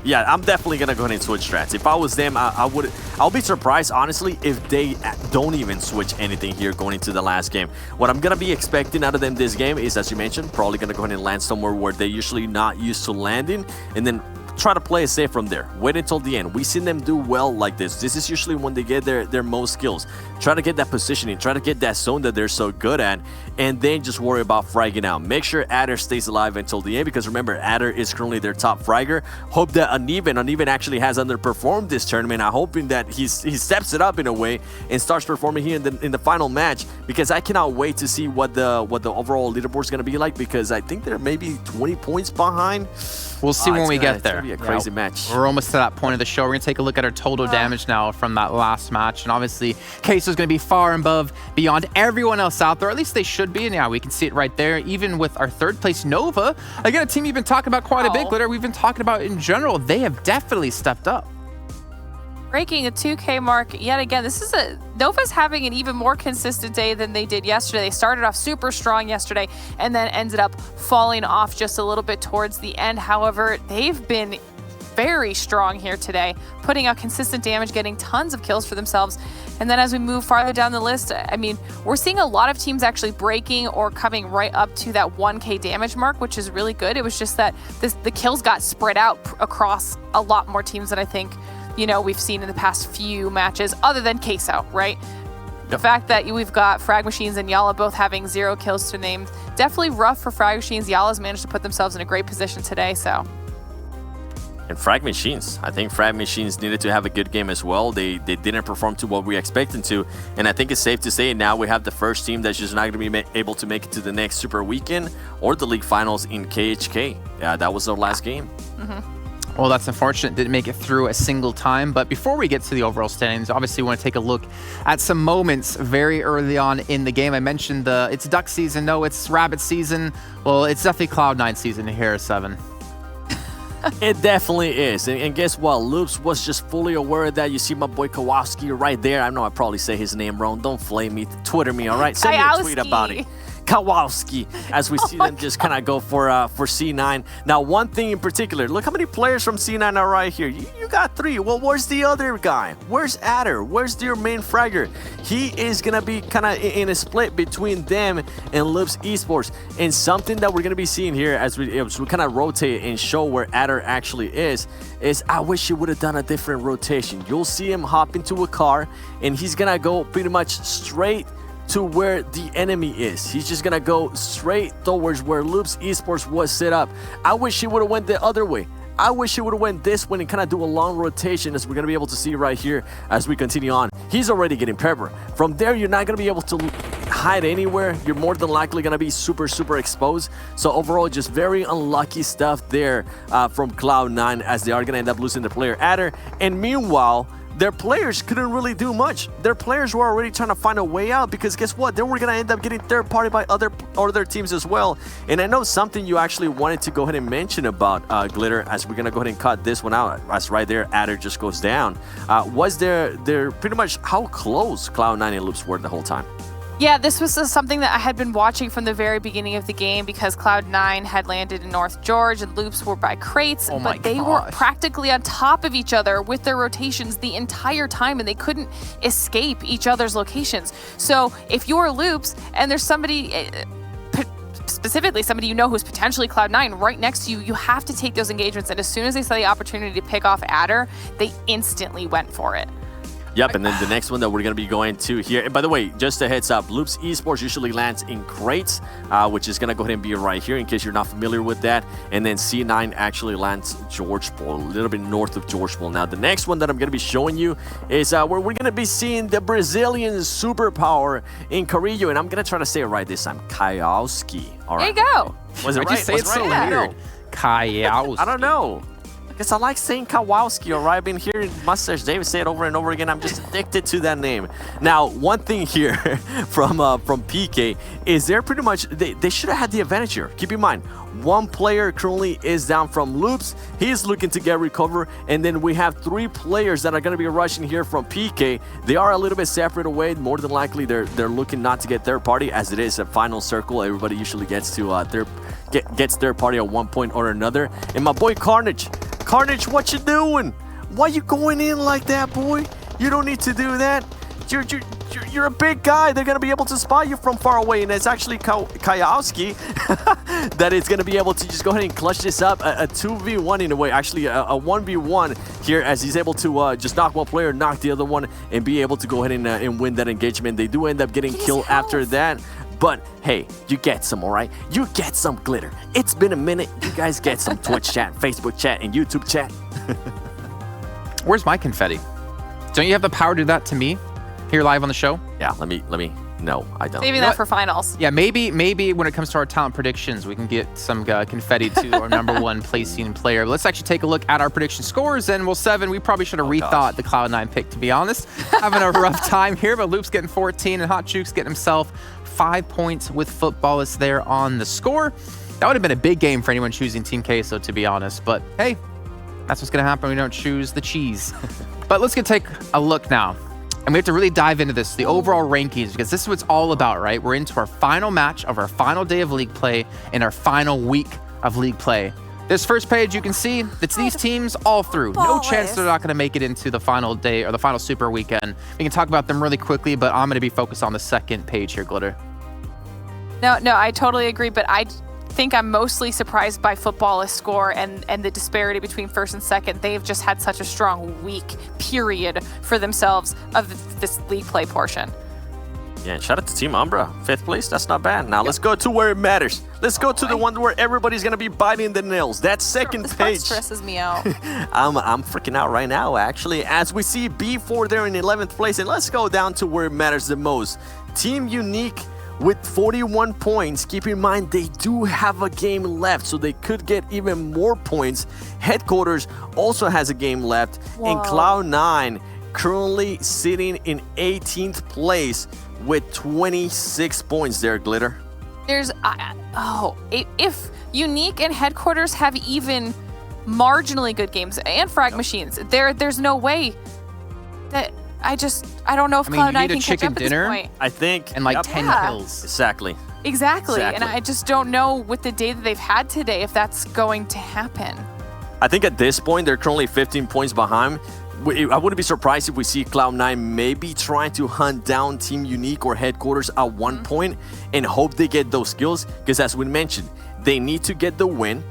I'm definitely gonna go ahead and switch strats. If I was them, I'll be surprised, honestly, if they don't even switch anything here going into the last game. What I'm gonna be expecting out of them this game is, as you mentioned, probably gonna go ahead and land somewhere where they're usually not used to landing, and then try to play it safe from there. Wait until the end. We've seen them do well like this. This is usually when they get their most skills. Try to get that positioning, try to get that zone that they're so good at, and then just worry about fragging out. Make sure Adder stays alive until the end, because remember, Adder is currently their top fragger. Hope that Uneven actually has underperformed this tournament. I'm hoping that he steps it up in a way and starts performing here in the final match, because I cannot wait to see what the overall leaderboard is going to be like, because I think they're maybe 20 points behind. We'll see when we get there. It's going to be a crazy match. We're almost to that point of the show. We're going to take a look at our total damage now from that last match. And obviously, Queso's going to be far above, beyond everyone else out there. At least they should be. And yeah, we can see it right there. Even with our third place Nova, again, a team you've been talking about quite a bit, Glitter. We've been talking about in general. They have definitely stepped up. Breaking a 2K mark yet again. Nova's having an even more consistent day than they did yesterday. They started off super strong yesterday and then ended up falling off just a little bit towards the end. However, they've been very strong here today, putting out consistent damage, getting tons of kills for themselves. And then as we move farther down the list, I mean, we're seeing a lot of teams actually breaking or coming right up to that 1K damage mark, which is really good. It was just that the kills got spread out across a lot more teams than I think, you know, we've seen in the past few matches, other than Queso, right? The fact that we've got Frag Machines and Yala both having 0 kills to name, definitely rough for Frag Machines. Yala's managed to put themselves in a great position today, so. And Frag Machines, I think Frag Machines needed to have a good game as well. They didn't perform to what we expected to, and I think it's safe to say now we have the first team that's just not going to be able to make it to the next Super Weekend or the league finals in KHK. Yeah, that was their last game. Well, that's unfortunate. Didn't make it through a single time. But before we get to the overall standings, obviously we want to take a look at some moments very early on in the game. I mentioned it's duck season. No, it's rabbit season. Well, it's definitely Cloud9 season here, 7. It definitely is. And guess what? Loops was just fully aware of that. You see my boy Kowalski right there. I know I probably say his name wrong. Don't flame me. Twitter me, all right? Send me a tweet about it. Kowalski, as we see them just kind of go for C9. Now, one thing in particular, look how many players from C9 are right here. You got 3. Well, where's the other guy? Where's Adder? Where's your main fragger? He is going to be kind of in a split between them and Loops Esports. And something that we're going to be seeing here as we kind of rotate and show where Adder actually is I wish he would have done a different rotation. You'll see him hop into a car, and he's going to go pretty much straight to where the enemy is. He's just gonna go straight towards where Loops Esports was set up. I wish he would have went the other way. I wish he would have went this way and kind of do a long rotation, as we're gonna be able to see right here as we continue on. He's already getting pepper. From there, you're not gonna be able to hide anywhere. You're more than likely gonna be super exposed. So overall, just very unlucky stuff there from Cloud9, as they are gonna end up losing the player Adder. And meanwhile, their players couldn't really do much. Their players were already trying to find a way out, because guess what? They were going to end up getting third party by other teams as well. And I know something you actually wanted to go ahead and mention about Glitter, as we're going to go ahead and cut this one out. As right there, Adder just goes down. Was there pretty much how close Cloud9 and Loops were the whole time? Yeah, this was something that I had been watching from the very beginning of the game, because Cloud9 had landed in North George and Loops were by crates, but they were practically on top of each other with their rotations the entire time, and they couldn't escape each other's locations. So if you're Loops and there's somebody, specifically somebody you know who's potentially Cloud9 right next to you, you have to take those engagements. And as soon as they saw the opportunity to pick off Adder, they instantly went for it. Yep, and then the next one that we're going to be going to here, and by the way, just a heads up, Loops Esports usually lands in crates, which is going to go ahead and be right here in case you're not familiar with that. And then C9 actually lands Georgetown, a little bit north of Georgetown. Now, the next one that I'm going to be showing you is where we're going to be seeing the Brazilian superpower in Carrillo, and I'm going to try to say it right this time, Kowalski. All right. There you go. Was it right? Why'd you say it's so weird? Kowalski. I don't know. Because I like saying Kowalski, all right? I've been hearing Mustache David say it over and over again. I'm just addicted to that name. Now, one thing here from PK is they're pretty much, they should have had the advantage here. Keep in mind, one player currently is down from Loops. He's looking to get recover. And then we have 3 players that are going to be rushing here from PK. They are a little bit separate away. More than likely, they're looking not to get third party, as it is a final circle. Everybody usually gets to gets third party at one point or another. And my boy Carnage, what you doing? Why you going in like that, boy? You don't need to do that. You're a big guy. They're going to be able to spot you from far away. And it's actually Kowalski that is going to be able to just go ahead and clutch this up. A 2v1 in a way. Actually, a 1v1 here, as he's able to just knock one player, knock the other one, and be able to go ahead and win that engagement. They do end up getting killed after that. But hey, you get some, all right? You get some Glitter. It's been a minute. You guys get some Twitch chat, Facebook chat, and YouTube chat. Where's my confetti? Don't you have the power to do that to me here live on the show? Yeah, let me. No, I don't. Saving that for finals. Yeah, maybe when it comes to our talent predictions, we can get some confetti to our #1 placing player. But let's actually take a look at our prediction scores. And well, 7, we probably should have rethought the Cloud9 pick, to be honest. Having a rough time here, but Loop's getting 14, and Hot Juke's getting himself 5 points with Footballist there on the score. That would have been a big game for anyone choosing Team Queso, to be honest. But hey, that's what's going to happen when we don't choose the cheese. But let's take a look now. And we have to really dive into this, the overall rankings, because this is what it's all about, right? We're into our final match of our final day of league play and our final week of league play. This first page, you can see it's these teams all through. No chance they're not going to make it into the final day or the final super weekend. We can talk about them really quickly, but I'm going to be focused on the second page here, Glitter. No, I totally agree, but I think I'm mostly surprised by Footballist's score and the disparity between first and second. They've just had such a strong week, period, for themselves of this league play portion. Yeah, shout out to Team Umbra. 5th place, that's not bad. Now let's go to where it matters. Let's go to the one where everybody's gonna be biting the nails. That second page. Stresses me out. I'm freaking out right now, actually, as we see B4 there in 11th place. And let's go down to where it matters the most. Team Unique with 41 points. Keep in mind, they do have a game left, so they could get even more points. Headquarters also has a game left. Whoa. And Cloud9 currently sitting in 18th place with 26 points there, Glitter. There's, if Unique and Headquarters have even marginally good games and frag machines. There's no way that I don't know if Cloud9 you need a can catch chicken up at dinner, this point. I think. And like Yep. 10 Yeah. kills. Exactly. Exactly. And I just don't know with the day that they've had today if that's going to happen. I think at this point, they're currently 15 points behind. I wouldn't be surprised if we see Cloud9 maybe trying to hunt down Team Unique or Headquarters at one point and hope they get those kills. Because as we mentioned, they need to get the win.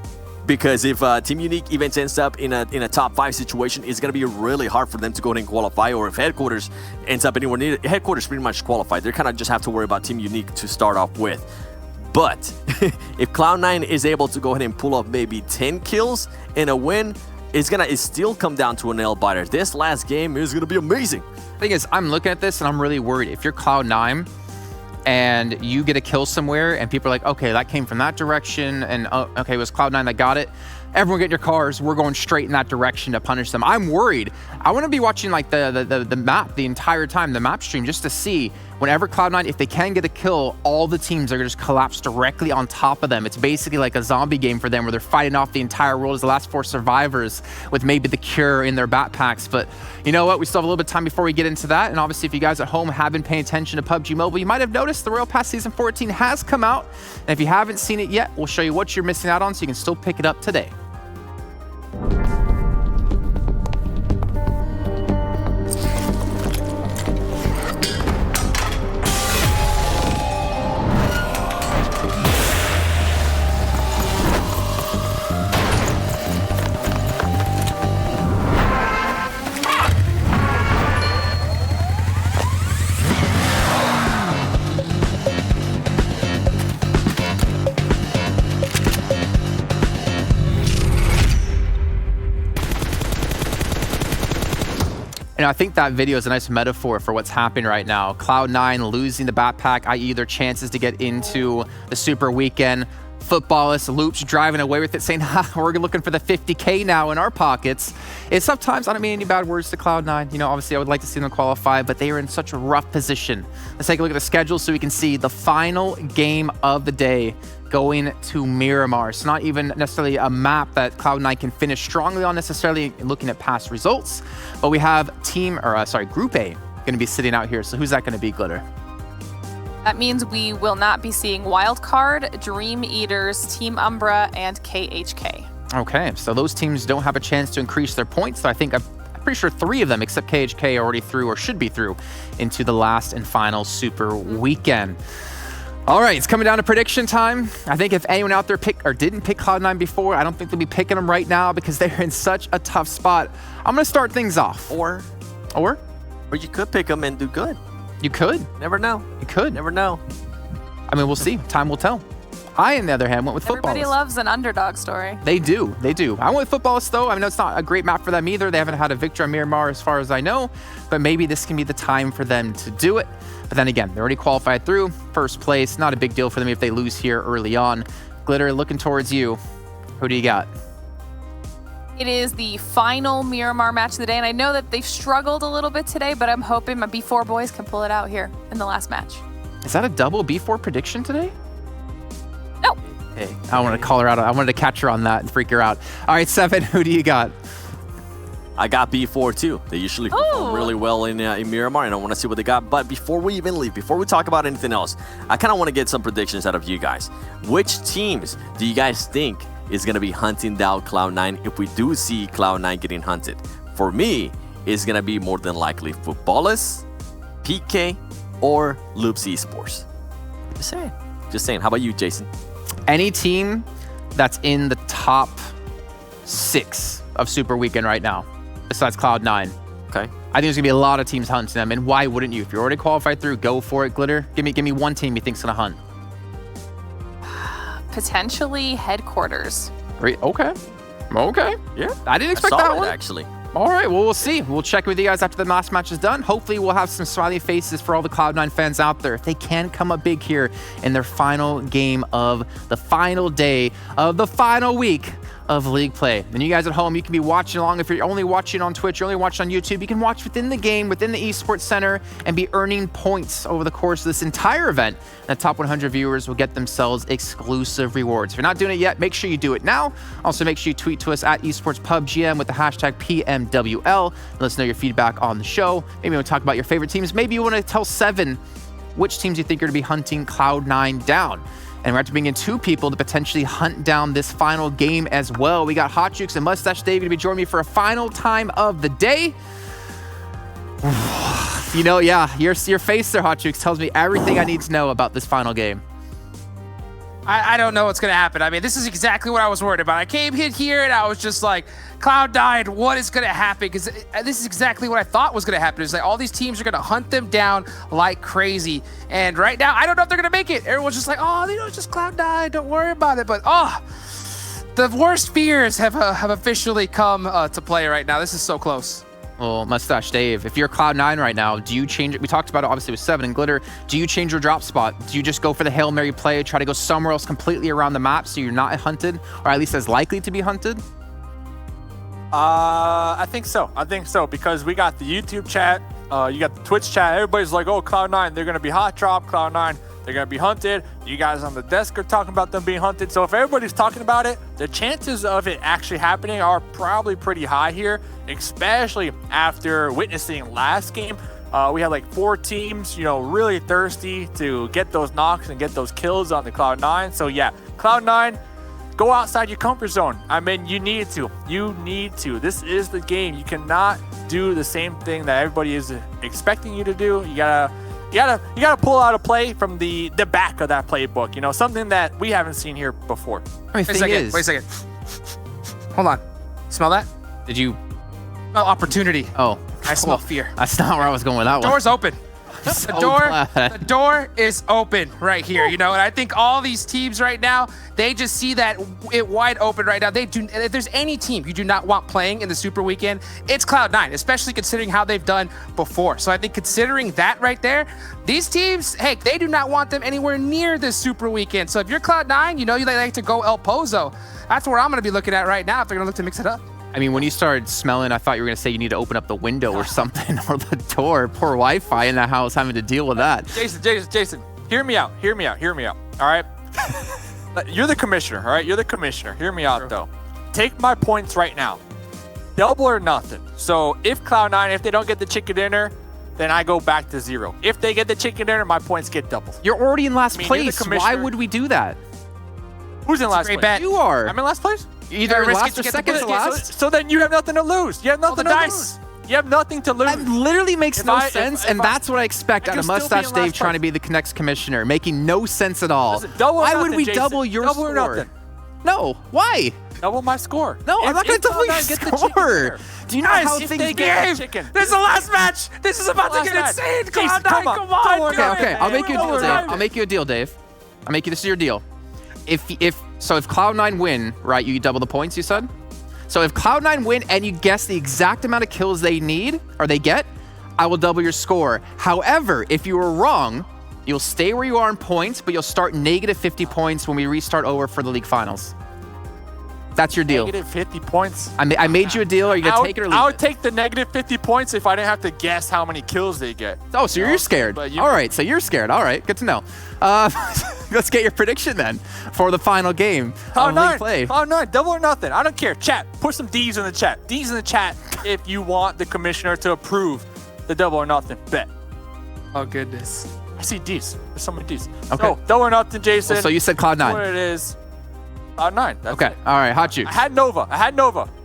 Because if Team Unique even ends up in a top 5 situation, it's going to be really hard for them to go ahead and qualify. Or if Headquarters ends up anywhere near, Headquarters pretty much qualified. They kind of just have to worry about Team Unique to start off with. But if Cloud9 is able to go ahead and pull off maybe 10 kills and a win, it's still come down to a nail biter. This last game is gonna be amazing. Thing is, I'm looking at this and I'm really worried. If you're Cloud9 and you get a kill somewhere and people are like, okay, that came from that direction, and okay, it was Cloud9 that got it. Everyone get in your cars. We're going straight in that direction to punish them. I'm worried. I want to be watching like the map the entire time, the map stream, just to see whenever Cloud9, if they can get a kill, all the teams are going to just collapse directly on top of them. It's basically like a zombie game for them where they're fighting off the entire world as the last 4 survivors with maybe the cure in their backpacks. But you know what? We still have a little bit of time before we get into that. And obviously, if you guys at home have been paying attention to PUBG Mobile, you might have noticed the Royal Pass Season 14 has come out. And if you haven't seen it yet, we'll show you what you're missing out on so you can still pick it up today. You know, I think that video is a nice metaphor for what's happening right now. Cloud9 losing the backpack, i.e. their chances to get into the Super Weekend. Footballist Loops driving away with it, saying, ha, we're looking for the 50K now in our pockets. It's sometimes, I don't mean any bad words to Cloud9. You know, obviously I would like to see them qualify, but they are in such a rough position. Let's take a look at the schedule so we can see the final game of the day going to Miramar. It's not even necessarily a map that Cloud9 can finish strongly on necessarily looking at past results, but we have Group A going to be sitting out here. So who's that going to be, Glitter? That means we will not be seeing Wildcard, Dream Eaters, Team Umbra, and KHK. Okay, so those teams don't have a chance to increase their points. So I think I'm pretty sure 3 of them, except KHK, are already through or should be through into the last and final Super Weekend. All right, it's coming down to prediction time. I think if anyone out there didn't pick Cloud9 before, I don't think they'll be picking them right now because they're in such a tough spot. I'm going to start things off. Or you could pick them and do good. You could. Never know. You could. Never know. I mean, we'll see. Time will tell. I, on the other hand, went with Footballers. Everybody loves an underdog story. They do. They do. I went with Footballers, though. I mean, it's not a great map for them either. They haven't had a victory on Miramar as far as I know, but maybe this can be the time for them to do it. But then again, they're already qualified through first place. Not a big deal for them if they lose here early on. Glitter, looking towards you. Who do you got? It is the final Miramar match of the day, and I know that they've struggled a little bit today, but I'm hoping my B4 boys can pull it out here in the last match. Is that a double B4 prediction today? No. Hey, I wanted to call her out. I wanted to catch her on that and freak her out. All right, Seven, who do you got? I got B4 too. They usually perform really well in Miramar, and I want to see what they got. But before we even leave, before we talk about anything else, I kind of want to get some predictions out of you guys. Which teams do you guys think is going to be hunting down Cloud9 if we do see Cloud9 getting hunted? For me, it's going to be more than likely Footballers, PK, or Loops Esports. Just saying. Just saying. How about you, Jason? Any team that's in the top 6 of Super Weekend right now, besides Cloud9. Okay. I think there's gonna be a lot of teams hunting them, and why wouldn't you? If you're already qualified through, go for it, Glitter. Give me one team you think's gonna hunt. Potentially Headquarters. Okay. Yeah. I didn't expect that one. Actually. All right, well, we'll see. We'll check with you guys after the last match is done. Hopefully, we'll have some smiley faces for all the Cloud9 fans out there. If they can come up big here in their final game of the final day of the final week of league play. And you guys at home, you can be watching along. If you're only watching on Twitch, you're only watching on YouTube, you can watch within the game, within the Esports Center, and be earning points over the course of this entire event. And the top 100 viewers will get themselves exclusive rewards. If you're not doing it yet, make sure you do it now. Also, make sure you tweet to us at esportspubgm with the hashtag PMWL. Let us know your feedback on the show. Maybe we'll talk about your favorite teams. Maybe you want to tell 7 which teams you think are going to be hunting Cloud9 down. And we're going to bring in 2 people to potentially hunt down this final game as well. We got Hot Jukes and Mustache Dave going to be joining me for a final time of the day. You know, yeah, your face there, Hot Jukes, tells me everything I need to know about this final game. I don't know what's going to happen. I mean, this is exactly what I was worried about. I came in here and I was just like, Cloud9, what is going to happen? Because this is exactly what I thought was going to happen. It's like all these teams are going to hunt them down like crazy. And right now, I don't know if they're going to make it. Everyone's just like, oh, you know, it's just Cloud9. Don't worry about it. But, oh, the worst fears have officially come to play right now. This is so close. Well, Mustache Dave, if you're Cloud9 right now, do you change it? We talked about it obviously with 7 and Glitter. Do you change your drop spot? Do you just go for the Hail Mary play, try to go somewhere else completely around the map so you're not hunted, or at least as likely to be hunted? I think so. Because we got the YouTube chat, you got the Twitch chat. Everybody's like, oh, Cloud9, they're going to be hot drop. Cloud9, they're going to be hunted. You guys on the desk are talking about them being hunted. So if everybody's talking about it, the chances of it actually happening are probably pretty high here, especially after witnessing last game. We had like 4 teams, you know, really thirsty to get those knocks and get those kills on the Cloud9. So yeah, Cloud9, go outside your comfort zone. I mean, you need to. This is the game. You cannot do the same thing that everybody is expecting you to do. You gotta pull out a play from the back of that playbook. You know, something that we haven't seen here before. I mean, Wait a second. Hold on. Smell that? Did you? Smell opportunity. Oh. I smell fear. That's not where I was going with that one. Door's open. The door is open right here, you know, and I think all these teams right now, they just see that it wide open right now. They do. If there's any team you do not want playing in the Super Weekend, it's Cloud9, especially considering how they've done before. So I think considering that right there, these teams, hey, they do not want them anywhere near this Super Weekend. So if you're Cloud9, you know you like to go El Pozo. That's where I'm going to be looking at right now if they're going to look to mix it up. I mean, when you started smelling, I thought you were going to say you need to open up the window or something, or the door. Poor Wi-Fi in the house having to deal with that. Jason, hear me out. All right? You're the commissioner, all right? You're the commissioner. Hear me out, though. Take my points right now. Double or nothing. So if Cloud9, if they don't get the chicken dinner, then I go back to 0. If they get the chicken dinner, my points get doubled. You're already in last place. Why would we do that? Who's in last place? Bet. You are. I'm in last place? Either last or second to last. So then you have nothing to lose. You have nothing to lose. You have nothing to lose. That literally makes no sense, and that's what I expect out of Mustache Dave trying to be the next commissioner, making no sense at all. Why would we double your score? Double or nothing. No, why? Double my score. No, I'm not going to double your score. Do you know how things get? This is the last match. This is about to get insane. Cloud9, come on. Okay. I'll make you a deal, Dave. I'll make you a deal, Dave. This is your deal. If Cloud9 win, right, you double the points, you said? So if Cloud9 win and you guess the exact amount of kills they need, or they get, I will double your score. However, if you were wrong, you'll stay where you are in points, but you'll start negative 50 points when we restart over for the league finals. That's your deal. Negative 50 points? I made you a deal. Are you going to take it or leave it? I would take the negative 50 points if I didn't have to guess how many kills they get. Oh, so you're scared. All right, so you're scared. All right, good to know. Let's get your prediction then for the final game of League Play. Cloud9, double or nothing. I don't care. Chat, put some D's in the chat. D's in the chat if you want the commissioner to approve the double or nothing bet. Oh, goodness. I see D's. There's so many D's. Okay. So, double or nothing, Jason. So you said Cloud9. That's what it is. Cloud9. That's okay. It. All right. Hot Juice. I had Nova.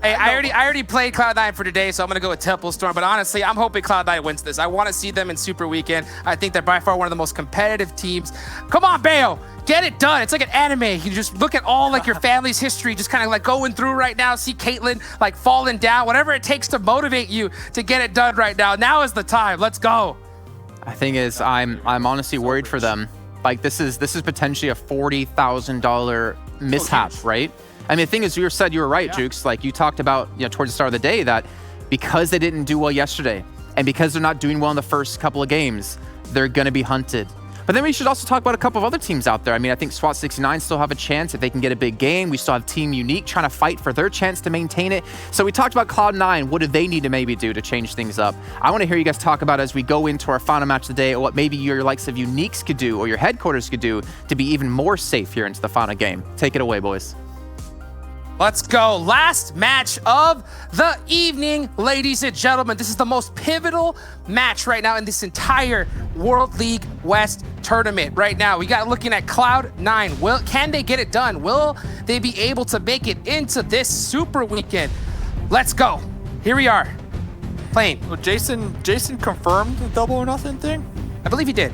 Hey, I already played Cloud9 for today, so I'm gonna go with Temple Storm. But honestly, I'm hoping Cloud9 wins this. I want to see them in Super Weekend. I think they're by far one of the most competitive teams. Come on, Bayo, get it done. It's like an anime. You just look at all like your family's history, just kind of like going through right now. See Caitlyn like falling down. Whatever it takes to motivate you to get it done right now. Now is the time. Let's go. I think is I'm honestly worried for them. Like this is potentially a $40,000 mishap, right? I mean, the thing is, you were right, Jukes. Like you talked about, towards the start of the day, that because they didn't do well yesterday, and because they're not doing well in the first couple of games, they're gonna be hunted. But then we should also talk about a couple of other teams out there. I mean, I think SWAT 69 still have a chance if they can get a big game. We still have Team Unique trying to fight for their chance to maintain it. So we talked about Cloud9. What do they need to maybe do to change things up? I want to hear you guys talk about as we go into our final match of the day, or what maybe your likes of Uniques could do or your headquarters could do to be even more safe here into the final game. Take it away, boys. Let's go. Last match of the evening, ladies and gentlemen. This is the most pivotal match right now in this entire World League West tournament. Right now, we got looking at Cloud9. Can they get it done? Will they be able to make it into this super weekend? Let's go. Here we are. Playing. Well, Jason confirmed the double or nothing thing? I believe he did.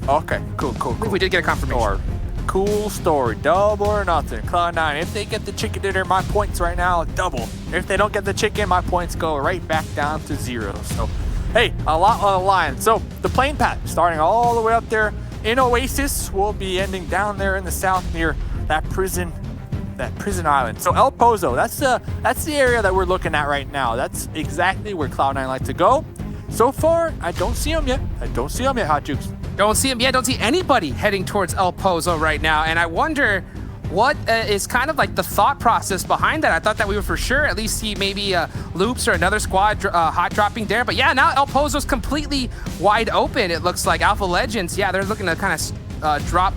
Okay, cool. I believe we did get a confirmation. Cool story. Double or nothing. Cloud9, if they get the chicken dinner, my points right now double. If they don't get the chicken, my points go right back down to 0. So, hey, a lot on the line. So, the plane path starting all the way up there in Oasis will be ending down there in the south near that prison island. So, El Pozo, that's the area that we're looking at right now. That's exactly where Cloud9 like to go. So far, I don't see them yet. Hot Jukes. Don't see him yet. Don't see anybody heading towards El Pozo right now. And I wonder what is kind of like the thought process behind that. I thought that we would for sure at least see maybe Loops or another squad hot dropping there. But yeah, now El Pozo's completely wide open. It looks like Alpha Legends, yeah, they're looking to kind of drop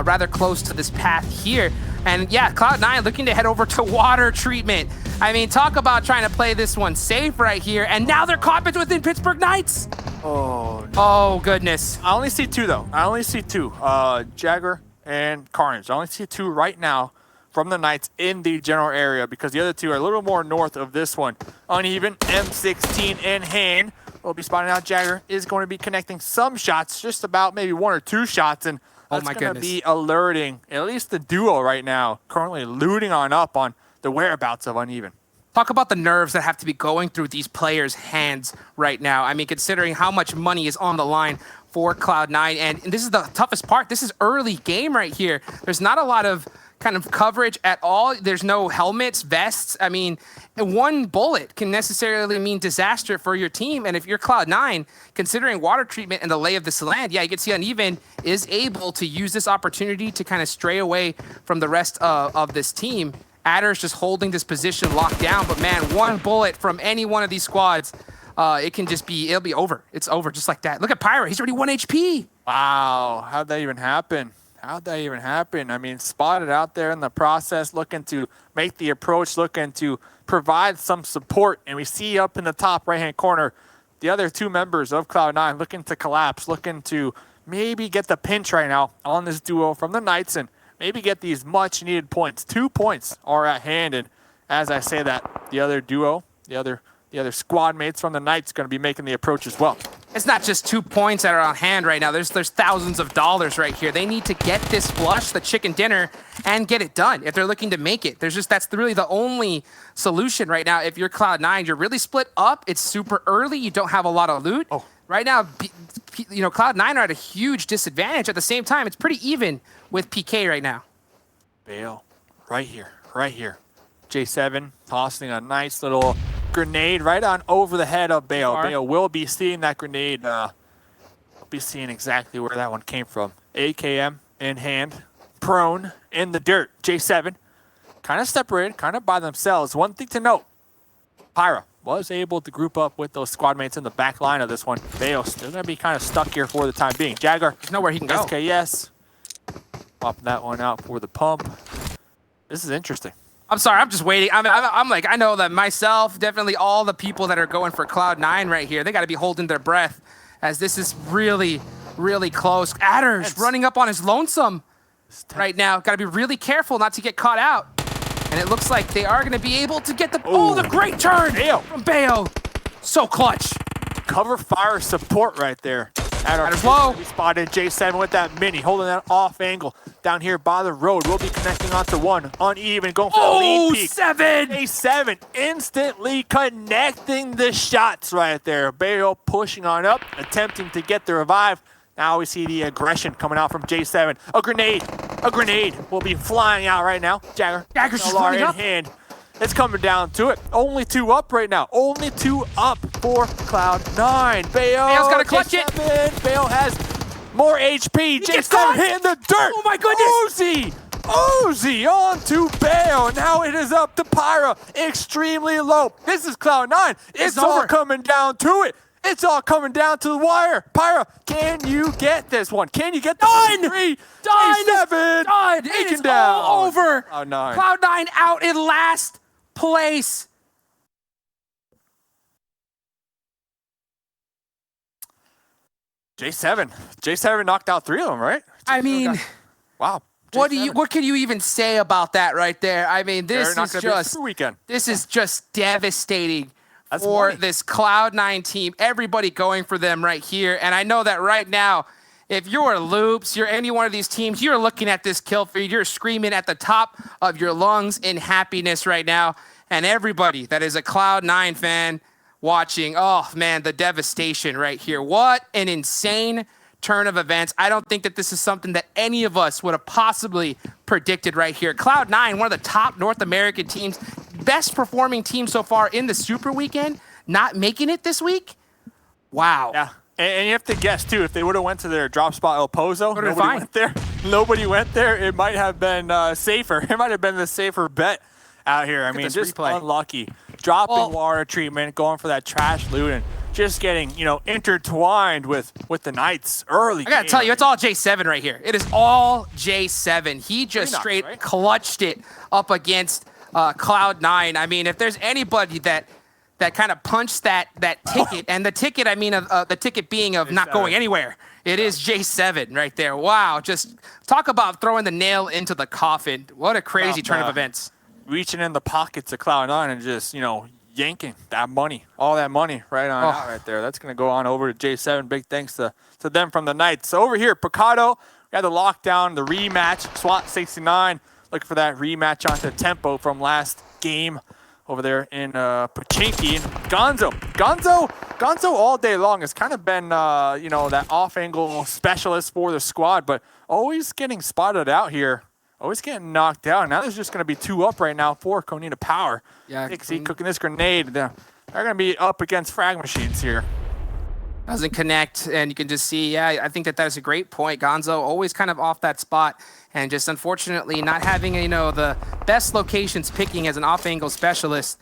rather close to this path here. And yeah, Cloud9 looking to head over to water treatment. I mean, talk about trying to play this one safe right here. And now they're caught within Pittsburgh Knights. Oh, no. Oh, goodness. I only see 2, though. Jagger and Carnage. I only see 2 right now from the Knights in the general area because the other 2 are a little more north of this one. Uneven, M16 in hand. We'll be spotting out Jagger is going to be connecting some shots, just about maybe 1 or 2 shots. And that's going to be alerting at least the duo right now, currently looting on up on the whereabouts of Uneven. Talk about the nerves that have to be going through these players' hands right now. I mean, considering how much money is on the line for Cloud9, and this is the toughest part. This is early game right here. There's not a lot of kind of coverage at all. There's no helmets, vests. I mean, 1 bullet can necessarily mean disaster for your team. And if you're Cloud9, considering water treatment and the lay of this land, yeah, you can see Uneven is able to use this opportunity to kind of stray away from the rest of this team. Adder's just holding this position locked down, but man, 1 bullet from any one of these squads, it'll be over. It's over just like that. Look at Pyra, he's already 1 HP. Wow, how'd that even happen? I mean, spotted out there in the process, looking to make the approach, looking to provide some support. And we see up in the top right-hand corner, the other 2 members of Cloud9 looking to collapse, looking to maybe get the pinch right now on this duo from the Knights and maybe get these much-needed points. 2 points are at hand. And as I say that, the other duo, the other squad mates from the Knights going to be making the approach as well. It's not just 2 points that are on hand right now. There's thousands of dollars right here. They need to get this flush, the chicken dinner, and get it done if they're looking to make it. That's really the only solution right now. If you're Cloud9, you're really split up. It's super early. You don't have a lot of loot. Right now, Cloud9 are at a huge disadvantage. At the same time, it's pretty even with PK right now. Bale, right here. J7 tossing a nice little grenade right on over the head of Bale. Bale will be seeing that grenade. We'll be seeing exactly where that one came from. AKM in hand, prone in the dirt. J7 kind of separated, kind of by themselves. One thing to note, Pyra was able to group up with those squad mates in the back line of this one. Bale still going to be kind of stuck here for the time being. Jagger, there's nowhere he can go. SKS, popping that one out for the pump. This is interesting. I'm sorry, I'm just waiting. I'm like, I know that myself, definitely all the people that are going for Cloud9 right here, they got to be holding their breath as this is really, really close. Adder's running up on his lonesome right now. Got to be really careful not to get caught out. And it looks like they are going to be able to get the the great turn from Bayo. So clutch. Cover fire support right there. Adder's low. We spotted J7 with that mini, holding that off angle down here by the road. We'll be connecting onto 1. Uneven, going for the lead peak. 7! J7 instantly connecting the shots right there. Bayo pushing on up, attempting to get the revive. Now we see the aggression coming out from J7. A grenade will be flying out right now. Jagger's just running up. Hand. It's coming down to it. Only 2 up right now. Only 2 up for Cloud9. Bayo's got to clutch it. Bayo has More HP. J7 hitting the dirt. Oh my goodness. Uzi on to Bayo. Now it is up to Pyra. Extremely low. This is Cloud9. It's all coming down to it. It's all coming down to the wire. Pyra, can you get this one? Can you get the Done! 3? Done! J7 Done! taken It is down. all over. Cloud9. Cloud9 out in last place. J7 knocked out 3 of them, right? I mean, wow. What can you even say about that right there? I mean, this is just devastating for this Cloud9 team. Everybody going for them right here. And I know that right now, if you're Loops, you're any one of these teams, you're looking at this kill feed, you're screaming at the top of your lungs in happiness right now. And everybody that is a Cloud9 fan watching, oh man, the devastation right here. What an insane turn of events. I don't think that this is something that any of us would have possibly predicted right here. Cloud9, one of the top North American teams, best performing team so far in the Super Weekend, not making it this week. Wow. Yeah. And you have to guess, too, if they would have went to their drop spot El Pozo, nobody went there, it might have been safer. It might have been the safer bet out here. I mean, just unlucky. Dropping water treatment, going for that trash loot, and just getting, intertwined with the Knights early. I gotta tell you, it's all J7 right here. It is all J7. He just straight clutched it up against Cloud9. I mean, if there's anybody that kind of punched that ticket, and the ticket, I mean, the ticket being of not going anywhere, it is J7 right there. Wow, just talk about throwing the nail into the coffin. What a crazy turn of events. Reaching in the pockets of Cloud9 and just, yanking that money, all that money right on out right there. That's going to go on over to J7. Big thanks to them from the Knights. So over here, Picado, we had the lockdown, the rematch. SWAT 69 looking for that rematch onto Tempo from last game over there in Pochinki. Gonzo all day long has kind of been, that off-angle specialist for the squad, but always getting spotted out here. Always getting knocked out. Now there's just going to be 2 up right now for Konita Power. Yeah, Dixie cooking this grenade. They're going to be up against frag machines here. Doesn't connect, and you can just see, I think that is a great point. Gonzo always kind of off that spot, and just unfortunately not having, the best locations picking as an off-angle specialist.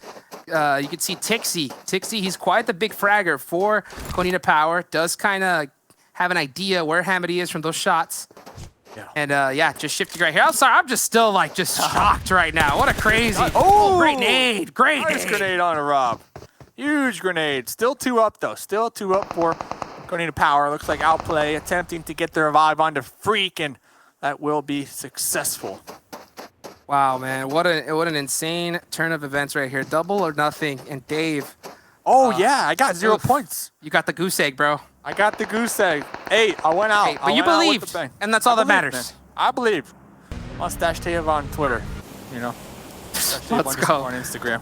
You can see Tixie. Tixie, he's quite the big fragger for Konita Power. Does kind of have an idea where Hamidi is from those shots. Yeah. And just shifting right here. I'm sorry, I'm just still shocked right now. What a crazy great nade. Nice grenade on a Rob. Huge grenade. Still 2 up though. Still 2 up for Konita Power. Looks like Outplay attempting to get the revive onto Freak, and that will be successful. Wow, man. What an insane turn of events right here. Double or nothing. And Dave. I got 0 points. You got the goose egg, bro. I got the goose egg. Hey, I went out. Hey, but you believed, and that's all that matters. Man. I believe. Mustache Tave on Twitter, Let's go. On Instagram.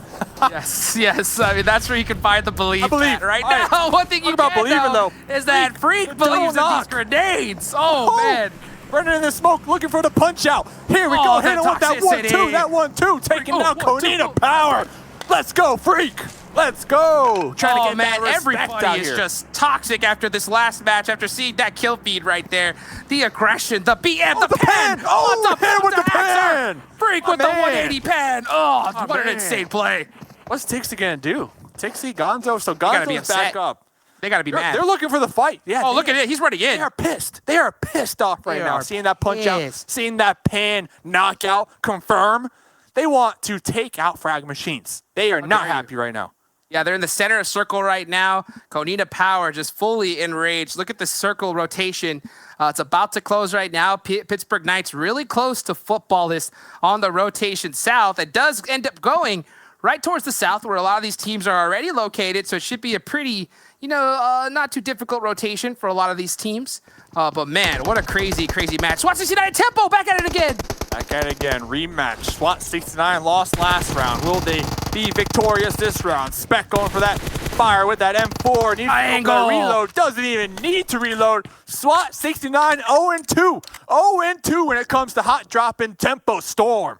yes. I mean, that's where you can find the belief. I believe right now. One thing you about believing though is that Freak believes in these grenades. Oh man. Running in the smoke, looking for the punch out. Here we go. Hit him with that 1-2. That 1-2. Taking down Konita Power. Let's go, Freak. Let's go. Trying to get that respect everybody out is here. just toxic after this last match, after seeing that kill feed right there. The aggression, the BM, the pen. Hit with the pen. Freak with the 180 pen. What an insane play. What's Tixie going to do? Tixie, Gonzo. So Gonzo's back up. They got to be mad. They're looking for the fight. Yeah. Look at it. He's running in. They are pissed. They are pissed off right now. Seeing that punch out, seeing that pan knockout confirm. They want to take out frag machines. They are not happy right now. Yeah, they're in the center of circle right now. Konita Power just fully enraged. Look at the circle rotation. It's about to close right now. Pittsburgh Knights really close to football this on the rotation south. It does end up going right towards the south where a lot of these teams are already located. So it should be a pretty, not too difficult rotation for a lot of these teams. But man, what a crazy match. SWAT 69 Tempo back at it again. Back at it again. Rematch. SWAT 69 lost last round. Will they be victorious this round? Spec going for that fire with that M4. Needs to reload. Doesn't even need to reload. SWAT 69 0-2. 0-2 when it comes to hot dropping Tempo Storm.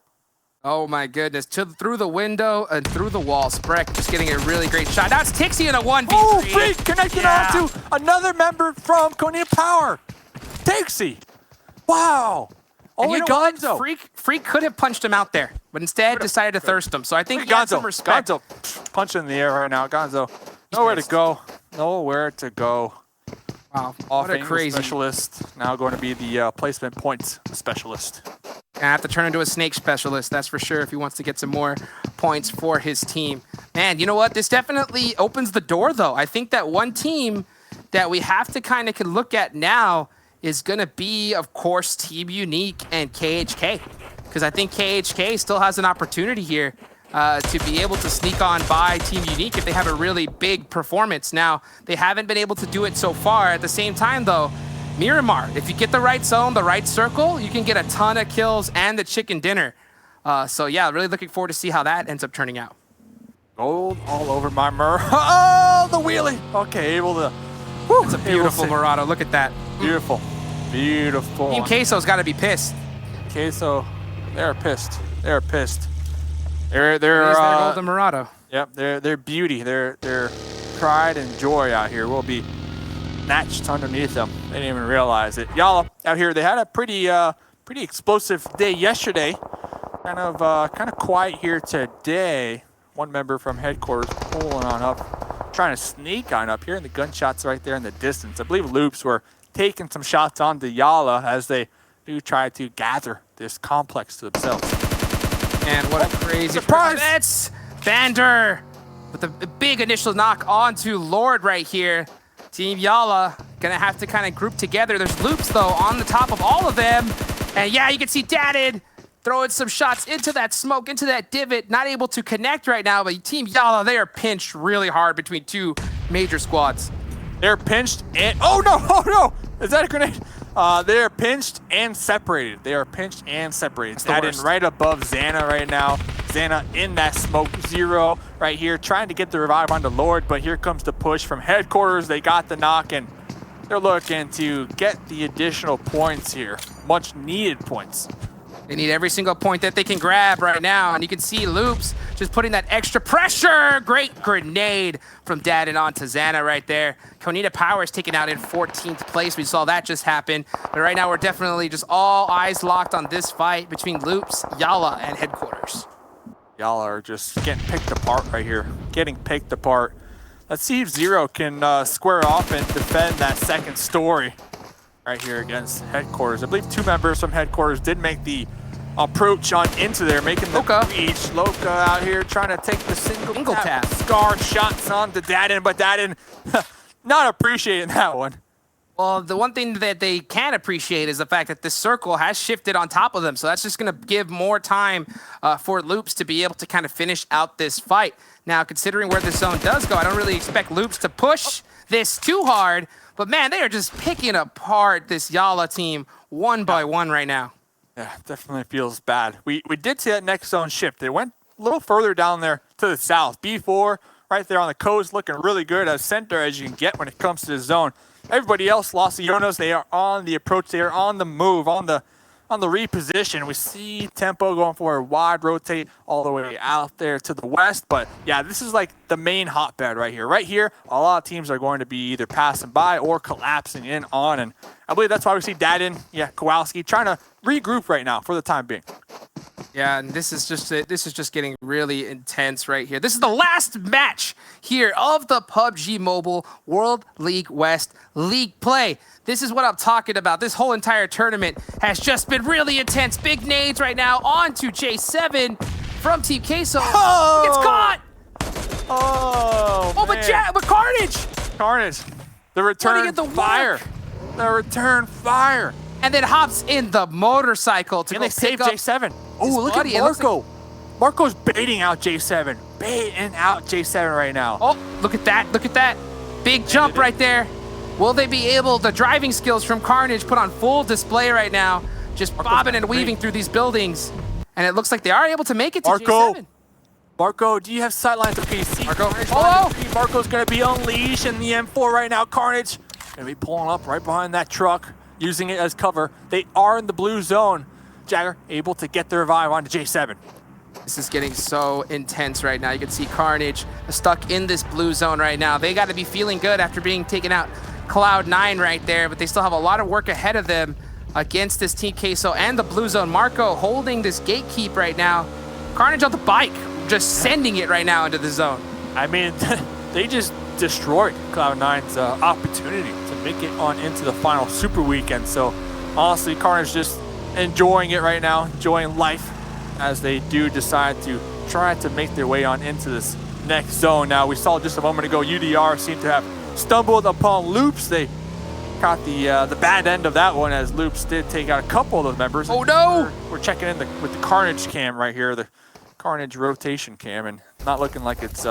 Oh my goodness. Through the window and through the wall. Sprek just getting a really great shot. Now it's Tixie in a 1v3. Freak connected onto another member from Konita Power. Takes he. Wow. Only Gonzo. Freak could have punched him out there, but instead decided to thirst him. So I think he had some respect. Gonzo punching in the air right now. Gonzo, nowhere to go. Nowhere to go. Wow, what a crazy specialist. Now going to be the placement points specialist. Gonna have to turn into a snake specialist, that's for sure, if he wants to get some more points for his team. Man, you know what? This definitely opens the door, though. I think that one team that we have to kind of look at now is going to be, of course, Team Unique and KHK. Because I think KHK still has an opportunity here to be able to sneak on by Team Unique if they have a really big performance. Now, they haven't been able to do it so far. At the same time, though, Miramar, if you get the right zone, the right circle, you can get a ton of kills and the chicken dinner. So, yeah, really looking forward to see how that ends up turning out. Gold all over my Oh, the wheelie. Okay, able to... Whew, it's a beautiful Murado. Look at that. Beautiful. Beautiful. Team Queso's got to be pissed. Queso, they're pissed. They're pissed. They're golden Murado. Yep, their beauty, their pride and joy out here will be snatched underneath them. They didn't even realize it. Y'all out here, they had a pretty explosive day yesterday. Kind of quiet here today. One member from headquarters pulling on up, trying to sneak on up here, and the gunshots right there in the distance. I believe Loops were taking some shots onto Yala as they do try to gather this complex to themselves. And what a crazy surprise! That's Vander with a big initial knock onto Lord right here. Team Yala gonna have to kind of group together. There's Loops though on the top of all of them. And yeah, you can see Dadded throwing some shots into that smoke, into that divot. Not able to connect right now, but Team Yala, they are pinched really hard between two major squads. They're pinched and, oh no, is that a grenade? They're pinched and separated. They are pinched and separated. Dadded right above Xana right now. Xana in that smoke, 0 right here, trying to get the revive onto Lord, but here comes the push from headquarters. They got the knock, and they're looking to get the additional points here. Much needed points. They need every single point that they can grab right now, and you can see Loops just putting that extra pressure. Great grenade from Dadded onto Xana right there. Konita Powers taken out in 14th place. We saw that just happen. But right now, we're definitely just all eyes locked on this fight between Loops, Yala, and headquarters. Y'all are just getting picked apart right here. Getting picked apart. Let's see if Zero can square off and defend that second story right here against headquarters. I believe 2 members from headquarters did make the approach on into there, making the reach. Loka out here trying to take the single tap. Scar shots on to Dadded, but Dadded not appreciating that one. Well, the one thing that they can appreciate is the fact that this circle has shifted on top of them. So that's just going to give more time for Loops to be able to kind of finish out this fight. Now, considering where the zone does go, I don't really expect Loops to push this too hard. But man, they are just picking apart this Yala team one by one right now. Yeah, definitely feels bad. We did see that next zone shift. They went a little further down there to the south. B4 right there on the coast looking really good as center as you can get when it comes to the zone. Everybody else, Los Ionos, they are on the approach. They are on the move, on the reposition. We see Tempo going for a wide rotate all the way out there to the west. But yeah, this is like the main hotbed right here. Right here, a lot of teams are going to be either passing by or collapsing in on. And I believe that's why we see Dadded, Kowalski trying to regroup right now for the time being. Yeah, and this is just getting really intense right here. This is the last match here of the PUBG Mobile World League West League play. This is what I'm talking about. This whole entire tournament has just been really intense. Big nades right now onto J7 from Team Queso. Oh! It's caught! Oh, but Carnage! Carnage. The return fire. The return fire. And then hops in the motorcycle to go pick up J7. Oh, look at Marco. Marco's baiting out J7. Baiting out J7 right now. Oh, look at that. Look at that. Big jump right there. Will they be able, the driving skills from Carnage put on full display right now, just bobbing and weaving through these buildings. And it looks like they are able to make it to J7. Marco, do you have sightlines to PC? Marco, Marco's going to be unleashed in the M4 right now. Carnage going to be pulling up right behind that truck, using it as cover. They are in the blue zone. Jagger able to get the revive onto J7. This is getting so intense right now. You can see Carnage stuck in this blue zone right now. They got to be feeling good after being taken out Cloud9 right there, but they still have a lot of work ahead of them against this Team Queso and the Blue Zone. Marco holding this gatekeep right now. Carnage on the bike, just sending it right now into the zone. I mean, they just destroyed Cloud9's opportunity to make it on into the final Super Weekend. So honestly, Carnage just enjoying it right now, enjoying life as they do decide to try to make their way on into this next zone. Now, we saw just a moment ago, UDR seemed to have stumbled upon Loops. They caught the bad end of that one as Loops did take out a couple of those members. Oh no! We're checking in with the Carnage cam right here, the Carnage rotation cam, and not looking like it's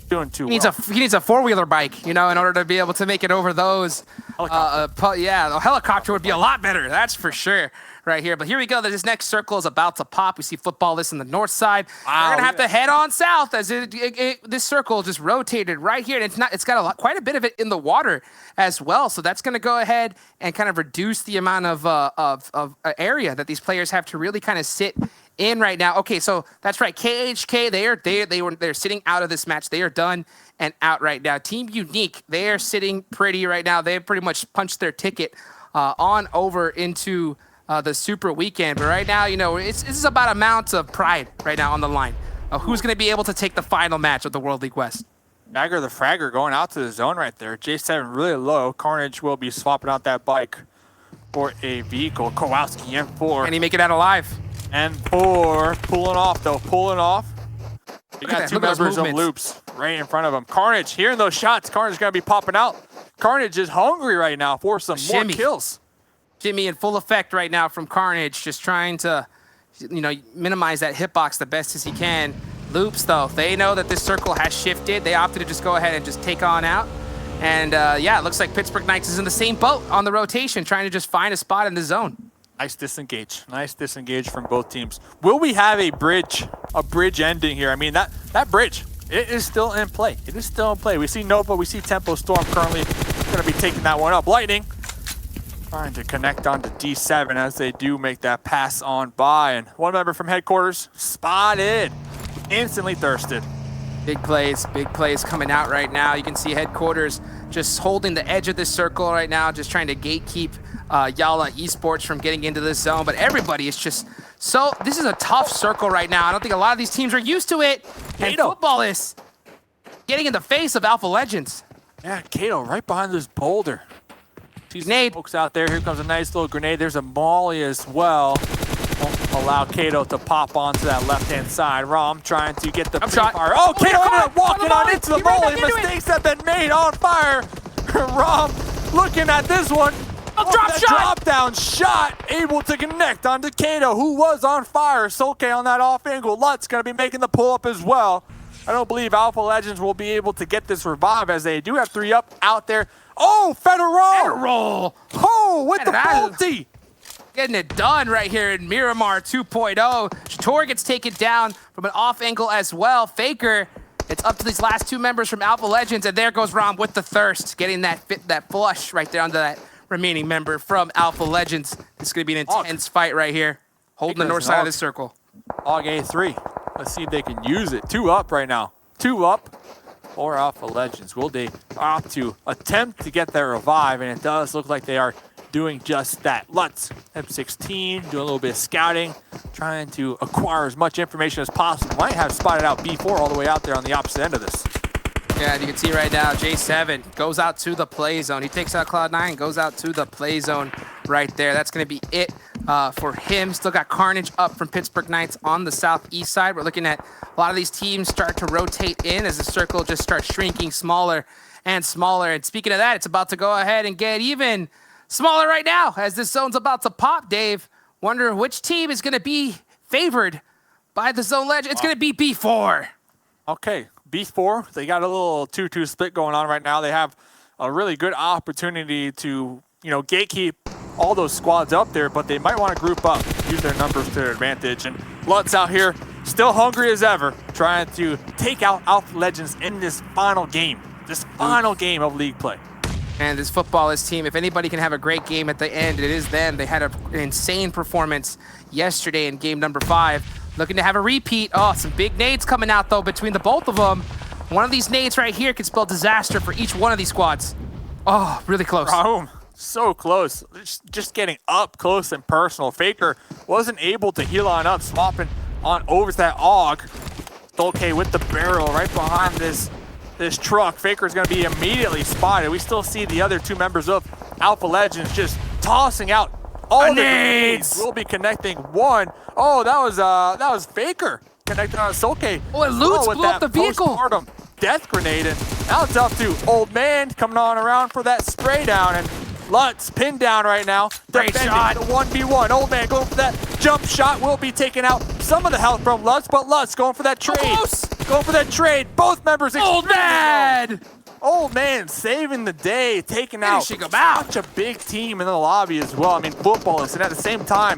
doing too well. He needs a four-wheeler bike, you know, in order to be able to make it over those. Yeah, a helicopter would be a lot better, that's for sure, right here. But here we go. This next circle is about to pop. We see Footballists on the north side. Wow. We're gonna have to head on south as this circle just rotated right here, and it's got quite a bit of it in the water as well. So that's gonna go ahead and kind of reduce the amount of area that these players have to really kind of sit in right now. Okay, so that's right. KHK, they're sitting out of this match. They are done and out right now. Team Unique, they are sitting pretty right now. They pretty much punched their ticket on over into the Super Weekend. But right now, you know, this is about amount of pride right now on the line. Who's going to be able to take the final match of the World League West? Dagger the Fragger going out to the zone right there. J7 really low. Carnage will be swapping out that bike for a vehicle. Kowalski M4. Can he make it out alive? M4 pulling off though, pulling off. You got two members of Loops right in front of him. Carnage hearing those shots. Carnage gonna be popping out. Carnage is hungry right now for some more kills. Jimmy in full effect right now from Carnage, just trying to, you know, minimize that hitbox the best as he can. Loops though, they know that this circle has shifted. They opted to just go ahead and just take on out. And yeah, it looks like Pittsburgh Knights is in the same boat on the rotation, trying to just find a spot in the zone. Nice disengage. Nice disengage from both teams. Will we have a bridge ending here? I mean, that bridge, it is still in play. It is still in play. We see Nova, we see Tempo Storm currently going to be taking that one up. Lightning trying to connect onto D7 as they do make that pass on by. And one member from headquarters spotted. Instantly thirsted. Big plays coming out right now. You can see headquarters just holding the edge of this circle right now, just trying to gatekeep Yala Esports from getting into this zone. But everybody is just so, this is a tough circle right now. I don't think a lot of these teams are used to it. And Footballists getting in the face of Alpha Legends. Yeah, Kato right behind this boulder. Grenade. Folks out there. Here comes a nice little grenade. There's a molly as well. Won't allow Kato to pop onto that left-hand side. Rom trying to get the fire. Oh, Kato ended up walking on into the molly. Mistakes have been made on fire. Rom looking at this one. Drop down shot, able to connect onto Kato, who was on fire. Solke on that off angle. Lutz going to be making the pull up as well. I don't believe Alpha Legends will be able to get this revive as they do have 3 up out there. Oh, Federal! Oh, with the multi! Getting it done right here in Miramar 2.0. Shator gets taken down from an off angle as well. Faker, it's up to these last 2 members from Alpha Legends, and there goes Rom with the thirst, getting that flush right there onto that remaining member from Alpha Legends. This is going to be an intense fight right here, holding the north side of this circle. Og A3. Let's see if they can use it. 2 up right now. 2 up for Alpha Legends. Will they opt to attempt to get their revive? And it does look like they are doing just that. Lutz, M16, doing a little bit of scouting, trying to acquire as much information as possible. Might have spotted out B4 all the way out there on the opposite end of this. Yeah, and you can see right now, J7 goes out to the play zone. He takes out Cloud9, goes out to the play zone right there. That's going to be it for him. Still got Carnage up from Pittsburgh Knights on the southeast side. We're looking at a lot of these teams start to rotate in as the circle just starts shrinking smaller and smaller. And speaking of that, it's about to go ahead and get even smaller right now as this zone's about to pop, Dave. Wonder which team is going to be favored by the zone legend. It's going to be B4. Okay. B4, they got a little 2-2 split going on right now. They have a really good opportunity to, you know, gatekeep all those squads up there, but they might want to group up, use their numbers to their advantage. And Lutz out here, still hungry as ever, trying to take out Alpha Legends in this final game of league play. And this Footballists team, if anybody can have a great game at the end, it is them. They had an insane performance yesterday in game number 5. Looking to have a repeat. Oh, some big nades coming out, though, between the both of them. One of these nades right here could spell disaster for each one of these squads. Oh, really close. Raum, so close. Just getting up close and personal. Faker wasn't able to heal on up, swapping on over to that AUG. Okay, with the barrel right behind this truck. Faker's going to be immediately spotted. We still see the other 2 members of Alpha Legends just tossing out all the grenades. We'll be connecting one. Oh, that was Faker connecting on Soke. Oh, and Lutz blew up the vehicle. Postpartum death grenade, and now it's up to Old Man coming on around for that spray down, and Lutz pinned down right now. Great shot. The 1v1. Old Man going for that jump shot. Will be taking out some of the health from Lutz, but Lutz going for that trade. Going for that trade. Both members. Old Man! Old Man saving the day, taking out such a big team in the lobby as well. I mean, footballers. And at the same time,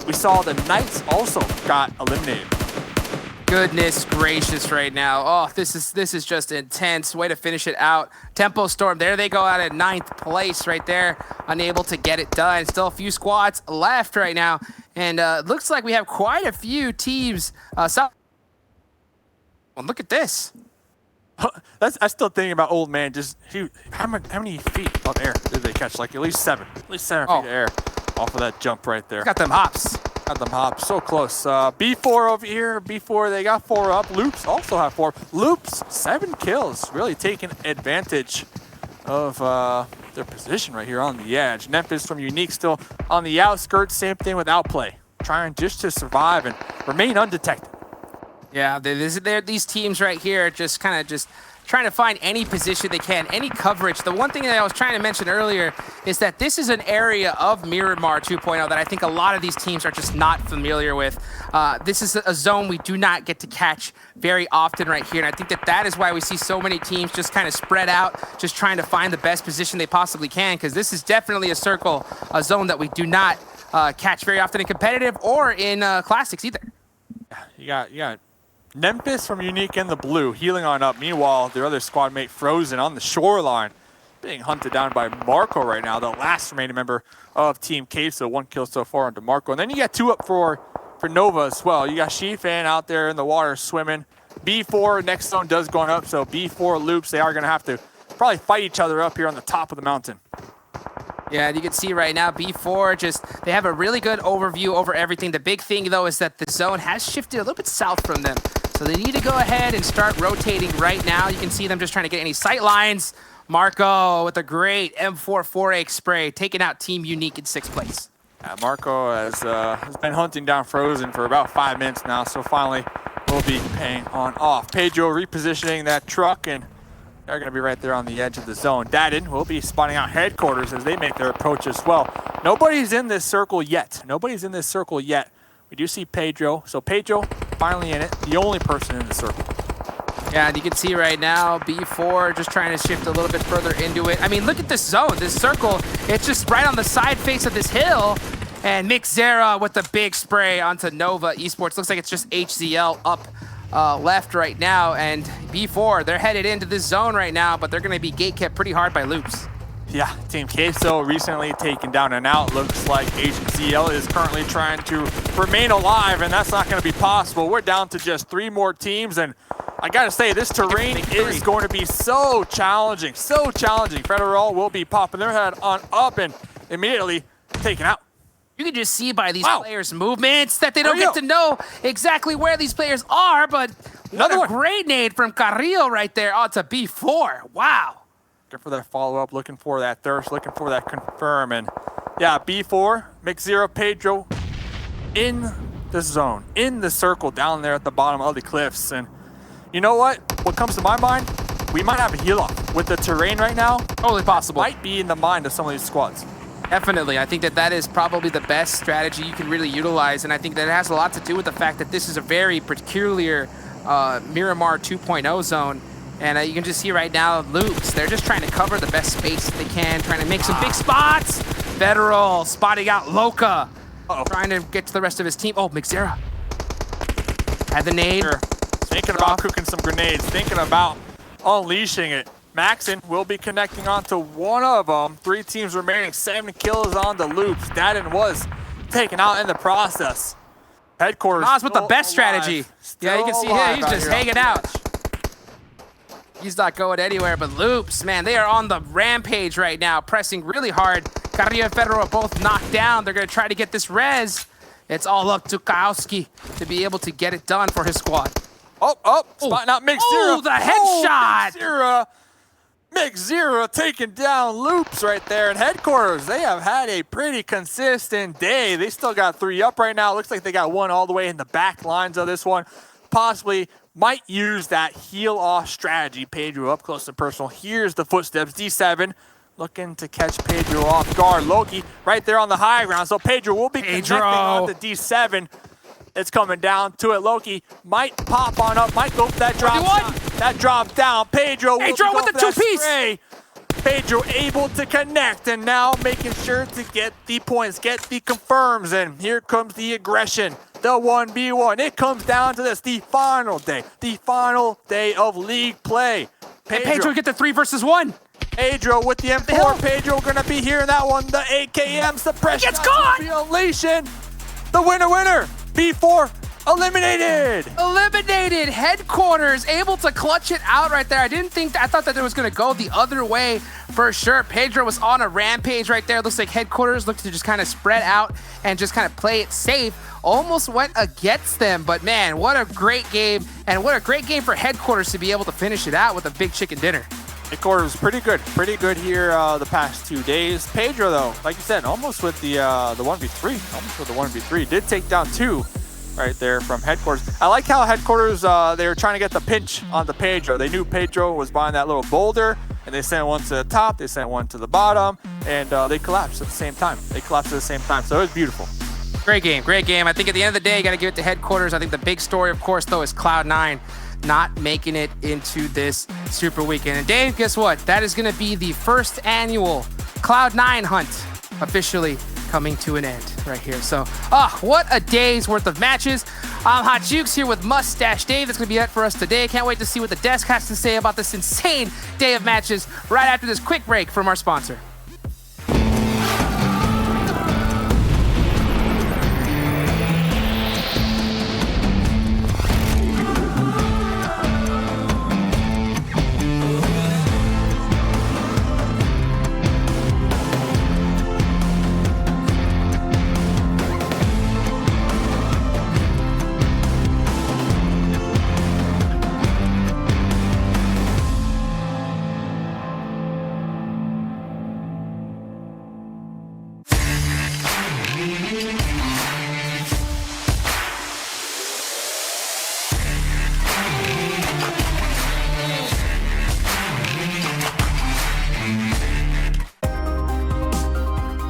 we saw the Knights also got eliminated. Goodness gracious right now. Oh, this is just intense. Way to finish it out. Tempo Storm, there they go out at 9th place right there. Unable to get it done. Still a few squads left right now. And looks like we have quite a few teams. Well, look at this. I'm still thinking about Old Man. Just how many feet of air did they catch? Like at least 7. At least 7 feet of air off of that jump right there. Got them hops. Got them hops. So close. B4 over here. B4, they got 4 up. Loops also have 4. Loops, 7 kills. Really taking advantage of their position right here on the edge. Memphis from Unique still on the outskirts. Same thing with Outplay. Trying just to survive and remain undetected. Yeah, these teams right here just kind of just trying to find any position they can, any coverage. The one thing that I was trying to mention earlier is that this is an area of Miramar 2.0 that I think a lot of these teams are just not familiar with. This is a zone we do not get to catch very often right here, and I think that is why we see so many teams just kind of spread out, just trying to find the best position they possibly can, because this is definitely a zone that we do not catch very often in competitive or in classics either. You got Memphis from Unique in the blue, healing on up. Meanwhile, their other squad mate Frozen on the shoreline, being hunted down by Marco right now, the last remaining member of Team Queso. 1 kill so far onto Marco. And then you got 2 up for Nova as well. You got Shifan out there in the water swimming. B4, next zone does go on up, so B4 Loops, they are going to have to probably fight each other up here on the top of the mountain. Yeah, and you can see right now, B4 they have a really good overview over everything. The big thing, though, is that the zone has shifted a little bit south from them. So they need to go ahead and start rotating right now. You can see them just trying to get any sight lines. Marco with a great M4 4X spray, taking out Team Unique in 6th place. Marco has been hunting down Frozen for about 5 minutes now, so finally we'll be paying on off. Pedro repositioning that truck, and they're going to be right there on the edge of the zone. Dadden will be spotting out headquarters as they make their approach as well. Nobody's in this circle yet. We do see Pedro. So Pedro finally in it, the only person in the circle. Yeah, and you can see right now, B4 just trying to shift a little bit further into it. I mean, look at this zone, this circle. It's just right on the side face of this hill. And Mixera with the big spray onto Nova Esports. Looks like it's just HZL up left right now. And B4, they're headed into this zone right now, but they're going to be gate kept pretty hard by Loops. Yeah, Team Queso recently taken down and out. Looks like HZL is currently trying to remain alive, and that's not going to be possible. We're down to just 3 more teams, and I got to say, this terrain is going to be so challenging, Federal will be popping their head on up and immediately taken out. You can just see by these players' movements that they don't get to know exactly where these players are, but another great nade from Carrillo right there onto B4. Wow. Looking for that follow-up, looking for that thirst, looking for that confirm. And yeah, B4, Mix0, Pedro in the zone, in the circle down there at the bottom of the cliffs. And you know what? What comes to my mind? We might have a heal-off. With the terrain right now, totally possible. Might be in the mind of some of these squads. Definitely. I think that is probably the best strategy you can really utilize. And I think that it has a lot to do with the fact that this is a very peculiar Miramar 2.0 zone. And you can just see right now, Loops, they're just trying to cover the best space they can, trying to make some big spots. Federal spotting out Loca, trying to get to the rest of his team. Oh, Mixera had the nade. Thinking about cooking some grenades, thinking about unleashing it. Maxon will be connecting onto one of them. 3 teams remaining, 7 kills on the Loops. Dadden was taken out in the process. Headquarters Nas with the best strategy. Yeah, you can see here, he's just hanging out. He's not going anywhere, but Loops, man, they are on the rampage right now, pressing really hard. Carrillo and Federer are both knocked down. They're going to try to get this res. It's all up to Kowski to be able to get it done for his squad. Spotting out Mix Zero. Oh, the headshot. Mix Zero taking down Loops right there. And Headquarters, they have had a pretty consistent day. They still got 3 up right now. Looks like they got 1 all the way in the back lines of this one. Possibly might use that heal off strategy. Pedro up close and personal. Here's the footsteps. D7 looking to catch Pedro off guard. Loki right there on the high ground. So Pedro will be connecting on the D7. It's coming down to it. Loki might pop on up, might go for that drop shot. That drop down. Pedro with the 2-piece. Pedro able to connect and now making sure to get the points, get the confirms. And here comes the aggression, the 1v1. It comes down to this, the final day of league play. Pedro get the 3 versus 1. Pedro with the M4. Pedro gonna be hearing that one. The AKM suppression. Gets caught. The elation. The winner. B4 eliminated. Headquarters able to clutch it out right there. I thought that it was going to go the other way for sure. Pedro was on a rampage right there. Looks like Headquarters looked to just kind of spread out and just kind of play it safe. Almost went against them, but man, what a great game. And what a great game for Headquarters to be able to finish it out with a big chicken dinner. Headquarters pretty good here the past 2 days. Pedro though, like you said, almost with the 1v3, did take down 2 right there from Headquarters. I like how Headquarters, they were trying to get the pinch on the Pedro. They knew Pedro was behind that little boulder, and they sent one to the top, they sent one to the bottom, and they collapsed at the same time. So it was beautiful. Great game. I think at the end of the day, you got to give it to Headquarters. I think the big story, of course, though, is Cloud9 not making it into this Super Weekend. And Dave, guess what? That is going to be the first annual Cloud9 hunt officially coming to an end right here. So, what a day's worth of matches. I'm Hot Jukes here with Mustache Dave. That's going to be it for us today. Can't wait to see what the desk has to say about this insane day of matches right after this quick break from our sponsor.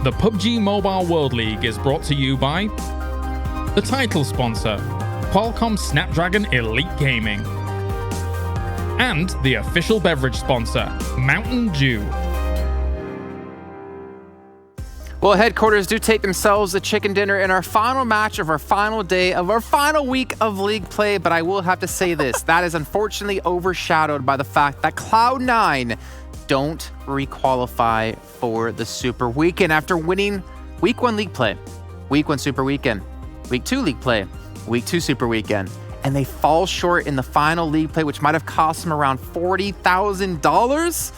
The PUBG Mobile World League is brought to you by the title sponsor, Qualcomm Snapdragon Elite Gaming, and the official beverage sponsor, Mountain Dew. Well, Headquarters do take themselves a chicken dinner in our final match of our final day of our final week of league play, but I will have to say this, that is unfortunately overshadowed by the fact that Cloud9 don't requalify for the Super Weekend after winning Week 1 League Play, Week 1 Super Weekend, Week 2 League Play, Week 2 Super Weekend, and they fall short in the final League Play, which might have cost them around $40,000.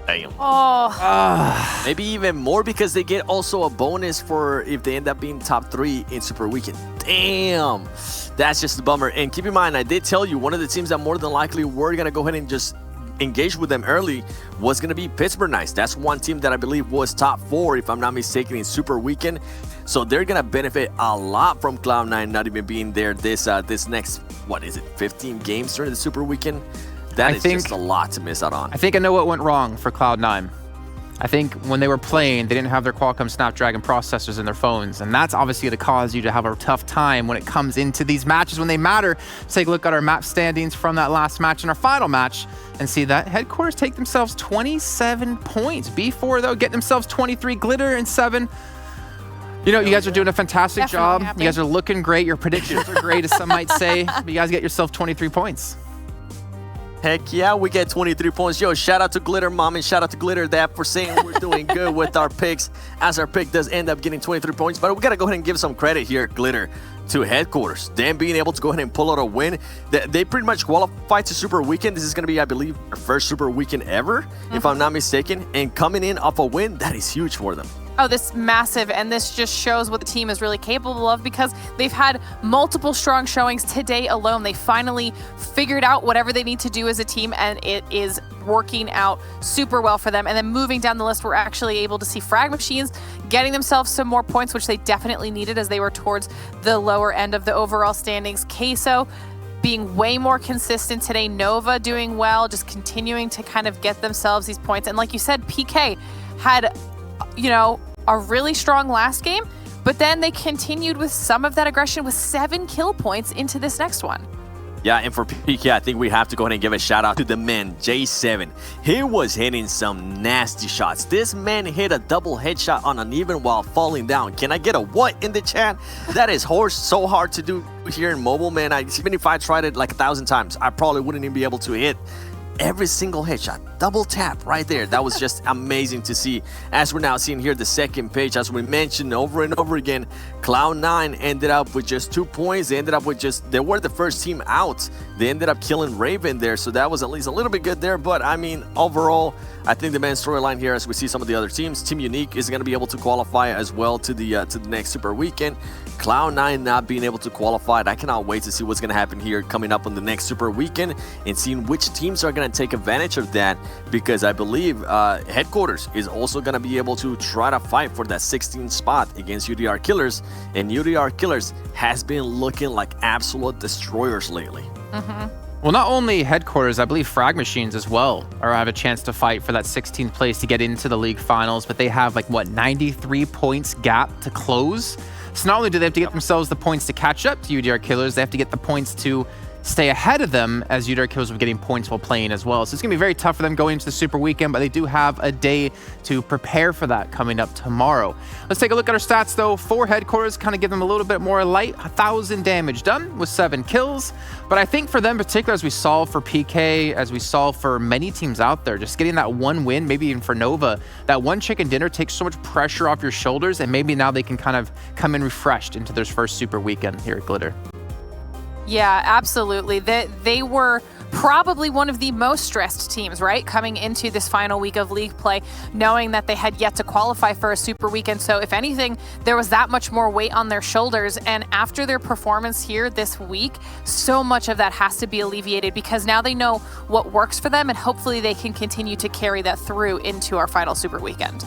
Damn. Maybe even more because they get also a bonus for if they end up being top 3 in Super Weekend. Damn. That's just a bummer. And keep in mind, I did tell you one of the teams that more than likely we're going to go ahead and just engage with them early was going to be Pittsburgh Knights. That's one team that I believe was top 4, if I'm not mistaken, in Super Weekend. So they're going to benefit a lot from Cloud9 not even being there this next, 15 games during the Super Weekend? That is just a lot to miss out on. I think I know what went wrong for Cloud9. I think when they were playing, they didn't have their Qualcomm Snapdragon processors in their phones, and that's obviously going to cause you to have a tough time when it comes into these matches when they matter. Let's take a look at our map standings from that last match and our final match and see that Headquarters take themselves 27 points. B4, though, get themselves 23. Glitter and 7. You know, you guys are doing a fantastic job. You guys are looking great. Your predictions are great, as some might say. But you guys get yourself 23 points. Heck yeah, we get 23 points. Yo, shout out to Glitter Mom and shout out to Glitter Dad for saying we're doing good with our picks, as our pick does end up getting 23 points. But we got to go ahead and give some credit here, Glitter, to headquarters. Them being able to go ahead and pull out a win. They pretty much qualified to Super Weekend. This is going to be, I believe, their first Super Weekend ever, if I'm not mistaken. And coming in off a win, that is huge for them. Oh, this massive, and this just shows what the team is really capable of because they've had multiple strong showings today alone. They finally figured out whatever they need to do as a team, and it is working out super well for them. And then moving down the list, we're actually able to see Frag Machines getting themselves some more points, which they definitely needed as they were towards the lower end of the overall standings. Queso being way more consistent today. Nova doing well, just continuing to kind of get themselves these points. And like you said, PK had, you know, a really strong last game, but then they continued with some of that aggression with 7 kill points into this next one. Yeah, and for PK, I think we have to go ahead and give a shout out to the man, J7. He was hitting some nasty shots. This man hit a double headshot on uneven while falling down. Can I get a what in the chat? That is so hard to do here in mobile, man. Even if I tried it like 1,000 times, I probably wouldn't even be able to hit every single headshot. Double tap right there. That was just amazing to see. As we're now seeing here the second page, as we mentioned over and over again, Cloud9 ended up with just 2 points. They ended up with they were the first team out. They ended up killing Raven there, so that was at least a little bit good there. But I mean, overall, I think the main storyline here, as we see some of the other teams, Team Unique is going to be able to qualify as well to the next Super Weekend. Cloud9 not being able to qualify. I cannot wait to see what's going to happen here coming up on the next Super Weekend and seeing which teams are going to take advantage of that, because I believe Headquarters is also going to be able to try to fight for that 16th spot against UDR Killers, and UDR Killers has been looking like absolute destroyers lately. Well, not only Headquarters, I believe Frag Machines as well have a chance to fight for that 16th place to get into the league finals, but they have like, what, 93 points gap to close? So not only do they have to get themselves the points to catch up to UDR Killers, they have to get the points to stay ahead of them, as UDR Killers are getting points while playing as well. So it's going to be very tough for them going into the Super Weekend, but they do have a day to prepare for that coming up tomorrow. Let's take a look at our stats, though. For Headquarters, kind of give them a little bit more light. 1,000 damage done with 7 kills. But I think for them in particular, as we saw for PK, as we saw for many teams out there, just getting that one win, maybe even for Nova, that one chicken dinner takes so much pressure off your shoulders, and maybe now they can kind of come in refreshed into their first Super Weekend here at Glitter. Yeah, absolutely. They were probably one of the most stressed teams, right? Coming into this final week of league play, knowing that they had yet to qualify for a Super Weekend. So if anything, there was that much more weight on their shoulders. And after their performance here this week, so much of that has to be alleviated because now they know what works for them, and hopefully they can continue to carry that through into our final Super Weekend.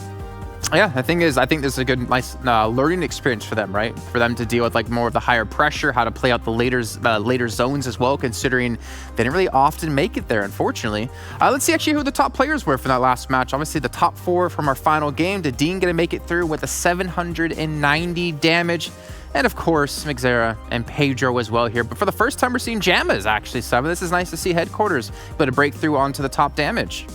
Yeah, I think this is a good, nice learning experience for them, right? For them to deal with like more of the higher pressure, how to play out the later zones as well, considering they didn't really often make it there, unfortunately. Let's see actually who the top players were for that last match. Obviously, the top 4 from our final game. Did Dean going to make it through with a 790 damage? And of course, Mixera and Pedro as well here. But for the first time, we're seeing Jammas actually 7. This is nice to see Headquarters but a breakthrough onto the top damage.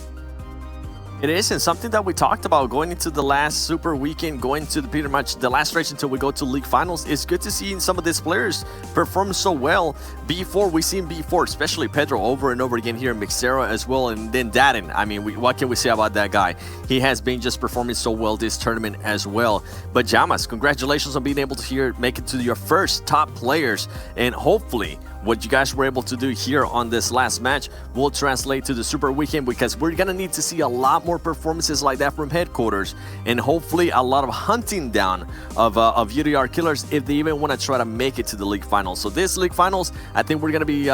It is, and something that we talked about going into the last Super Weekend, going to pretty much the last stretch until we go to League Finals. It's good to see some of these players perform so well. B4, we've seen B4, especially Pedro, over and over again here in Mixera as well, and then Daden. I mean, what can we say about that guy? He has been just performing so well this tournament as well. But Jammas, congratulations on being able to make it to your first top players, and hopefully what you guys were able to do here on this last match will translate to the Super Weekend, because we're gonna need to see a lot more performances like that from Headquarters, and hopefully a lot of hunting down of UDR Killers if they even want to try to make it to the League Finals. So this League Finals, I think we're gonna be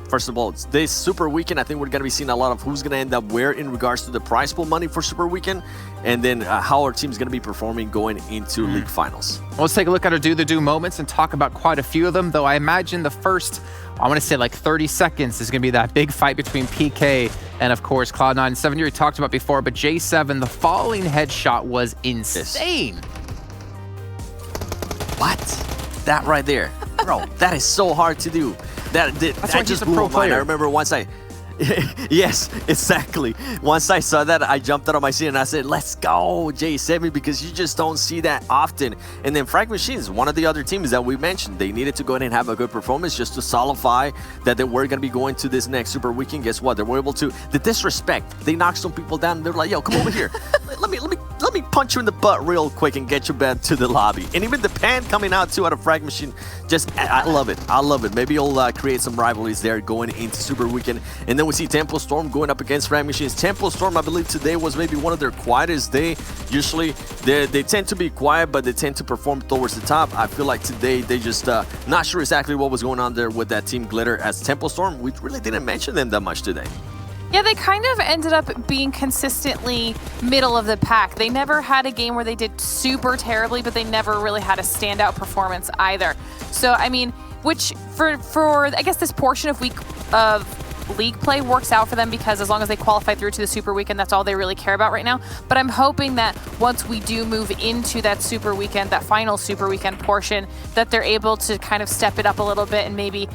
first of all, this Super Weekend, I think we're going to be seeing a lot of who's going to end up where in regards to the prize pool money for Super Weekend, and then how our team's going to be performing going into League Finals. Well, let's take a look at our do-the-do moments and talk about quite a few of them, though I imagine the first, I want to say like 30 seconds is going to be that big fight between PK and, of course, Cloud9. 7 we talked about before, but J7, the falling headshot was insane. What? That right there. Bro, that is so hard to do. That just blew my mind. I remember once yes, exactly. Once I saw that, I jumped out of my seat and I said, let's go, J7, because you just don't see that often. And then Frag Machines, one of the other teams that we mentioned, they needed to go ahead and have a good performance just to solidify that they were going to be going to this next Super Weekend. Guess what? They were able to, the disrespect, they knocked some people down. They're like, yo, come over here. let me punch you in the butt real quick and get you back to the lobby. And even the pan coming out too out of Frag Machine, I love it. I love it. Maybe you'll create some rivalries there going into Super Weekend. And then we see Tempo Storm going up against Frag Machines. Tempo Storm, I believe today was maybe one of their quietest day. Usually they tend to be quiet, but they tend to perform towards the top. I feel like today they just not sure exactly what was going on there with that Team Glitter. As Tempo Storm, we really didn't mention them that much today. Yeah, they kind of ended up being consistently middle of the pack. They never had a game where they did super terribly, but they never really had a standout performance either. So, I mean, which for I guess this portion of league play works out for them, because as long as they qualify through to the Super Weekend, that's all they really care about right now. But I'm hoping that once we do move into that Super Weekend, that final Super Weekend portion, that they're able to kind of step it up a little bit and maybe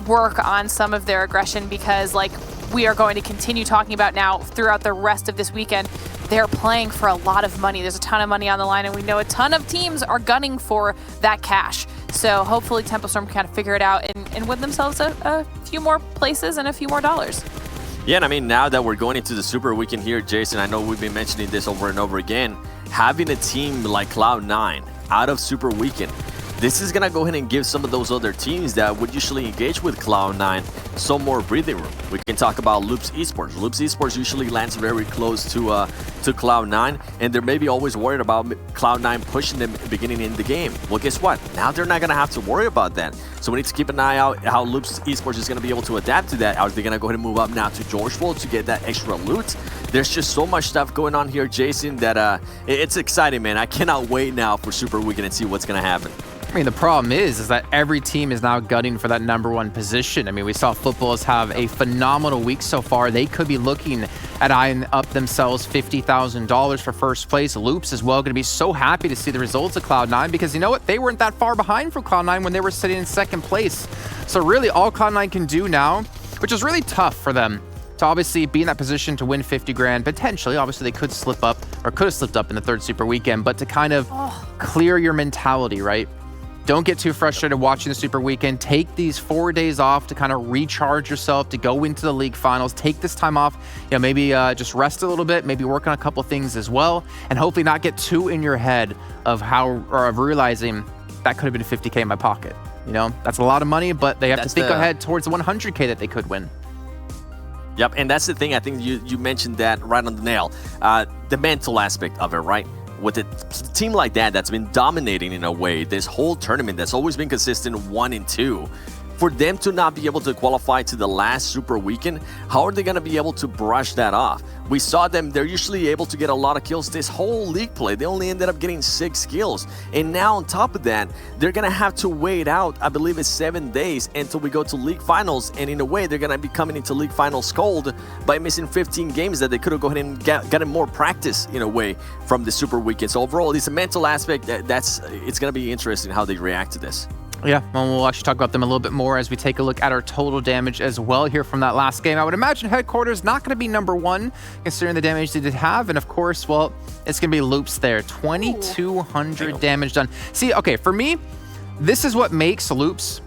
work on some of their aggression, because like we are going to continue talking about now throughout the rest of this weekend, they're playing for a lot of money. There's a ton of money on the line, and we know a ton of teams are gunning for that cash. So hopefully Tempo Storm can kind of figure it out and win themselves a few more places and a few more dollars. Yeah, and I mean, now that we're going into the Super Weekend here, Jason, I know we've been mentioning this over and over again, having a team like Cloud9 out of Super Weekend, this is going to go ahead and give some of those other teams that would usually engage with Cloud9 some more breathing room. We can talk about Loops Esports. Loops Esports usually lands very close to Cloud9, and they're maybe always worried about Cloud9 pushing them beginning in the game. Well, guess what? Now they're not going to have to worry about that. So we need to keep an eye out how Loops Esports is going to be able to adapt to that. Are they going to go ahead and move up now to Georgeville to get that extra loot? There's just so much stuff going on here, Jason, that it's exciting, man. I cannot wait now for Super Weekend and see what's going to happen. I mean, the problem is that every team is now gunning for that #1 position. I mean, we saw Footballs have a phenomenal week so far. They could be looking at eyeing up themselves $50,000 for first place. Loops as well going to be so happy to see the results of Cloud9, because you know what? They weren't that far behind from Cloud9 when they were sitting in second place. So really all Cloud9 can do now, which is really tough for them, to obviously be in that position to win 50 grand, potentially. Obviously, they could slip up, or could have slipped up in the third Super Weekend, but to kind of clear your mentality, right? Don't get too frustrated watching the Super Weekend. Take these 4 days off to kind of recharge yourself, to go into the league finals. Take this time off, you know, maybe just rest a little bit, maybe work on a couple things as well, and hopefully not get too in your head of of realizing that could have been 50K in my pocket. You know, that's a lot of money, but they have to think ahead towards the 100K that they could win. Yep, and that's the thing. I think you mentioned that right on the nail. The mental aspect of it, right? With a team like that that's been dominating in a way this whole tournament, that's always been consistent 1 and 2, for them to not be able to qualify to the last Super Weekend, how are they going to be able to brush that off? We saw them, they're usually able to get a lot of kills this whole league play. They only ended up getting 6 kills. And now on top of that, they're going to have to wait out, I believe it's 7 days until we go to league finals. And in a way, they're going to be coming into league finals cold by missing 15 games that they could have gone ahead and gotten more practice in a way from the Super Weekend. So overall, it's a mental aspect it's going to be interesting how they react to this. Yeah, well, we'll actually talk about them a little bit more as we take a look at our total damage as well here from that last game. I would imagine Headquarters not going to be #1 considering the damage they did have. And of course, well, it's going to be Loops there. 2,200 damage done. See, okay, for me, this is what makes Loops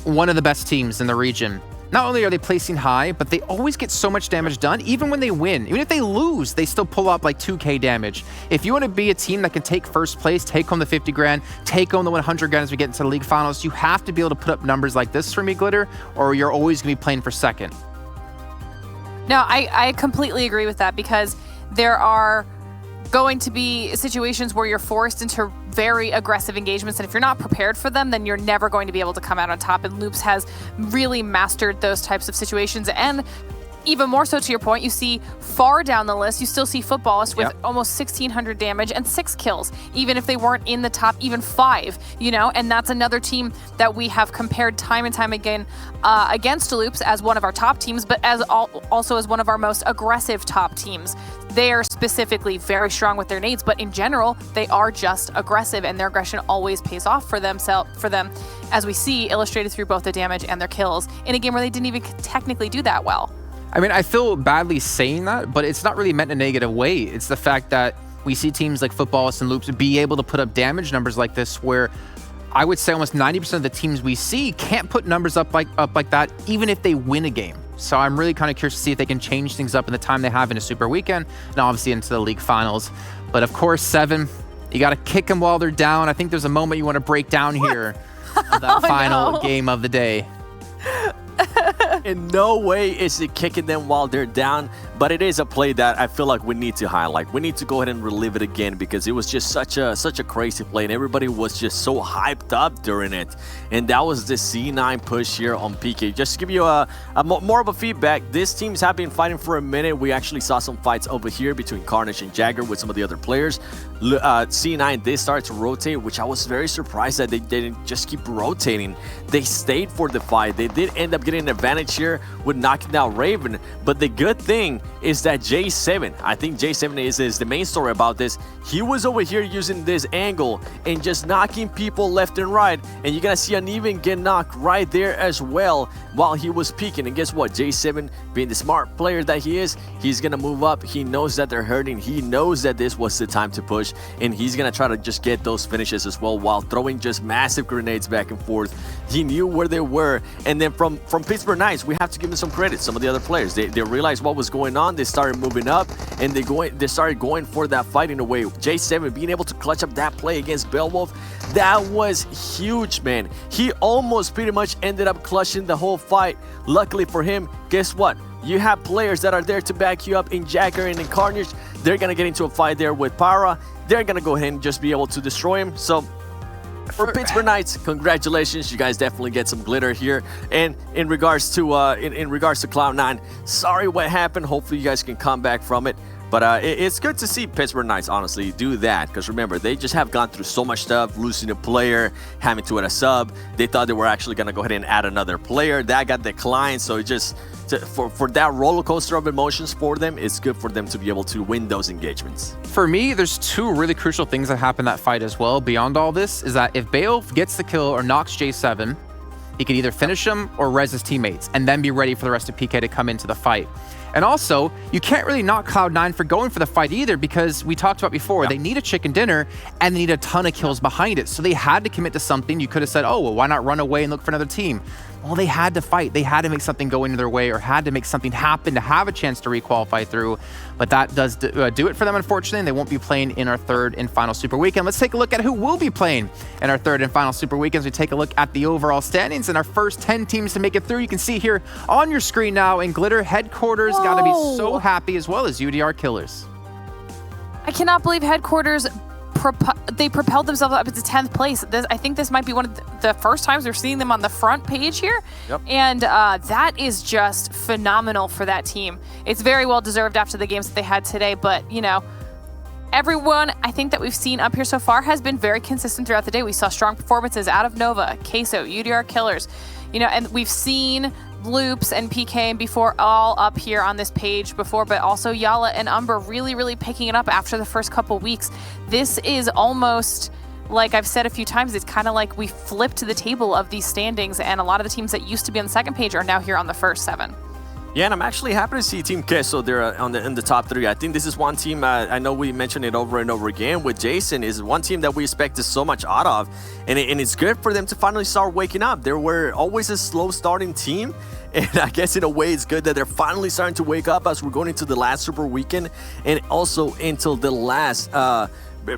one of the best teams in the region. Not only are they placing high, but they always get so much damage done, even when they win. Even if they lose, they still pull up like 2K damage. If you want to be a team that can take first place, take home the 50 grand, take home the 100 grand as we get into the league finals, you have to be able to put up numbers like this for me, Glitter, or you're always going to be playing for second. No, I completely agree with that, because there are going to be situations where you're forced into very aggressive engagements, and if you're not prepared for them, then you're never going to be able to come out on top. And Loops has really mastered those types of situations. And even more so, to your point, you see far down the list, you still see Footballists with almost 1,600 damage and 6 kills, even if they weren't in the top even 5, you know? And that's another team that we have compared time and time again against Loops as one of our top teams, but as also as one of our most aggressive top teams. They are specifically very strong with their nades, but in general, they are just aggressive, and their aggression always pays off for them, as we see illustrated through both the damage and their kills in a game where they didn't even technically do that well. I mean, I feel badly saying that, but it's not really meant in a negative way. It's the fact that we see teams like Footballists and Loops be able to put up damage numbers like this, where I would say almost 90% of the teams we see can't put numbers up like that, even if they win a game. So I'm really kind of curious to see if they can change things up in the time they have in a Super Weekend, and obviously into the league finals. But of course, 7, you got to kick them while they're down. I think there's a moment you want to break down here of that final game of the day. In no way is it kicking them while they're down, but it is a play that I feel like we need to highlight. We need to go ahead and relive it again because it was just such a crazy play, and everybody was just so hyped up during it. And that was the C9 push here on PK. Just to give you more of a feedback, these teams have been fighting for a minute. We actually saw some fights over here between Carnage and Jagger with some of the other players. C9 did start to rotate, which I was very surprised that they didn't just keep rotating. They stayed for the fight. They did end up getting an advantage here with knocking out Raven, but the good thing is that J7, I think J7 is the main story about this. He was over here using this angle and just knocking people left and right, and you're gonna see Uneven get knocked right there as well while he was peeking. And guess what? J7, being the smart player that he is, he's gonna move up. He knows that they're hurting. He knows that this was the time to push, and he's gonna try to just get those finishes as well while throwing just massive grenades back and forth. He knew where they were, and then from Pittsburgh Knights, we have to give them some credit. Some of the other players, they realized what was going on. They started moving up, and they started going for that fight in a way. J7 being able to clutch up that play against Beowulf, that was huge, man. He almost pretty much ended up clutching the whole fight. Luckily for him, guess what? You have players that are there to back you up in Jagger and in Carnage. They're gonna get into a fight there with Para. They're gonna go ahead and just be able to destroy him. So for Pittsburgh Knights, congratulations, you guys definitely get some glitter here. And in regards to in regards to Cloud9, sorry what happened. Hopefully you guys can come back from it. But it's good to see Pittsburgh Knights honestly do that, because remember, they just have gone through so much stuff, losing a player, having to add a sub. They thought they were actually going to go ahead and add another player. That got declined, so it just for that roller coaster of emotions for them, it's good for them to be able to win those engagements. For me, there's 2 really crucial things that happen in that fight as well. Beyond all this is that if Beowulf gets the kill or knocks J7, he can either finish him or res his teammates and then be ready for the rest of PK to come into the fight. And also, you can't really knock Cloud9 for going for the fight either, because we talked about before, they need a chicken dinner and they need a ton of kills behind it. So they had to commit to something. You could have said, oh, well, why not run away and look for another team? Well, they had to fight. They had to make something go into their way, or had to make something happen to have a chance to requalify through. But that does do it for them, unfortunately, and they won't be playing in our 3rd and final Super Weekend. Let's take a look at who will be playing in our 3rd and final Super Weekends. We take a look at the overall standings and our first 10 teams to make it through. You can see here on your screen now in glitter, Headquarters got to be so happy, as well as UDR Killers. I cannot believe Headquarters, they propelled themselves up into 10th place. I think this might be one of the first times we're seeing them on the front page here. Yep. And that is just phenomenal for that team. It's very well deserved after the games that they had today, but you know, everyone I think that we've seen up here so far has been very consistent throughout the day. We saw strong performances out of Nova, Queso, UDR Killers, you know, and we've seen Loops and PK and before all up here on this page before, but also Yala and Umber really picking it up after the first couple weeks. This is almost, like I've said a few times, it's kind of like we flipped the table of these standings, and a lot of the teams that used to be on the second page are now here on the first 7. Yeah, and I'm actually happy to see Team Queso there in the top 3. I think this is one team, I know we mentioned it over and over again with Jason, is one team that we expected so much out of. And it's good for them to finally start waking up. They were always a slow starting team. And I guess in a way it's good that they're finally starting to wake up as we're going into the last Super Weekend and also until the last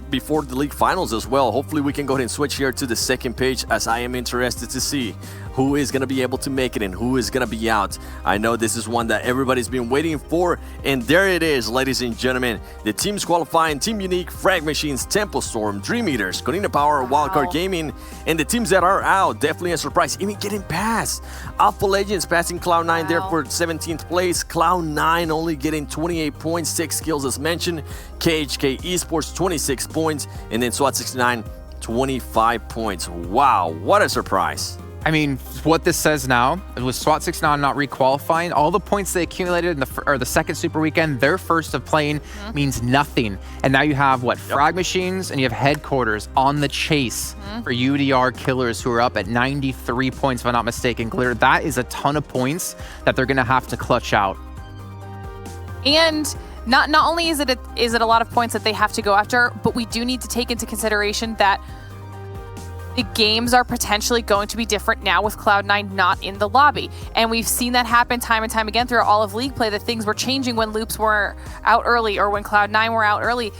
before the league finals as well. Hopefully we can go ahead and switch here to the second page, as I am interested to see who is going to be able to make it and who is going to be out. I know this is one that everybody's been waiting for, and there it is, ladies and gentlemen. The teams qualifying: Team Unique, Frag Machines, Temple Storm, Dream Eaters, Corina Power, Wildcard Gaming, and the teams that are out, definitely a surprise, even getting past. Alpha Legends passing Cloud9 there for 17th place. Cloud9 only getting 28 points, 6 kills as mentioned. KHK Esports 26 points, and then SWAT 69 25 points. Wow, what a surprise. I mean, what this says now, with SWAT 69 not requalifying, all the points they accumulated in the second Super Weekend, their first of playing, means nothing. And now you have, what, Frag Machines, and you have Headquarters on the chase for UDR Killers, who are up at 93 points, if I'm not mistaken. Glitter, that is a ton of points that they're going to have to clutch out. And not only is it a lot of points that they have to go after, but we do need to take into consideration that the games are potentially going to be different now with Cloud9 not in the lobby. And we've seen that happen time and time again throughout all of League play, that things were changing when Loops were out early or when Cloud9 were out early.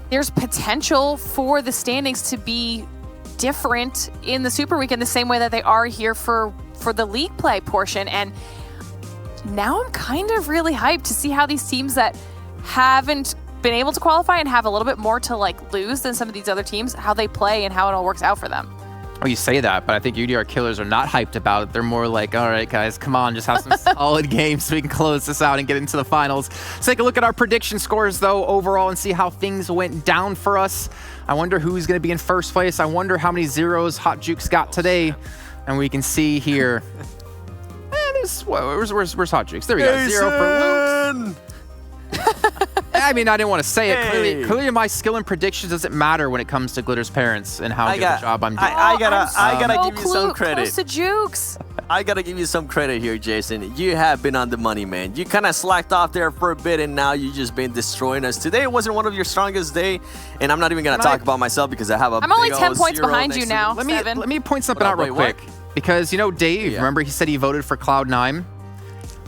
There's potential for the standings to be different in the Super Weekend the same way that they are here for the League play portion. And now I'm kind of really hyped to see how these teams that haven't been able to qualify and have a little bit more to like lose than some of these other teams, how they play and how it all works out for them. Well, you say that, but I think UDR Killers are not hyped about it. They're more like, all right, guys, come on, just have some solid games so we can close this out and get into the finals. Let's take a look at our prediction scores, though, overall, and see how things went down for us. I wonder who's going to be in first place. I wonder how many zeros Hot Jukes got today. And we can see here. Where's Hot Jukes? There we go. 0 for Loops. I mean, I didn't want to say it. Clearly, my skill in predictions doesn't matter when it comes to Glitter's parents and how good a job I'm doing. I gotta give you some credit. Close to Jukes. I gotta give you some credit here, Jason. You have been on the money, man. You kind of slacked off there for a bit, and now you've just been destroying us. Today wasn't one of your strongest day, and I'm not even gonna talk about myself because I have a. I'm only 10 points behind you now. Let me point something out real quick. Because, you know, Dave, remember he said he voted for Cloud9?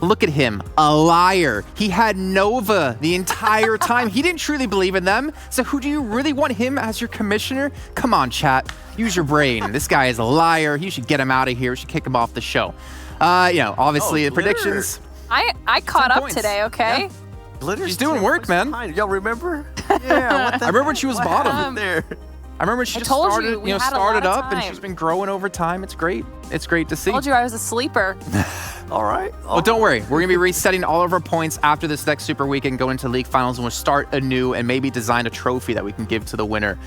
Look at him, a liar. He had Nova the entire time. He didn't truly believe in them. So who do you really want him as your commissioner? Come on, chat. Use your brain. This guy is a liar. You should get him out of here. You should kick him off the show. You know, obviously the predictions. I caught up today, okay? Yeah. She's doing work, man. Y'all remember? Yeah, what the I remember when she was bottom there. I remember when she just started up and she's been growing over time. It's great. It's great to see. I told you I was a sleeper. All right. Well, don't worry. We're going to be resetting all of our points after this next Super Weekend, go into League Finals, and we'll start anew and maybe design a trophy that we can give to the winner.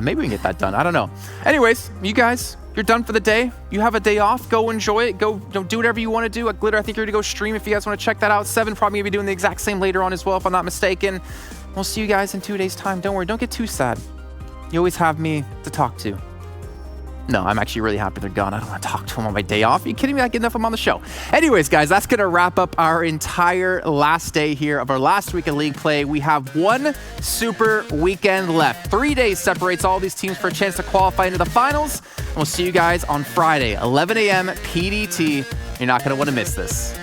Maybe we can get that done. I don't know. Anyways, you guys, you're done for the day. You have a day off. Go enjoy it. Go do whatever you want to do. At Glitter, I think you're going to go stream if you guys want to check that out. 7 probably going to be doing the exact same later on as well, if I'm not mistaken. We'll see you guys in 2 days' time. Don't worry. Don't get too sad. You always have me to talk to. No, I'm actually really happy they're gone. I don't want to talk to them on my day off. Are you kidding me? I get enough of them on the show. Anyways, guys, that's going to wrap up our entire last day here of our last week of League play. We have 1 Super Weekend left. 3 days separates all these teams for a chance to qualify into the finals. And we'll see you guys on Friday, 11 a.m. PDT. You're not going to want to miss this.